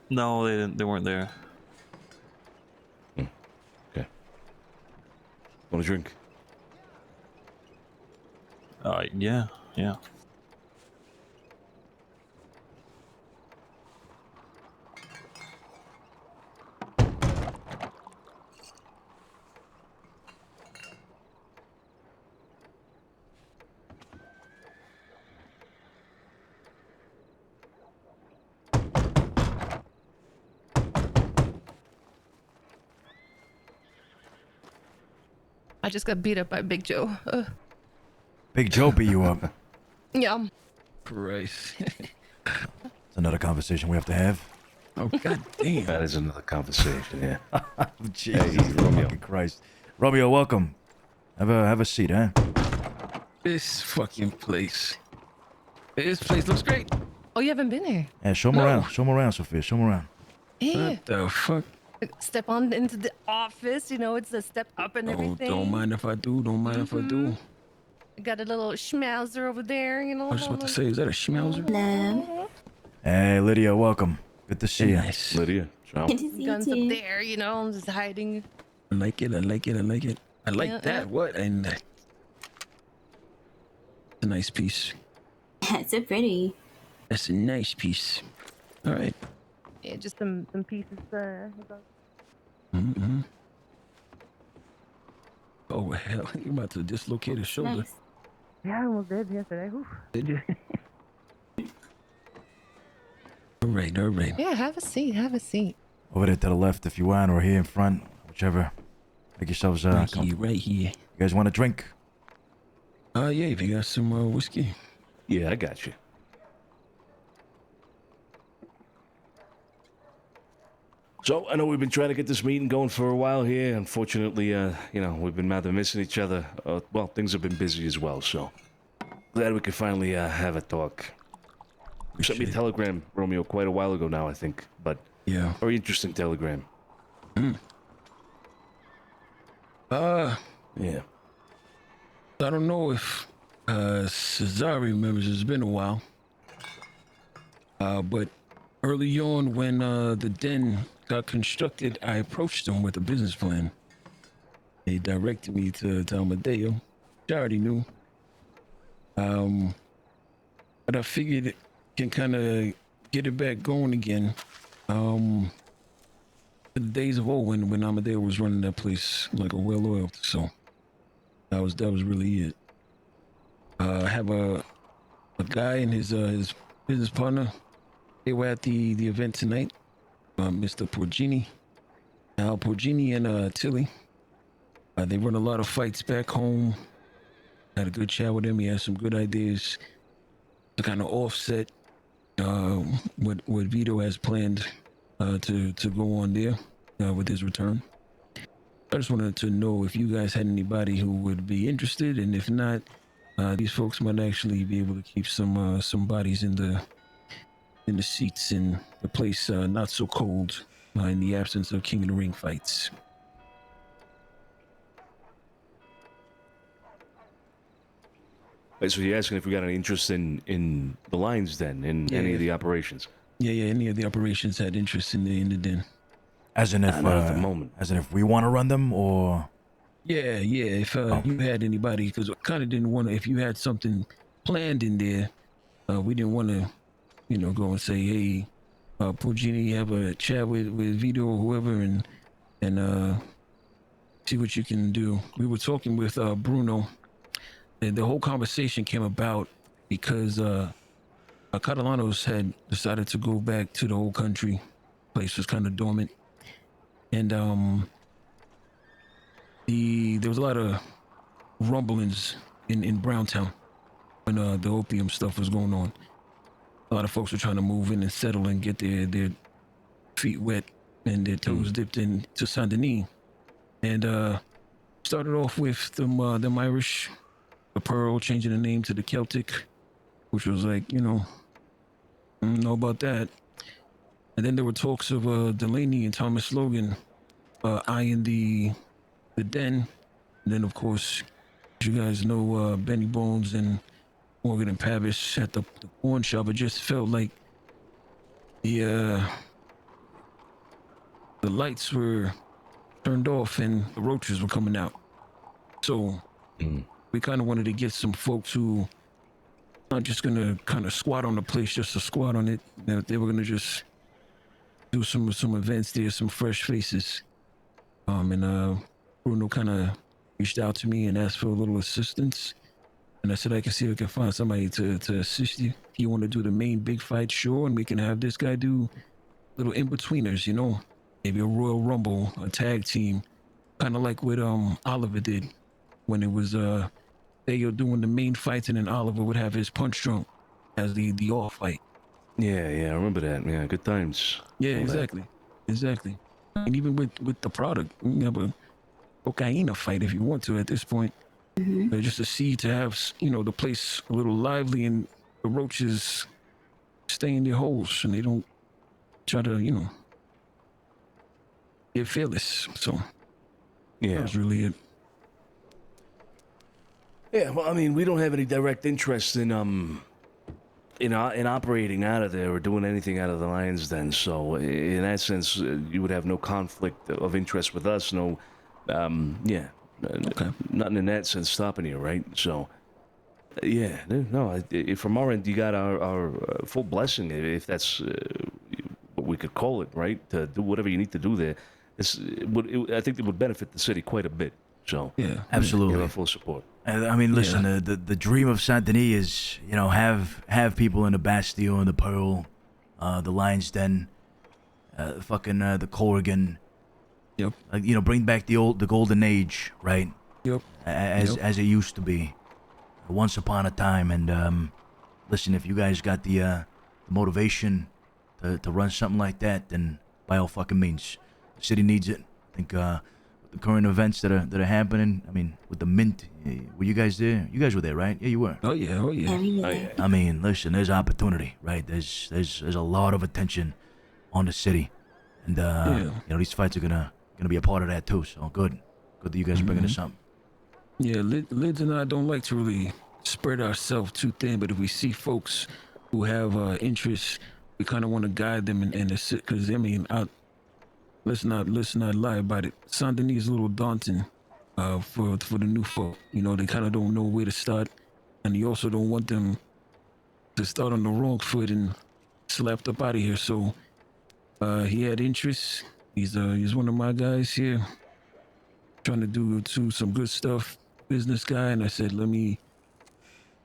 No, they didn't. They weren't there. Okay. Want a drink? Yeah. I just got beat up by Big Joe. Big Joe beat you up. Yeah. Christ. It's another conversation we have to have. Oh, god damn. That is another conversation, yeah. Jesus fucking Christ. Romeo, welcome. Have a seat, huh? This fucking place. This place looks great. Oh, you haven't been here? Yeah, show him around. Show him around, Sophia. Show him around. Yeah. What the fuck? Step on into the office, you know, it's a step up and everything. Don't mind if I do. Don't mind if I do. Got a little schmauzer over there, you know. I was just about to say, is that a schmauzer? Hello. Hey, Lydia, welcome. Good to see you. Nice. Lydia, ciao. Guns up there, you know, I'm just hiding. I like it. I like Yeah, that. What? And it's a nice piece. It's so pretty. That's a nice piece. All right. Yeah, just some pieces. Mm-hmm. Oh hell, you're about to dislocate his shoulder. Nice. Yeah, I almost did yesterday. Oof. Did you? All right, all right. Yeah, have a seat. Have a seat. Over there to the left if you want, or here in front, whichever. Make yourselves right here. You guys want a drink? Yeah, if you got some whiskey. Yeah, I got you. So, I know we've been trying to get this meeting going for a while here. Unfortunately, we've been rather missing each other. Well, things have been busy as well, so glad we could finally have a talk. You sent me a telegram, Romeo, quite a while ago now, I think. But, yeah. Very interesting telegram. Yeah. I don't know if Cesare remembers. It's been a while. But early on when the den got constructed, I approached them with a business plan. They directed me to Amadeo, which I already knew. But I figured it can kind of get it back going again. The days of old when Amadeo was running that place like a well-oiled, so that was really it. I have a guy and his business partner. They were at the event tonight. Mr. Porgini, Al Porgini, and Tilly. They run a lot of fights back home. Had a good chat with him. He has some good ideas to kind of offset what Vito has planned to go on there with his return. I just wanted to know if you guys had anybody who would be interested, and if not, these folks might actually be able to keep some bodies in the seats and the place not so cold in the absence of King of the Ring fights. Wait, so you're asking if we got any interest in the lines then, in any of the operations? Yeah, any of the operations had interest in the den. As in if not at the moment. As in if we want to run them, or Yeah, if you had anybody, because I kind of didn't want to, if you had something planned in there, we didn't want to, go and say, hey, Porgini, have a chat with Vito or whoever and see what you can do. We were talking with Bruno, and the whole conversation came about because Catalanos had decided to go back to the old country. Place was kind of dormant, and there was a lot of rumblings in Browntown when the opium stuff was going on. A lot of folks were trying to move in and settle and get their feet wet and their toes dipped into Saint Denis. And started off with them Irish, the Pearl, changing the name to the Celtic, which was like, I don't know about that. And then there were talks of Delaney and Thomas Logan eyeing the den. And then, of course, as you guys know, Benny Bones and Morgan and Pavish at the pawn shop. It just felt like the lights were turned off and the roaches were coming out. So we kind of wanted to get some folks who aren't just going to kind of squat on the place just to squat on it. They were going to just do some events there, some fresh faces. And Bruno kind of reached out to me and asked for a little assistance. And I said, I can see if I can find somebody to assist you. You want to do the main big fight, sure, and we can have this guy do little in-betweeners, maybe a Royal Rumble, a tag team, kind of like what Oliver did when it was they were doing the main fights, and then Oliver would have his punch drunk as the off fight. Yeah, I remember that. Yeah, good times. Yeah, All exactly. And even with the product, you can have a cocaine fight if you want to at this point. But just to have, the place a little lively and the roaches stay in their holes and they don't try to, get fearless. So, yeah, that was really it. Yeah, well, I mean, we don't have any direct interest in operating out of there or doing anything out of the Lions Den. So, in that sense, you would have no conflict of interest with us. No, Okay. Nothing in that sense stopping you, right? So, Yeah, no. From our end, you got our full blessing, if that's what we could call it, right? To do whatever you need to do there. I think it would benefit the city quite a bit. So yeah, absolutely, you have our full support. I mean, listen, the dream of Saint Denis is, you know, have people in the Bastille and the Pearl, the Lion's Den, the Corrigan. Yep. You know, bring back the golden age, right? Yep. As it used to be, once upon a time. And listen, if you guys got the motivation to run something like that, then by all fucking means, the city needs it. I think with the current events that are happening, I mean, with the mint, were you guys there? You guys were there, right? Yeah, you were. Oh yeah. I mean, listen, there's opportunity, right? There's a lot of attention on the city, and you know, these fights are gonna be a part of that too. So good that you guys are bringing us up. Yeah, Lids and I don't like to really spread ourselves too thin, but if we see folks who have interests, we kind of want to guide them and assist. Because I mean, let's not lie about it. Saint Denis is a little daunting for the new folk. You know, they kind of don't know where to start, and you also don't want them to start on the wrong foot and slapped up out of here. So he had interests. He's one of my guys here, trying to do some good stuff. Business guy, and I said, let me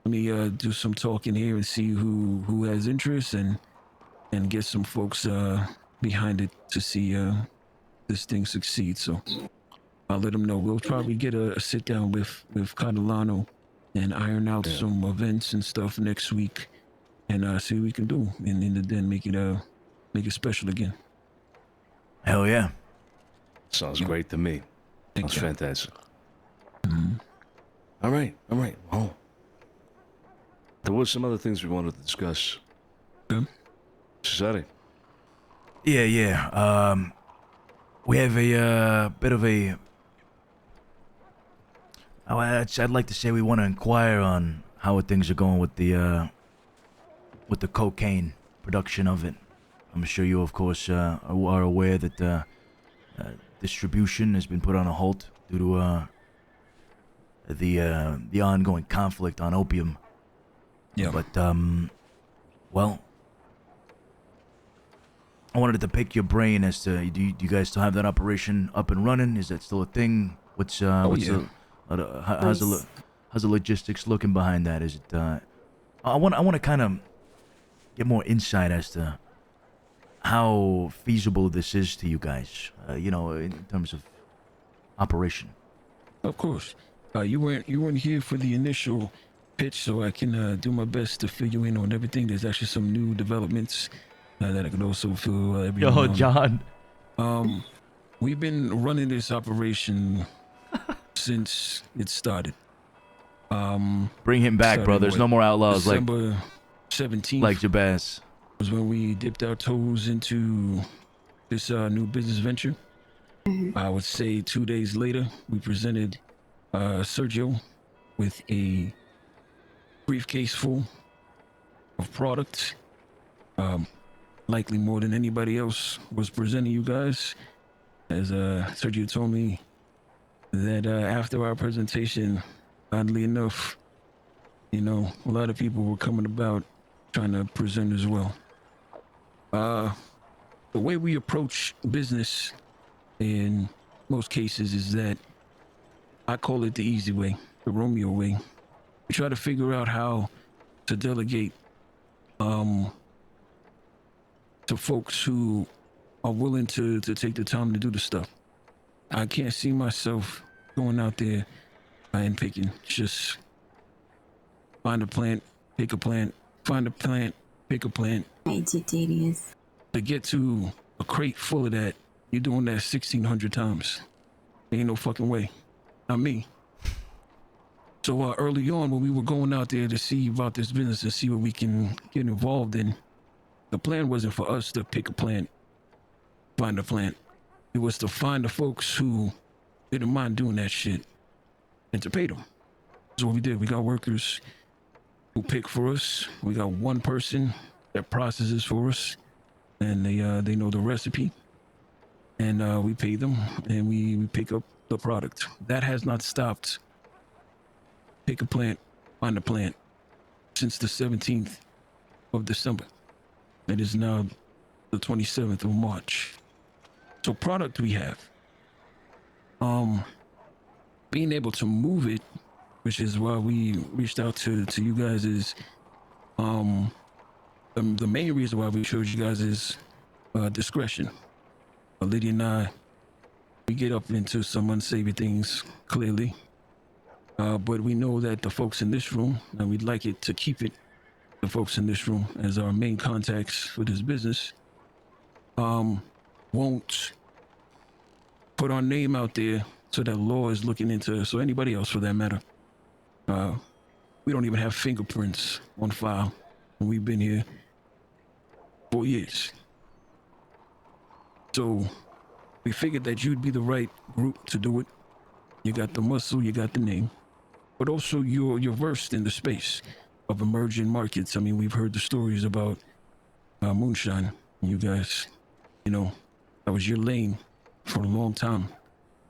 do some talking here and see who has interest and get some folks behind it to see this thing succeed. So I'll let them know. We'll probably get a sit down with Catalano and iron out some events and stuff next week, and see what we can do, and then make it special again. Hell yeah. Sounds great to me. Sounds fantastic. Mm-hmm. All right. Well, there were some other things we wanted to discuss. Cesare. Yeah. We have a bit of a. I'd like to say we want to inquire on how things are going with the cocaine production of it. I'm sure you, of course, are aware that distribution has been put on a halt due to the ongoing conflict on opium. Yeah. But well, I wanted to pick your brain as to do you guys still have that operation up and running? Is that still a thing? How's the logistics looking behind that? Is it? I want to kind of get more insight as to how feasible this is to you guys. You know, in terms of operation. Of course. You weren't here for the initial pitch, so I can do my best to fill you in on everything. There's actually some new developments that I could also fill everyone Yo, on. John. We've been running this operation since it started. Bring him back, bro. There's no more outlaws December 17th like Jabaz. Was when we dipped our toes into this new business venture. I would say 2 days later, we presented Sergio with a briefcase full of product, likely more than anybody else was presenting you guys. As Sergio told me that after our presentation, oddly enough, you know, a lot of people were coming about trying to present as well. The way we approach business in most cases is that I call it the easy way, the Romeo way. We try to figure out how to delegate to folks who are willing to take the time to do the stuff. I can't see myself going out there and picking. Just find a plant, pick a plant, find a plant, pick a plant. To get to a crate full of that, you're doing that 1,600 times. Ain't no fucking way. Not me. So early on, when we were going out there to see about this business and see what we can get involved in, the plan wasn't for us to pick a plant, find a plant. It was to find the folks who didn't mind doing that shit and to pay them. That's what we did. We got workers who pick for us. We got one person that processes for us, and they know the recipe. And we pay them, and we pick up the product. That has not stopped. Pick a plant, on the plant since the 17th of December. It is now the 27th of March. So product we have. Being able to move it, which is why we reached out to you guys, is the main reason why we showed you guys is discretion. Lydia and I, we get up into some unsavory things, clearly. But we know that the folks in this room, and we'd like it to keep it, the folks in this room as our main contacts for this business, won't put our name out there so that law is looking into, so anybody else for that matter. We don't even have fingerprints on file, and we've been here 4 years. So we figured that you'd be the right group to do it. You got the muscle, you got the name, but also you're versed in the space of emerging markets. I mean, we've heard the stories about moonshine. You guys, you know, that was your lane for a long time.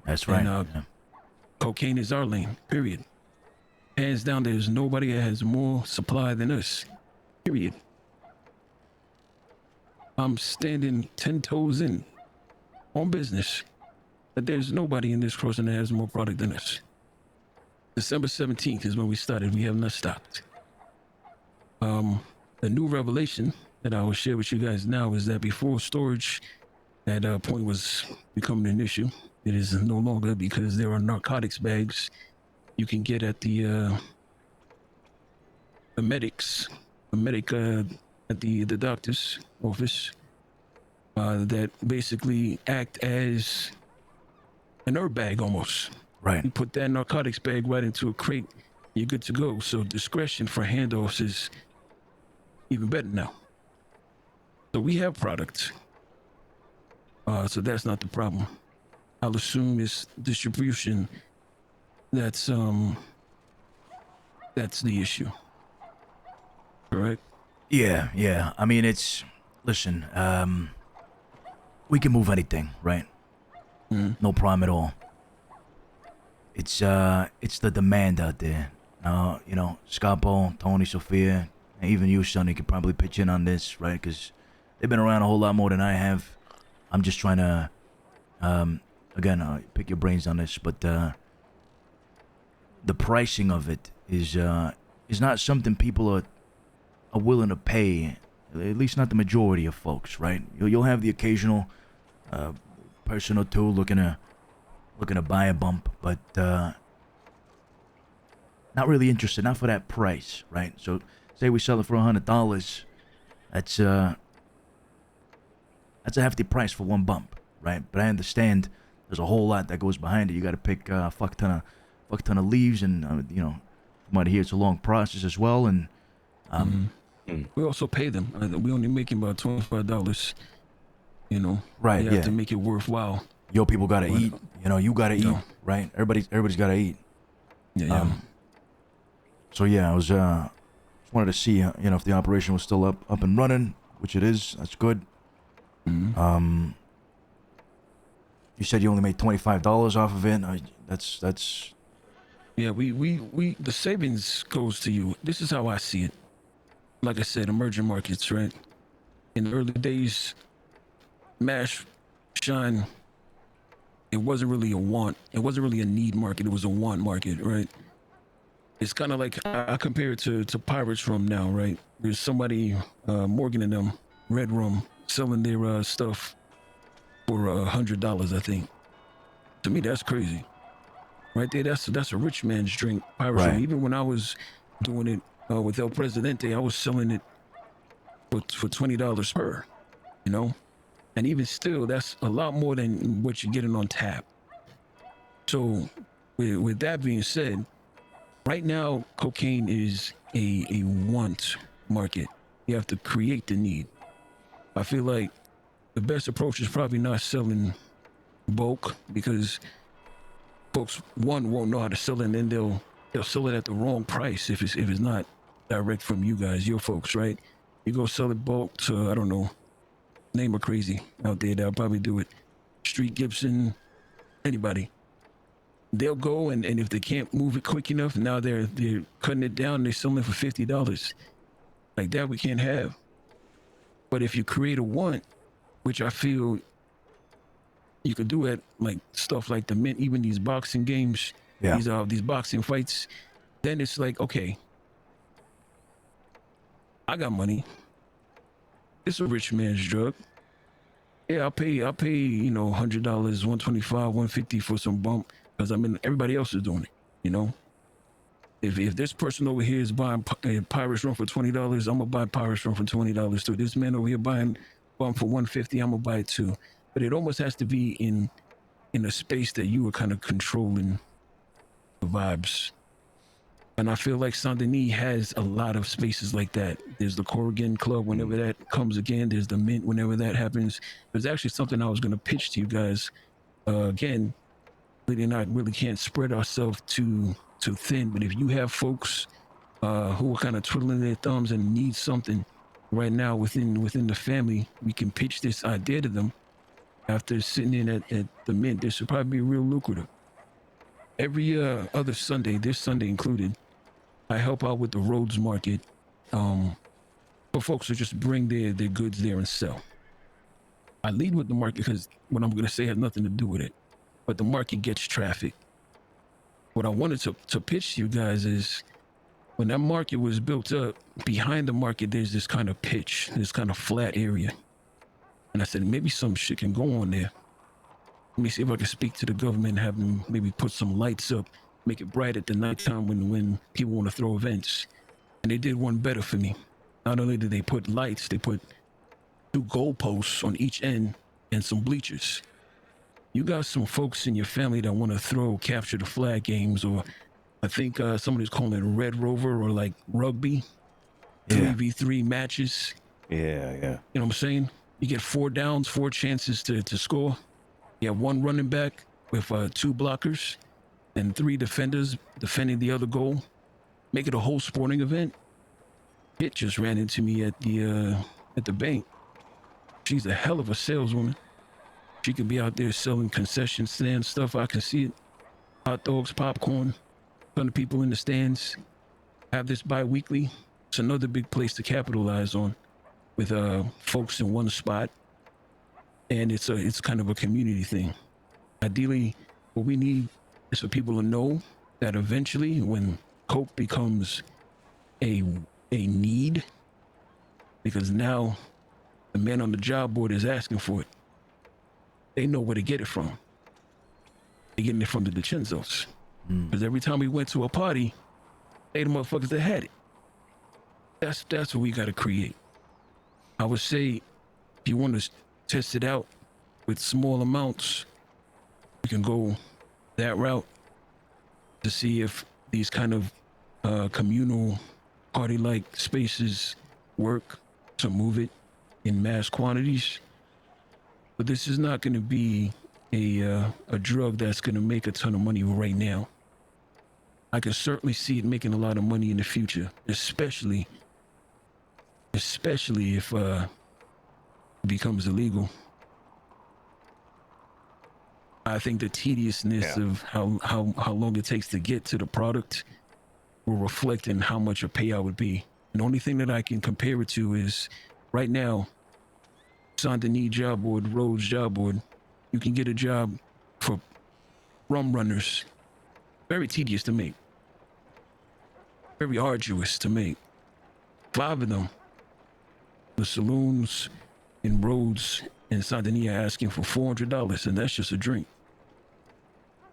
That's right. And, cocaine is our lane, period. Hands down, there's nobody that has more supply than us, period. I'm standing 10 toes in on business that there's nobody in this crossing that has more product than us. December 17th is when we started. We have not stopped. The new revelation that I will share with you guys now is that before storage at point was becoming an issue, it is no longer, because there are narcotics bags you can get at the medic at the doctor's office that basically act as an herb bag almost. Right. You put that narcotics bag right into a crate, you're good to go. So discretion for handoffs is even better now. So we have products. So that's not the problem. I'll assume it's distribution that's the issue. Correct? Yeah. I mean, listen, we can move anything, right? No problem at all. It's the demand out there. You know, Scapo, Tony, Sophia, and even you, Sonny, could probably pitch in on this, right? Because they've been around a whole lot more than I have. I'm just trying to, again, pick your brains on this, but the pricing of it is not something people are willing to pay. At least not the majority of folks, right? You'll have the occasional person or two looking to buy a bump, but not really interested, not for that price, right? So say we sell it for $100, that's a hefty price for one bump, right? But I understand there's a whole lot that goes behind it. You got to pick a fuck ton of leaves, and you know, you might hear it's a long process as well, and we also pay them. We only making about $25. You know, right? You have to make it worthwhile. Yo, people gotta eat. You know, you gotta eat, right? Everybody's gotta eat. Yeah. So yeah, I was just wanted to see, you know, if the operation was still up and running, which it is. That's good. You said you only made $25 off of it. That's. Yeah, we the savings goes to you. This is how I see it. Like I said, emerging markets, right? In the early days, Mash, Shine, it wasn't really a want. It wasn't really a need market. It was a want market, right? It's kind of like, I compare it to Pirates Rum now, right? There's somebody, Morgan and them, Red Rum, selling their stuff for $100, I think. To me, that's crazy. Right there, that's a rich man's drink, Pirates Rum. Even when I was doing it with El Presidente, I was selling it for $20 per, you know? And even still, that's a lot more than what you're getting on tap. So with that being said, right now, cocaine is a want market. You have to create the need. I feel like the best approach is probably not selling bulk, because folks, one, won't know how to sell it, and then they'll sell it at the wrong price if it's not direct from you guys, your folks, right? You go sell it bulk to, I don't know, name a crazy out there that'll probably do it. Street Gibson, anybody. they'll go and if they can't move it quick enough, now they're cutting it down. They're selling it for $50. Like that, we can't have. But if you create a want, which I feel you could do at like stuff like the Mint, even these boxing games, these boxing fights, then it's like, okay, I got money. It's a rich man's drug. Yeah, I'll pay, $100, $125, $150 for some bump because everybody else is doing it, you know? If this person over here is buying Pirate's Rum for $20, I'm gonna buy Pirate's Rum for $20 too. This man over here buying bump for $150, I'm gonna buy it too. But it almost has to be in a space that you are kind of controlling the vibes. And I feel like Saint Denis has a lot of spaces like that. There's the Corrigan Club whenever that comes again. There's the Mint whenever that happens. There's actually something I was going to pitch to you guys. Again, really can't spread ourselves too thin. But if you have folks who are kind of twiddling their thumbs and need something right now within the family, we can pitch this idea to them. After sitting in at the Mint, this should probably be real lucrative. Every other Sunday, this Sunday included, I help out with the Rhodes Market for folks to just bring their goods there and sell. I lead with the market because what I'm going to say has nothing to do with it, but the market gets traffic. What I wanted to pitch to you guys is when that market was built up, behind the market, there's this kind of pitch, this kind of flat area. And I said, maybe some shit can go on there. Let me see if I can speak to the government and have them maybe put some lights up, make it bright at the nighttime when people want to throw events. And they did one better for me. Not only did they put lights, they put 2 goalposts on each end and some bleachers. You got some folks in your family that want to capture the flag games, or I think somebody's calling it Red Rover or like rugby, 3v3 matches. Yeah. You know what I'm saying? You get 4 downs, 4 chances to score. You have 1 running back with 2 blockers and 3 defenders defending the other goal. Make it a whole sporting event. It just ran into me at the bank. She's a hell of a saleswoman. She could be out there selling concession stand stuff. I can see it. Hot dogs, popcorn, ton of people in the stands. Have this bi-weekly. It's another big place to capitalize on with folks in one spot. And it's kind of a community thing. Ideally, what we need is for people to know that eventually when coke becomes a need, because now the man on the job board is asking for it, they know where to get it from. They're getting it from the DiCenzos. Because every time we went to a party, they the motherfuckers that had it. That's what we got to create. I would say if you want to test it out with small amounts, you can go that route to see if these kind of communal party-like spaces work to move it in mass quantities. But this is not going to be a drug that's going to make a ton of money right now. I can certainly see it making a lot of money in the future, especially if it becomes illegal. I think the tediousness of how long it takes to get to the product will reflect in how much a payout would be. And the only thing that I can compare it to is right now, Saint Denis job board, Rhodes job board, you can get a job for rum runners. Very tedious to make. Very arduous to make. 5 of them. The saloons in Rhodes and Saint Denis are asking for $400, and that's just a drink.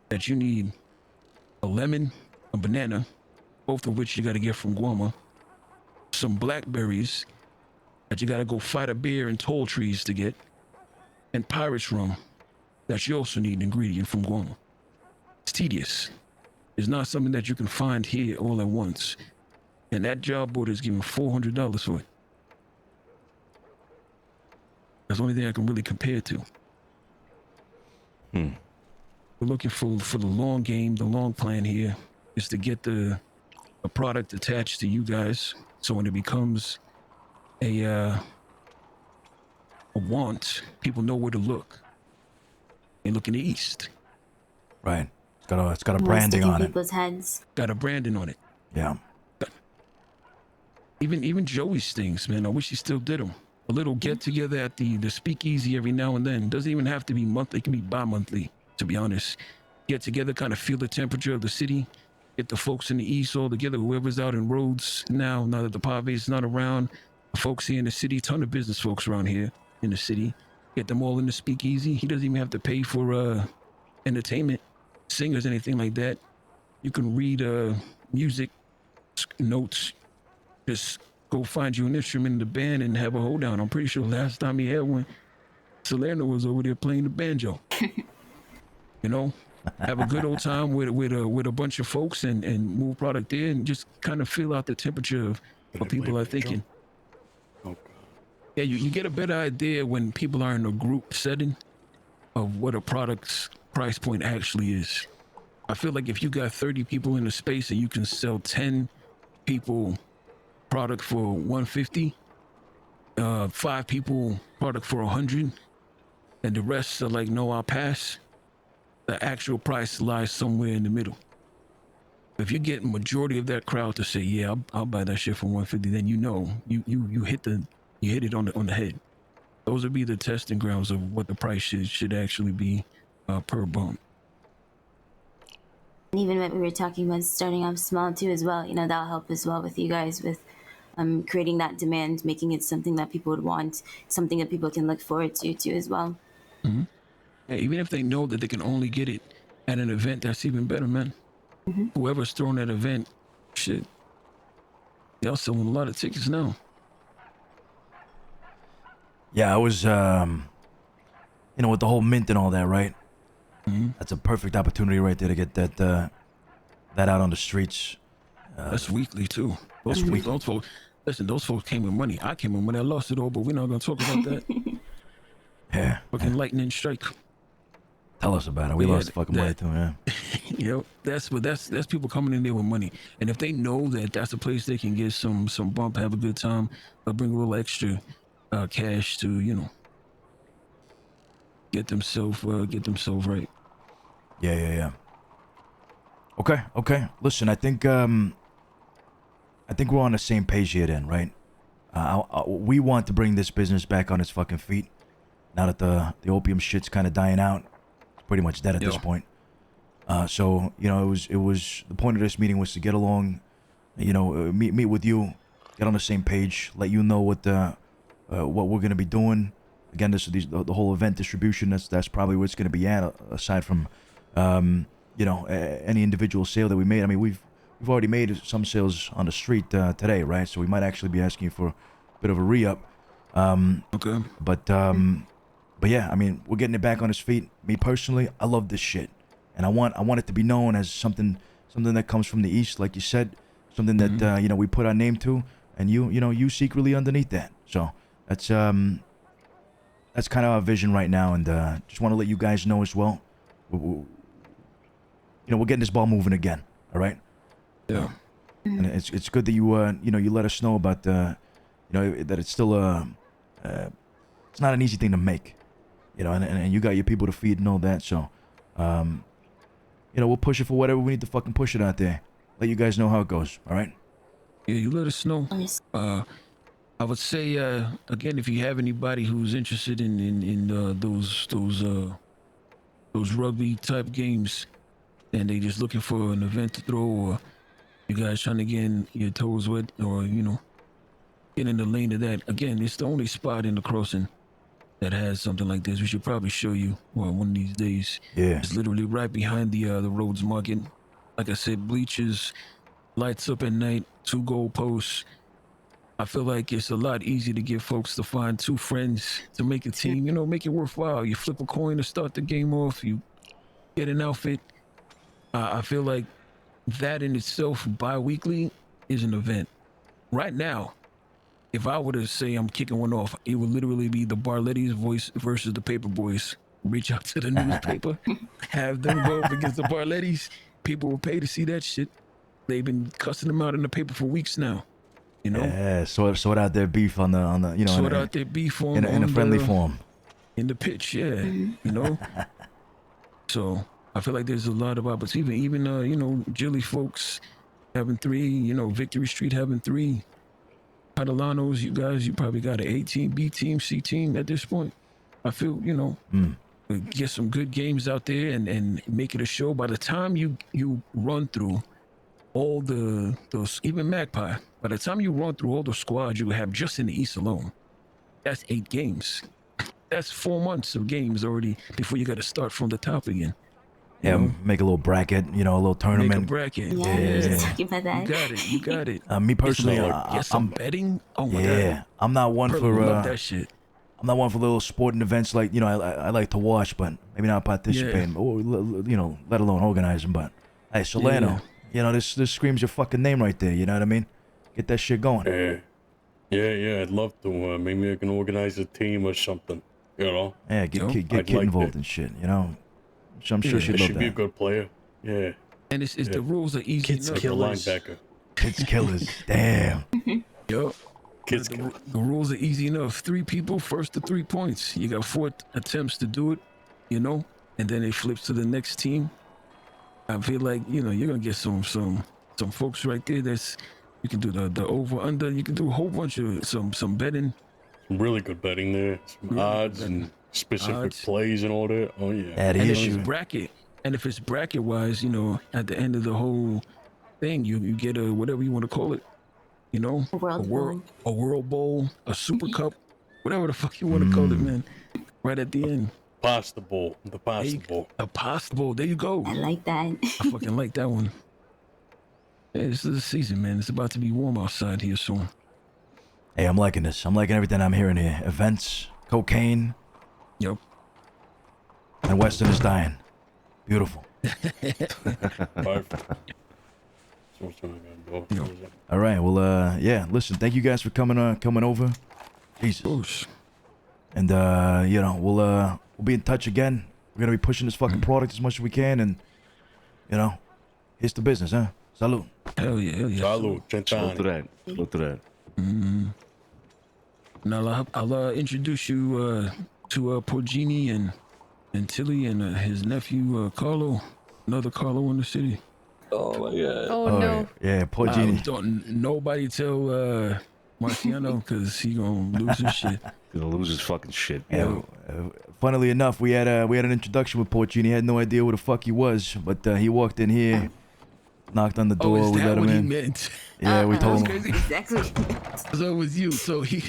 That you need a lemon, a banana, both of which you got to get from Guama, some blackberries that you got to go fight a bear in tall trees to get, and Pirate's Rum that you also need an ingredient from Guama. It's tedious. It's not something that you can find here all at once. And that job board is giving $400 for it. That's the only thing I can really compare it to. We're looking for the long game, the long plan here is to get a product attached to you guys, so when it becomes a want, people know where to look. They look in the east. Right. It's got a More branding stick in on it. people's heads. Got a branding on it. Yeah. Even Joey's things, man. I wish he still did them. A little get together at the speakeasy every now and then. Doesn't even have to be monthly. It can be bi-monthly, to be honest. Get together, kind of feel the temperature of the city. Get the folks in the east all together. Whoever's out in Rhodes now that the Pave's not around. The folks here in the city, ton of business folks around here in the city. Get them all in the speakeasy. He doesn't even have to pay for entertainment, singers, anything like that. You can read music notes. Just go find you an instrument in the band and have a hold down. I'm pretty sure last time he had one, Salerno was over there playing the banjo. You know, have a good old time with a bunch of folks and move product there and just kind of feel out the temperature of what people are thinking. Yeah, you get a better idea when people are in a group setting of what a product's price point actually is. I feel like if you got 30 people in a space and you can sell 10 people product for 150, 5 people product for 100, and the rest are like, no, I'll pass. The actual price lies somewhere in the middle. If you get majority of that crowd to say, yeah, I'll buy that shit for 150, then you know you hit it on the head. Those would be the testing grounds of what the price should actually be per bump. And even what we were talking about starting off small too as well, that'll help as well with you guys with creating that demand, making it something that people would want, something that people can look forward to too as well. Mm-hmm. Yeah, even if they know that they can only get it at an event, that's even better, man. Mm-hmm. Whoever's throwing that event, shit, y'all selling a lot of tickets now. Yeah, I was, with the whole mint and all that, right? Mm-hmm. That's a perfect opportunity right there to get that out on the streets. That's weekly too. Those folks, listen, those folks came with money. I came with money. I lost it all, but we're not gonna talk about that. Yeah. Fucking lightning strike. Tell us about it. We lost fucking money too, yeah. That's people coming in there with money, and if they know that that's a place they can get some bump, have a good time, they'll bring a little extra cash to get themselves right. Yeah. Okay. Listen, I think we're on the same page here then, right? We want to bring this business back on its fucking feet. Now that the opium shit's kind of dying out, it's pretty much dead at this point. So it was the point of this meeting was to get along, meet with you, get on the same page, let you know what we're gonna be doing. Again, the whole event distribution. That's probably where it's gonna be at. Aside from, any individual sale that we made. I mean, we've already made some sales on the street today, right? So we might actually be asking you for a bit of a re-up. Okay. But yeah, I mean, we're getting it back on its feet. Me personally, I love this shit, and I want it to be known as something that comes from the east, like you said, something that we put our name to, and you secretly underneath that. So that's kind of our vision right now, and just want to let you guys know as well. We're getting this ball moving again. All right. Yeah. And it's good that you let us know about that it's still it's not an easy thing to make, and you got your people to feed and all that. So, we'll push it for whatever we need to fucking push it out there. Let you guys know how it goes. All right. Yeah, you let us know. I would say again, if you have anybody who's interested in those rugby type games, and they just looking for an event to throw, or you guys trying to get your toes wet, or get in the lane of that. Again, it's the only spot in the crossing that has something like this. We should probably show you one of these days. Yeah. It's literally right behind the Rhodes Market. Like I said, bleachers, lights up at night, 2 goal posts. I feel like it's a lot easier to get folks to find 2 friends to make a team, make it worthwhile. You flip a coin to start the game off, you get an outfit. I feel like that in itself, bi-weekly, is an event. Right now, if I were to say I'm kicking one off, it would literally be the Barletti's voice versus the Paper Boys. Reach out to the newspaper, have them go up against the Barletti's. People will pay to see that shit. They've been cussing them out in the paper for weeks now. Yeah, sort out their beef on the sort out their beef form in a friendly form. In the pitch, yeah. So I feel like there's a lot of opportunity. Even you know, Jilly folks having 3. You know, Victory Street having 3. Catalanos, you guys, you probably got an A team, B team, C team at this point. I feel, you know, get some good games out there and make it a show. By the time you run through all those, even Magpie, by the time you run through all the squads you have just in the East alone, that's 8 games. That's 4 months of games already before you got to start from the top again. Yeah, make a little bracket, you know, a little tournament. Make a bracket. Yeah. Talking about that. You got it. You got it. Me personally, get some betting. Oh my god. I'm not one for love that shit. I'm not one for little sporting events like, you know, I like to watch, but maybe not participate, or, you know, let alone organize them. But hey, Solano, you know, this screams your fucking name right there. You know what I mean? Get that shit going. Yeah. I'd love to. Maybe I can organize a team or something. You know? Yeah, get Kid involved in shit. You know, I'm sure she'd love that. Should be a good player. Yeah. And it's the rules are easy Kids enough. killers. Linebacker. Kids killers. Damn. Yup. The rules are easy enough. 3 people, first to 3 points. You got 4 attempts to do it, you know, and then it flips to the next team. I feel like, you know, you're gonna get some folks right there. That's you can do the over under. You can do a whole bunch of some betting. Some really good betting there. Some odds and specific plays and all that. Oh yeah. That and is if it's bracket, and if it's bracket wise, you know, at the end of the whole thing, you get a whatever you want to call it. You know, a world bowl, a super cup, whatever the fuck you want to call it, man. Right at the end. Pasta bowl, the pasta bowl. A pasta bowl. There you go. I like that. I fucking like that one. Yeah, this is the season, man. It's about to be warm outside here soon. Hey, I'm liking this. I'm liking everything I'm hearing here. Events, cocaine. Yep. And Weston is dying. Beautiful. All right. Well, yeah. Listen, thank you guys for coming over. Jesus. And you know, we'll be in touch again. We're gonna be pushing this fucking product as much as we can, and you know, here's the business, huh? Salud. Hell yeah. Salud. Salud to that. Salud to that. Now I'll introduce you to Porgini and Tilly and his nephew Carlo, another Carlo in the city. Oh my god. Oh no. Yeah, Porgini. Don't nobody tell Marciano because he gonna lose his shit. Gonna lose his fucking shit. Yeah. Funnily enough, we had an introduction with Porgini. He had no idea who the fuck he was, but he walked in here, knocked on the door. Oh, is we that let him what in. he meant? Yeah, we told him. Exactly. So it was you. So he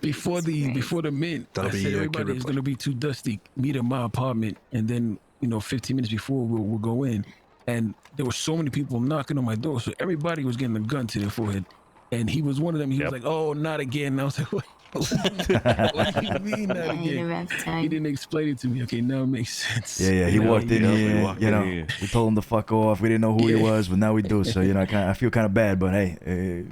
before the mint, I said everybody is gonna be too dusty. Meet at my apartment, and then 15 minutes before we'll go in. And there were so many people knocking on my door, so everybody was getting a gun to their forehead. And he was one of them. He was like, "Oh, not again." And I was like, "What do you mean not again?" He didn't explain it to me. Okay, now it makes sense. Yeah. He walked in here. We told him to fuck off. We didn't know who he was, but now we do. So I feel kind of bad, but hey,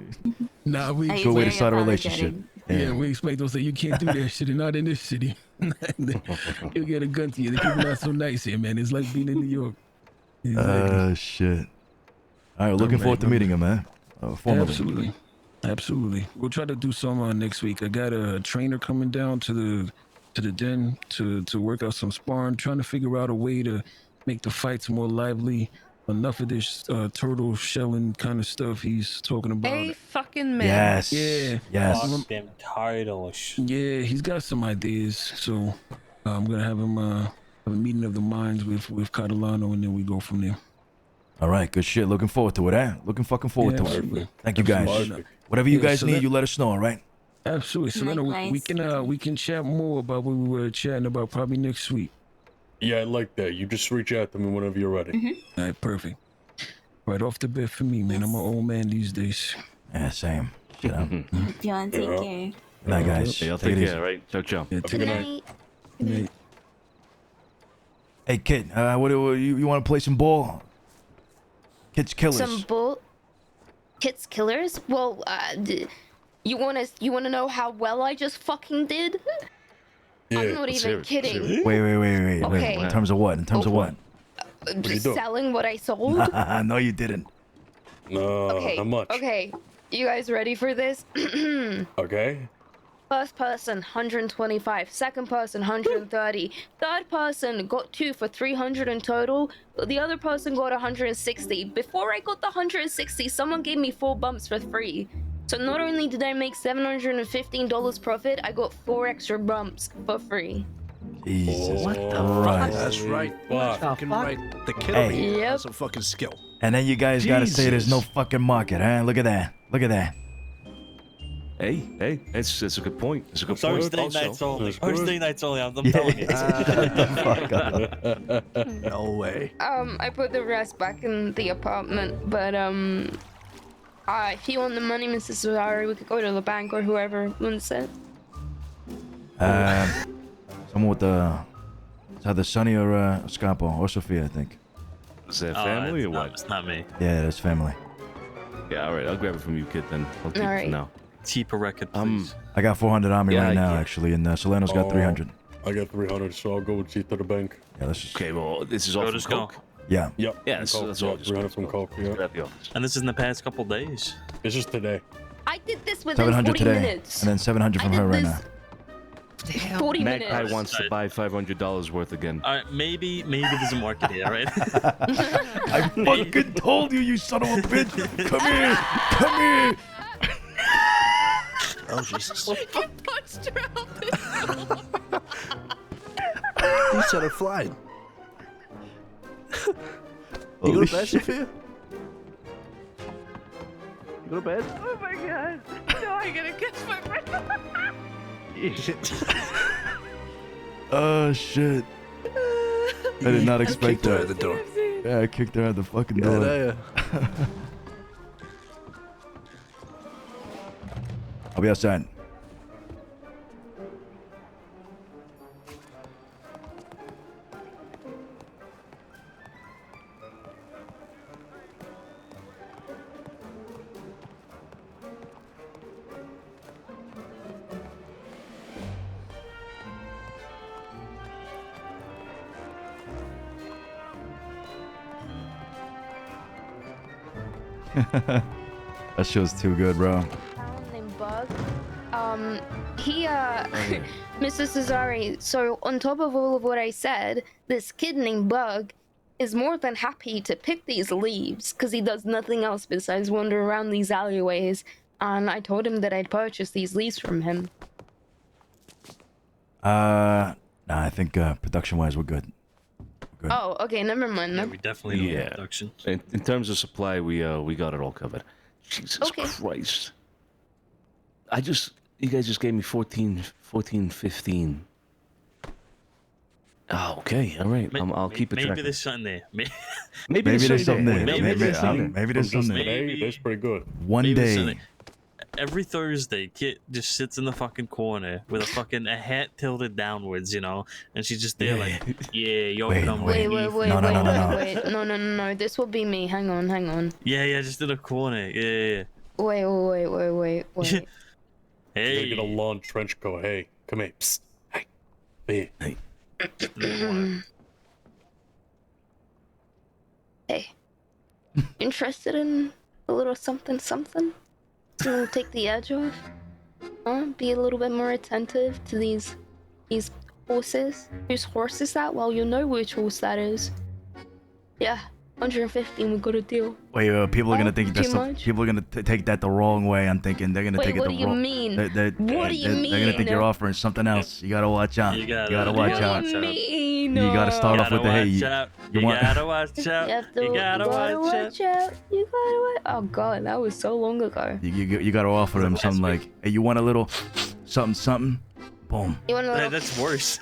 nah, good way to start a relationship. Yeah, we expect those that you can't do that shit, and not in this city. You'll get a gun to you. The people not so nice here, man. It's like being in New York. Shit. All right, looking forward to meeting him, man. Formally. Absolutely. We'll try to do some next week. I got a trainer coming down to the den to work out some sparring, trying to figure out a way to make the fights more lively. Enough of this turtle shelling kind of stuff he's talking about. Hey, fucking man. Yes. Yeah. Yes. Damn turtles. Yeah, he's got some ideas. So I'm gonna have him have a meeting of the minds with Catalano, and then we go from there. All right, good shit. Looking forward to it, eh? Looking fucking forward to absolutely. it. Thank you guys. Whatever you guys need, you let us know, all right? Absolutely. So we can chat more about what we were chatting about probably next week. Yeah, I like that. You just reach out to me whenever you're ready. All right, perfect. Right off the bat for me, man. I'm an old man these days. Yeah, same. Shit up. John, take care. Good night, guys. Hey, I'll take care, right? Ciao. Yeah, Good night. Good night. Hey, kid, what do you want to play some ball? Kids Killers. Some bull. Kids Killers? Well, you wanna know how well I just fucking did? Yeah, I'm not even kidding. Wait. Okay. In terms of what? Selling what I sold? No, you didn't. No, Okay. how much? Okay. You guys ready for this? Okay. First person, 125. Second person, 130. Third person got 2 for 300 in total. The other person got 160. Before I got the 160, someone gave me 4 bumps for free. So not only did I make $715 profit, I got 4 extra bumps for free. Jesus What the Christ. fuck? That's right. Fucking right. The killer Hey. has some fucking skill. And then you guys gotta say there's no Jesus. fucking market, huh? Look at that. Look at that. Hey, that's a good point. It's a good point. Thursday Also, nights only. that's good. Thursday nights only. I'm telling you. No way. I put the rest back in the apartment, but if you want the money, Mrs. Cesare, we could go to the bank or whoever wants it. Someone with the... It's either Sonny or Scapo or Sophia, I think. Is that family or what? It's not me. Yeah, that's family. Yeah, all right. I'll grab it from you, kid. Then I'll keep All it right. for now. Keep a record, please. I got 400 on me Yeah, right now, yeah. actually, and Solano's got 300. I got 300, so I'll go with you to the bank. Yeah, let's just... Okay, well, this is all from just go. Coke. Yeah. Yep. Yeah, that's all. Yeah, 300 from Coke. Yeah. At the office. And this is in the past couple days. This is today. I did this within 700 40 today, minutes. and then 700 from her right now. 40 Magpie minutes. wants to buy $500 worth again. All right, maybe there's a market here, right? I fucking told you, you son of a bitch! Come here! Come here! Oh, Jesus. You punched her out the You said it flying. You Holy go to bed, shit. Sophia? You go to bed? Oh my god. No, I gotta catch my breath. Oh shit! I did not expect kicked her that. at the door. Yeah, I kicked her at the fucking Yeah, door. yeah. I'll be outside. That show's too good, bro. named Bug. Mr. Cesare, so on top of all of what I said, this kid named Bug is more than happy to pick these leaves because he does nothing else besides wander around these alleyways. And I told him that I'd purchase these leaves from him. Nah, I think production-wise we're good. Good. Oh, okay, never mind. Yeah, then. we definitely need Yeah. production. In terms of supply, we got it all covered. Jesus Okay. Christ. You guys just gave me 14, 15. Oh, okay, all right. I'll keep it. Maybe there's something there. Maybe there's something there. Maybe there's something. Maybe there's something there. Today, that's pretty good. One Maybe day. something. Every Thursday, Kit just sits in the fucking corner with a hat tilted downwards, you know, and she's just there like, yeah, yo, come with Wait, me. wait. No. This will be me. Hang on. Yeah, just in a corner. Yeah. Wait. Hey. You get a long trench coat. Hey, come here. Psst. Hey. Hey. Hey. Interested in a little something? To take the edge off? Be a little bit more attentive to these horses. Whose horse is that? Well, you know which horse that is. Yeah, 115. We got a deal. Wait, people are gonna think that's too much? people are gonna take that the wrong way. I'm thinking they're gonna Wait, take it what the do you wrong. mean? What do you mean? They're gonna think you're offering something else. You gotta watch out. You gotta watch watch out. out. You gotta start off with the hey. You gotta watch out. You gotta watch out. Oh god, that was so long ago. You gotta offer them something like, hey, you want a little something? Boom. You want a little... That's worse.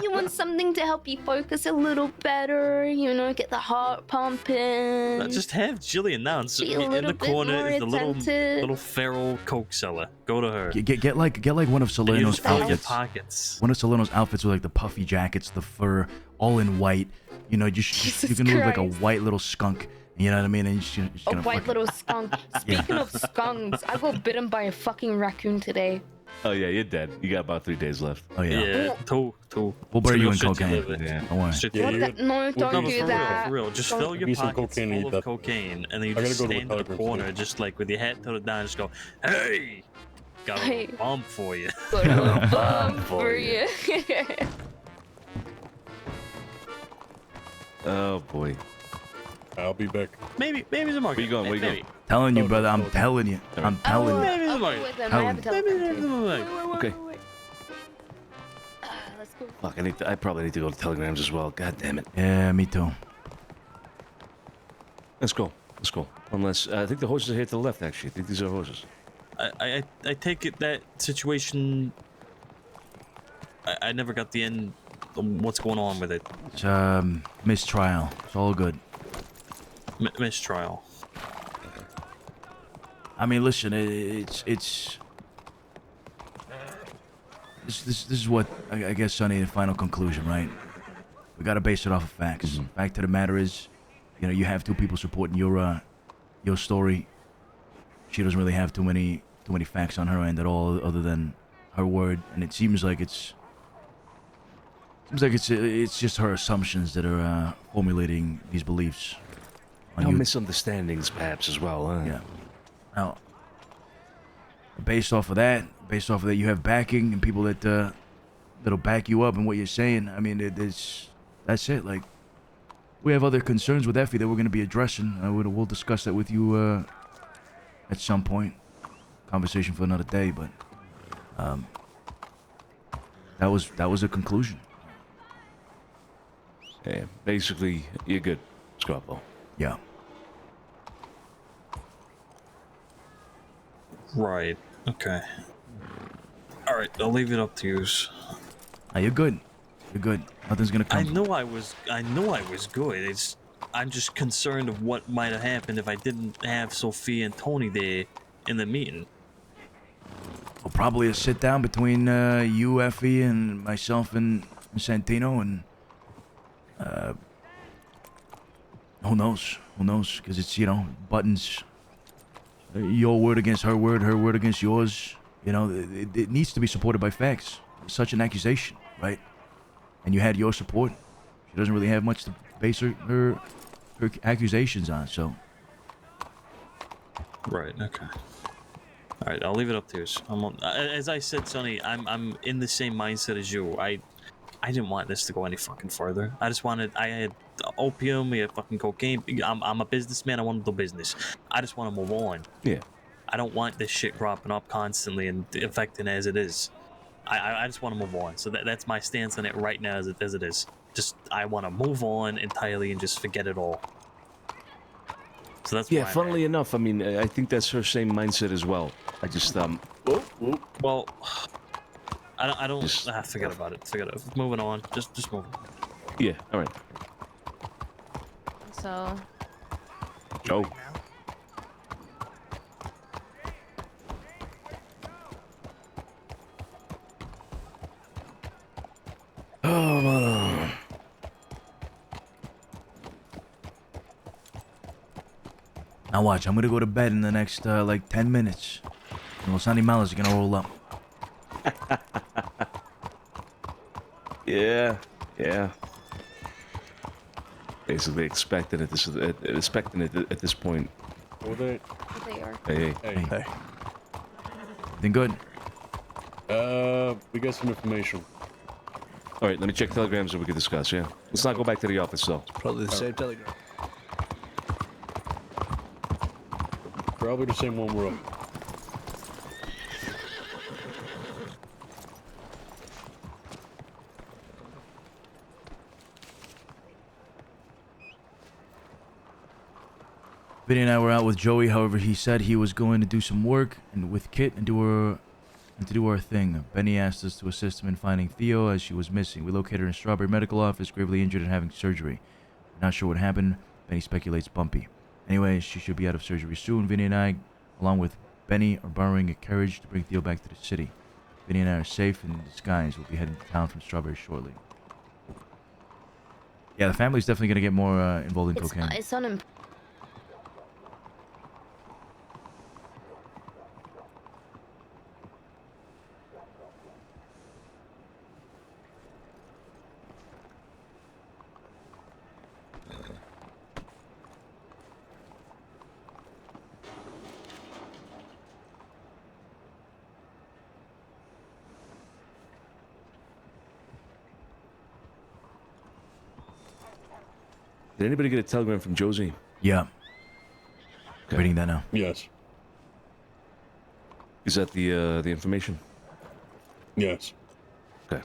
You want something to help you focus a little better, you know, get the heart pumping. Just have Jillian now. Be a In the little bit corner more is the attentive. little feral coke seller. Go to her. Get like one of And you Solano's just fill your outfits. pockets. One of Solano's outfits with like the puffy jackets, the fur, all in white. You know, you can look like a Christ. white little skunk. You know what I mean? And you're just A gonna white fucking- little skunk. Speaking of skunks, I got bitten by a fucking raccoon today. Oh yeah, you're dead. You got about 3 days left. Oh yeah. Yeah, two. We'll bury you in Shit cocaine. live in. Yeah. Don't worry. Shit Yeah, you you're live good. No, don't do that. For real. Just fill your Give me some pockets cocaine, full eat of that. cocaine, and then you I just gotta go to stand in a the telegram corner, station. just like with your head to the down, just go, "Hey, got Hey. a bomb for you." Got a bomb for you. Oh boy. I'll be back. Maybe the market. Where you going? Where you going? Telling you, brother. I'm telling you. I'm telling you. Maybe the I'll go market. with them. I have a telephone too. Okay. Let's go. Fuck. I probably need to go to telegrams as well. God damn it. Yeah, me too. Let's go. Unless I think the horses are here to the left. Actually, I think these are horses. I take it that situation. I never got the end. What's going on with it? It's mistrial. It's all good. Mistrial. I mean, listen. This is what I guess, Sonny. The final conclusion, right? We gotta base it off of facts. Fact of the matter is, you have two people supporting your story. She doesn't really have too many facts on her end at all, other than her word, and it seems like it's just her assumptions that are formulating these beliefs. No misunderstandings, perhaps, as well. Huh? Yeah. Now, based off of that, you have backing and people that'll back you up in what you're saying. I mean, that's it. Like, we have other concerns with Effie that we're going to be addressing. We'll discuss that with you at some point. Conversation for another day, but that was a conclusion. Yeah, basically, you're good, Scarpo. Yeah. Right. Okay. All right. I'll leave it up to you. You're good. You're good. Nothing's gonna come. I know I was good. I'm just concerned of what might have happened if I didn't have Sophia and Tony there in the meeting. Well, probably a sit down between you, Effie, and myself and Santino, and who knows? Because it's buttons. Your word against her word against yours. It needs to be supported by facts. It's such an accusation, right? And you had your support. She doesn't really have much to base her accusations on, so. Right. Okay. All right. I'll leave it up to you. As I said, Sonny, I'm in the same mindset as you. I didn't want this to go any fucking further. I had opium, we had fucking cocaine. I'm a businessman. I want to do business. I just want to move on. Yeah. I don't want this shit cropping up constantly and affecting as it is. I just want to move on. So that's my stance on it right now as it is. Just, I want to move on entirely and just forget it all. So that's yeah. Funnily enough, I mean, I think that's her same mindset as well. I just Well, I don't. Forget about it. Forget it. Moving on. Just move on. Yeah. All right. So. Joe. Oh, Now watch, I'm gonna go to bed in the next like 10 minutes. And Los Animales are gonna roll up. Yeah. Basically expecting it at this point. Well, they are. Hey. Everything good? We got some information. All right, let me check telegrams and we can discuss. Yeah. Let's not go back to the office though. Probably the same telegram. Probably the same one we're on. Vinny and I were out with Joey. However, he said he was going to do some work and with Kit and to do our thing. Benny asked us to assist him in finding Theo as she was missing. We located her in Strawberry Medical Office, gravely injured and having surgery. We're not sure what happened. Benny speculates bumpy. Anyway, she should be out of surgery soon. Vinny and I, along with Benny, are borrowing a carriage to bring Theo back to the city. Vinny and I are safe in disguise. We'll be heading to town from Strawberry shortly. Yeah, the family's definitely going to get more involved in cocaine. It's unimportant. Did anybody get a telegram from Josie? Yeah. Okay. Reading that now. Yes. Is that the information? Yes. Okay.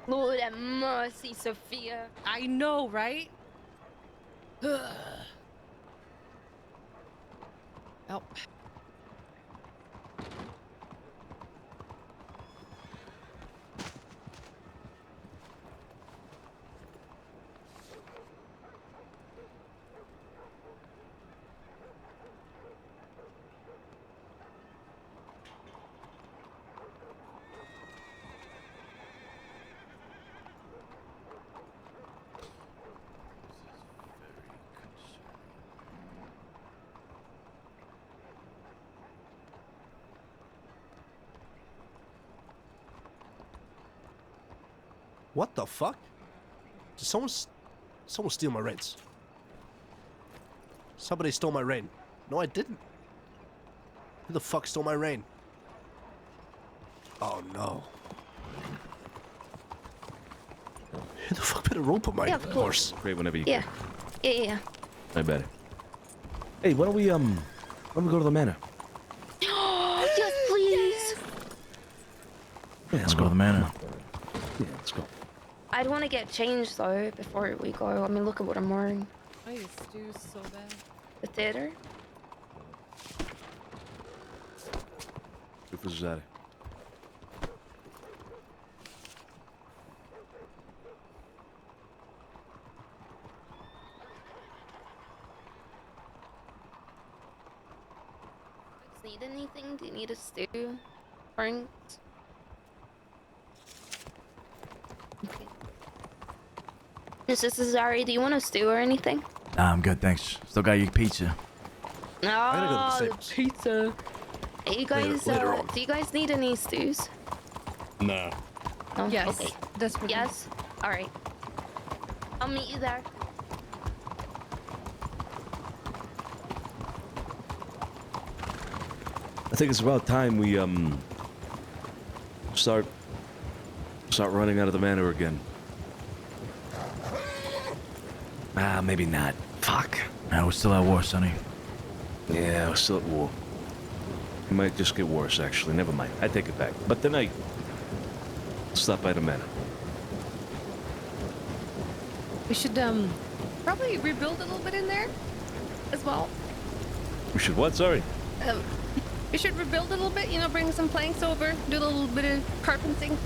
Lord have mercy, Sophia. I know, right? Oh. What the fuck? Did someone steal my reins? Somebody stole my rein. No, I didn't. Who the fuck stole my rein? Oh no. Who the fuck put a rope on my horse? Great, whenever you Yeah. Yeah. I bet. Hey, why don't we go to the manor? Yes, please. Yeah, Let's go to the manor. Yeah, let's go. I'd want to get changed though before we go. I mean, look at what I'm wearing. I used to do so bad. The theater. Good for Cesare. Need anything? Do you need a stew? Franks? Okay. Mrs. Cesare, do you want a stew or anything? Nah, I'm good, thanks. Still got your pizza. No, the pizza. Hey, you guys, later on. do you guys need any stews? No. No? Yes, Okay. desperately. Yes? Alright. I'll meet you there. I think it's about time we start running out of the manor again. Ah, maybe not. Fuck. Nah, we're still at war, Sonny. Yeah, we're still at war. It might just get worse, actually. Never mind. I take it back. But tonight, stop by the manor. We should probably rebuild a little bit in there as well. We should what? Sorry. We should rebuild a little bit, you know, bring some planks over, do a little bit of carpenting.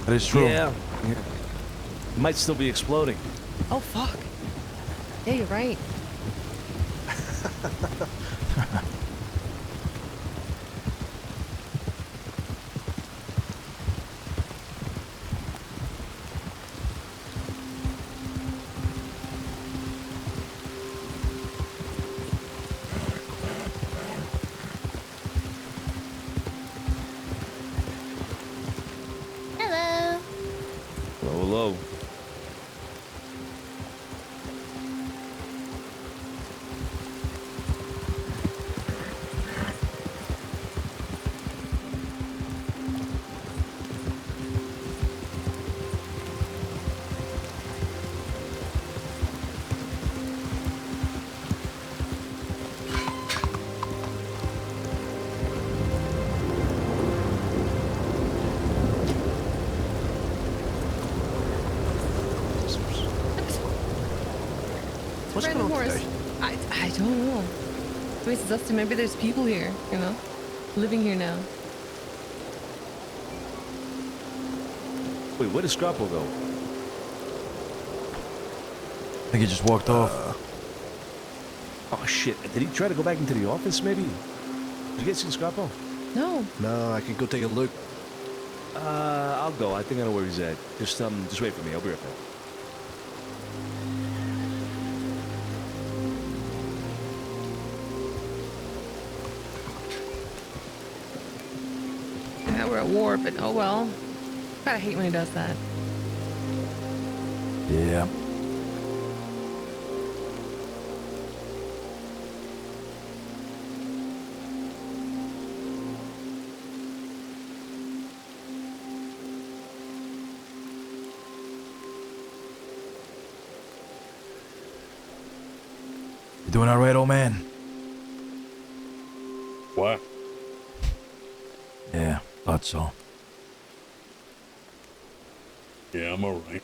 That is true. Yeah. It might still be exploding. Oh, fuck. Yeah, you're right. Hello. Hello. What's Random going on horse. today? I don't know. Maybe it's Dusty. Maybe there's people here, you know, living here now. Wait, where did Scrappo go? I think he just walked off. Oh shit! Did he try to go back into the office? Maybe. Did you get see Scrappo? No. No, I can go take a look. I'll go. I think I know where he's at. Just wait for me. I'll be right back. Yeah, we're at war, but oh well. I hate when he does that. Yeah. You doing all right, old man? What? Yeah, thought so. Yeah, I'm alright.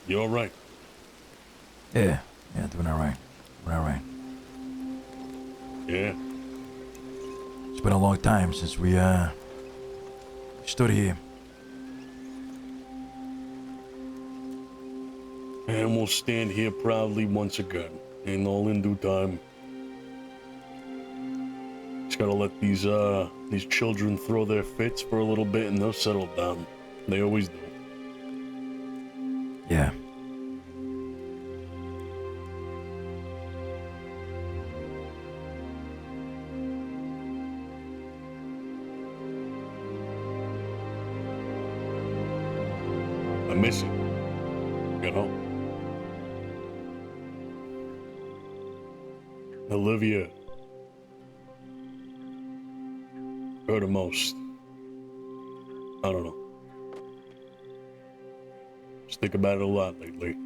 You alright? Yeah, doing all right. Doing all right. Yeah. It's been a long time since we stood here. And we'll stand here proudly once again, and all in due time. Just gotta let these children throw their fits for a little bit, and they'll settle down. They always do. Yeah. I miss it. You know? Olivia. Her the most. I don't know. Just think about it a lot lately.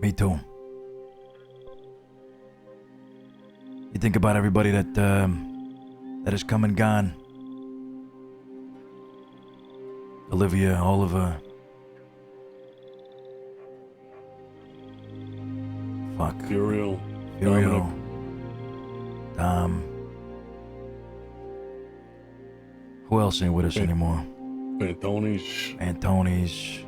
Me too. You think about everybody that has come and gone. Olivia, Oliver. Fuck. Furiel. Dom. Who else ain't with us anymore? Antoni's.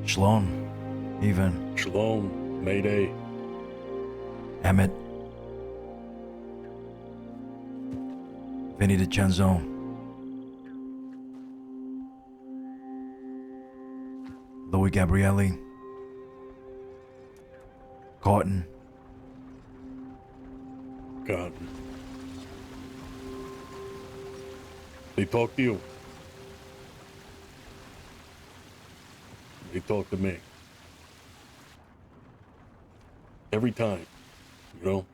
Sloan, even. Sloan, Mayday. Emmett. Vinny DiCenzo. Louis Gabrielli. Cotton. God. They talk to you. They talk to me. Every time, you know?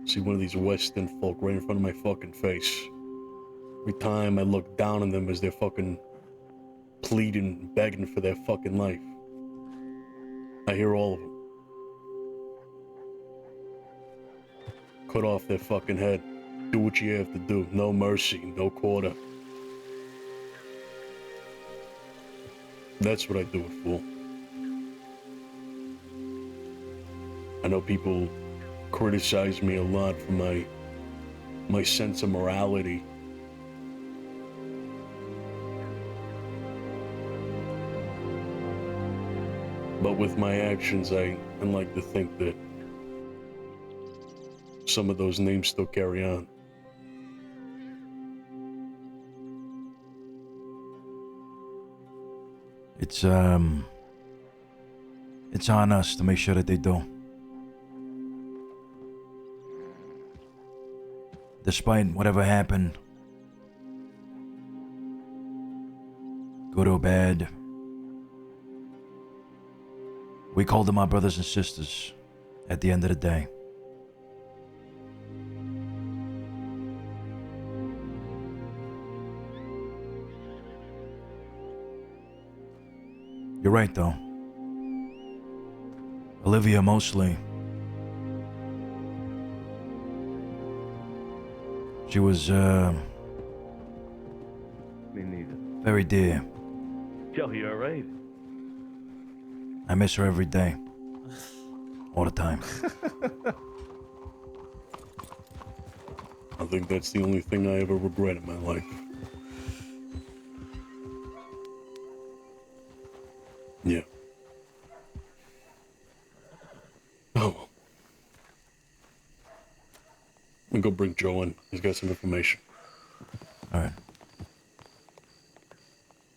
See one of these Western folk right in front of my fucking face. Every time I look down on them as they're fucking pleading, begging for their fucking life. I hear all of them. Cut off their fucking head. Do what you have to do. No mercy, no quarter. That's what I do it for. I know people criticize me a lot for my sense of morality. But with my actions, I like to think that some of those names still carry on. It's on us to make sure that they do. Despite whatever happened, good or bad, we called them our brothers and sisters at the end of the day. You're right, though. Olivia, mostly. She was, Me neither. very dear. Joe, you alright? I miss her every day. All the time. I think that's the only thing I ever regret in my life. Yeah. Oh. Let me go bring Joe in. He's got some information. All right.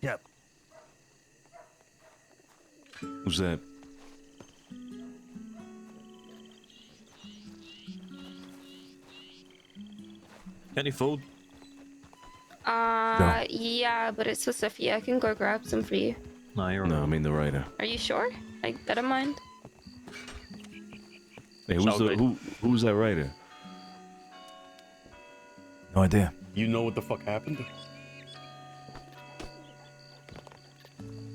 Yep. Who's that? Any food? Yeah, but it's with Sophia. I can go grab some for you. No, you're No, I mean the writer. Are you sure? Like, that in mind? Hey, who's that writer? No idea. You know what the fuck happened?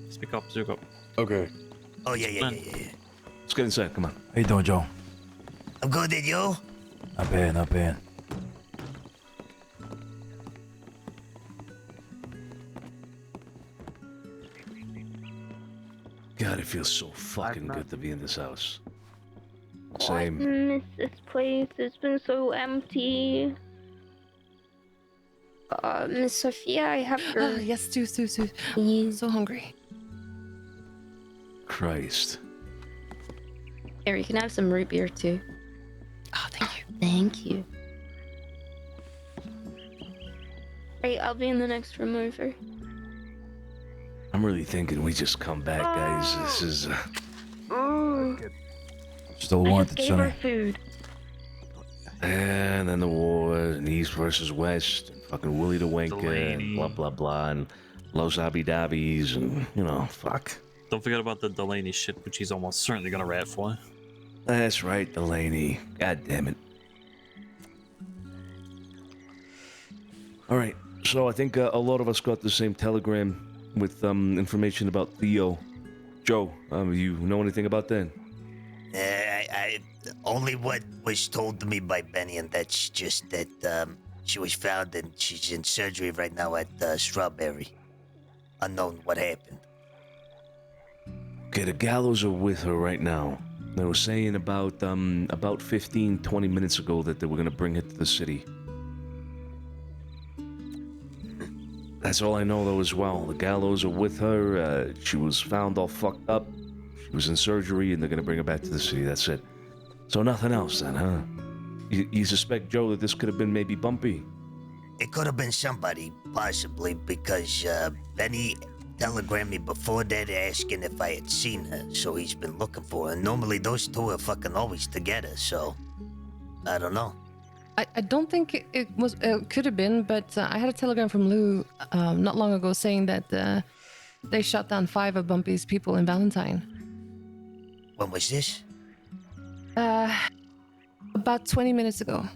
Speak up, Zuko. Okay. Oh, yeah. Let's get inside, come on. How you doing, Joe? I'm good, and you? Not bad, not bad. God, it feels so fucking good to be in this house. I miss this place. It's been so empty. Miss Sophia, I have your... yes, Stu. So hungry. Christ. Here, you can have some root beer, too. Oh, thank you. Thank you. Right, I'll be in the next room over. I'm really thinking we just come back, guys. This is... Still wanted, Sonny. Food. And then the war, and East versus West, and fucking Willie the Wanker, and blah, blah, blah, and Los Abby-Dabbies, and, you know, fuck. Don't forget about the Delaney shit, which he's almost certainly gonna rat for. That's right, Delaney. God damn it. All right, so I think a lot of us got the same telegram with information about Theo. Joe, you know anything about that? I only what was told to me by Benny, and that's just that she was found and she's in surgery right now at Strawberry. Unknown what happened. Okay, the Gallows are with her right now. They were saying about 15, 20 minutes ago that they were gonna bring her to the city. That's all I know though as well. The Gallows are with her. She was found all fucked up. She was in surgery and they're gonna bring her back to the city. That's it. So nothing else then, huh? You suspect, Joe, that this could have been maybe Bumpy? It could have been somebody, possibly, because Benny telegrammed me before that asking if I had seen her, so he's been looking for her. Normally those two are fucking always together, so I don't know. I don't think it was. It could have been, but I had a telegram from Lou not long ago saying that they shot down 5 of Bumpy's people in Valentine. When was this? About 20 minutes ago.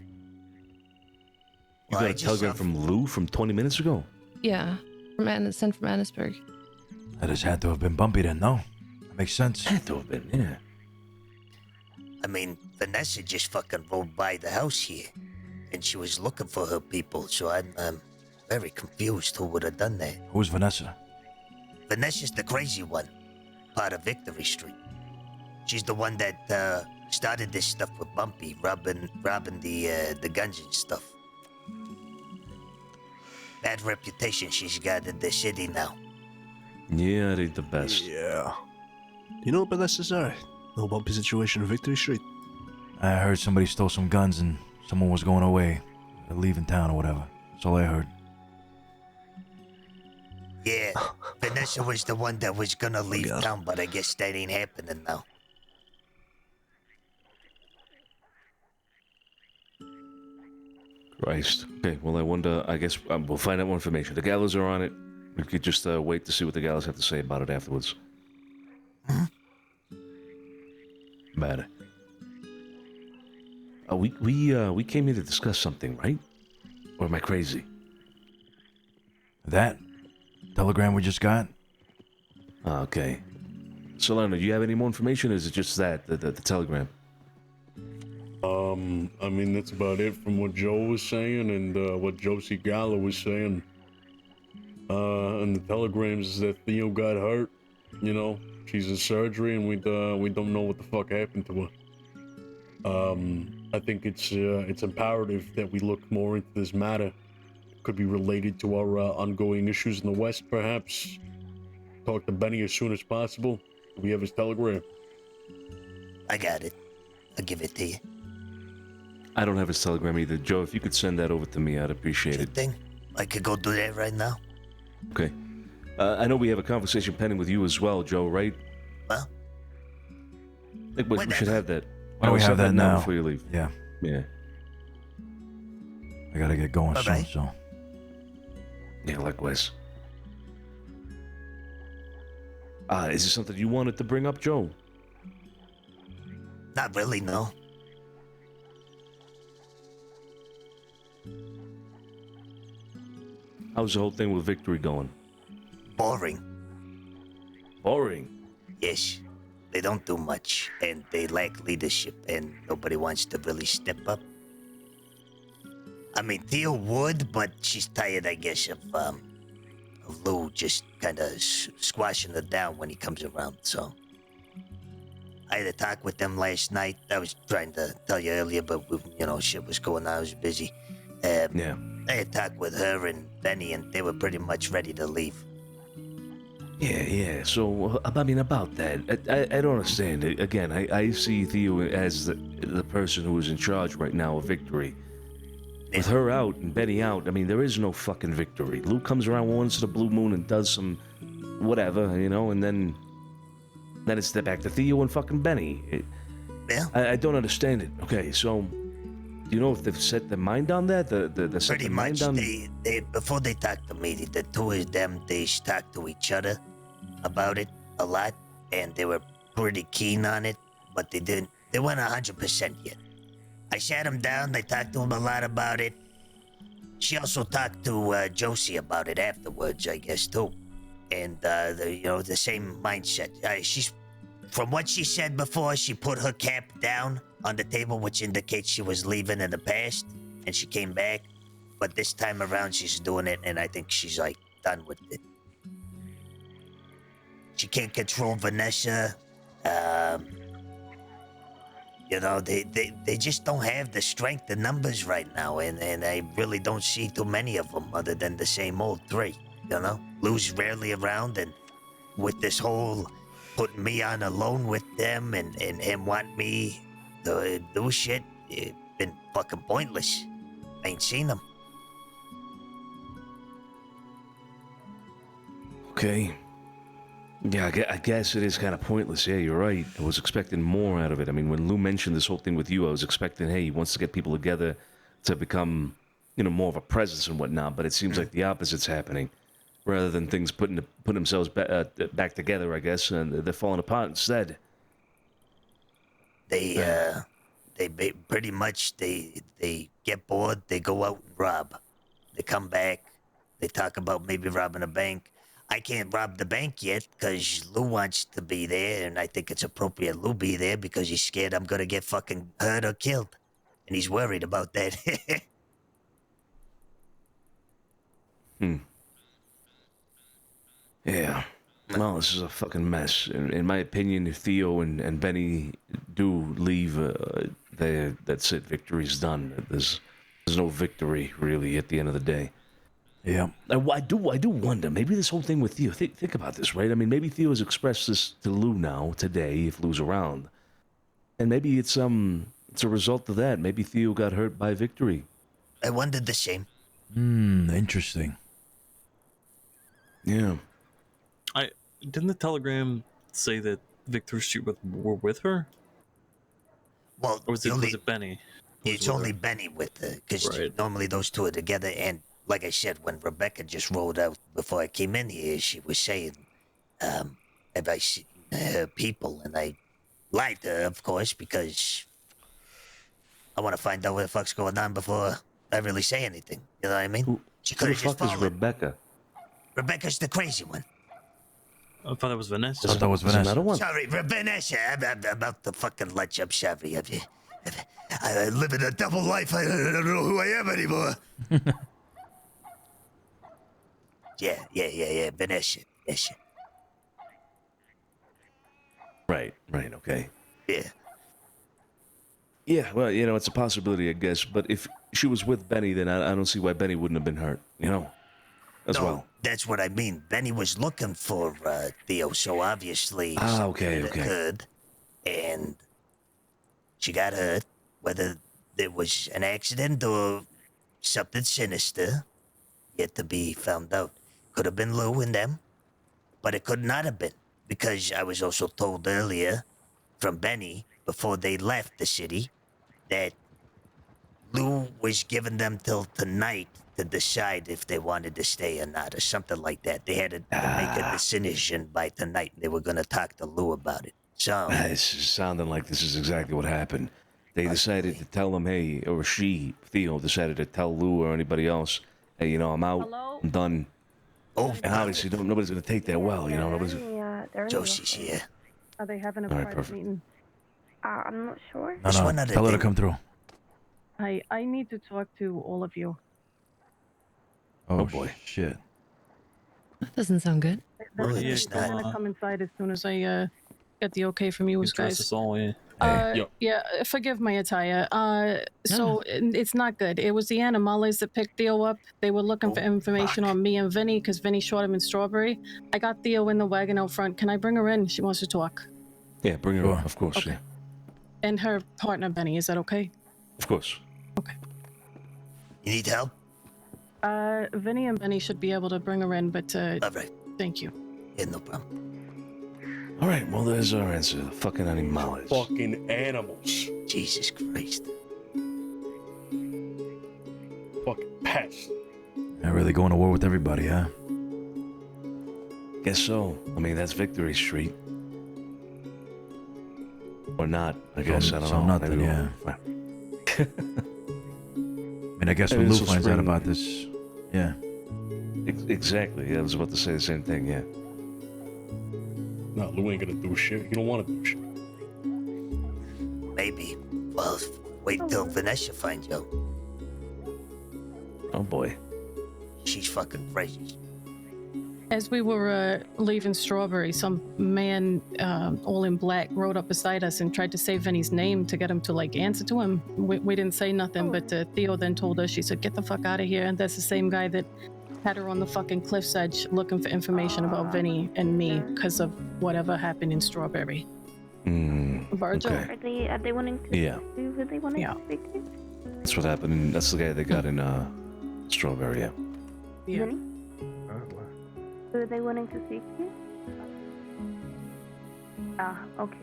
You got a telegram from Lou from 20 minutes ago? Yeah, sent from Annisburg. That has had to have been Bumpy then, no? That makes sense. Had to have been, yeah. I mean, Vanessa just fucking rode by the house here, and she was looking for her people, so I'm very confused who would have done that. Who's Vanessa? Vanessa's the crazy one, part of Victory Street. She's the one that started this stuff with Bumpy, robbing the guns and stuff. Bad reputation she's got in the city now. Yeah, it ain't the best. Yeah. You know about that, Cesare? No Bumpy situation in Victory Street? I heard somebody stole some guns and someone was going away, leaving town or whatever. That's all I heard. Yeah, Vanessa was the one that was gonna leave town, but I guess that ain't happening now. Christ. Okay, well, I wonder, I guess we'll find out more information. The Gallows are on it. We could just wait to see what the Gallows have to say about it afterwards. About it. We came here to discuss something, right? Or am I crazy? That telegram we just got? Okay. Solano, do you have any more information, or is it just that, the telegram? I mean, that's about it from what Joe was saying and what Josie Gallo was saying. And the telegrams is that Theo got hurt. You know, she's in surgery, and we don't know what the fuck happened to her. I think it's imperative that we look more into this matter. It could be related to our ongoing issues in the West, perhaps. Talk to Benny as soon as possible. We have his telegram. I got it. I'll give it to you. I don't have his telegram either. Joe, if you could send that over to me, I'd appreciate it. Thing. I could go do that right now. Okay. I know we have a conversation pending with you as well, Joe, right? Well, I think we should have that. Why don't we have that now? Before you leave? Yeah. Yeah. I gotta get going soon, so. Yeah, likewise. Is this something you wanted to bring up, Joe? Not really, no. How's the whole thing with Victory going? Boring. Boring? Yes. They don't do much, and they lack leadership, and nobody wants to really step up. I mean, Theo would, but she's tired, I guess, of Lou just kind of squashing her down when he comes around, so. I had a talk with them last night. I was trying to tell you earlier, but, shit was going on. I was busy. Yeah. I had talked with her and Benny, and they were pretty much ready to leave. Yeah. So, about that, I don't understand. Again, I see Theo as the person who is in charge right now of Victory. With her out and Benny out, I mean, there is no fucking Victory. Lou comes around once in a blue moon and does some whatever, and then it's back to Theo and fucking Benny. Yeah. I don't understand it. Okay, so do you know if they've set their mind on that? Pretty much. They before they talk to me, the two of them, they talked to each other about it a lot, and they were pretty keen on it, but they weren't 100% yet. I sat them down, they talked to him a lot about it. She also talked to Josie about it afterwards, I guess, too. And, the same mindset. From what she said before, she put her cap down on the table, which indicates she was leaving in the past, and she came back. But this time around, she's doing it, and I think she's, done with it. She can't control Vanessa. They just don't have the strength and numbers right now, and I really don't see too many of them other than the same old three, Lou's rarely around, and with this whole putting me on alone with them and him want me to do shit, it's been fucking pointless. I ain't seen him. Okay. Yeah, I guess it is kind of pointless. Yeah, you're right. I was expecting more out of it. I mean, when Lou mentioned this whole thing with you, I was expecting, hey, he wants to get people together to become, more of a presence and whatnot. But it seems like the opposite's happening. Rather than things putting themselves back together, I guess, and they're falling apart instead. They pretty much, they get bored, they go out and rob. They come back, they talk about maybe robbing a bank. I can't rob the bank yet because Lou wants to be there, and I think it's appropriate Lou be there because he's scared I'm gonna get fucking hurt or killed. And he's worried about that. Yeah. Well, this is a fucking mess. In my opinion, if Theo and Benny do leave, that's it. Victory's done. There's no victory, really, at the end of the day. Yeah. I do wonder, maybe this whole thing with Theo, think about this, right? I mean, maybe Theo has expressed this to Lou now, today, if Lou's around. And maybe it's a result of that. Maybe Theo got hurt by Victory. I wondered the same. Interesting. Yeah. Didn't the telegram say that Victor and Stu were with her? Well, or was it Benny? It's only Benny with her, because normally those two are together. And like I said, when Rebecca just rolled out before I came in here, she was saying, have I seen her people? And I lied to her, of course, because I want to find out what the fuck's going on before I really say anything. You know what I mean? She could have just Who the fuck is Rebecca? Rebecca's the crazy one. I thought it was Vanessa. I thought that was Vanessa. Sorry, Vanessa. I'm about to fucking lunch up, sorry. I live in a double life. I don't know who I am anymore. Yeah. Vanessa. Right, okay. Yeah. Yeah, well, it's a possibility, I guess. But if she was with Benny, then I don't see why Benny wouldn't have been hurt, as well. That's what I mean. Benny was looking for Theo, so obviously okay. Good, and she got hurt. Whether it was an accident or something sinister, yet to be found out. Could have been Lou and them, but it could not have been, because I was also told earlier from Benny before they left the city that Lou was giving them till tonight to decide if they wanted to stay or not, or something like that. They had to make a decision by tonight. They were going to talk to Lou about it. So This is sounding like this is exactly what happened. They decided to tell him, hey, or she, Theo, decided to tell Lou or anybody else, hey, you know, I'm out, I'm done. Oh, and obviously nobody's gonna take that well, you know. Nobody's. Josie's here. Are they having a All right, private perfect. meeting? I'm not sure. No, tell her to come through. I need to talk to all of you. Oh boy, shit. That doesn't sound good. I'm gonna come inside as soon as I get the okay from you guys. Forgive my attire. It's not good. It was the Animales that picked Theo up. They were looking for information on me and Vinny because Vinny shot him in Strawberry. I got Theo in the wagon out front. Can I bring her in? She wants to talk. Yeah, bring her on, of course. Okay. Yeah, And her partner Benny. Is that okay? of course. You need help? Vinny and Benny should be able to bring her in, but all right. Thank you. Yeah, no problem. All right, well, there's our answer. Fucking animales. Fucking animals. Jesus Christ. Fucking pests. Not really going to war with everybody, huh? Guess so. I mean, that's Victory Street. Or not, I guess. I don't so know. nothing, Maybe yeah. we'll- I mean, I guess when Maybe Lou this will finds out spring- about this, yeah. Exactly. Yeah, I was about to say the same thing, yeah. No, Lou ain't gonna do shit. He don't want to do shit. Maybe. Well, wait till Vanessa finds out. Oh boy. She's fucking crazy. As we were leaving Strawberry, some man all in black rode up beside us and tried to say Vinny's name to get him to like answer to him. We didn't say nothing, but Theo then told us, she said, get the fuck out of here. And that's the same guy that had her on the fucking cliff's edge looking for information about Vinny and me because of whatever happened in Strawberry. Virgil? Okay. Are they wanting to Yeah. do who they want to speak to? That's what happened. And that's the guy they got in Strawberry, yeah. Yeah. Vinny? Who are they wanting to speak to? Ah, okay.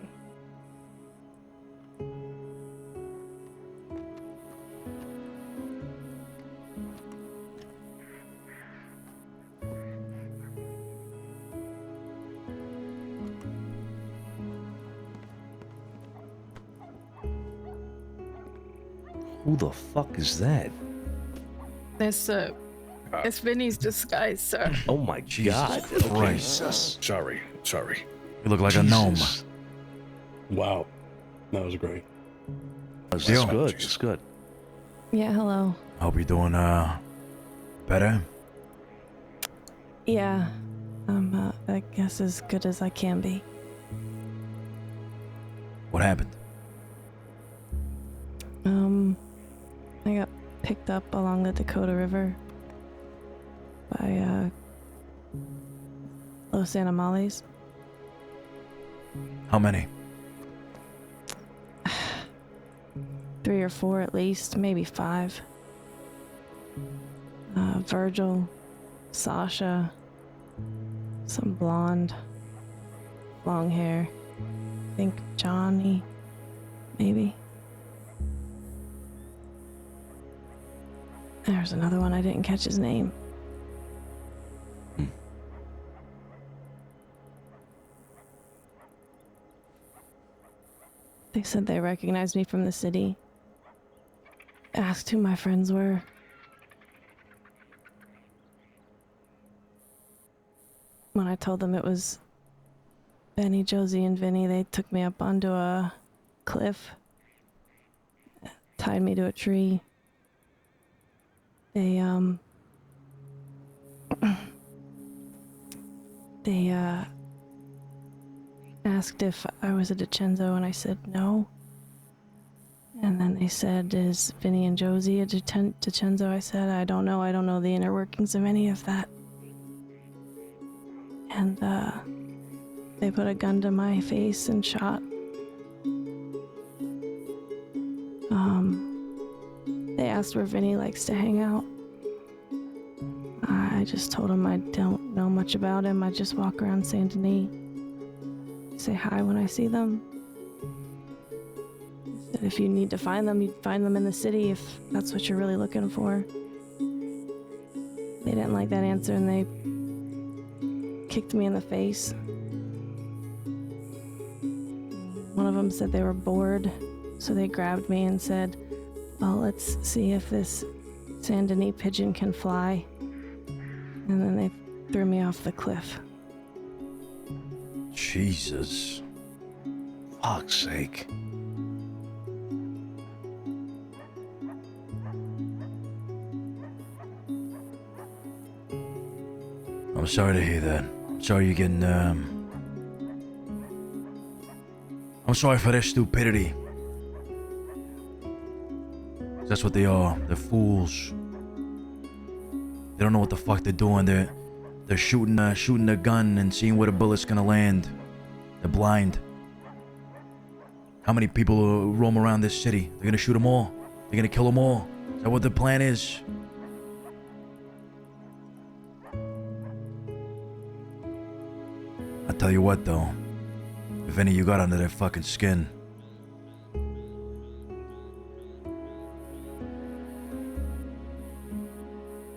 Who the fuck is that? It's Vinny's disguise, sir. Oh my God. Christ. Sorry. You look like a gnome. Wow. That was great. That's Theo. good. It's good. Yeah, hello. Hope you're doing better. Yeah, I guess as good as I can be. What happened? I got picked up along the Dakota River by Los Animales. How many? 3 or 4 at least, maybe 5. Virgil, Sasha, some blonde, long hair. I think Johnny, maybe. There's another one, I didn't catch his name. They said they recognized me from the city. Asked who my friends were. When I told them it was Benny, Josie, and Vinny, they took me up onto a cliff, tied me to a tree. They asked if I was a DiCenzo, and I said no. And then they said, is Vinny and Josie a DiCenzo? I said, I don't know the inner workings of any of that. And they put a gun to my face and shot. They asked where Vinny likes to hang out. I just told them I don't know much about him. I just walk around Saint Denis. Say hi when I see them. if you need to find them, you'd find them in the city if that's what you're really looking for. They didn't like that answer and they kicked me in the face. One of them said they were bored, so they grabbed me and said, well, let's see if this Saint Denis pigeon can fly. And then they threw me off the cliff. Jesus. Fuck's sake. I'm sorry to hear that. I'm sorry you're getting, I'm sorry for their stupidity. That's what they are. They're fools. They don't know what the fuck they're doing. They're shooting a gun and seeing where the bullet's gonna land. They're blind. How many people roam around this city? They're gonna shoot them all. They're gonna kill them all. Is that what the plan is? I'll tell you what though. If any of you got under their fucking skin.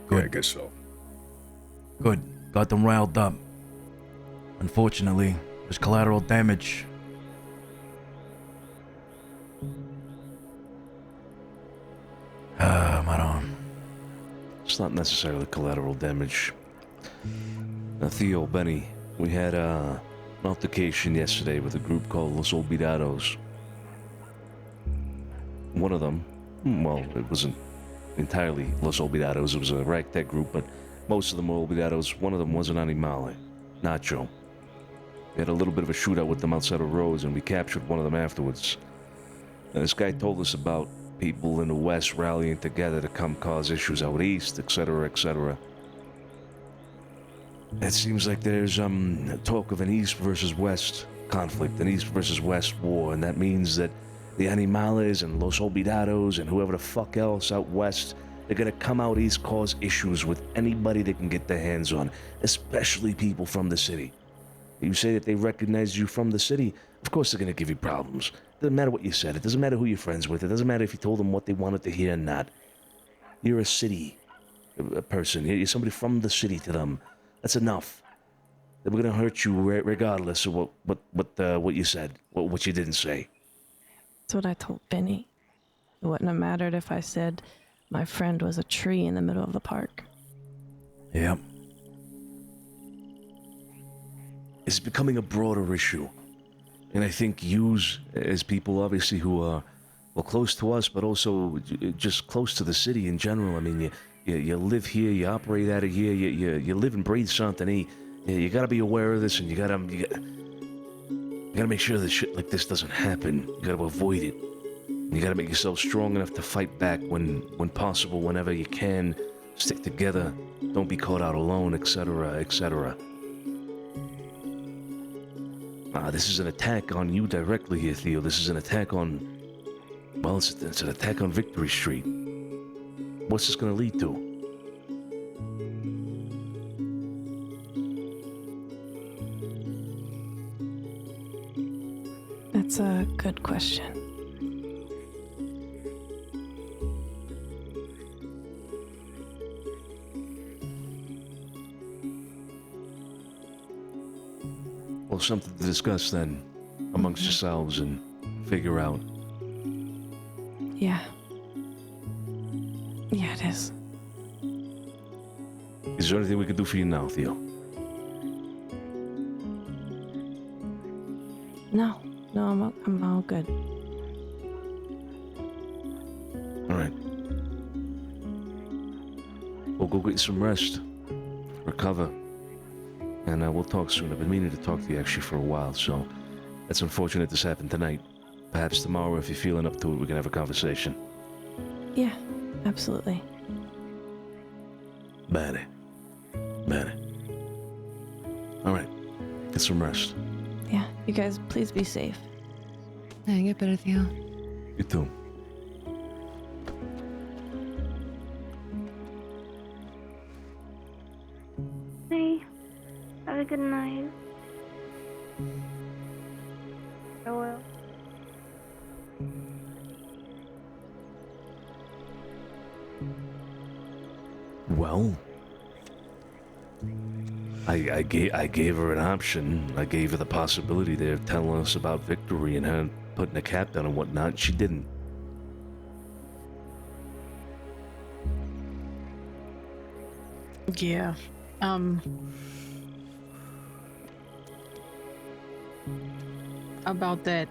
Good. Yeah, I guess so. Good. Got them riled up. Unfortunately, there's collateral damage. I don't. It's not necessarily collateral damage. Now, Theo, Benny, we had an altercation yesterday with a group called Los Olvidados. One of them, well, it wasn't entirely Los Olvidados, it was a ragtag group, but most of them were Olvidados. One of them was an Animale, Nacho. We had a little bit of a shootout with them outside of Rose, and we captured one of them afterwards. And this guy told us about people in the West rallying together to come cause issues out East, etc., etc. It seems like there's talk of an East versus West conflict, an East versus West war, and that means that the Animales and Los Olvidados and whoever the fuck else out West, they're gonna come out East, cause issues with anybody they can get their hands on, especially people from the city. You say that they recognize you from the city, of course they're gonna give you problems. Doesn't matter what you said, it doesn't matter who you're friends with, it doesn't matter if you told them what they wanted to hear or not. You're a city person, you're somebody from the city to them. That's enough. They were gonna hurt you regardless of what you said, what you didn't say. That's what I told Benny. It wouldn't have mattered if I said my friend was a tree in the middle of the park. Yep. It's becoming a broader issue. And I think yous, as people obviously who are, well, close to us, but also just close to the city in general. I mean, you live here, you operate out of here, you live and breathe something. You gotta be aware of this, and you gotta make sure that shit like this doesn't happen. You gotta avoid it. You gotta make yourself strong enough to fight back when possible, whenever you can. Stick together. Don't be caught out alone, etc., etc. This is an attack on you directly here, Theo. This is an attack on... Well, it's an attack on Victory Street. What's this gonna lead to? That's a good question. Well, something to discuss then, amongst yourselves and figure out. Yeah. Yeah, it is. Is there anything we can do for you now, Theo? No, I'm all good. All right. Well, go get some rest, recover, and we'll talk soon. I've been meaning to talk to you actually for a while, so it's unfortunate this happened tonight. Perhaps tomorrow, if you're feeling up to it, we can have a conversation. Yeah, absolutely. Bene. All right, get some rest. Yeah, you guys, please be safe. Yeah, get better, Theo. You too. Hey, have a good night. I will. Well, I gave her an option. I gave her the possibility there of telling us about Victory and her putting a cap down and whatnot. She didn't. Yeah. About that.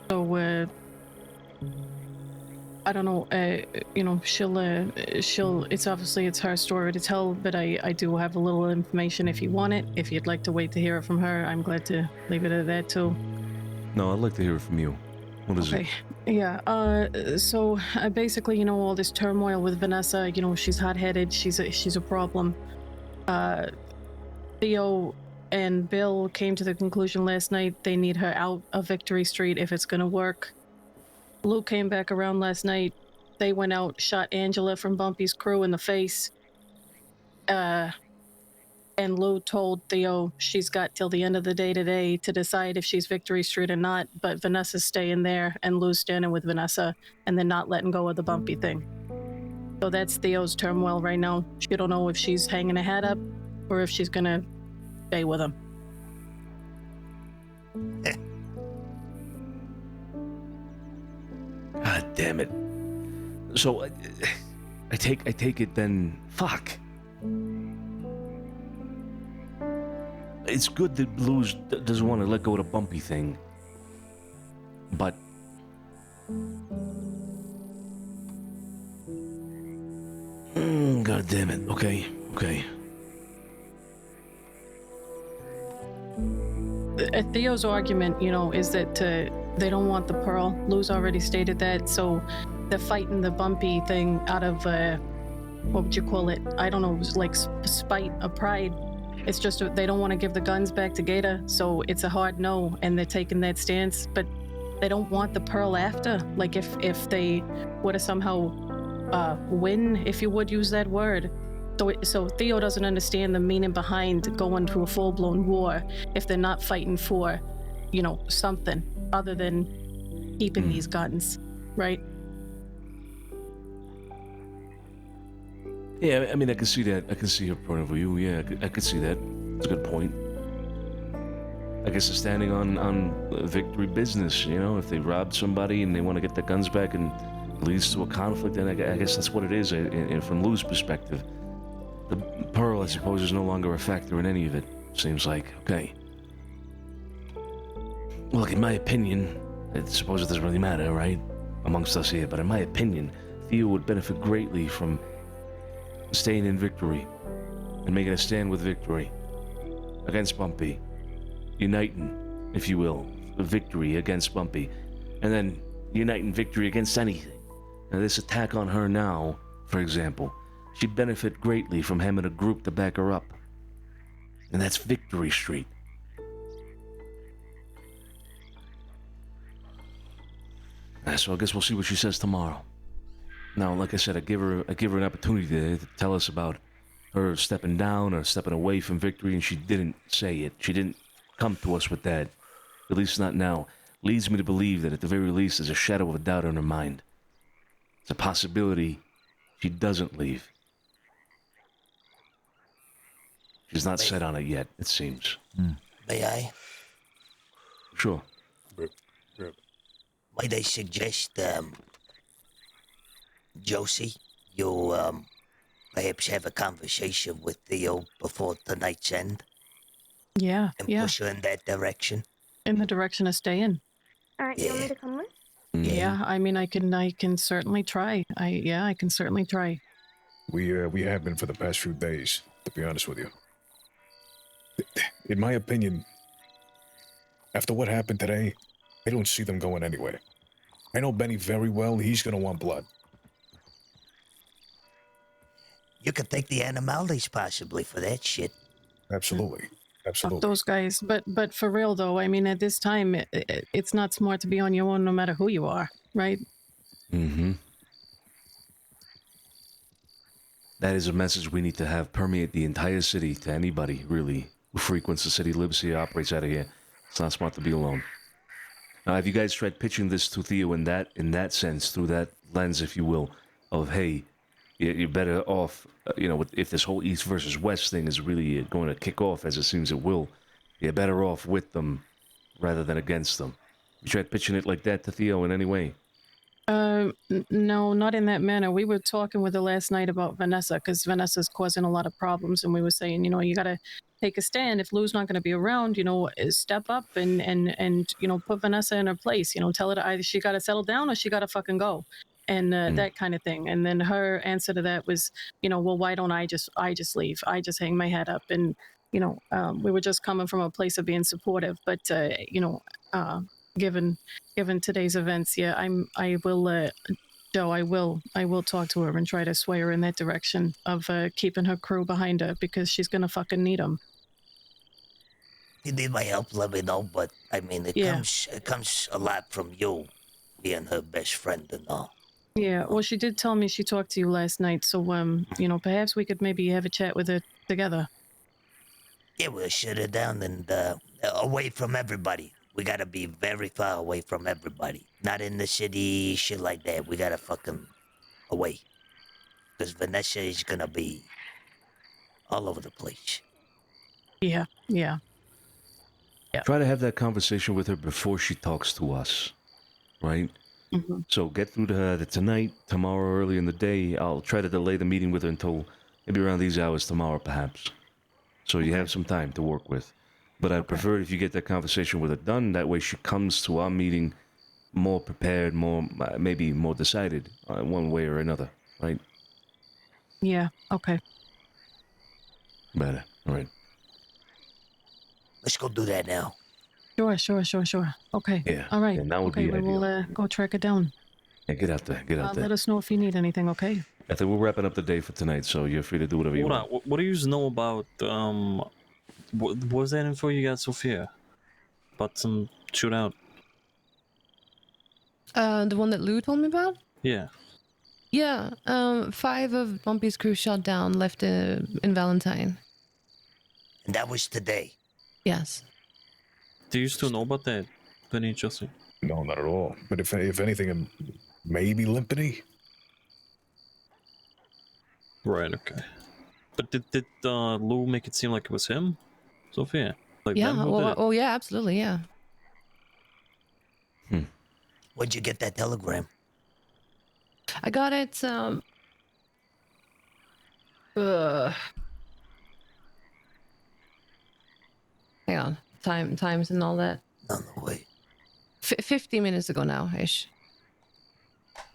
So, I don't know, you know, she'll, it's obviously, it's her story to tell, but I do have a little information if you want it. If you'd like to wait to hear it from her, I'm glad to leave it at that too. No, I'd like to hear it from you. What is it? Yeah, so basically, you know, all this turmoil with Vanessa, you know, she's hot-headed, she's a problem. Theo and Bill came to the conclusion last night they need her out of Victory Street if it's gonna work. Lou came back around last night. They went out, shot Angela from Bumpy's crew in the face. And Lou told Theo she's got till the end of the day today to decide if she's Victory Street or not, but Vanessa's staying there and Lou's standing with Vanessa and then not letting go of the Bumpy thing. So that's Theo's turmoil right now. She don't know if she's hanging her hat up or if she's gonna stay with him. God damn it. So, I take it then, fuck. It's good that Blues doesn't want to let go of the Bumpy thing, but... God damn it, okay. Theo's argument, you know, is that they don't want the pearl. Lou's already stated that, so they're fighting the Bumpy thing out of, what would you call it? I don't know, like spite or pride. It's just they don't want to give the guns back to Gator, so it's a hard no, and they're taking that stance, but they don't want the pearl after. Like, if they were to somehow win, if you would use that word. So Theo doesn't understand the meaning behind going to a full-blown war if they're not fighting for, you know, something other than keeping these guns, right? Yeah, I mean, I can see that. I can see her point of view. Yeah, I could see that. It's a good point. I guess it's standing on Victory business, you know? If they robbed somebody and they want to get their guns back and it leads to a conflict, then I guess that's what it is from Lou's perspective. The pearl, I suppose, is no longer a factor in any of it. Seems like, okay. Well, look, in my opinion, I suppose it doesn't really matter, right? Amongst us here, but in my opinion, Theo would benefit greatly from staying in Victory and making a stand with Victory against Bumpy, uniting, if you will, Victory against Bumpy, and then uniting Victory against anything. Now, this attack on her now, for example, she'd benefit greatly from having a group to back her up, and that's Victory Street. So I guess we'll see what she says tomorrow. Now, like I said, I give her an opportunity to tell us about her stepping down or stepping away from Victory, and she didn't say it. She didn't come to us with that. At least not now. Leads me to believe that at the very least there's a shadow of a doubt in her mind. It's a possibility she doesn't leave. She's not set on it yet, it seems. May I? Sure. Might I suggest, Josie, you perhaps have a conversation with Theo before tonight's end? Yeah, and yeah. push her in that direction? In the direction of staying. Alright, you want me to come with? Yeah, I mean, I can certainly try. I can certainly try. We have been for the past few days, to be honest with you. In my opinion, after what happened today, I don't see them going anywhere. I know Benny very well. He's gonna want blood. You could thank the animalities possibly for that shit. Absolutely. Fuck those guys. But for real though, I mean, at this time, it's not smart to be on your own no matter who you are, right? Mm-hmm. That is a message we need to have permeate the entire city to anybody, really, who frequents the city, lives here, operates out of here. It's not smart to be alone. Now, have you guys tried pitching this to Theo in that sense, through that lens, if you will, of, hey, you're better off, if this whole East versus West thing is really going to kick off, as it seems it will, you're better off with them rather than against them. You tried pitching it like that to Theo in any way? No, not in that manner. We were talking with her last night about Vanessa, because Vanessa's causing a lot of problems, and we were saying, you gotta take a stand. If Lou's not gonna be around, step up and put Vanessa in her place. Tell her to either she gotta settle down or she gotta fucking go, and that kind of thing. And then her answer to that was, well, why don't I just leave? I just hang my head up, and we were just coming from a place of being supportive, but given today's events, yeah, I will talk to her and try to sway her in that direction of keeping her crew behind her, because she's gonna fucking need them. If you need my help, let me know. But I mean, it comes a lot from you, being her best friend and all. Yeah, well, she did tell me she talked to you last night, so perhaps we could maybe have a chat with her together. Yeah, we'll shut her down and away from everybody. We gotta be very far away from everybody. Not in the city, shit like that. We gotta fucking away. Because Vanessa is gonna be all over the place. Yeah. Try to have that conversation with her before she talks to us, right? Mm-hmm. So get through to her tonight, tomorrow, early in the day. I'll try to delay the meeting with her until maybe around these hours tomorrow, perhaps. So you have some time to work with. But I'd prefer if you get that conversation with her done. That way she comes to our meeting more prepared, maybe more decided one way or another, right? Yeah, okay. Better, all right. Let's go do that now. Sure. Okay. Yeah. All right. Yeah, that would okay, be we will go track it down. Yeah, get out there. Get out there. Let us know if you need anything, okay? I think we're wrapping up the day for tonight, so you're free to do whatever you want. What do you know about what was that info you got, Sophia? About some shootout? The one that Lou told me about? Yeah. Yeah, 5 of Bumpy's crew shot down, left in Valentine. And that was today? Yes. Do you still know about that? Penny Justin? No, not at all. But if anything, maybe Limpany? Right, okay. But did Lou make it seem like it was him? Sophia? Like Yeah, them who did it? oh yeah, absolutely, yeah. Where'd you get that telegram? I got it, hang on, times and all that. On the way. 50 minutes ago now, ish.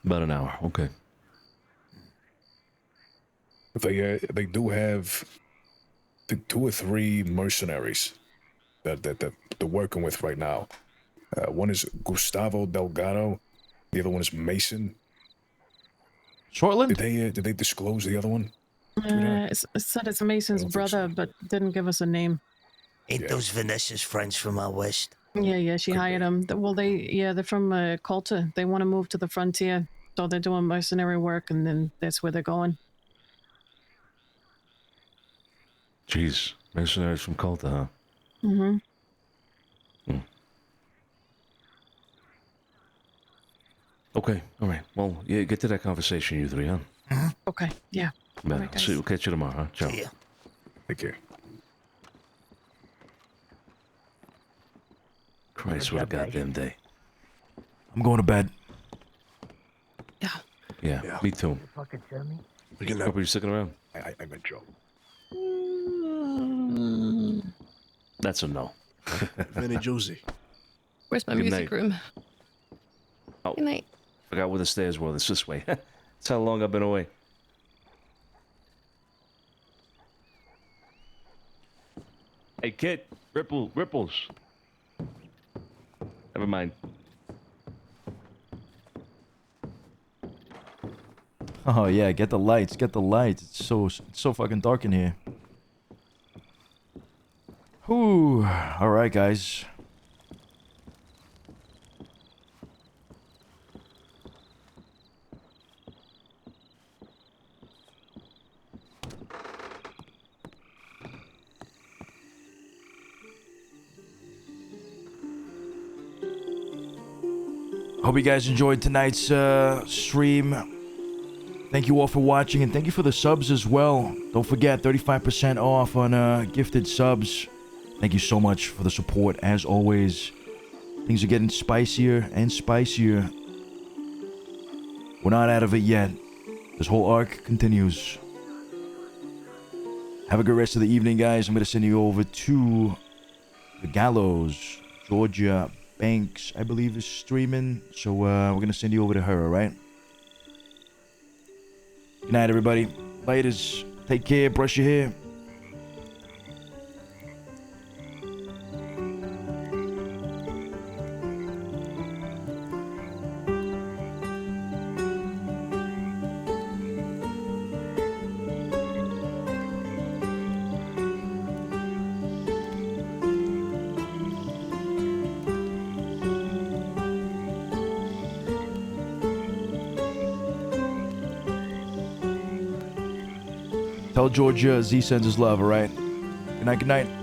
About an hour, okay. They do have 2 or 3 mercenaries that they're working with right now. One is Gustavo Delgado. The other one is Mason. Shortland? Did they disclose the other one? It said it's Mason's brother, but didn't give us a name. Ain't those Vanessa's friends from out west? Yeah, she hired them. Well, they're from Colta. They want to move to the frontier, so they're doing mercenary work, and then that's where they're going. Jeez, mercenaries from Colta, huh? Mm-hmm. Okay, all right. Well, yeah, get to that conversation, you 3, huh? Okay, yeah. Man, All right, see, we'll catch you tomorrow, huh? Ciao. See ya. Take care. Christ, what a goddamn day. I'm going to bed. Yeah, me too. Fucking tell me. Hope you're sticking around. I meant Joe. That's a no. Benny Josie. Where's my Good music night. room? Oh, Good night. forgot where the stairs were. It's this way. That's how long I've been away. Hey, kid. Ripples. Never mind. Oh yeah, get the lights. It's so fucking dark in here. Whew. All right, guys. Hope you guys enjoyed tonight's stream. Thank you all for watching, and thank you for the subs as well. Don't forget, 35% off on gifted subs. Thank you so much for the support, as always. Things are getting spicier and spicier. We're not out of it yet. This whole arc continues. Have a good rest of the evening, guys. I'm going to send you over to the Gallows. Georgia Banks, I believe, is streaming. So we're going to send you over to her, all right? Good night, everybody. Laters. Take care. Brush your hair. Tell Georgia Z sends his love, all right? Good night, good night.